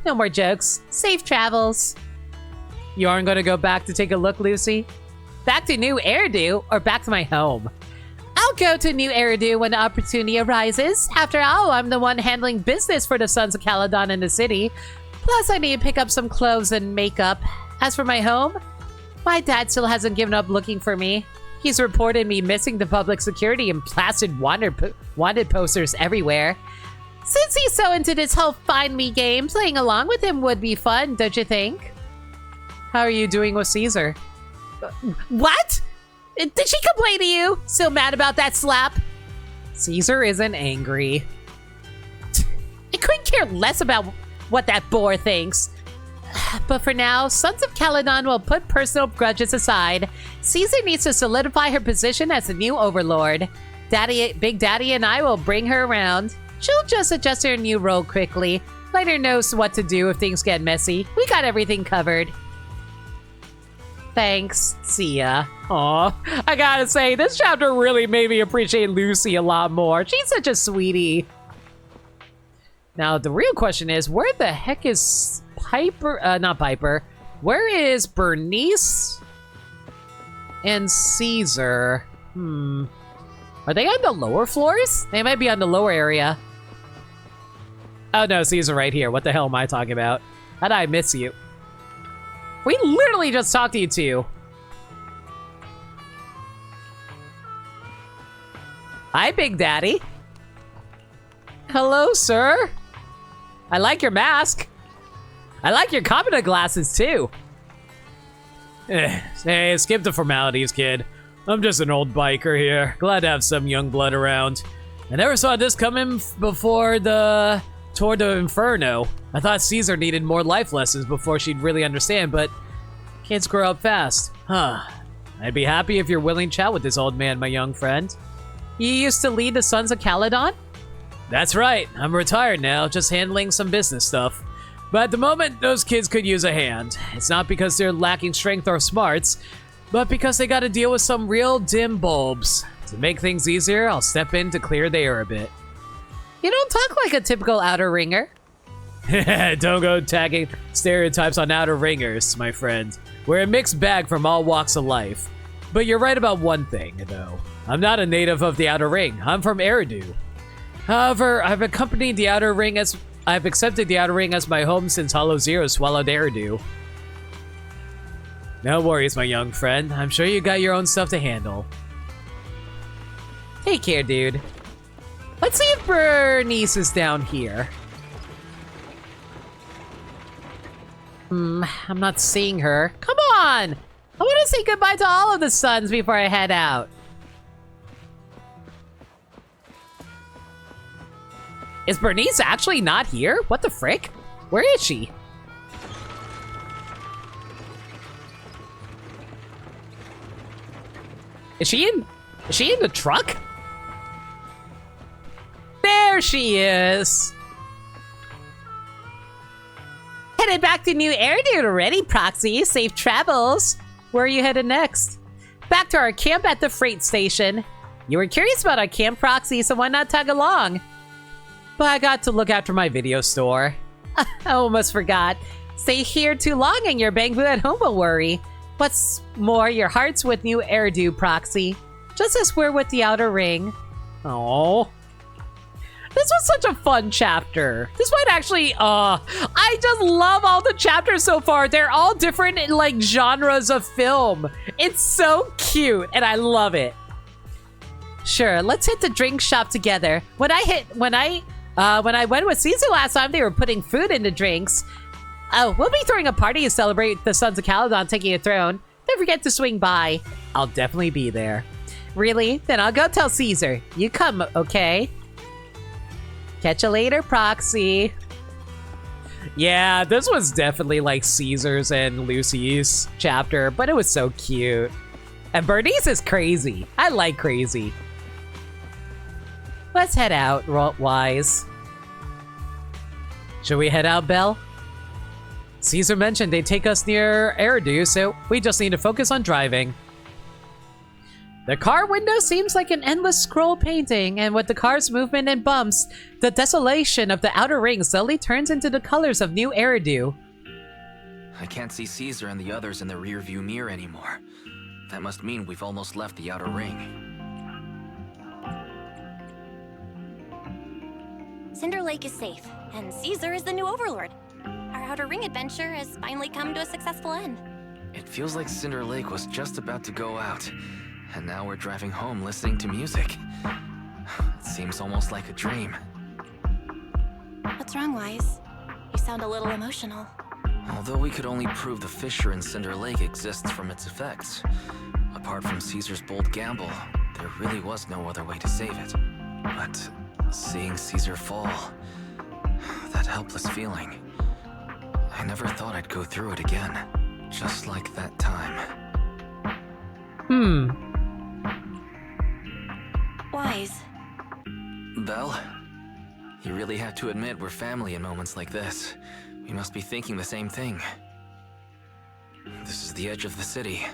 No more jokes. Safe travels. You aren't gonna go back to take a look, Lucy? Back to New Eridu, or back to my home? I'll go to New Eridu when the opportunity arises. After all, I'm the one handling business for the Sons of Calydon in the city. Plus, I need to pick up some clothes and makeup. As for my home, my dad still hasn't given up looking for me. He's reported me missing to public security and plastered wanted posters everywhere. Since he's so into this whole find me game, playing along with him would be fun, don't you think? How are you doing with Caesar? What? Did she complain to you? So mad about that slap? Caesar isn't angry. I couldn't care less about what that boar thinks. But for now, Sons of Calydon will put personal grudges aside. Caesar needs to solidify her position as the new overlord. Big Daddy and I will bring her around. She'll just adjust her new role quickly. Let her know what to do if things get messy. We got everything covered. Thanks. See ya. Aw, I gotta say, this chapter really made me appreciate Lucy a lot more. She's such a sweetie. Now, the real question is, where the heck is Piper? Not Piper. Where is Bernice and Caesar? Are they on the lower floors? They might be on the lower area. Oh no, Caesar right here. What the hell am I talking about? How did I miss you? We literally just talked to you two. Hi, Big Daddy. Hello, sir. I like your mask. I like your Kamina glasses, too. Hey, skip the formalities, kid. I'm just an old biker here. Glad to have some young blood around. I never saw this coming before the Tour de Inferno. I thought Caesar needed more life lessons before she'd really understand, but kids grow up fast. Huh. I'd be happy if you're willing to chat with this old man, my young friend. You used to lead the Sons of Calydon? That's right. I'm retired now, just handling some business stuff. But at the moment, those kids could use a hand. It's not because they're lacking strength or smarts, but because they gotta deal with some real dim bulbs. To make things easier, I'll step in to clear the air a bit. You don't talk like a typical outer ringer. Don't go tagging stereotypes on outer ringers, my friend. We're a mixed bag from all walks of life. But you're right about one thing, though. I'm not a native of the Outer Ring. I'm from Eridu. However, I've accepted the Outer Ring as my home since Hollow Zero swallowed Eridu. No worries, my young friend. I'm sure you got your own stuff to handle. Take care, dude. Let's see if Bernice is down here. I'm not seeing her. Come on! I want to say goodbye to all of the sons before I head out. Is Bernice actually not here? What the frick? Where is she? Is she in the truck? There she is. Headed back to New Eridu already, Proxy. Safe travels. Where are you headed next? Back to our camp at the freight station. You were curious about our camp, Proxy, so why not tag along? But I got to look after my video store. I almost forgot. Stay here too long and your bangboo at home will worry. What's more, your heart's with New Eridu, Proxy. Just as we're with the Outer Ring. Oh. This was such a fun chapter. This might actually, I just love all the chapters so far. They're all different, like, genres of film. It's so cute, and I love it. Sure, let's hit the drink shop together. When I went with Caesar last time, they were putting food in the drinks. Oh, we'll be throwing a party to celebrate the Sons of Calydon taking a throne. Don't forget to swing by. I'll definitely be there. Really? Then I'll go tell Caesar. You come, okay? Catch you later, Proxy. Yeah, this was definitely like Caesar's and Lucy's chapter, but it was so cute. And Bernice is crazy. I like crazy. Let's head out, Wise. Should we head out, Belle? Caesar mentioned they'd take us near Eridu, so we just need to focus on driving. The car window seems like an endless scroll painting, and with the car's movement and bumps, the desolation of the Outer Ring slowly turns into the colors of New Eridu. I can't see Caesar and the others in the rearview mirror anymore. That must mean we've almost left the Outer Ring. Cinder Lake is safe, and Caesar is the new overlord. Our Outer Ring adventure has finally come to a successful end. It feels like Cinder Lake was just about to go out. And now we're driving home listening to music. It seems almost like a dream. What's wrong, Wise? You sound a little emotional. Although we could only prove the fissure in Cinder Lake exists from its effects, apart from Caesar's bold gamble, there really was no other way to save it. But seeing Caesar fall, that helpless feeling, I never thought I'd go through it again, just like that time. Wise. Belle, you really have to admit we're family in moments like this. We must be thinking the same thing. This is the edge of the city.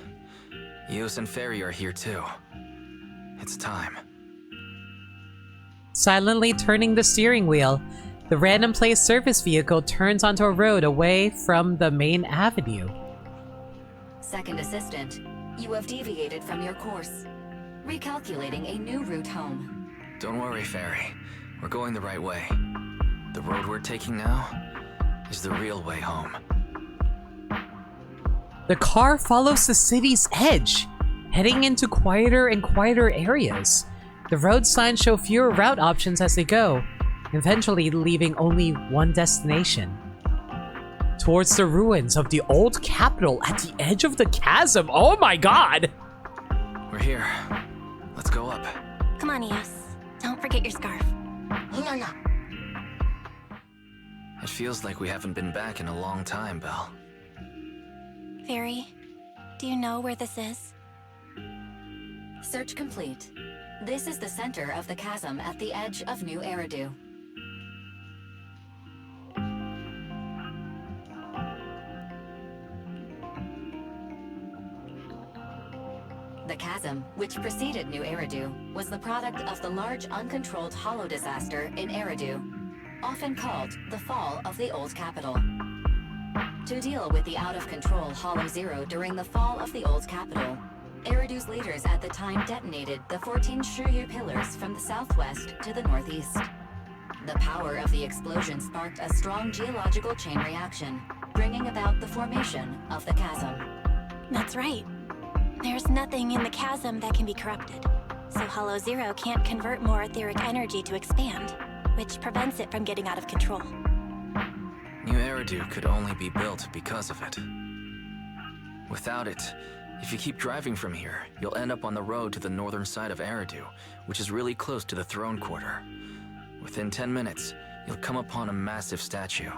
Eos and Ferry are here too. It's time. Silently turning the steering wheel, the random place service vehicle turns onto a road away from the main avenue. Second assistant, you have deviated from your course. Recalculating a new route home. Don't worry, Ferry. We're going the right way. The road we're taking now is the real way home. The car follows the city's edge, heading into quieter and quieter areas. The road signs show fewer route options as they go, eventually leaving only one destination. Towards the ruins of the old capital at the edge of the chasm. Oh my god! We're here. Let's go up. Come on, Eos. Don't forget your scarf. No. It feels like we haven't been back in a long time, Belle. Fairy, do you know where this is? Search complete. This is the center of the chasm at the edge of New Eridu. The chasm, which preceded New Eridu, was the product of the large uncontrolled hollow disaster in Eridu, often called the fall of the old capital. To deal with the out-of-control Hollow Zero during the fall of the old capital, Eridu's leaders at the time detonated the 14 Shuryu pillars from the southwest to the northeast. The power of the explosion sparked a strong geological chain reaction, bringing about the formation of the chasm. That's right. There's nothing in the chasm that can be corrupted, so Hollow Zero can't convert more etheric energy to expand, which prevents it from getting out of control. New Eridu could only be built because of it. Without it, if you keep driving from here, you'll end up on the road to the northern side of Eridu, which is really close to the throne quarter. Within 10 minutes, you'll come upon a massive statue.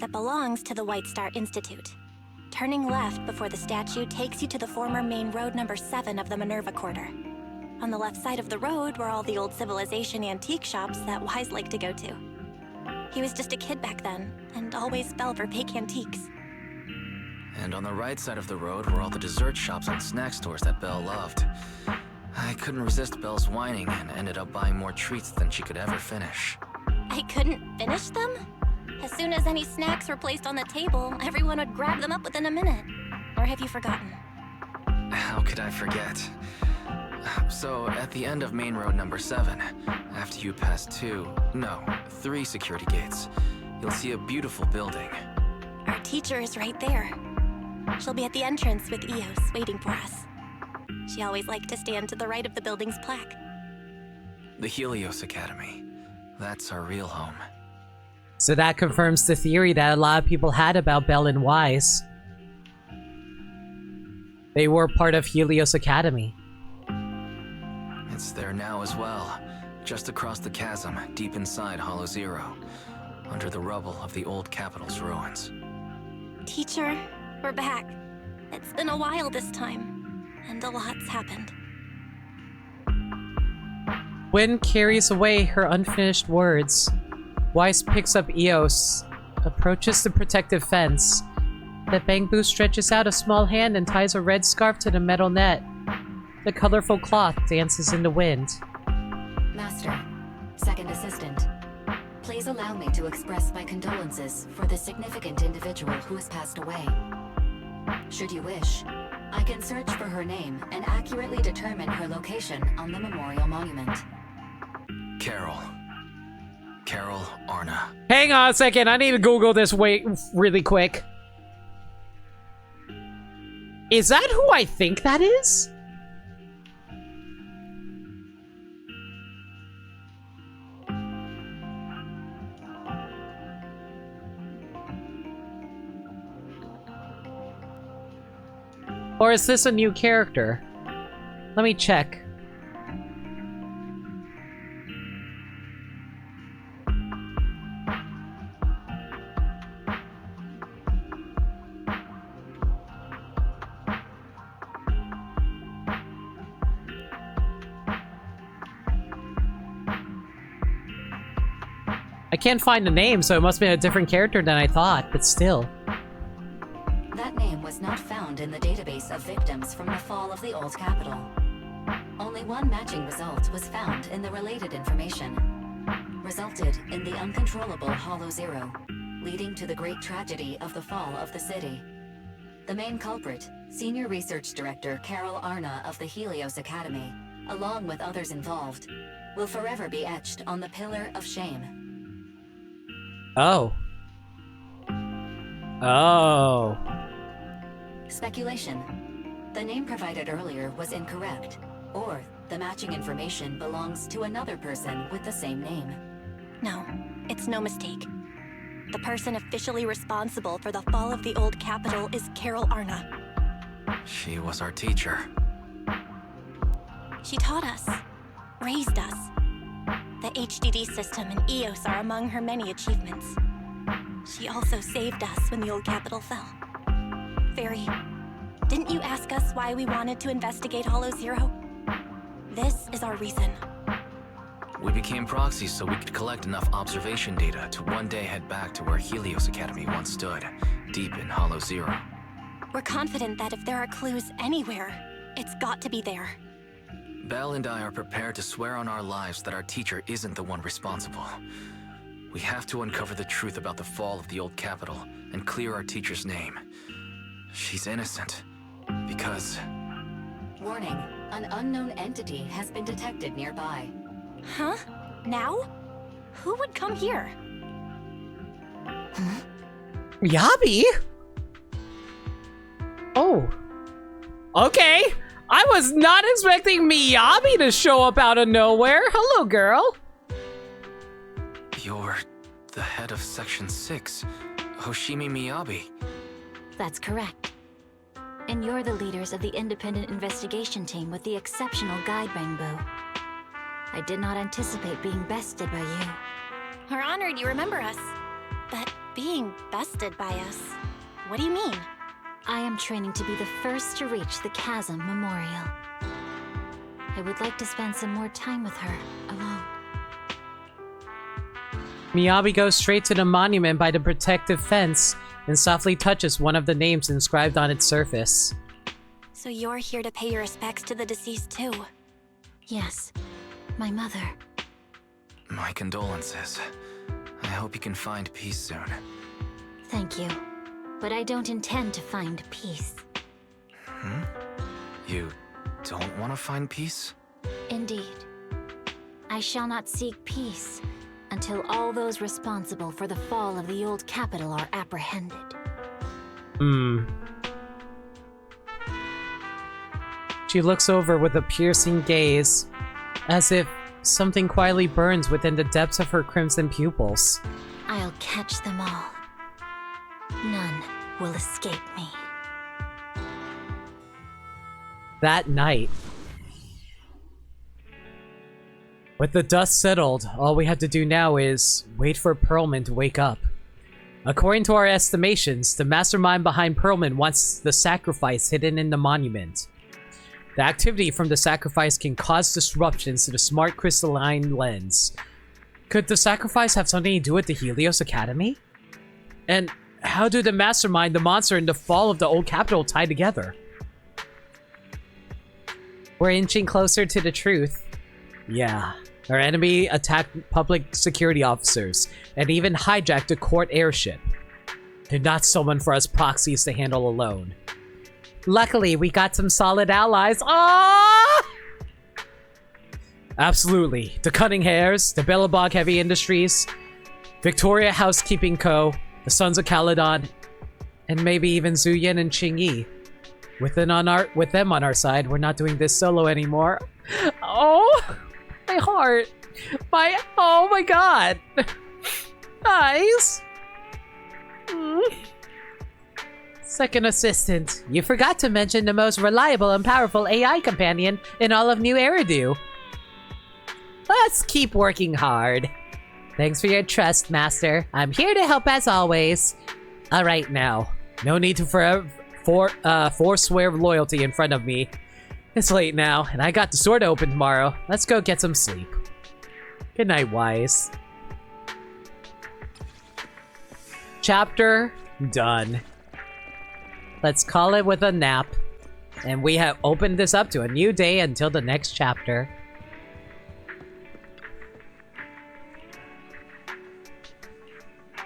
That belongs to the White Star Institute. Turning left before the statue takes you to the former main road number 7 of the Minerva Quarter. On the left side of the road were all the old civilization antique shops that Wise liked to go to. He was just a kid back then, and always fell for fake antiques. And on the right side of the road were all the dessert shops and snack stores that Belle loved. I couldn't resist Belle's whining and ended up buying more treats than she could ever finish. I couldn't finish them? As soon as any snacks were placed on the table, everyone would grab them up within a minute. Or have you forgotten? How could I forget? So, at the end of main road number 7, after you pass 3 security gates, you'll see a beautiful building. Our teacher is right there. She'll be at the entrance with Eos, waiting for us. She always liked to stand to the right of the building's plaque. The Helios Academy. That's our real home. So that confirms the theory that a lot of people had about Belle and Wise. They were part of Helios Academy. It's there now as well, just across the chasm, deep inside Hollow Zero, under the rubble of the old capital's ruins. Teacher, we're back. It's been a while this time, and a lot's happened. Wind carries away her unfinished words. Wise picks up Eos, approaches the protective fence. The bamboo stretches out a small hand and ties a red scarf to the metal net. The colorful cloth dances in the wind. Master, second assistant, please allow me to express my condolences for the significant individual who has passed away. Should you wish, I can search for her name and accurately determine her location on the memorial monument. Carol Arna. Hang on a second, I need to Google this really quick. Is that who I think that is? Or is this a new character? Let me check. I can't find the name, so it must be a different character than I thought, but still. That name was not found in the database of victims from the fall of the old capital. Only one matching result was found in the related information. Resulted in the uncontrollable Hollow Zero, leading to the great tragedy of the fall of the city. The main culprit, Senior Research Director Carol Arna of the Helios Academy, along with others involved, will forever be etched on the Pillar of Shame. Oh. Oh. Speculation. The name provided earlier was incorrect, or the matching information belongs to another person with the same name. No, it's no mistake. The person officially responsible for the fall of the old capital is Carol Arna. She was our teacher. She taught us, raised us. The HDD system and EOS are among her many achievements. She also saved us when the old capital fell. Fairy, didn't you ask us why we wanted to investigate Hollow Zero? This is our reason. We became proxies so we could collect enough observation data to one day head back to where Helios Academy once stood, deep in Hollow Zero. We're confident that if there are clues anywhere, it's got to be there. Belle and I are prepared to swear on our lives that our teacher isn't the one responsible. We have to uncover the truth about the fall of the old capital and clear our teacher's name. She's innocent. Because... Warning, an unknown entity has been detected nearby. Huh? Now? Who would come here? Miyabi? Oh. Okay. I was not expecting Miyabi to show up out of nowhere. Hello, girl. You're the head of Section 6, Hoshimi Miyabi. That's correct. And you're the leaders of the independent investigation team with the exceptional guide Bangbo. I did not anticipate being bested by you. We're honored you remember us. But being bested by us, what do you mean? I am training to be the first to reach the Chasm Memorial. I would like to spend some more time with her, alone. Miyabi goes straight to the monument by the protective fence and softly touches one of the names inscribed on its surface. So you're here to pay your respects to the deceased too? Yes, my mother. My condolences. I hope you can find peace soon. Thank you. But I don't intend to find peace. Hmm? You don't want to find peace? Indeed. I shall not seek peace until all those responsible for the fall of the old capital are apprehended. She looks over with a piercing gaze, as if something quietly burns within the depths of her crimson pupils. I'll catch them all. None will escape me. That night, with the dust settled, all we have to do now is wait for Pearlman to wake up. According to our estimations, the mastermind behind Pearlman wants the sacrifice hidden in the monument. The activity from the sacrifice can cause disruptions to the smart crystalline lens. Could the sacrifice have something to do with the Helios Academy? And how do the mastermind, the monster, and the fall of the old capital tie together? We're inching closer to the truth. Yeah, our enemy attacked public security officers and even hijacked a court airship. They're not someone for us proxies to handle alone. Luckily, we got some solid allies. Ah! Absolutely. The Cunning Hares, the Bellabog Heavy Industries, Victoria Housekeeping Co., the Sons of Calydon, and maybe even Zuyin and Qingyi. With them on our side, we're not doing this solo anymore. Oh, my heart. Oh my god. Eyes. Second assistant, you forgot to mention the most reliable and powerful AI companion in all of New Eridu. Let's keep working hard. Thanks for your trust, Master. I'm here to help as always. Alright now, no need to forswear loyalty in front of me. It's late now, and I got the store to open tomorrow. Let's go get some sleep. Good night, Wise. Chapter done. Let's call it with a nap. And we have opened this up to a new day until the next chapter.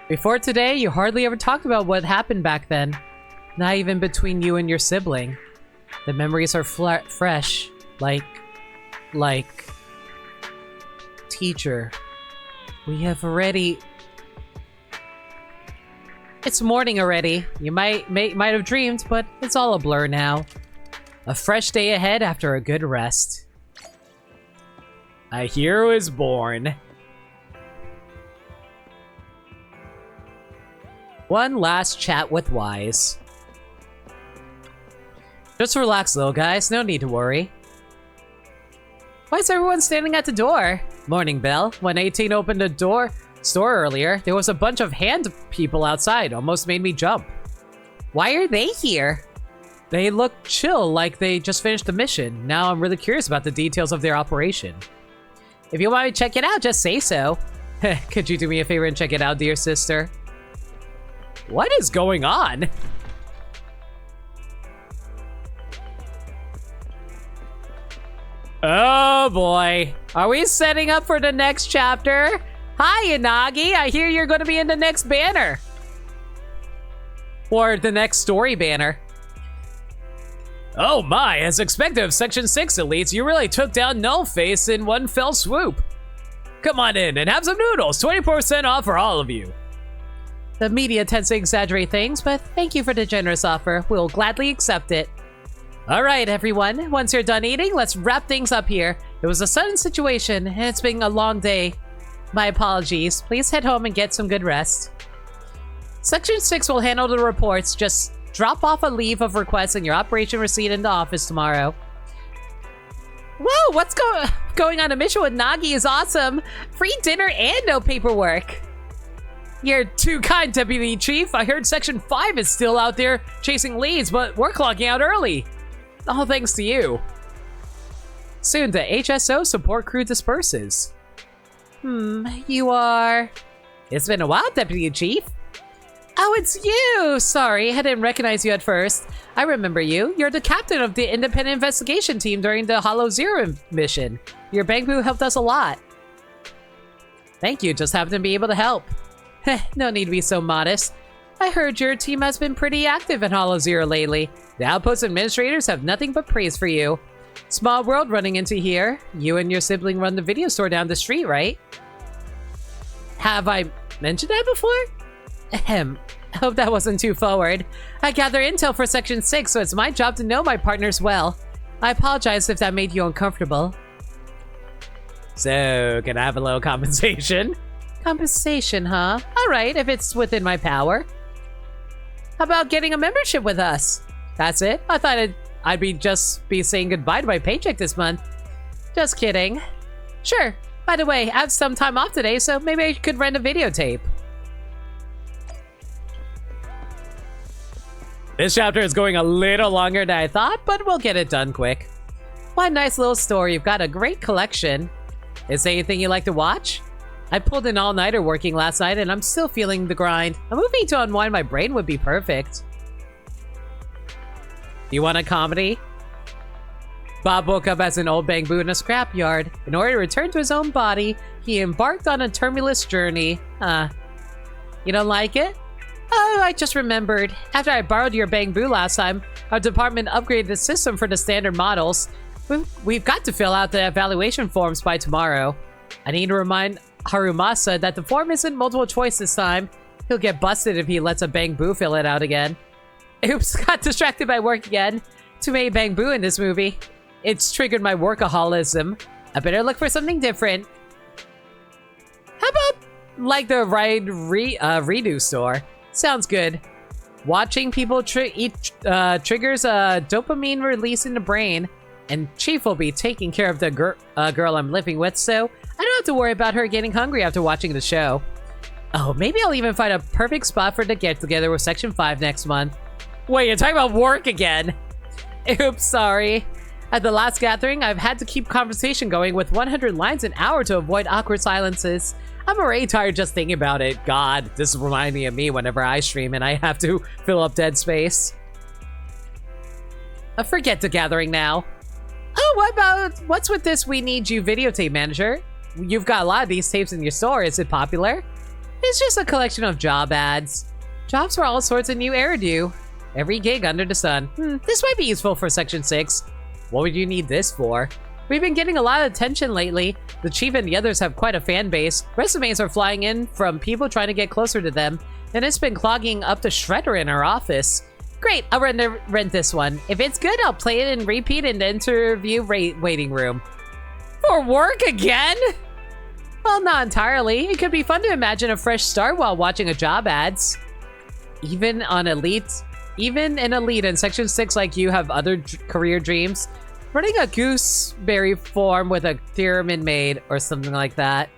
Before today, you hardly ever talked about what happened back then. Not even between you and your sibling. The memories are fresh. Like... Teacher. We have already... It's morning already. You might have dreamed, but it's all a blur now. A fresh day ahead after a good rest. A hero is born. One last chat with Wise. Just relax, little guys. No need to worry. Why is everyone standing at the door? Morning, Belle. When 18 opened the store earlier, there was a bunch of hand people outside. Almost made me jump. Why are they here? They look chill, like they just finished the mission. Now I'm really curious about the details of their operation. If you want me to check it out, just say so. Could you do me a favor and check it out, dear sister? What is going on? Oh boy. Are we setting up for the next chapter? Hi, Yanagi. I hear you're going to be in the next banner. Or the next story banner. Oh my, as expected of Section 6 elites, you really took down Nullface in one fell swoop. Come on in and have some noodles. 20% off for all of you. The media tends to exaggerate things, but thank you for the generous offer. We'll gladly accept it. Alright, everyone. Once you're done eating, let's wrap things up here. It was a sudden situation, and it's been a long day. My apologies. Please head home and get some good rest. Section 6 will handle the reports. Just drop off a leave of request and your operation receipt in the office tomorrow. Whoa, what's going on a mission with Nagi is awesome. Free dinner and no paperwork. You're too kind, Deputy Chief. I heard Section 5 is still out there chasing leads, but we're clocking out early. All thanks to you. Soon the HSO support crew disperses. You are... It's been a while, Deputy Chief. Oh, it's you! Sorry, I didn't recognize you at first. I remember you. You're the captain of the independent investigation team during the Hollow Zero mission. Your Bangbu helped us a lot. Thank you, just happened to be able to help. No need to be so modest. I heard your team has been pretty active in Hollow Zero lately. The Outpost administrators have nothing but praise for you. Small world running into here. You and your sibling run the video store down the street, right? Have I mentioned that before? Ahem. Hope that wasn't too forward. I gather intel for Section 6, so it's my job to know my partners well. I apologize if that made you uncomfortable. So, can I have a little compensation? Compensation, huh? Alright, if it's within my power. How about getting a membership with us? That's it? I thought I'd just be saying goodbye to my paycheck this month. Just kidding. Sure. By the way, I have some time off today, so maybe I could rent a videotape. This chapter is going a little longer than I thought, but we'll get it done quick. What a nice little story. You've got a great collection. Is there anything you like to watch? I pulled an all-nighter working last night and I'm still feeling the grind. A movie to unwind my brain would be perfect. You want a comedy? Bob woke up as an old Bangbu in a scrapyard. In order to return to his own body, he embarked on a tumultuous journey. You don't like it? Oh, I just remembered. After I borrowed your Bangbu last time, our department upgraded the system for the standard models. We've got to fill out the evaluation forms by tomorrow. I need to remind Harumasa that the form isn't multiple choice this time. He'll get busted if he lets a Bangbu fill it out again. Oops, got distracted by work again. Too many Bangbu in this movie. It's triggered my workaholism. I better look for something different. How about like the redo store? Sounds good. Watching people eat triggers a dopamine release in the brain, and Chief will be taking care of the girl I'm living with, so I don't have to worry about her getting hungry after watching the show. Oh, maybe I'll even find a perfect spot for the get-together with Section 5 next month. Wait, you're talking about work again? Oops, sorry. At the last gathering, I've had to keep conversation going with 100 lines an hour to avoid awkward silences. I'm already tired just thinking about it. God, this is reminding of me whenever I stream and I have to fill up dead space. Forget the gathering now. Oh, what's with this We Need You videotape manager? You've got a lot of these tapes in your store. Is it popular? It's just a collection of job ads. Jobs for all sorts of new Eridu. Every gig under the sun. This might be useful for Section 6. What would you need this for? We've been getting a lot of attention lately. The Chief and the others have quite a fan base. Resumes are flying in from people trying to get closer to them, and it's been clogging up the shredder in our office. Great, I'll rent this one. If it's good, I'll play it and repeat in the interview waiting room. For work again? Well, not entirely. It could be fun to imagine a fresh start while watching a job ads. even in Elite and Section 6 like you have other career dreams, running a gooseberry farm with a theremin maid or something like that.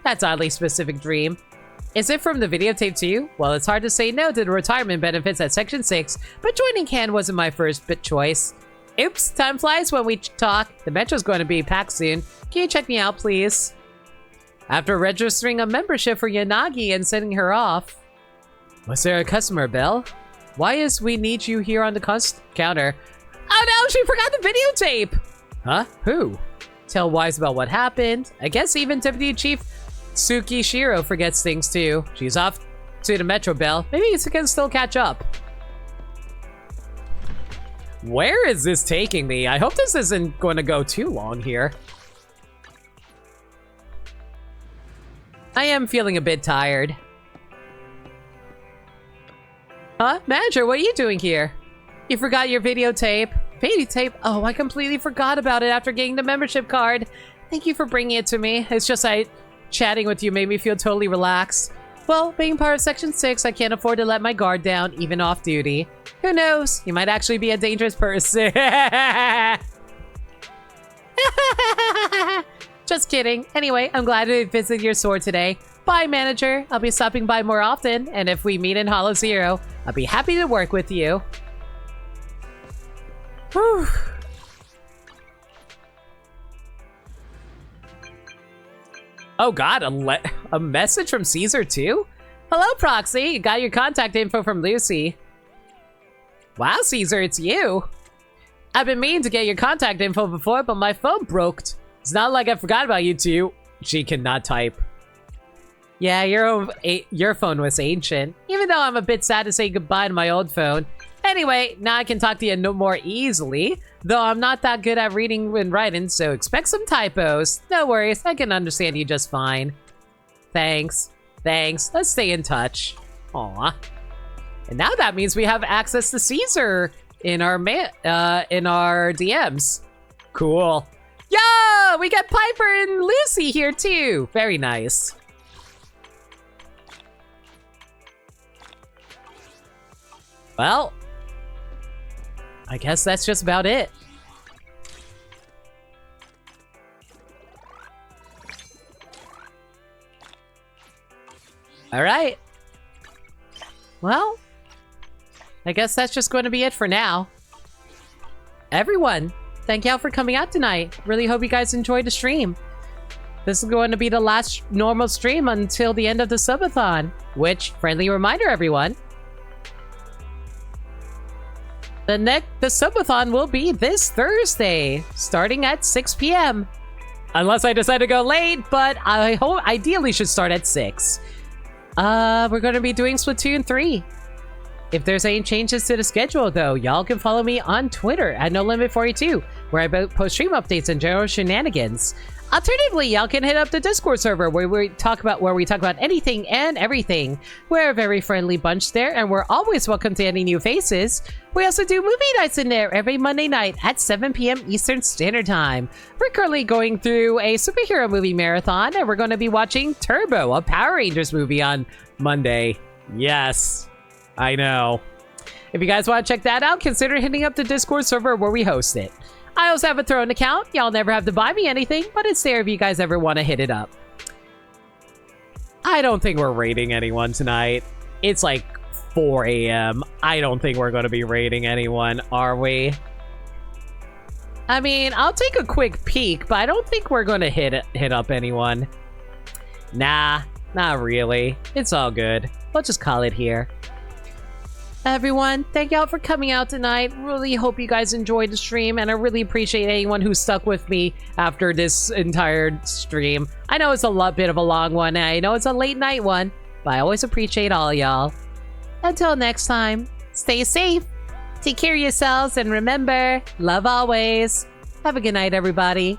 That's an oddly specific dream. Is it from the videotape too? Well, it's hard to say no to the retirement benefits at Section 6, but joining CAN wasn't my first choice. Oops, time flies when we talk. The metro's going to be packed soon. Can you check me out, please? After registering a membership for Yanagi and sending her off. Was there a customer bell? Why is we need you here on the counter? Oh no, she forgot the videotape! Huh? Who? Tell Wise about what happened. I guess even Deputy Chief Suki Shiro forgets things too. She's off to the Metro Bell. Maybe you can still catch up. Where is this taking me? I hope this isn't going to go too long here. I am feeling a bit tired. Huh? Manager, what are you doing here? You forgot your videotape. Videotape? Oh, I completely forgot about it after getting the membership card. Thank you for bringing it to me. It's just chatting with you made me feel totally relaxed. Well, being part of Section 6, I can't afford to let my guard down, even off duty. Who knows? You might actually be a dangerous person. Just kidding. Anyway, I'm glad to visit your store today. Bye, manager. I'll be stopping by more often, and if we meet in Hollow Zero, I'll be happy to work with you. Whew. Oh god, a message from Caesar too? Hello, Proxy. You got your contact info from Lucy. Wow, Caesar, it's you. I've been meaning to get your contact info before, but my phone broke. It's not like I forgot about you two. She cannot type. Yeah, your phone was ancient. Even though I'm a bit sad to say goodbye to my old phone. Anyway, now I can talk to you no more easily. Though I'm not that good at reading and writing, so expect some typos. No worries, I can understand you just fine. Thanks. Let's stay in touch. Aw. And now that means we have access to Caesar in our DMs. Cool. Yo, we got Piper and Lucy here too. Very nice. Well, I guess that's just about it. All right. Well, I guess that's just going to be it for now. Everyone, thank y'all for coming out tonight. Really hope you guys enjoyed the stream. This is going to be the last normal stream until the end of the subathon, which, friendly reminder everyone, the subathon will be this Thursday, starting at 6 p.m. Unless I decide to go late, but I hope ideally should start at 6. We're going to be doing Splatoon 3. If there's any changes to the schedule, though, y'all can follow me on Twitter at NoLimit42, where I post stream updates and general shenanigans. Alternatively, y'all can hit up the Discord server where we talk about anything and everything. We're a very friendly bunch there, and we're always welcome to any new faces. We also do movie nights in there every Monday night at 7 p.m. Eastern Standard Time. We're currently going through a superhero movie marathon, and we're going to be watching Turbo, a Power Rangers movie on Monday. Yes, I know. If you guys want to check that out, consider hitting up the Discord server where we host it. I also have a Throne account. Y'all never have to buy me anything, but it's there if you guys ever want to hit it up. I don't think we're raiding anyone tonight. It's like 4 a.m. I don't think we're going to be raiding anyone, are we? I mean, I'll take a quick peek, but I don't think we're going to hit up anyone. Nah, not really. It's all good. Let's just call it here. Everyone, thank y'all for coming out tonight. Really hope you guys enjoyed the stream, and I really appreciate anyone who stuck with me after this entire stream. I know it's a bit of a long one, and I know it's a late night one, but I always appreciate all y'all. Until next time, stay safe, take care of yourselves, and remember, love always. Have a good night, everybody.